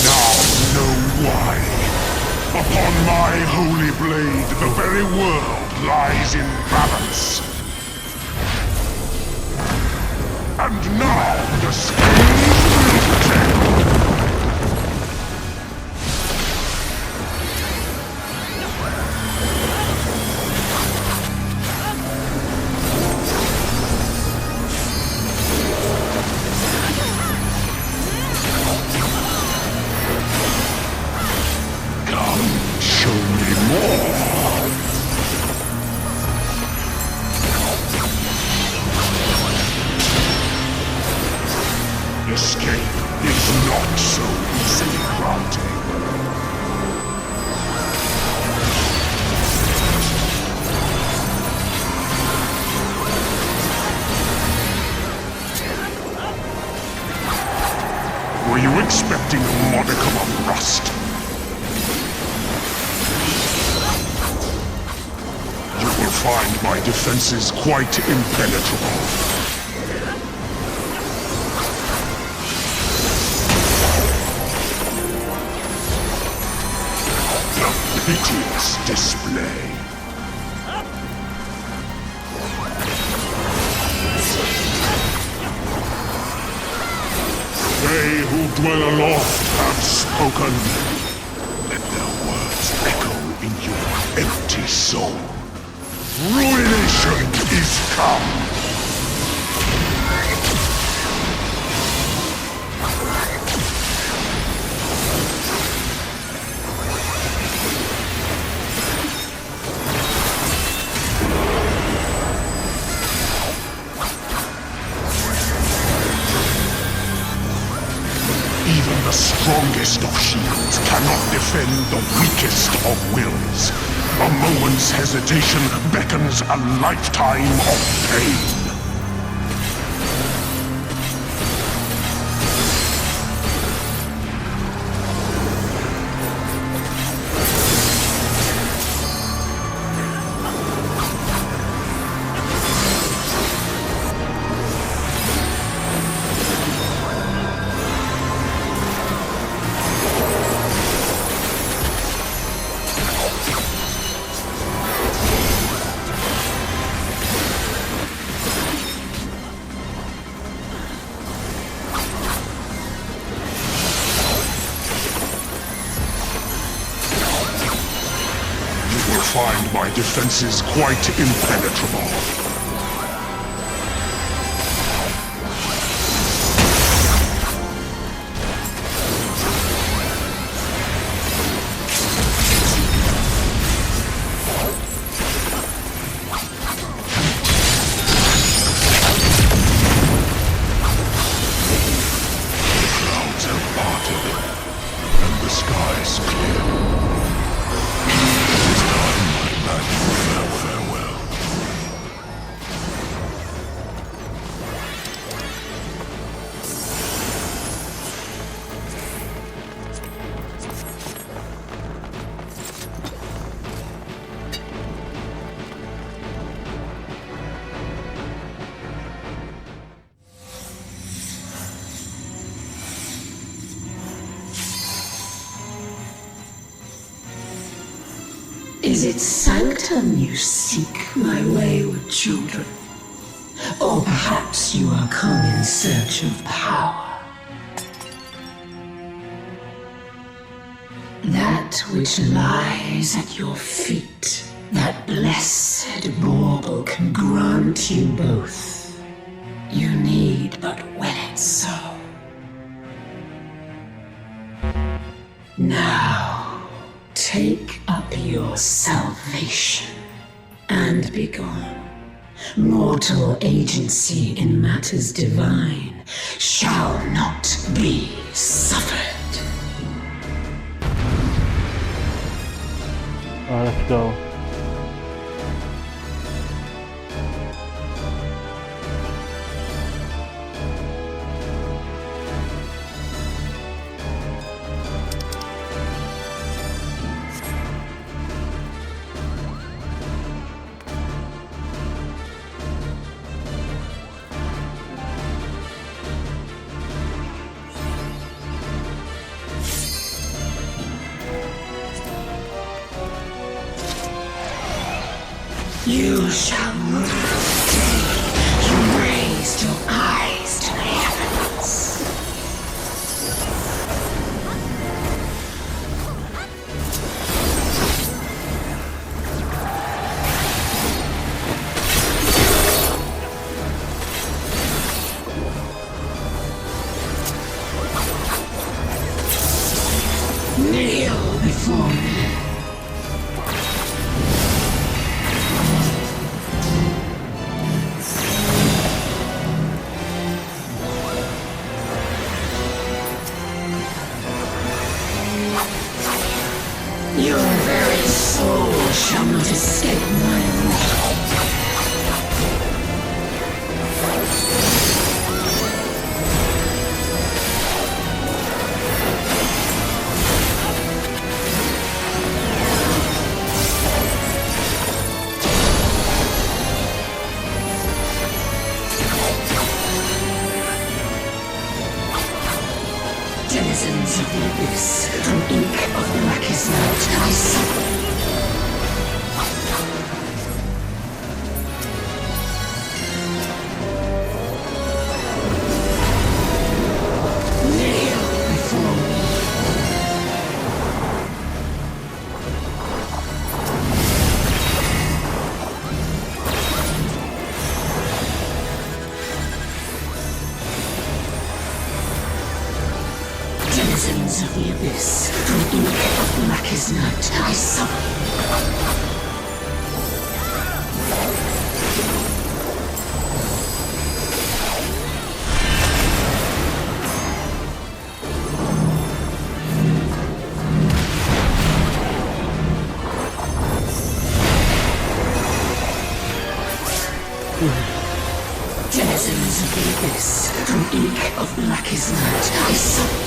Now know why. Upon my holy blade, the very world lies in balance. And now the scales will tell. Escape is not so easily granted. Were you expecting a modicum of rust? You will find my defenses quite impenetrable. A piteous display. They who dwell aloft have spoken. Let their words echo in your empty soul. Ruination is come! Even the strongest of shields cannot defend the weakest of wills. A moment's hesitation beckons a lifetime of pain. Find my defenses quite impenetrable. The clouds have parted, and the skies clear. Farewell. Is it sanctum you seek, my wayward children? Or perhaps you are come in search of power? That which lies at your feet, that blessed bauble can grant you both. You need but will it so. Now, take up your salvation and be gone. Mortal agency in matters divine shall not be suffered. Let's go. You shall rule the day you raised your eyes to the heavens. Kneel before me. Your very soul shall not escape my wrath. abyss, from ink of blackest night, I summon. Denizens of the abyss, from ink of blackest night, I summon.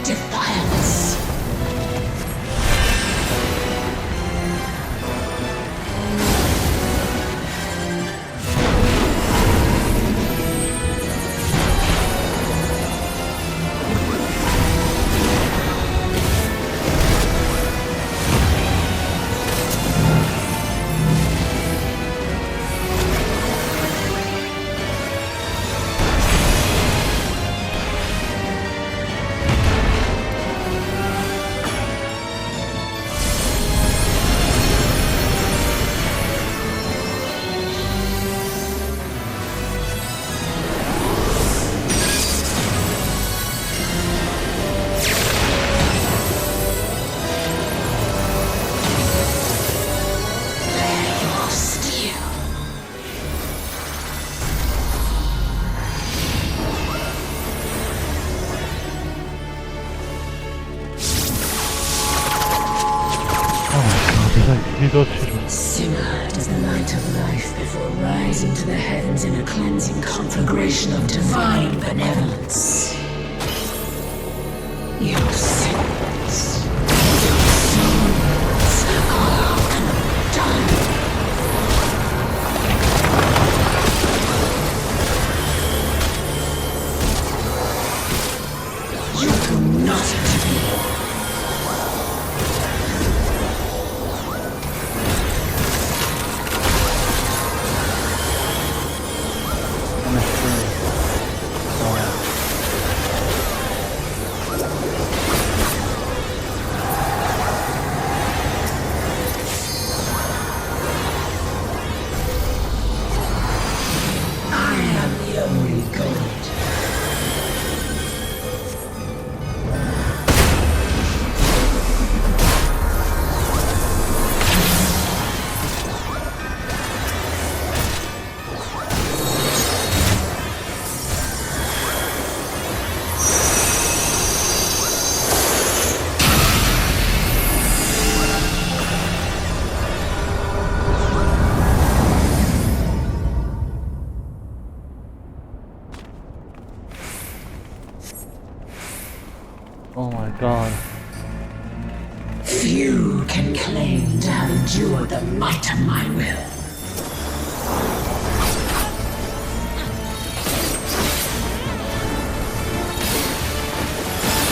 Defiance. Simmered as the light of life before rising to the heavens in a cleansing conflagration of divine benevolence. Your sins, your souls are undone. You do not to be. Oh my god. Few can claim to have endured the might of my will.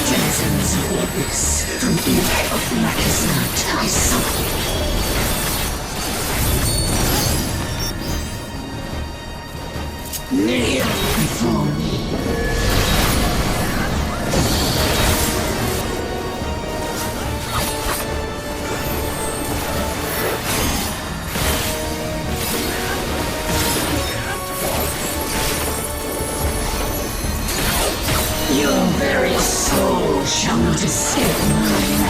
Denizens of the abyss, from ink of blackest night, I summon. Kneel before me. Your very soul shall not escape mine.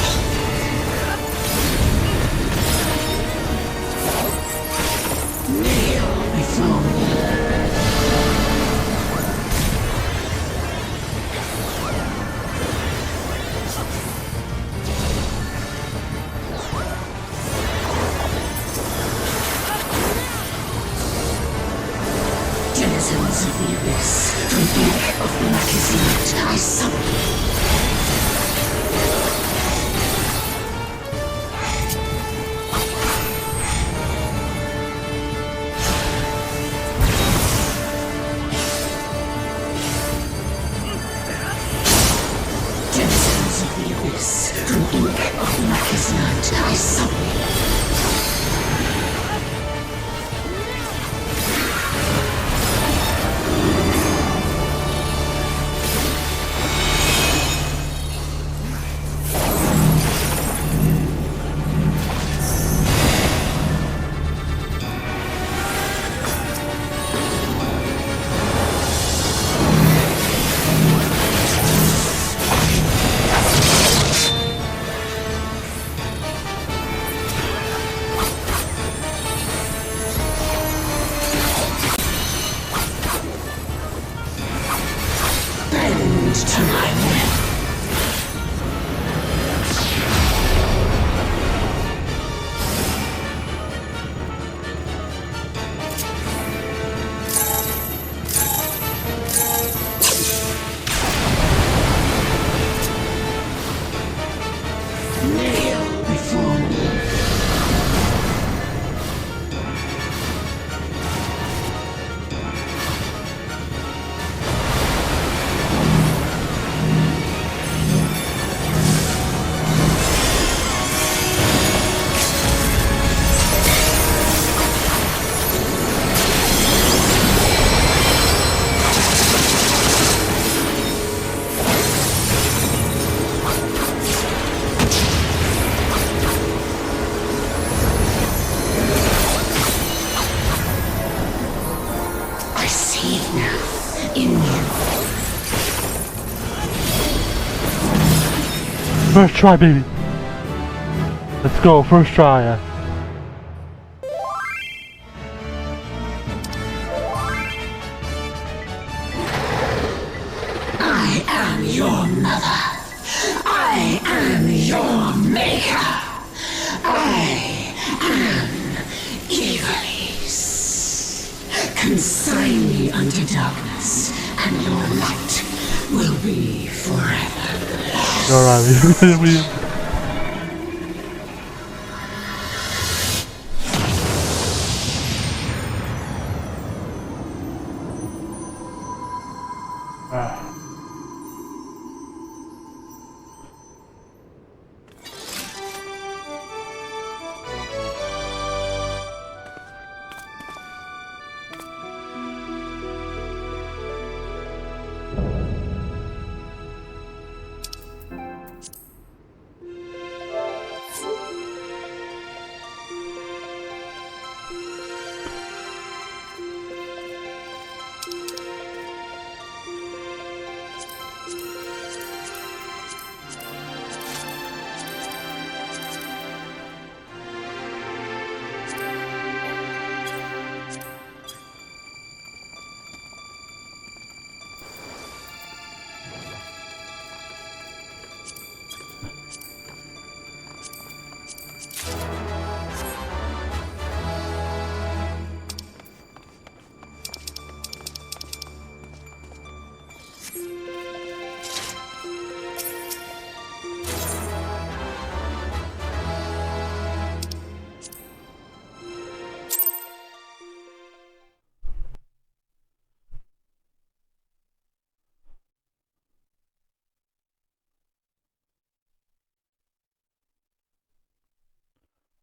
Kneel before me. Denizens of the abyss, from ink of blackest night, I summon. Denizens of the abyss, from ink First try, baby. Let's go, first try. I am your mother. I am your maker. I am Ivalice. Consign me unto darkness, and your light will be forever. Alright, we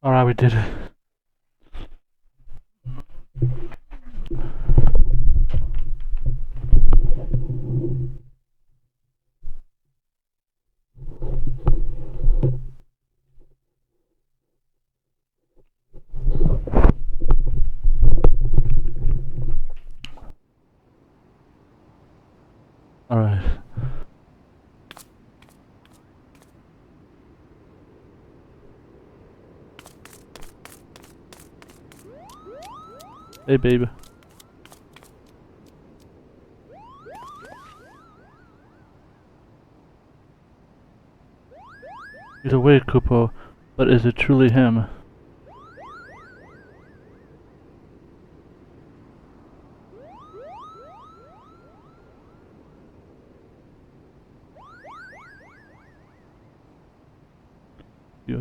Alright, we did it. Alright. Hey, baby. He's awake, Kupo, but is it truly him?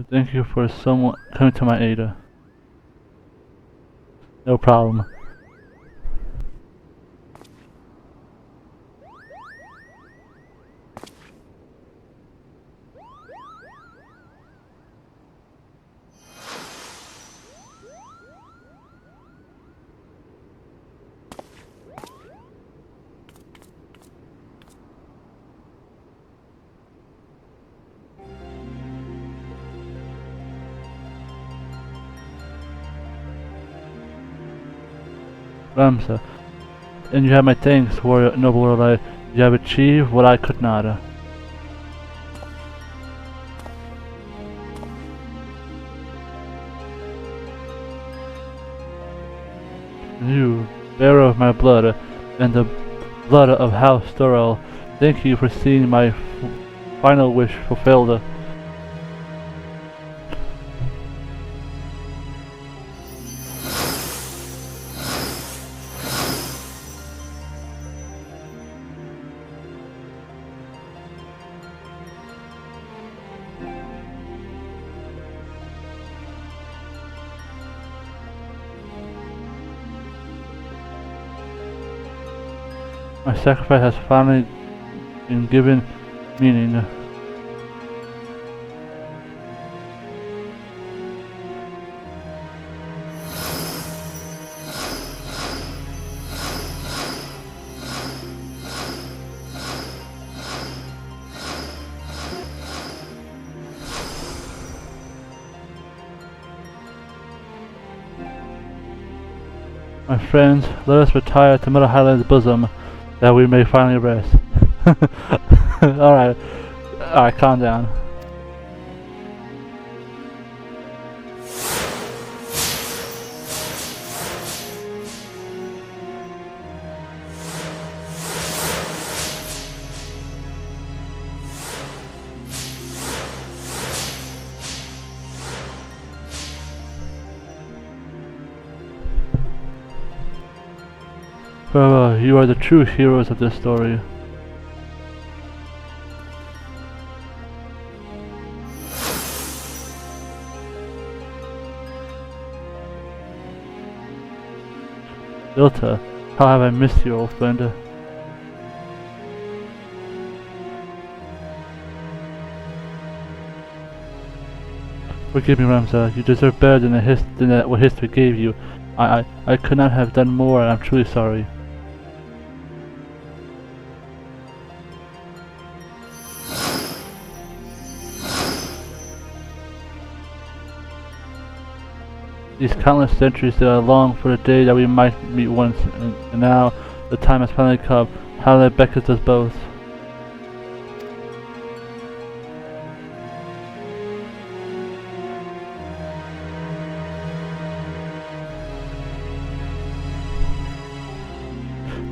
Thank you for someone coming to my aid. No problem. Ramsa, and you have my thanks, warrior noble warrior. You have achieved what I could not. You, bearer of my blood, and the blood of House Storel, thank you for seeing my final wish fulfilled. My sacrifice has finally been given meaning. My friends, let us retire to Middle Highland's bosom, that we may finally rest. Alright, calm down. Farewell, you are the true heroes of this story. Delta, how have I missed you, old friend? Forgive me, Ramza. You deserve better than what history gave you. I could not have done more, and I'm truly sorry. These countless centuries that I long for the day that we might meet once, and now the time has finally come. How that beckons us both.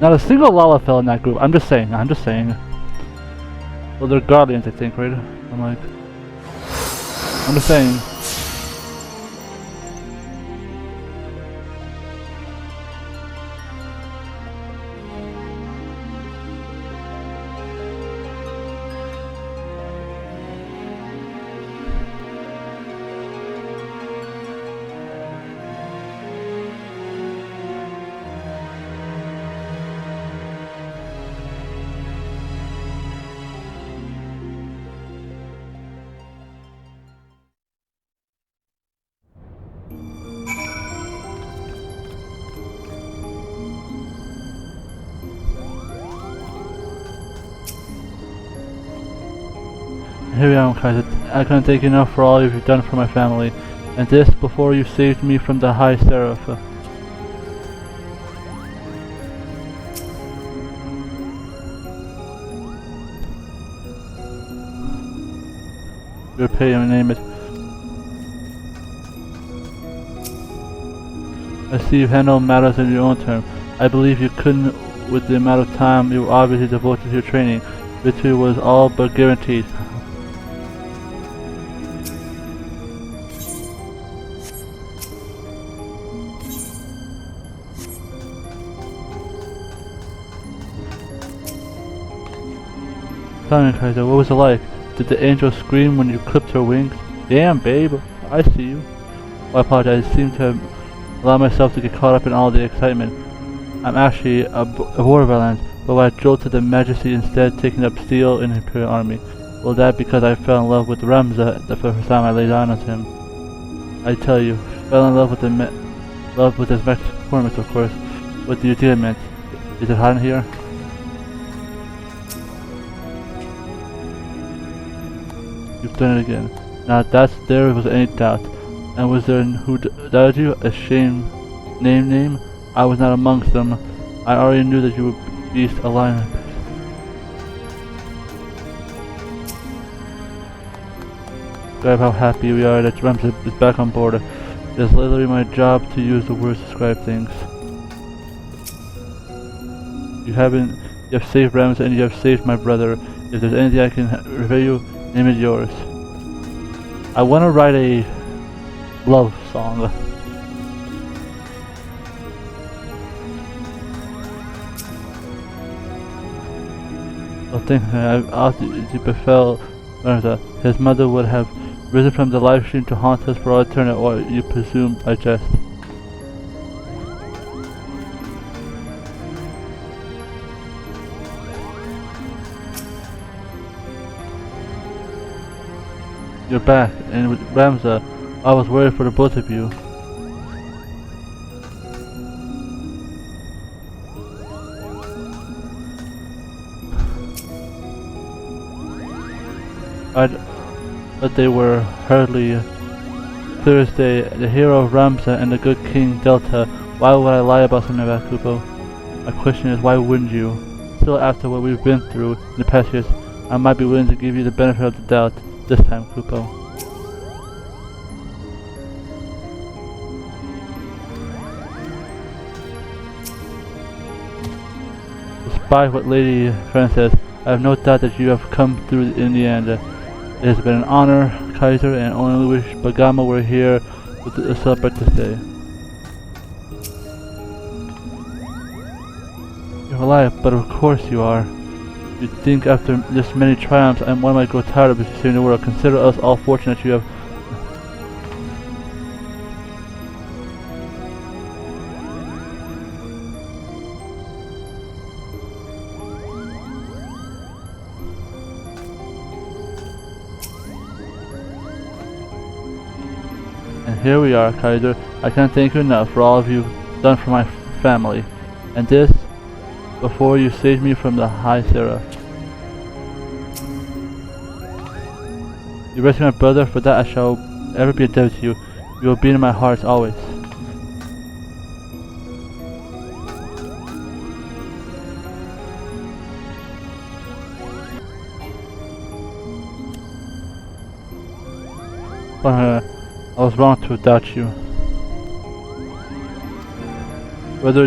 Not a single Lala fell in that group. I'm just saying. Well, they're guardians, I think, right? I'm just saying. Here we are, Kaiser. I couldn't thank you enough for all you've done for my family, and this before you saved me from the High Seraph. Your pay and name it. I see you've handled matters in your own terms. I believe you couldn't with the amount of time you were obviously devoted to your training. Victory was all but guaranteed. Tell me, Kaiser, what was it like? Did the angel scream when you clipped her wings? Damn, babe, I see you. Well, I apologize, I seem to have allowed myself to get caught up in all the excitement. I'm actually a war Valance, but I jolted the Majesty instead, taking up steel in the Imperial Army. Well, that because I fell in love with Ramza the first time I laid on with him. I tell you, fell in love with his match performance, of course. What do you think it meant? Is it hot in here? You've done it again. Now that's there was any doubt. And was there who doubted you? A shame. Name? I was not amongst them. I already knew that you would beast a lion. Describe how happy we are that Ramza is back on board. It is literally my job to use the words to describe things. You have saved Ramza and you have saved my brother. If there's anything I can reveal you, name it yours. I want to write a love song. I think after befell Marina, his mother would have risen from the live stream to haunt us for all eternity, or you presume I jest. You're back, and with Ramza, I was worried for the both of you. But they were hardly clear as day. The hero of Ramza and the good King Delta. Why would I lie about something about Kupo? My question is, why wouldn't you? Still, after what we've been through in the past years, I might be willing to give you the benefit of the doubt. This time, Kupo. Despite what Lady FRAN says, I have no doubt that you have come through in the end. It has been an honor, Kaiser, and only wish Bagama were here to celebrate this day. alive, but of course you are. You'd think after this many triumphs one might grow tired of saving the world. Consider us all fortunate you have... And here we are, Kaiser. I can't thank you enough for all of you've done for my family. And this, before you saved me from the High Sarah. You rescued my brother, for that I shall ever be indebted to you. You will be in my heart always. But I was wrong to doubt you. Whether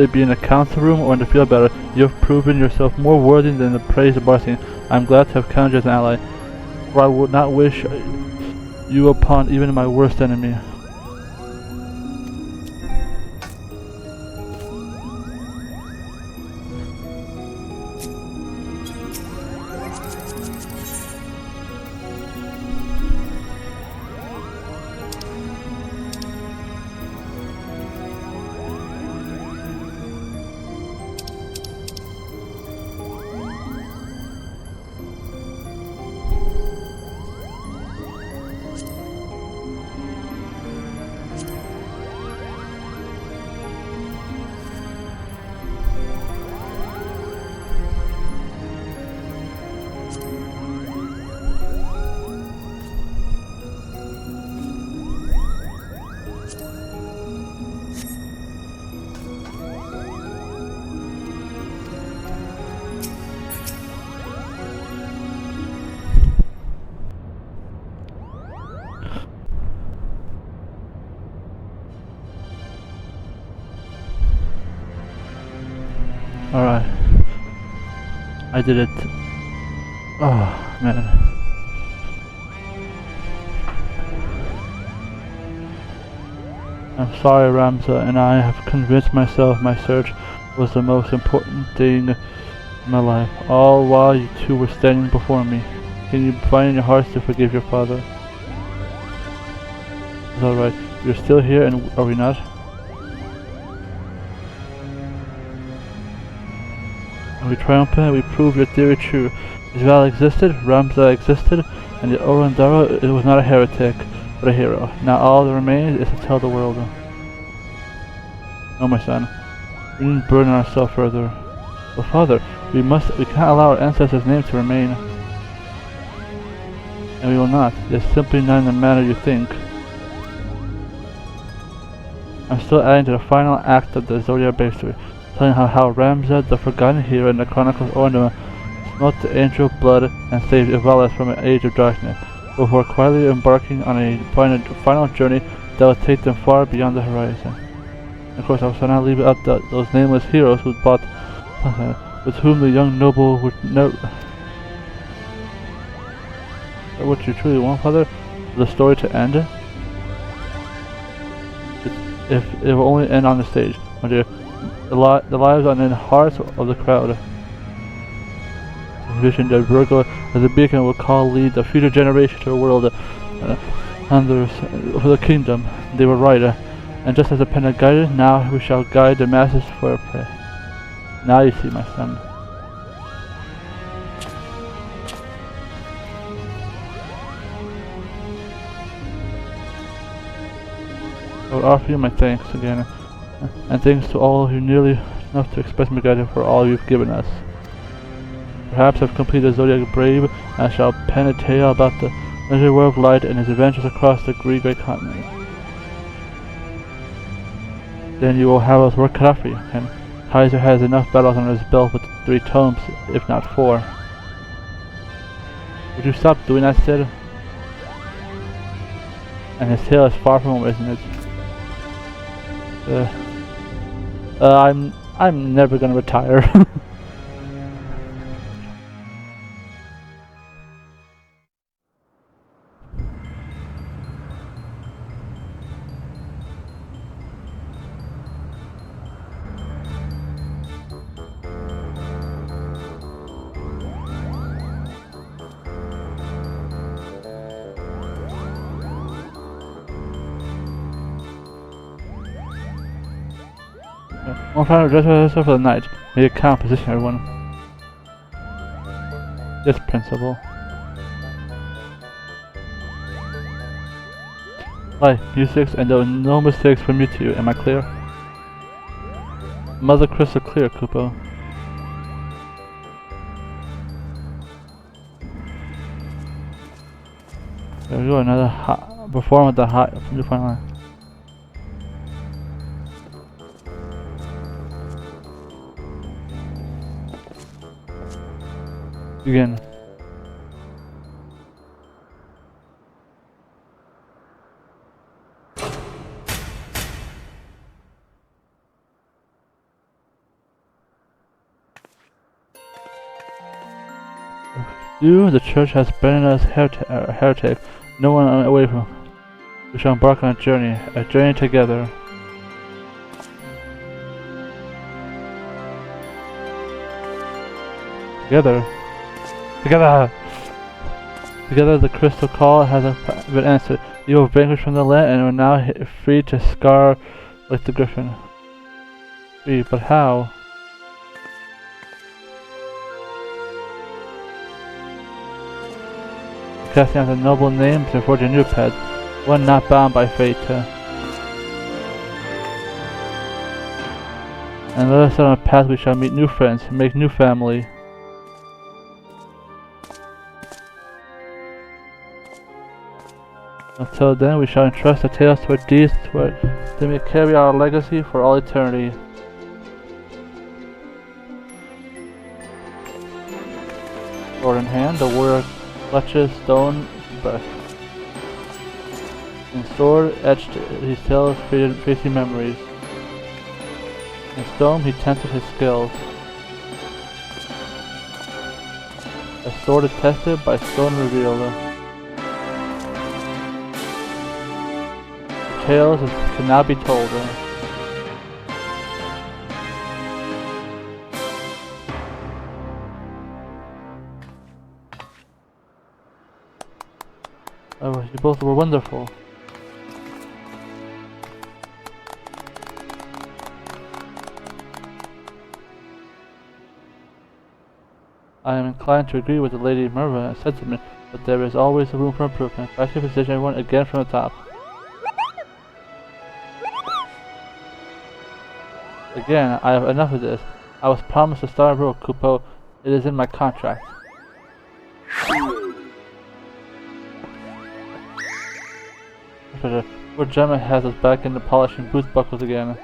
it be in the council room or in the field battle, you have proven yourself more worthy than the praise of Barstein. I am glad to have counted you as an ally, for I would not wish you upon even my worst enemy. Alright. I did it. Oh, man. I'm sorry, Ramza, and I have convinced myself my search was the most important thing in my life, all while you two were standing before me. Can you find in your hearts to forgive your father? It's alright. You're still here, and are we not? We triumphant, we prove your theory true. Ivalice existed, Ramza existed, and the Orandara was not a heretic, but a hero. Now all that remains is to tell the world. No, my son, we needn't burden ourselves further. But father, we can't allow our ancestors' name to remain. And we will not. It is simply not in the manner you think. I'm still adding to the final act of the Zodiac backstory, telling how Ramza, the forgotten hero in the Chronicles of Ornament, smelt the angel blood and saved Ivalice from an age of darkness, before quietly embarking on a final journey that would take them far beyond the horizon. And of course, I shall not leave out those nameless heroes with whom the young noble would never... What you truly want, father? For the story to end? If it will only end on the stage, my dear. The lives and in the hearts of the crowd. Vision that Virgo as a beacon will lead the future generation to a world for the kingdom. They were right, and just as the pen guided, now we shall guide the masses for a prayer. Now you see, my son. I would offer you my thanks again. And thanks to all who nearly enough to express my gratitude for all you've given us. Perhaps I've completed the Zodiac Brave, and I shall pen a tale about the legendary World of Light and his adventures across the great continent. Then you will have us work cut out for you, and Kaiser has enough battles under his belt with 3 tomes, if not 4. Would you stop doing that, Sid? And his tale is far from over, isn't it? I'm never gonna retire. One final dress for the night. Make a composition, everyone. This principle. Hi, you six, and there were no mistakes from me to you. Am I clear? Mother crystal clear, Kupo. There we go, another hot perform with the hot new final line. Begin. You, the church, has branded us heretic. No one away from. We shall embark on a journey together. Together, the crystal call has been answered. You have vanquished from the land and are now free to scar like the griffin. Free, but how? Casting out the noble names and forging new paths, one not bound by fate. And let us on a path we shall meet new friends, make new family. Until then, we shall entrust the tales to our deeds, they may carry our legacy for all eternity. Sword in hand, the warrior clutches stone breath. In sword etched his tales, facing memories. In stone, he tested his skills. A sword is tested by stone revealed. Tales cannot be told. Oh, you both were wonderful. I am inclined to agree with the Lady Merva's sentiment, but there is always room for improvement. Back to position everyone again from the top. Again, I have enough of this. I was promised a star road, Kupo. It is in my contract. Poor Gemma has us back into polishing boots buckles again.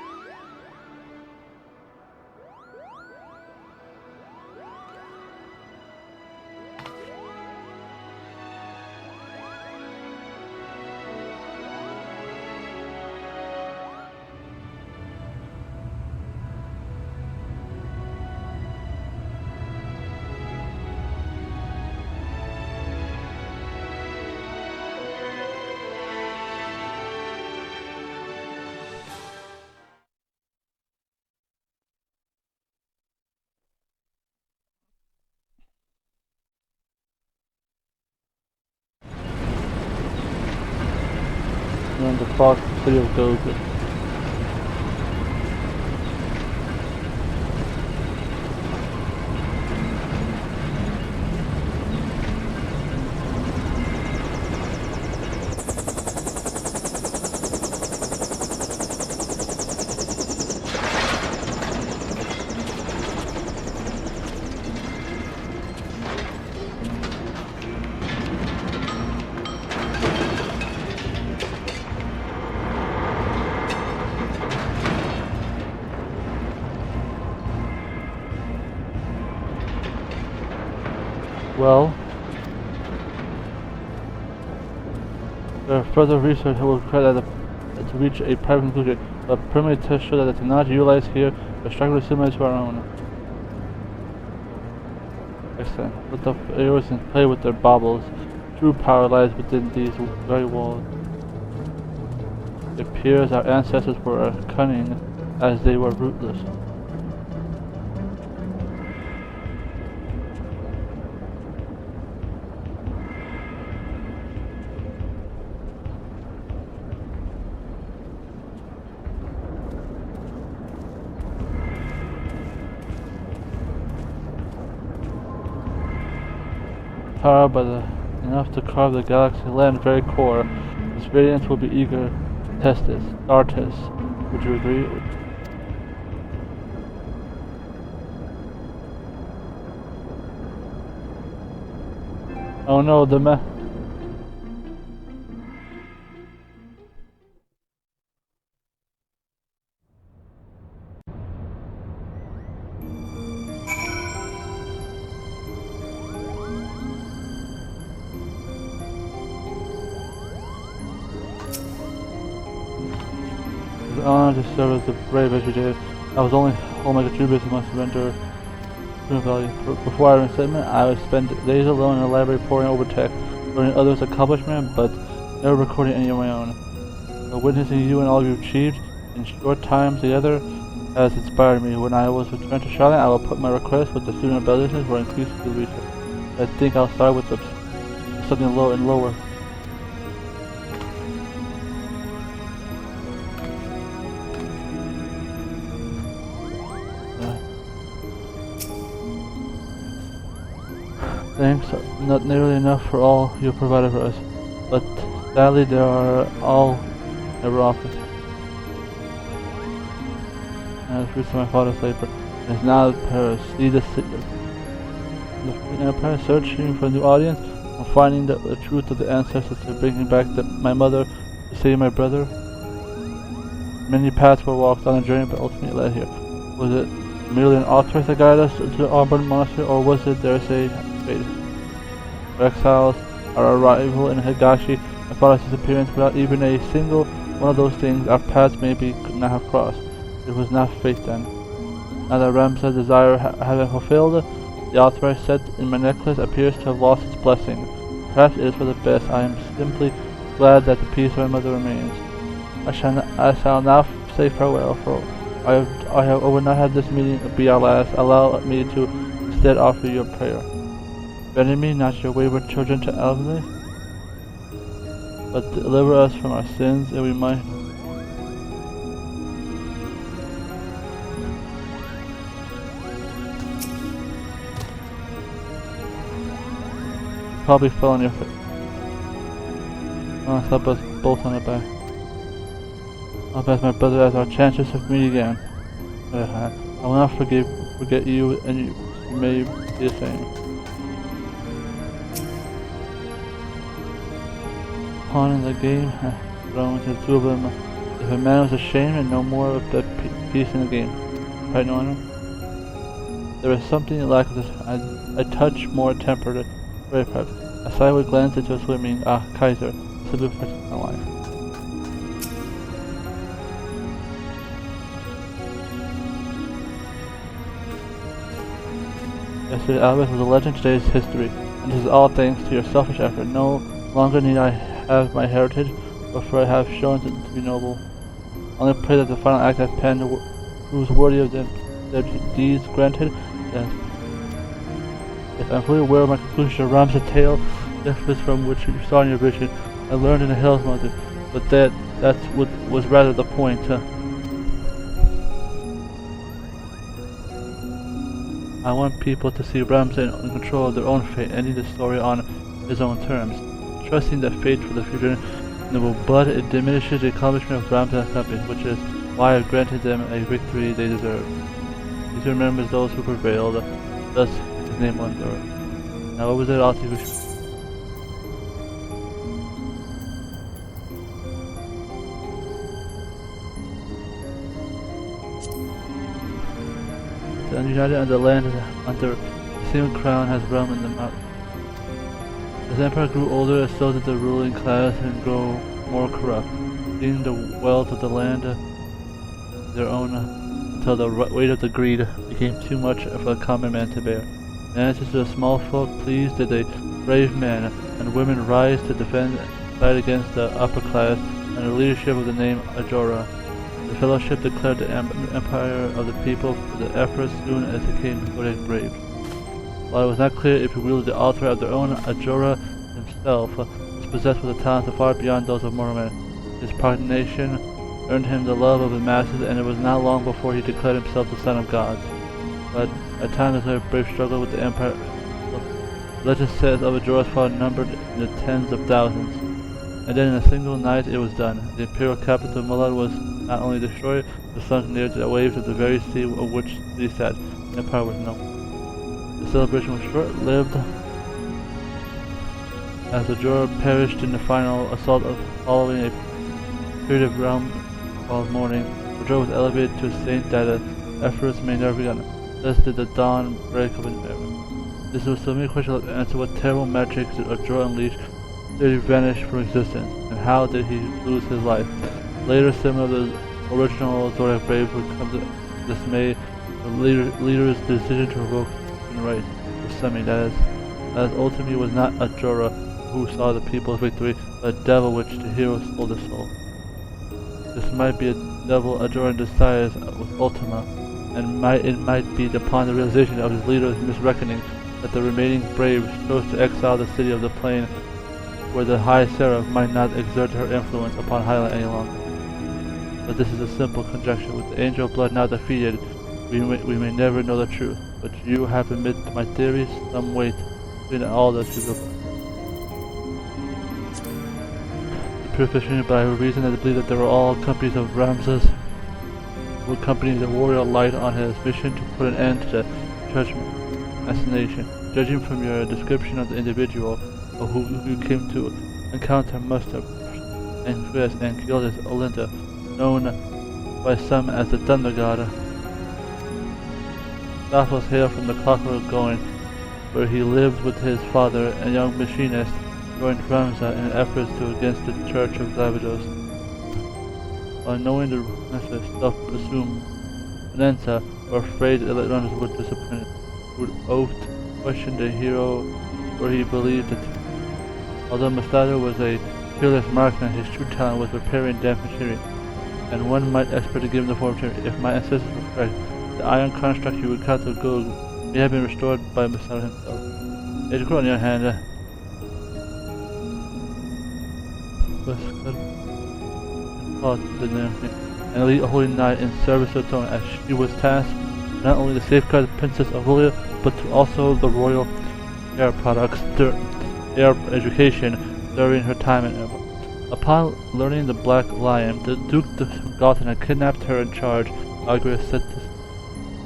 And the fog city of gold. Well, further research will require to reach a private conclusion, but preliminary tests show that the technology utilized here is strikingly similar to our own. Excellent. Let the heroes play with their baubles. True power lies within these very walls. It appears our ancestors were as cunning as they were ruthless. powered by enough to carve the galaxy's land very core. Its radiance will be eager to test this. Star test. Would you agree? Oh no, the map. It was an honor to serve as the brave as you did. I was only Omega Trubus who must surrender human value. Before our enlightenment, I would spend days alone in a library poring over text, learning others' accomplishments, but never recording any of my own. But witnessing you and all you achieved in short time together has inspired me. When I was returned to Charlotte, I will put my request with the student abilities for increased skill research. I think I'll start with something low and lower. Thanks, not nearly enough for all you provided for us, but sadly they are all never offered. And it's reached my father's labor, and is now in Paris. See the Empire searching for a new audience, and finding the truth of the ancestors to bringing back my mother to save my brother. Many paths were walked on the journey, but ultimately led here. Was it merely an author that guided us to the Auburn Monastery, or was it, dare I say, fate? Our exiles, our arrival in Higashi, my father's disappearance, without even a single one of those things, our paths maybe could not have crossed. It was not fate then. Now that Ramsa's desire having fulfilled, the author I set in my necklace appears to have lost its blessing. Perhaps it is for the best. I am simply glad that the peace of my mother remains. I shall now say farewell, for I would not have this meeting be our last. Allow me to instead offer you a prayer. Bend me, not your wayward children, to Ivalice, but deliver us from our sins, and we might. Probably fell on your face. I'll slap us both on the back. I'll pass my brother as our chances of meeting again. I will not forget you, and you may be the same. Pawn in the game, thrown to the two of them. If a man was ashamed and no more of the peace in the game, right, no honor? There is something that lacks a touch more tempered, very perhaps. A sideward glance into a swimming, Kaiser, simply protecting my life. Yesterday Ivalice was a legend, today is history, and this is all thanks to your selfish effort. No longer need I have my heritage, but for I have shown it to be noble. Only pray that the final act I've penned proves worthy of their deeds granted. Yes, I'm fully aware of my conclusion of Ramsa's tale, differs from which you saw in your vision. I learned in the Hell's Mother, but that's what was rather the point. I want people to see Ramsa in control of their own fate, ending the story on his own terms, trusting that fate for the future noble, but it diminishes the accomplishment of Ramsa's company, which is why I've granted them a victory they deserve. He remembers those who prevailed, thus his name will endure. Now what was it also who the united under the land under the same crown has realm in the mountain. As the empire grew older, so did the ruling class and grow more corrupt, seeing the wealth of the land their own until the weight of the greed became too much for the common man to bear. In answer to the small folk, pleased did the brave men and women rise to defend and fight against the upper class under the leadership of the name Ajora. The fellowship declared the empire of the people for the efforts soon as it came fully brave. While it was not clear if he wielded the author of their own, Ajora himself was possessed with a talent far beyond those of mortal men. His proclamation earned him the love of the masses, and it was not long before he declared himself the son of gods. But at times there was a brave struggle with the empire The legend says of Ajora's fall numbered in the tens of thousands. And then in a single night it was done. The imperial capital Mulad was not only destroyed, but sunk near the waves of the very sea of which the city sat. The empire was known. The celebration was short-lived, as Ajora perished in the final assault following a period of realm-called mourning. Ajora was elevated to a saint that efforts may never be done. Thus did the dawn break of an era. This was so many questions to answer. What terrible magic did Ajora unleash? Did he vanish from existence? And how did he lose his life? Later, some of the original Zodiac Braves would come to dismay the leader's decision to revoke human rights. The summing, that is. As ultimately was not Ajora who saw the people's victory, but a devil which the hero stole the soul. This might be a devil Ajora in disguise with Ultima, and it might be upon the realization of his leader's misreckoning that the remaining braves chose to exile the city of the plain, where the High Seraph might not exert her influence upon Highland any longer. But this is a simple conjecture. With the angel blood now defeated, we may never know the truth. But you have admitted to my theories some weight between all that you go. The purification, but I have reason to believe that they were all companies of Ramses, who accompanied the warrior light on his mission to put an end to the church assassination. Judging from your description of the individual who you came to encounter must have influenced and killed his Olinda, known by some as the Thunder God. Tentacles hail from the Clockwork Going, where he lived with his father, a young machinist, joined Ramza in efforts to against the Church of Zavidos. Knowing the self-assumed Venenza, were afraid that runners would disappoint, would oath question the hero where he believed that although Mastado was a fearless marksman, his true talent was repairing damaged machinery, and one might expect to give him the form of machinery. If my ancestors were correct, the iron construct you encountered gold may have been restored by Mastado himself. Agent Crow, on the other hand, was good and lead a holy night in service of the throne, as she was tasked not only to safeguard the Princess Ivalice, but to also the royal heir products, heir education during her time in Emerald. Upon learning the Black Lion, the Duke of Gotham had kidnapped her in charge, Arguus said this,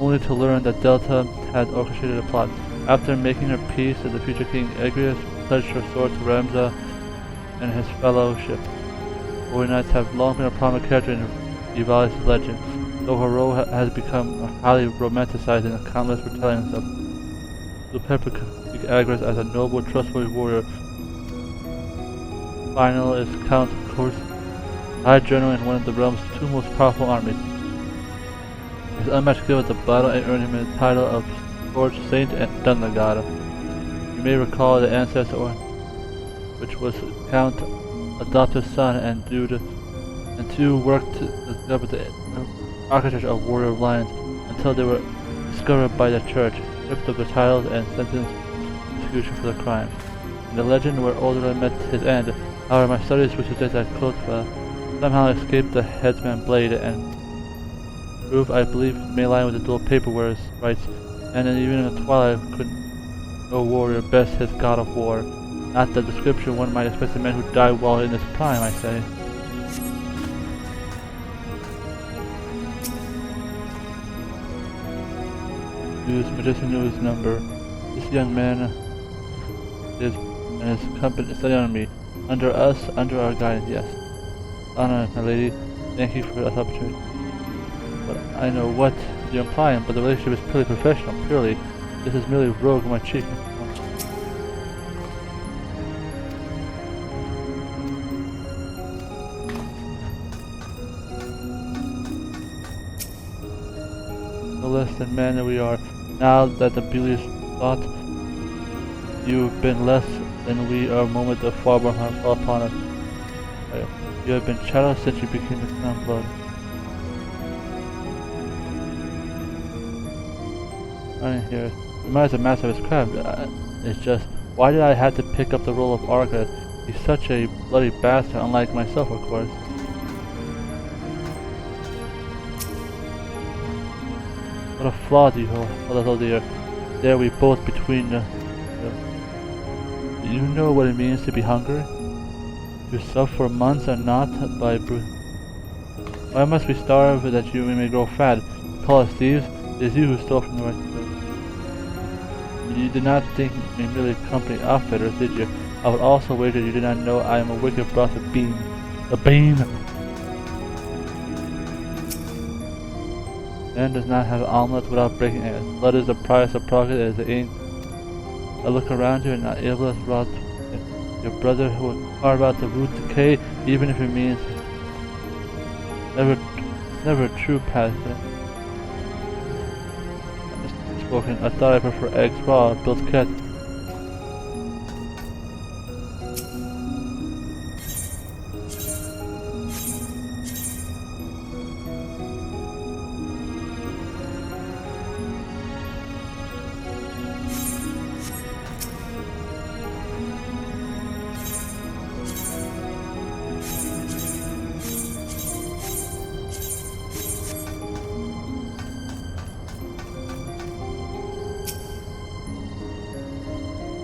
only to learn that Delta had orchestrated a plot. After making her peace with the future king, Arguus pledged her sword to Ramza and his fellowship. Holy Knights have long been a prominent character in Ivalice's legend, though her role has become highly romanticized in the countless retellings of Luperfic Agris as a noble, trustworthy warrior. Final is Count Kors, High General in one of the realm's two most powerful armies. His unmatched skill at the battle earned him the title of Forge Saint and Thunder God. You may recall the ancestor, which was Count adopted son, and two worked to discover the architecture of warrior lions until they were discovered by the church, stripped of their titles and sentenced to execution for their crimes. In the legend where Odin met his end, however, my studies would suggest that Klotva somehow escaped the headsman blade, and proof I believe may lie with the dual paperwork rights, and then even in the twilight could no warrior best his god of war. Not the description one might expect a man who died while in his prime, I say. Magician News number. This young man is and his company study under me. Under us, under our guidance, yes. Anna, my lady, thank you for this opportunity. But I know what you're implying, but the relationship is purely professional, purely. This is merely rogue on my cheek. No less than men we are. Now that the beauty thought you've been less than we are, a moment of Farborn fall upon us. You have been shadow since you became the Stormblood. I didn't hear it. The man is a master of his craft. It's just, why did I have to pick up the role of Argus? He's such a bloody bastard, unlike myself, of course. What a flaw do you hold, oh dear. There we both between Do you know what it means to be hungry? To suffer for months and not by Why must we starve that you may grow fat? Call us thieves? It is you who stole from the right. You did not think me merely company outfitters, did you? I would also wager you did not know I am a wicked broth of bean. A bean! Man does not have omelets without breaking eggs. Blood is the price of progress, it is the ink. I look around you and not Ivalice brought your brother who would carve out the root decay, even if it means never a true path. Spoken. I thought I prefer eggs raw, built cat.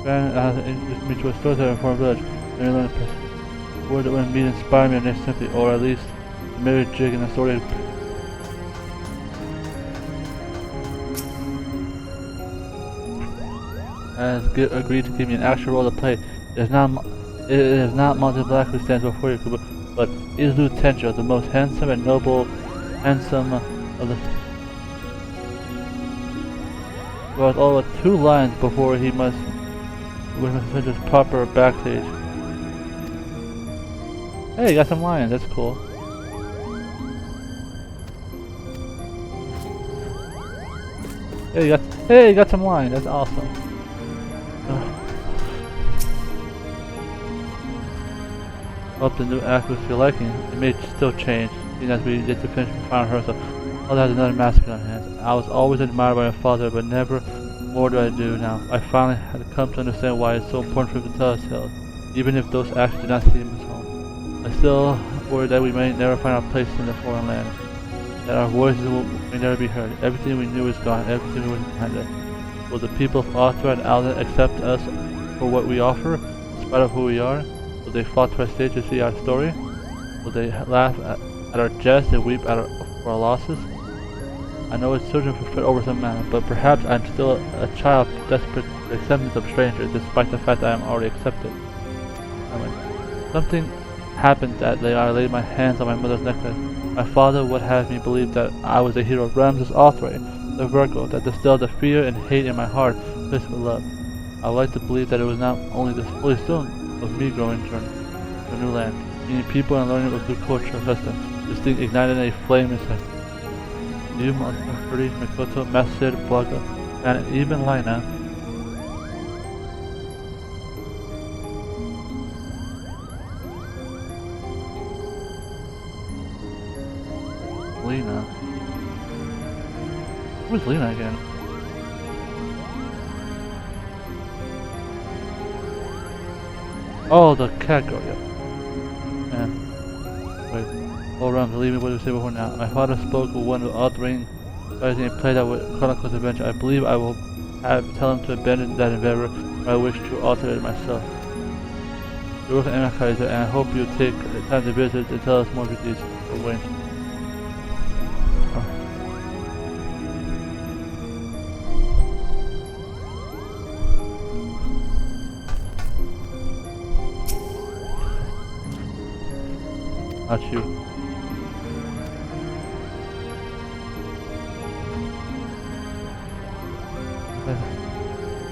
FRAN introduced me to a storyteller in a foreign village. And I learned a word that wouldn't mean inspire me next simply, or at least a married jig in the story. Has agreed to give me an actual role to play. It is not Monty Black who stands before you, but is Tencho, the most handsome and noble, handsome of the. Well, all but 2 lines before he must. With his proper backstage. Hey, you got some lions, that's cool. Hey, you got some lions, that's awesome. Hope the new act was to your liking. It may still change, seeing as we get to finish the final rehearsal. Father has another massacre on hands. I was always admired by my father, but never more do I do now. I finally had come to understand why it's so important for him to tell us tales, even if those acts did not seem as home. I still worry that we may never find our place in the foreign land, that our voices may never be heard. Everything we knew is gone, everything we were behind us. Will the people of Arthur and Alden accept us for what we offer, in spite of who we are? Will they flock to our stage to see our story? Will they laugh at our jests and weep for our losses? I know it's searching for fit over some man, but perhaps I'm still a child desperate for the acceptance of strangers, despite the fact that I am already accepted. Something happened that day. I laid my hands on my mother's necklace. My father would have me believe that I was a hero, Ramses Arthur, the Virgo, that distilled the fear and hate in my heart, filled with love. I would like to believe that it was not only the holy stone of me growing to a new land, meeting people and learning of good culture and custom. This thing ignited a flame inside. You, Mahdi, Makoto, Masjid, Blaga, and even Lina. Lena? Who's Lena again? Oh, the cat girl, yeah. Man. Wait. All around, believe me what we say before now. My father spoke of one of altering and played out with Chronicles adventure. I believe I will tell him to abandon that endeavor, or I wish to alter it myself. You work at Kaiser, and I hope you take the time to visit and tell us more of these away. Not you.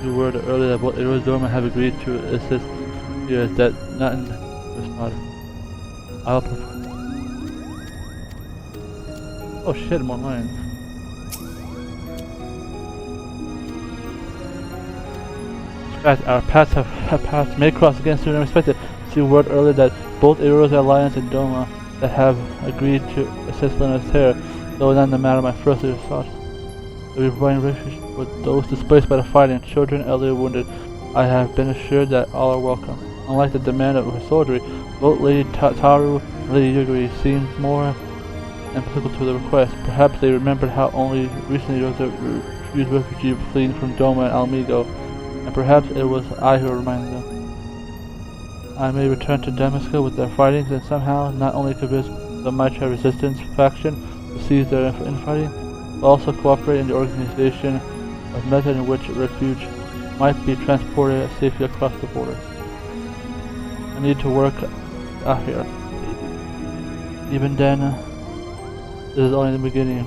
You were earlier that both Eros Dorman have agreed to assist you as that not in response. I'll oh shit, more lines. Our paths may cross again soon and respected. See word earlier that both Eros Alliance and Doma that have agreed to assist Lena's terror, though not in the matter my first thought. We are providing refuge for those displaced by the fighting, children, elderly, wounded. I have been assured that all are welcome. Unlike the demand of her soldiery, both Lady Taru and Lady Yuguri seemed more empathical to the request. Perhaps they remembered how only recently there was a refugee fleeing from Doma and Almigo, and perhaps it was I who reminded them. I may return to Damascus with their fightings and somehow not only convince the Mitra resistance faction to cease their infighting, but also cooperate in the organization of method in which refuge might be transported safely across the border. I need to work out here. Even then, this is only the beginning.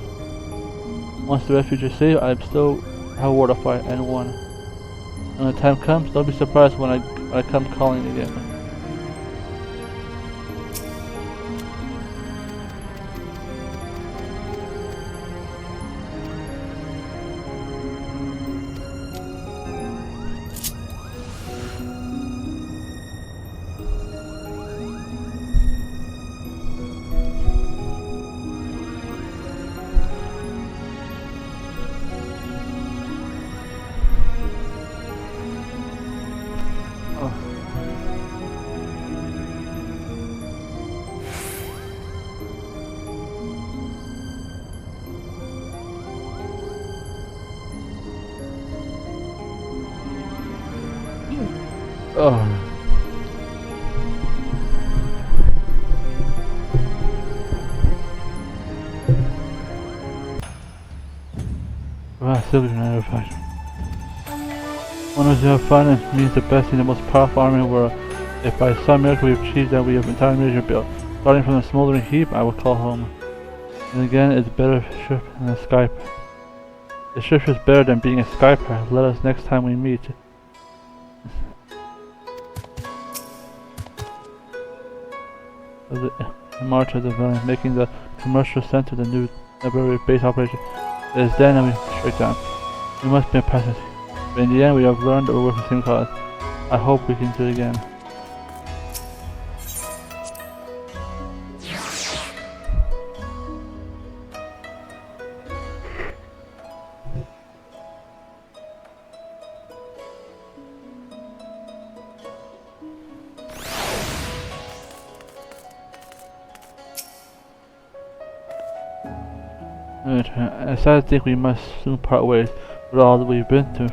Once the refuge is safe, I still have a war to fight and won. When the time comes, don't be surprised when I come calling again. Oh. Wow, still being notified. One of your fun means the best and the most powerful army in the world. If by some miracle we achieve that, we have entire major built. Starting from the smoldering heap, I will call home. And again, it's better ship than a Skype. The ship is better than being a Skyper. Let us next time we meet. The march of the valley, making the commercial center the new temporary base operation. It is then that we strike down. We must be patient. But in the end, we have learned to work the same cause. I hope we can do it again. I sadly think we must soon part ways with all that we've been through.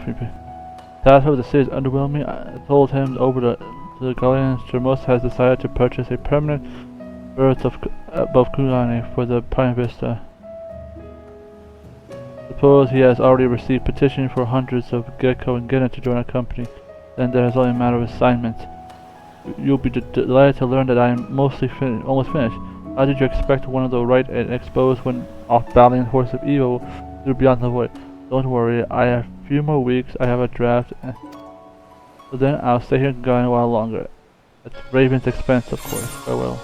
That's what the city is underwhelming. I told him over to the Guardian Jermos has decided to purchase a permanent berth above Kulani for the Prime Vista. Suppose he has already received petitions for hundreds of Gecko and Gena to join our company. Then there is only a matter of assignment. You'll be delighted to learn that I am almost finished. How did you expect one of the right and exposed when off battling the horse of evil through beyond the void? Don't worry, I have a few more weeks. I have a draft. So then I'll stay here and go a while longer. At Raven's expense, of course. Farewell.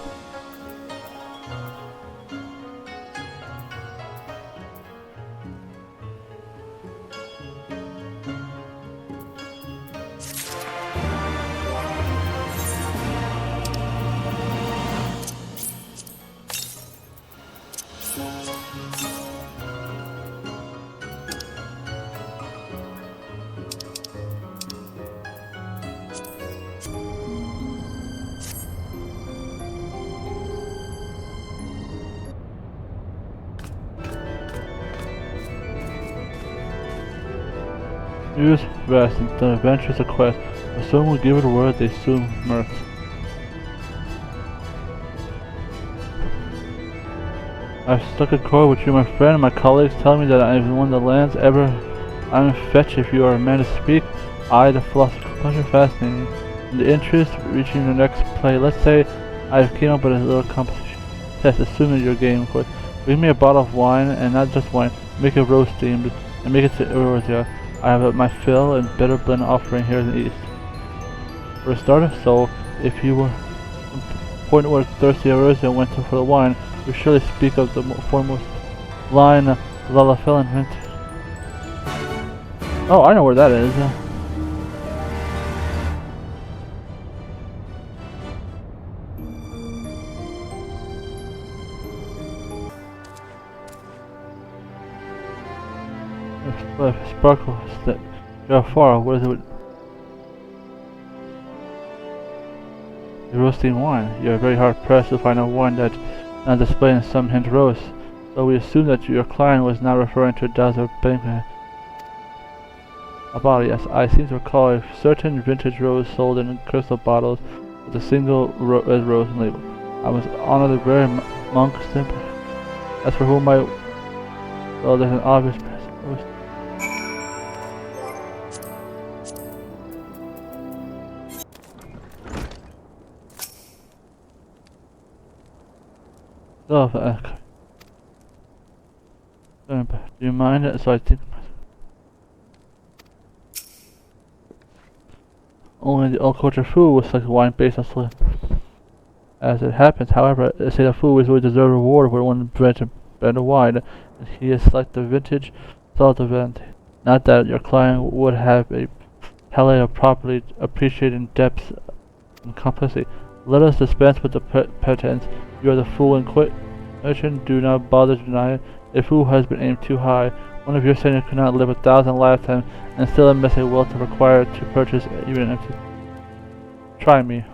Use rest and the adventurous quest, but someone will give it a word they soon mirth. I've struck a chord with you, my friend, and my colleagues tell me that I am one of the land's ever unfetched. If you are a man to speak, I, the philosopher, pleasure fascinating. In the interest of reaching the next play, let's say I've came up with a little competition test, assuming you're game, of course. Bring me a bottle of wine, and not just wine, make it rose themed, and make it to Erosia. I have my fill and better blend offering here in the east. For a starter, so if you were point where thirsty arose and went for the wine, you surely speak of the foremost line Lalafell and Mint. Oh, I know where that is. Sparkle that you're far. What is it? You're roasting wine. You're very hard pressed to find a wine that's not displayed in some hint roast. So we assume that your client was not referring to a Dazzler banquet. About yes, I seem to recall a certain vintage rose sold in crystal bottles with a single red rose and label. I must honor the rare monk simple. As for whom I... Well, there's an obvious precedent. Oh, do you mind? So I think... Only the old culture food was like wine based on soy. As it happens, however, they say the food is really deserved reward for one brand of wine, and he is like the vintage salt event. Not that your client would have a palate of properly appreciating depth and complexity. Let us dispense with the pretense. You are the fool in question. Do not bother to deny it. A fool has been aimed too high. One of your standards could not live 1,000 lifetimes and still amass a wealth required to purchase even an empty. Try me.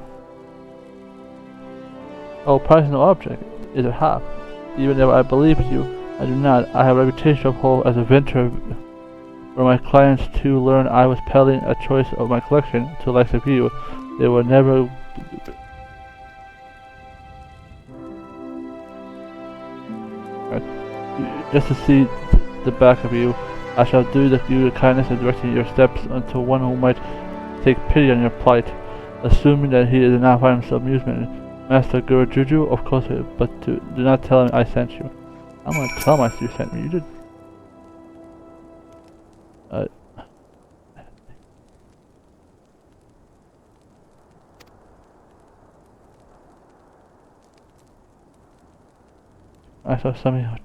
Oh, price is no object. Is it half? Even if I believe you, I do not. I have a reputation of whole as a venture for my clients to learn I was peddling a choice of my collection to the likes of you. They will never... Just to see the back of you, I shall do you the kindness of directing your steps unto one who might take pity on your plight, assuming that he did not find himself amusement. Master Guru Juju, of course, but do not tell him I sent you. I'm gonna tell him you sent me. You did. I saw something.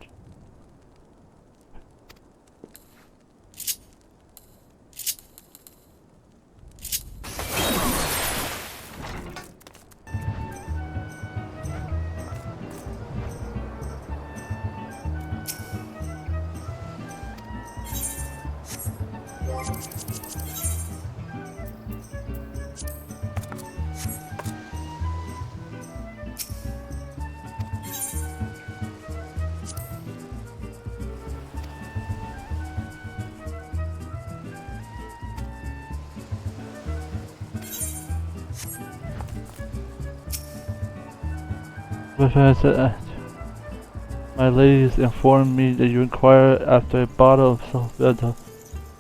My ladies informed me that you inquired after a bottle of self-better,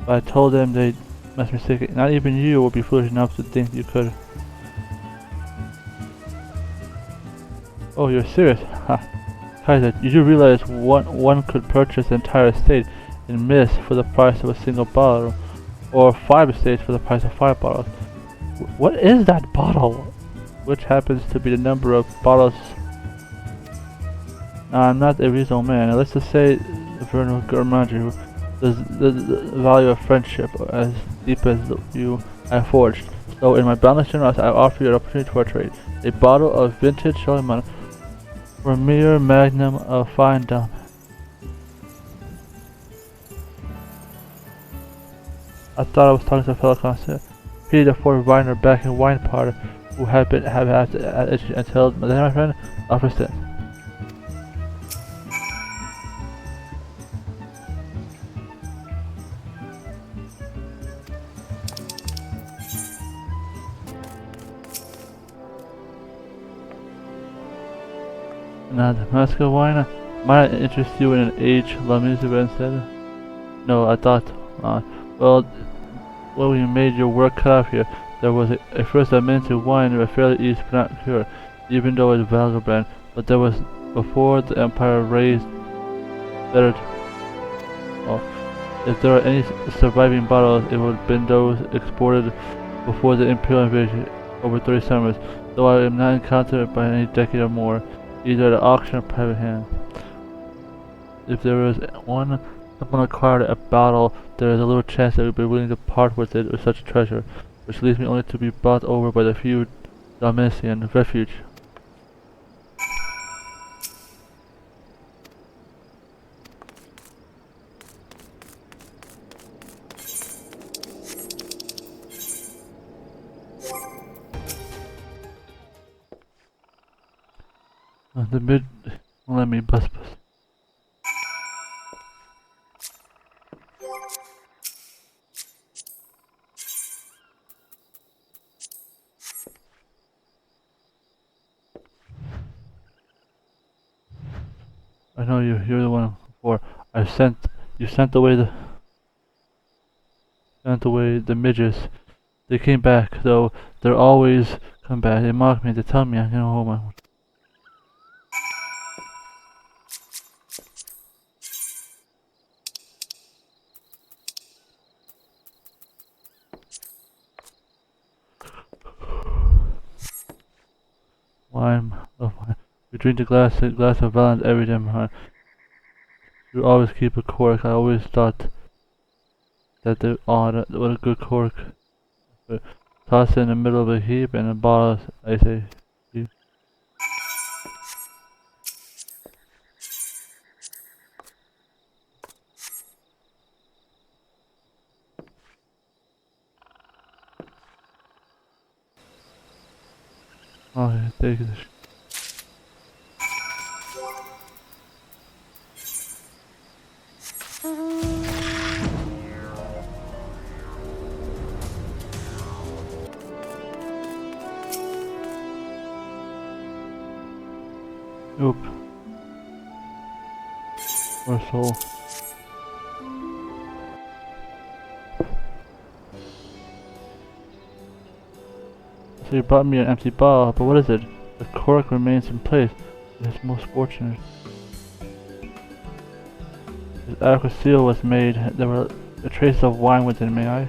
but I told them they must mistake it. Not even you would be foolish enough to think you could. Oh, you're serious? Ha! Kaiser, you do realize one could purchase an entire estate in mist for the price of a single bottle, or 5 estates for the price of 5 bottles. What is that bottle? Which happens to be the number of bottles. Now, I'm not a reasonable man. Now, let's just say Vernal Gurmandri, the value of friendship as deep as you have forged. So, in my boundless generosity, I offer you an opportunity for a trade. A bottle of vintage Sholimana for a mere magnum of fine dumb. I thought I was talking to a fellow connoisseur. Pity the poor viner back in wine parlor who have had to until then, my friend, offers this. Now, the Damascus wine might interest you in an age La Musica instead. No, I thought, well, when you made your work cut off here, there was a first amendment to wine of a fairly easy to procure, even though it's Valga brand, but there was before the Empire raised better. Well, if there are any surviving bottles, it would have been those exported before the Imperial invasion over 30 summers, though I am not encountered by any decade or more, either at auction or private hand. If there was someone acquired a bottle, there is a little chance that we would be willing to part with it with such treasure, which leaves me only to be bought over by the few Dalmatian refuge. The mid won't let me bus. know you're the one before. You sent away the midgets. They came back, though. They're always come back. They mock me. They tell me I can hold my. Wine. Oh, wine. We drink a glass of Valence every day, man. You always keep a cork. I always thought that what a good cork. But toss it in the middle of a heap and a bottle. I say. Oh, yeah, take this. Oop. Or soul. So you brought me an empty bottle, but what is it? The cork remains in place. It's most fortunate. This adequate seal was made. There were a trace of wine within, may I?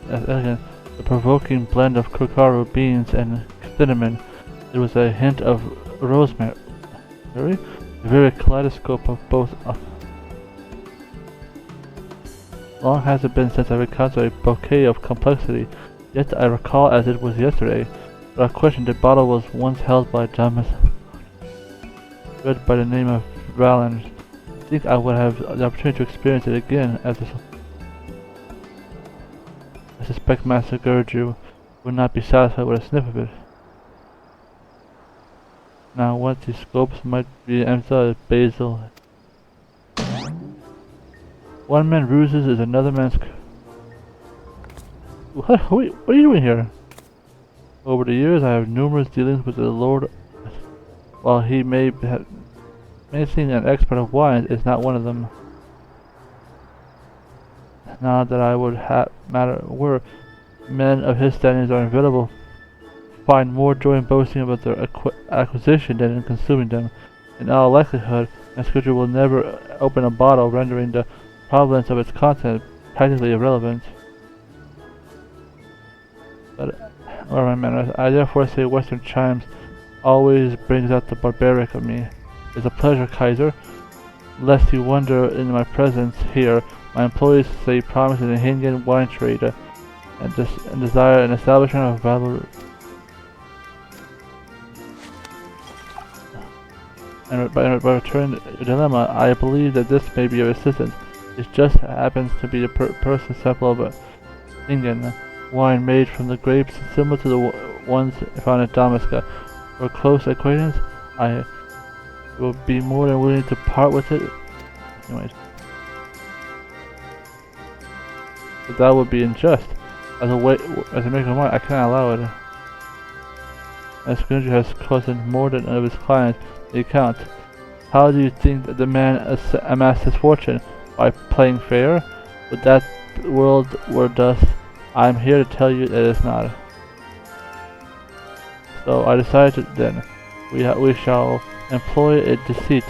As elegant. The provoking blend of curacao beans and cinnamon. There was a hint of rosemary. A very kaleidoscope of both. Long has it been since I encountered a bouquet of complexity, yet I recall as it was yesterday. Without question, the bottle was once held by Thomas, read by the name of Valence. I think I would have the opportunity to experience it again, I suspect Master Gerju would not be satisfied with a sniff of it. Now, what these scopes might be emphasized basil. One man ruses is another man's. What are you doing here? Over the years, I have numerous dealings with the Lord. While he may seem an expert of wines, is not one of them. Not that I would were men of his standings are available, find more joy in boasting about their acquisition than in consuming them. In all likelihood, my scripture will never open a bottle, rendering the provenance of its content practically irrelevant. But, or my manners, I therefore say Western chimes always brings out the barbaric of me. It's a pleasure, Kaiser. Lest you wonder in my presence here, my employees say promise in the Hingen wine trade and desire an establishment of value. And by returning the dilemma, I believe that this may be of assistance. It just happens to be the person sample of a Hingen wine made from the grapes similar to the ones found at Damaska. For a close acquaintance, I will be more than willing to part with it. Anyways. But that would be unjust. As a maker of wine, I cannot allow it. As Gerju has caused more than of his clients the account. How do you think that the man amassed his fortune? By playing fair? Would that world were thus? I am here to tell you that it is not. So I decided then, we shall employ a deceit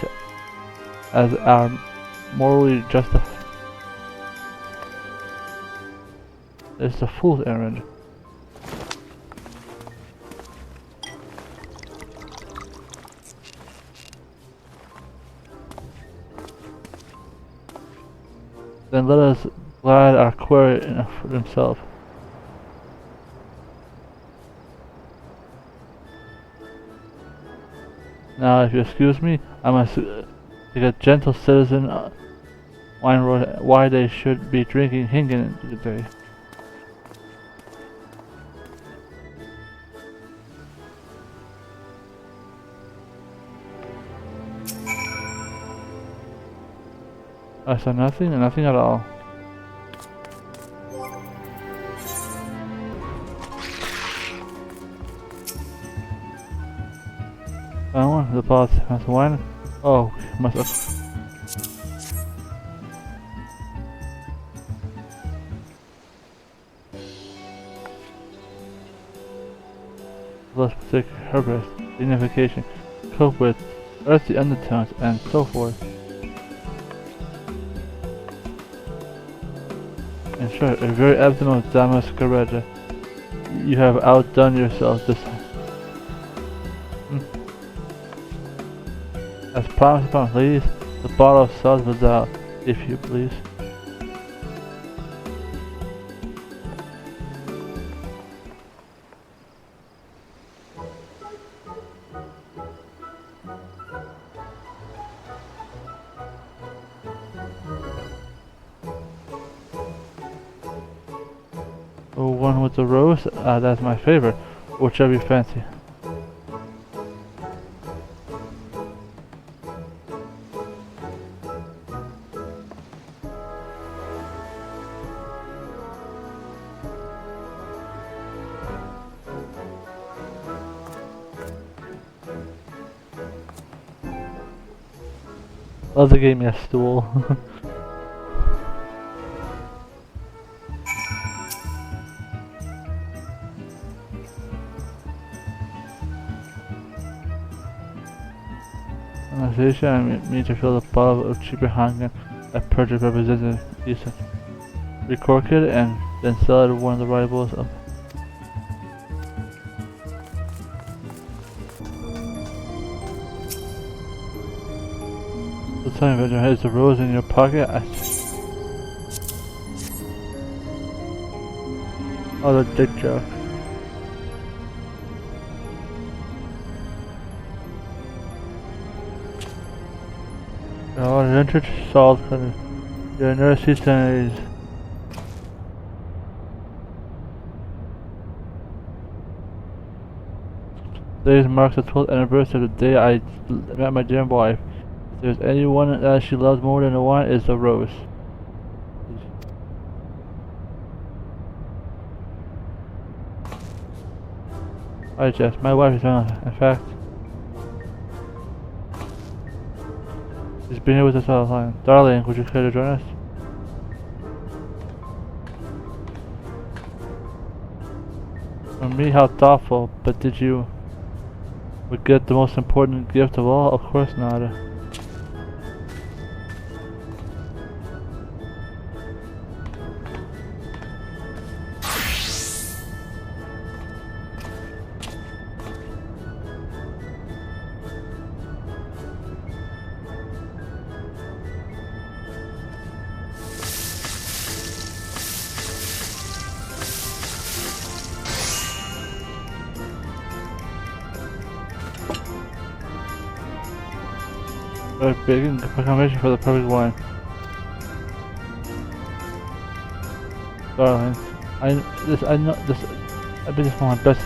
as our morally justified. It's a fool's errand. Then let us glad our query for himself. Now, if you excuse me, I must take a gentle citizen why they should be drinking Hingen today. I saw nothing and nothing at all. Found one. The boss has one. Oh, must have. Let's take her best. Signification. Cope with earthly undertones and so forth. Ensure a very abdomen of Damascaretta. You have outdone yourself this time. As promised upon, ladies, the bottle of salt without, if you please. Oh, one with the rose? That's my favorite. Whichever you fancy. Love the game, yes, stool. Organization, I mean to fill the bottle of cheaper Hangan that project represented decent. Recork it and then sell it to one of the rivals of. The time vendor has the rose in your pocket. Oh, the dick joke. Oh, an entered salt cutter. Your nursery centers. Today marks the 12th anniversary of the day I met my dear wife. If there's anyone that she loves more than the one, it's the rose. Hi Jess, my wife is on. In fact, she's been here with us all the time. Darling, would you care to join us? For me, how thoughtful, but did you forget the most important gift of all? Of course not. A big combination for the perfect wine. Darling, I bet this one my best.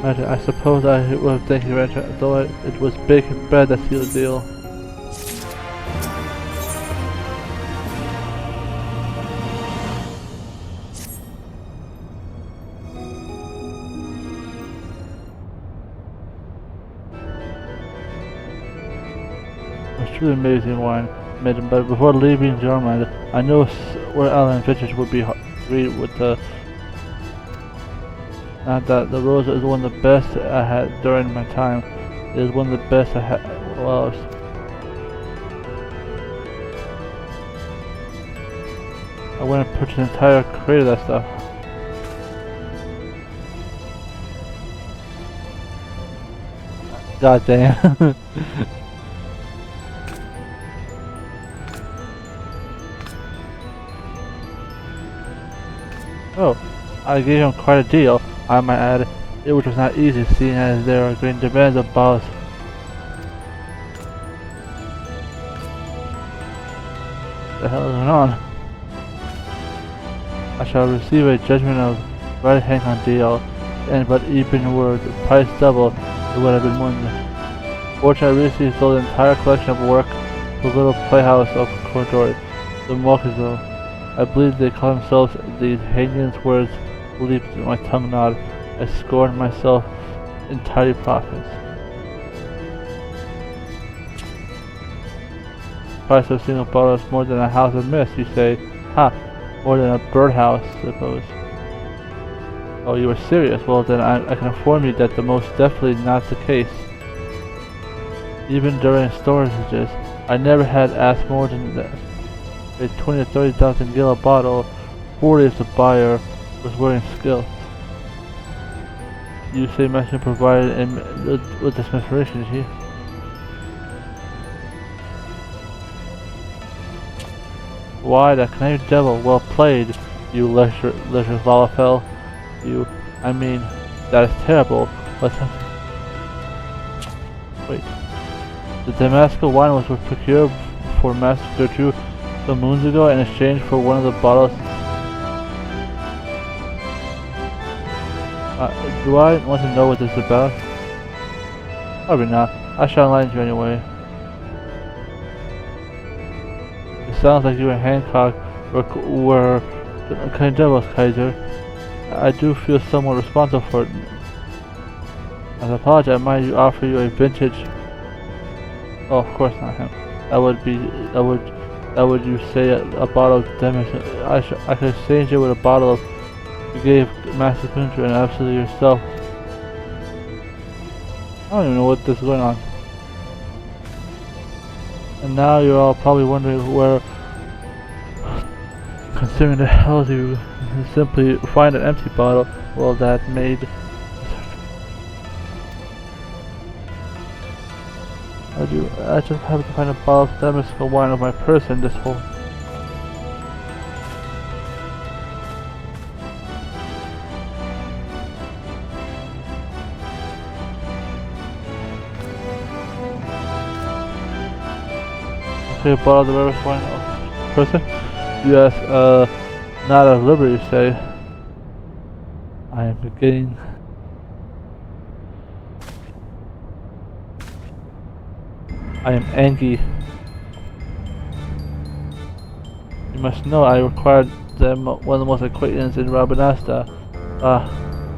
I suppose I would have taken it, though it was big and bad that sealed the deal. It's truly amazing wine, but before leaving Germany, I know where Alan Fitchers would be agreed with the. Not that the rose is one of the best I had during my time. It is one of the best I had. Well, I went and purchased an entire crate of that stuff. God damn. Oh, I gave him quite a deal. I might add, which was not easy, seeing as there are great demands of boss. What the hell is going on? I shall receive a judgment of right hand on deal, and but even were the price double, it would have been more than this. Fortunately, I recently sold the entire collection of work to a little playhouse of Corridor, the Mokazo. I believe they call themselves the Hangman's words leaped my tongue nod. I scorned myself in tidy profits. Price of a single bottle is more than a house of mist, you say. Ha! More than a birdhouse, suppose. Oh, you are serious? Well then I can inform you that the most definitely not the case. Even during storages, I never had asked more than that. A 20 to 30,000 gil bottle, 40 if the buyer was wearing skill. You say Messenger provided him with this information, is he? Why, that Canadian devil, well played, you leisure Lalafell. You, I mean, that is terrible, but wait. The Damascus wine was procured for Master 2 some moons ago in exchange for one of the bottles. Do I want to know what this is about? Probably not. I shall enlighten you anyway. It sounds like you and Hancock were kind devils, Kaiser. I do feel somewhat responsible for it. As I apologize, I might offer you a vintage. Oh, of course not him. That would you say a bottle of damage. I could exchange it with a bottle of you gave Master Kuntra and absolutely yourself. I don't even know what this is going on. And now you're all probably wondering where, considering the hell you simply find an empty bottle. Well, that made. I just happened to find a bottle of Damascus wine of my purse in this hole. Okay, bottle of the rarest wine of person? You ask, not out of liberty, you say. I am beginning. I am angry. You must know I required them one of the most acquaintance in Rabanasta.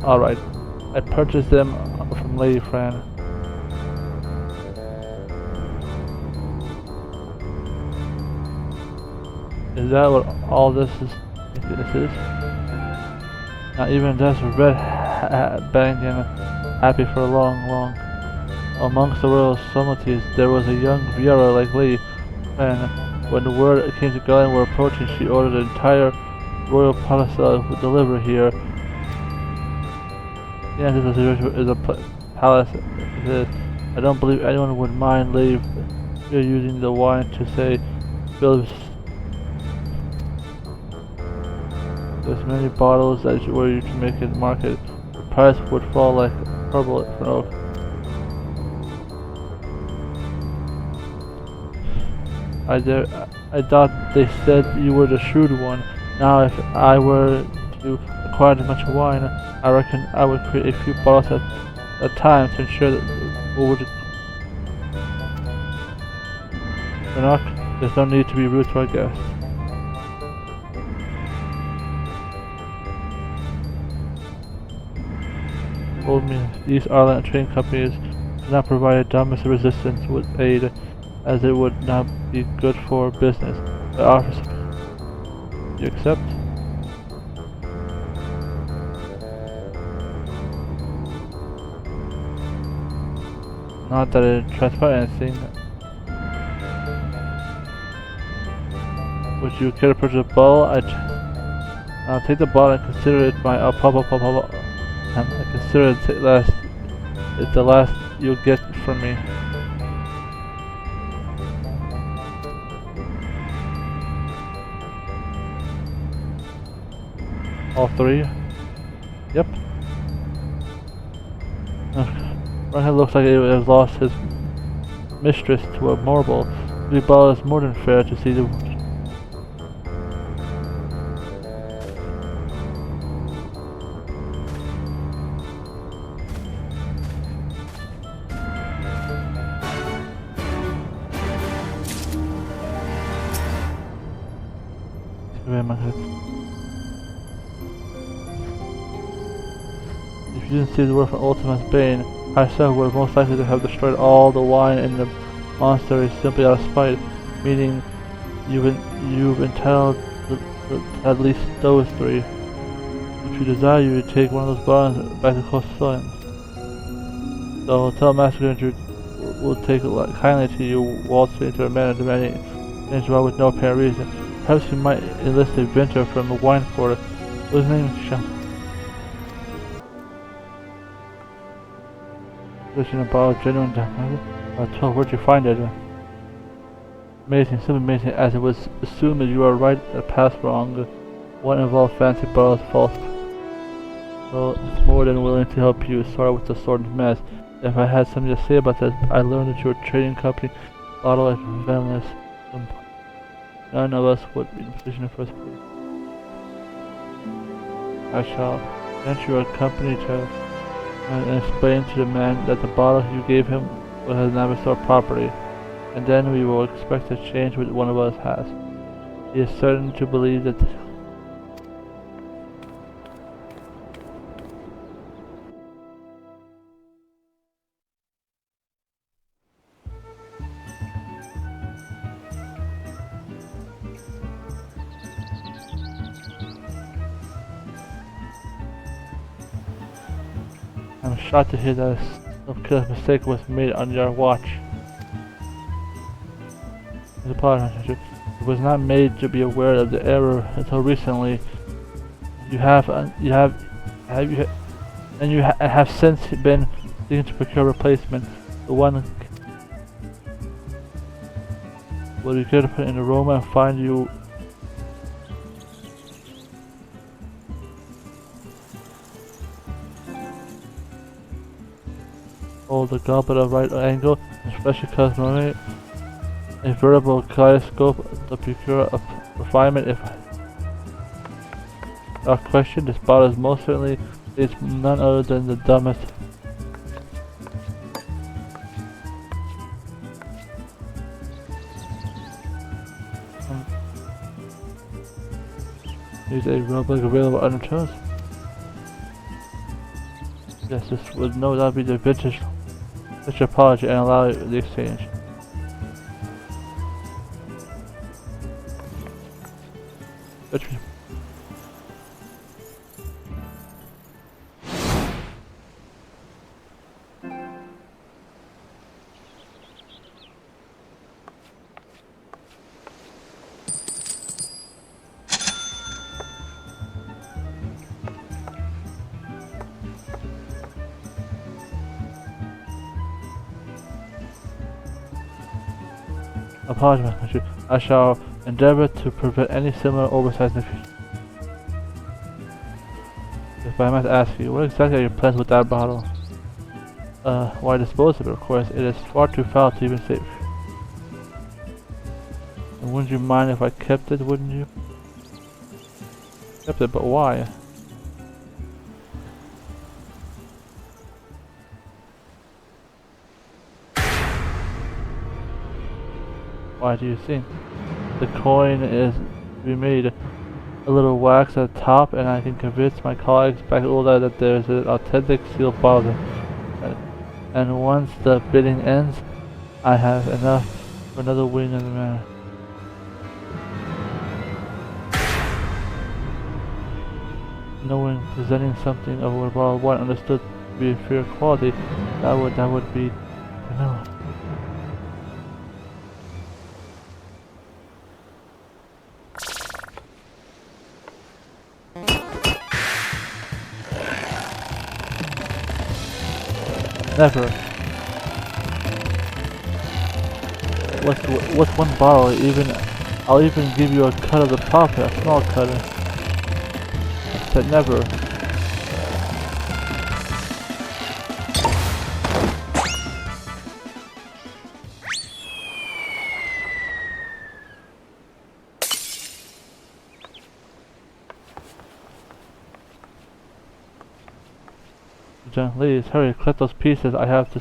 Alright. I purchased them from Lady Fran. Is that what all this is? Not even just red banking happy for a long. Amongst the royal sommeliers, there was a young Viera like Lady Fran. When the word came to Galen were approaching, she ordered the entire royal palace to deliver here. The answer to the situation is a palace. I don't believe anyone would mind Lady Viera using the wine to say, build. There's many bottles that were you to make it market. The price would fall like purple for an oak. I thought they said you were the shrewd one. Now if I were to acquire this much wine, I reckon I would create a few bottles at a time to ensure that we would. There's no need to be rude to our guests. Told me these Ireland trading companies do not provide a domestic resistance with aid, as it would not be good for business. But offers you accept? Not that it transpired anything. Would you care to purchase a bottle? I'll take the bottle and consider it my and I consider it the last you'll get from me. All three? Yep. Runhead looks like he has lost his mistress to a marble. The bottle is more than fair to see the Very much. If you didn't see the word from Ultima's Bane, herself would most likely to have destroyed all the wine in the monastery simply out of spite, meaning you've entitled to at least those three. If you desire, you would take one of those bottles back to Coastal Science. The hotel master will take kindly to you waltzing into a man demanding things wrong with no apparent reason. Perhaps you might enlist a vendor from a wine quarter. What's his name? Sean. Listen about genuine diamond. 12, where'd you find it? Amazing, simply amazing, as it was assumed that you are right and passed wrong. One involved fancy bottles false. Well, it's more than willing to help you sort with the sort of mess. If I had something to say about this, I learned that your trading company bottle at Ivalice. None of us would be in a position in the first place. I shall send your company to and explain to the man that the bottle you gave him has now restored property, and then we will expect a change what one of us has. He is certain to believe that I'm shocked to hear that a self-killing mistake was made on your watch. It was not made to be aware of the error until recently. You have since been seeking to procure a replacement. The one will be good to put in aroma and find you. Hold the goblet at right angle, especially because normally a vertical kaleidoscope to procure a refinement. If without question, this bottle is most certainly none other than the dumbest. Use a rubber available undertones. Yes, this would no doubt be the vintage. Such apology and allow the exchange. Apologize, my country. I shall endeavor to prevent any similar oversights in the future. If I might ask you, what exactly are your plans with that bottle? Why dispose of it, of course. It is far too foul to even save. And wouldn't you mind if I kept it, wouldn't you? Kept it, but why? Why do you think? The coin is to be made a little wax at the top, and I can convince my colleagues back at Ulda that there is an authentic sealed bottle. And once the bidding ends, I have enough for another wing in the manor. Knowing presenting something of what bottle one understood to be inferior quality, that would be no. Never. What's one bottle? I'll even give you a cut of the profit, a small cut. I said never. John, ladies, hurry, collect those pieces. I have to.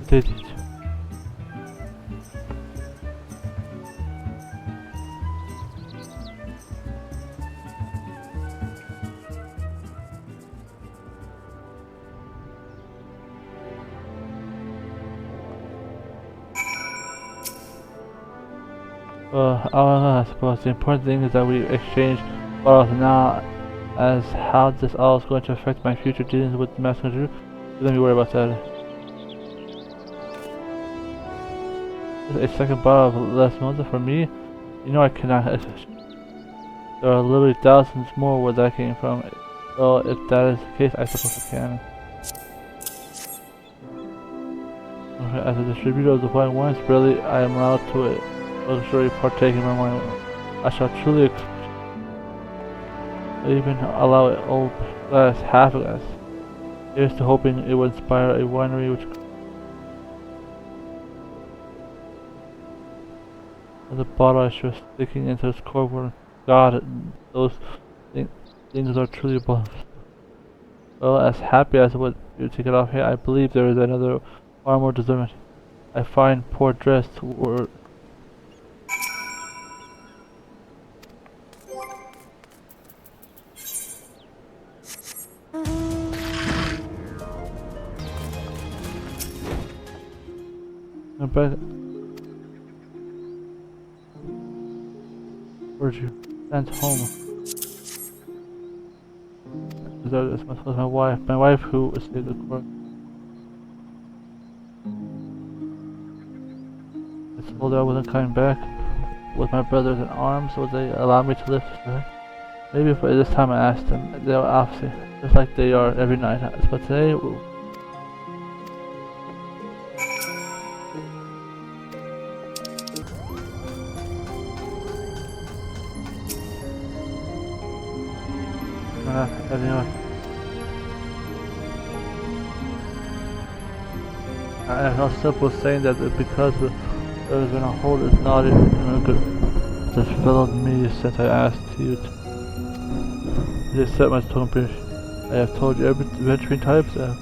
did it. I suppose the important thing is that we exchange bottles now, as how this all is going to affect my future dealings with the Master Conjurer. Let me worry about that. A second bottle of less Moza for me? You know I cannot. There are literally thousands more where that came from. So if that is the case, I suppose I can. Okay, as a distributor of the fine wines, really I am allowed to luxury partake in my wine. I shall truly even allow it old glass, half a glass. Here's to hoping it will inspire a winery which the bottle is just sticking into its core. God, those things are truly above. Well, as happy as what you take it off here, I believe there is another far more deserving. I find poor dressed or back. Where'd you? Sent home. That's my wife. My wife who was in the court. I told her I wasn't coming back with my brothers in arms, so they allowed me to live. Maybe if this time I asked them, they were opposite, just like they are every night. But today. I also was saying that because there has been a hole that's not just followed me since I asked you to just set my tone pitch. I have told you every adventuring types. With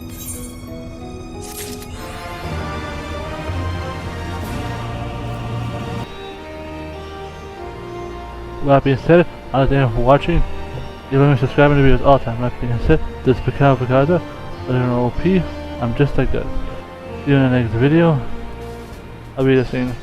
that being said, I'd like to thank you for watching. You let me subscribe to the videos all the time. That being said, this is Picado, OP. I'm just like that. See you in the next video. I'll be the same.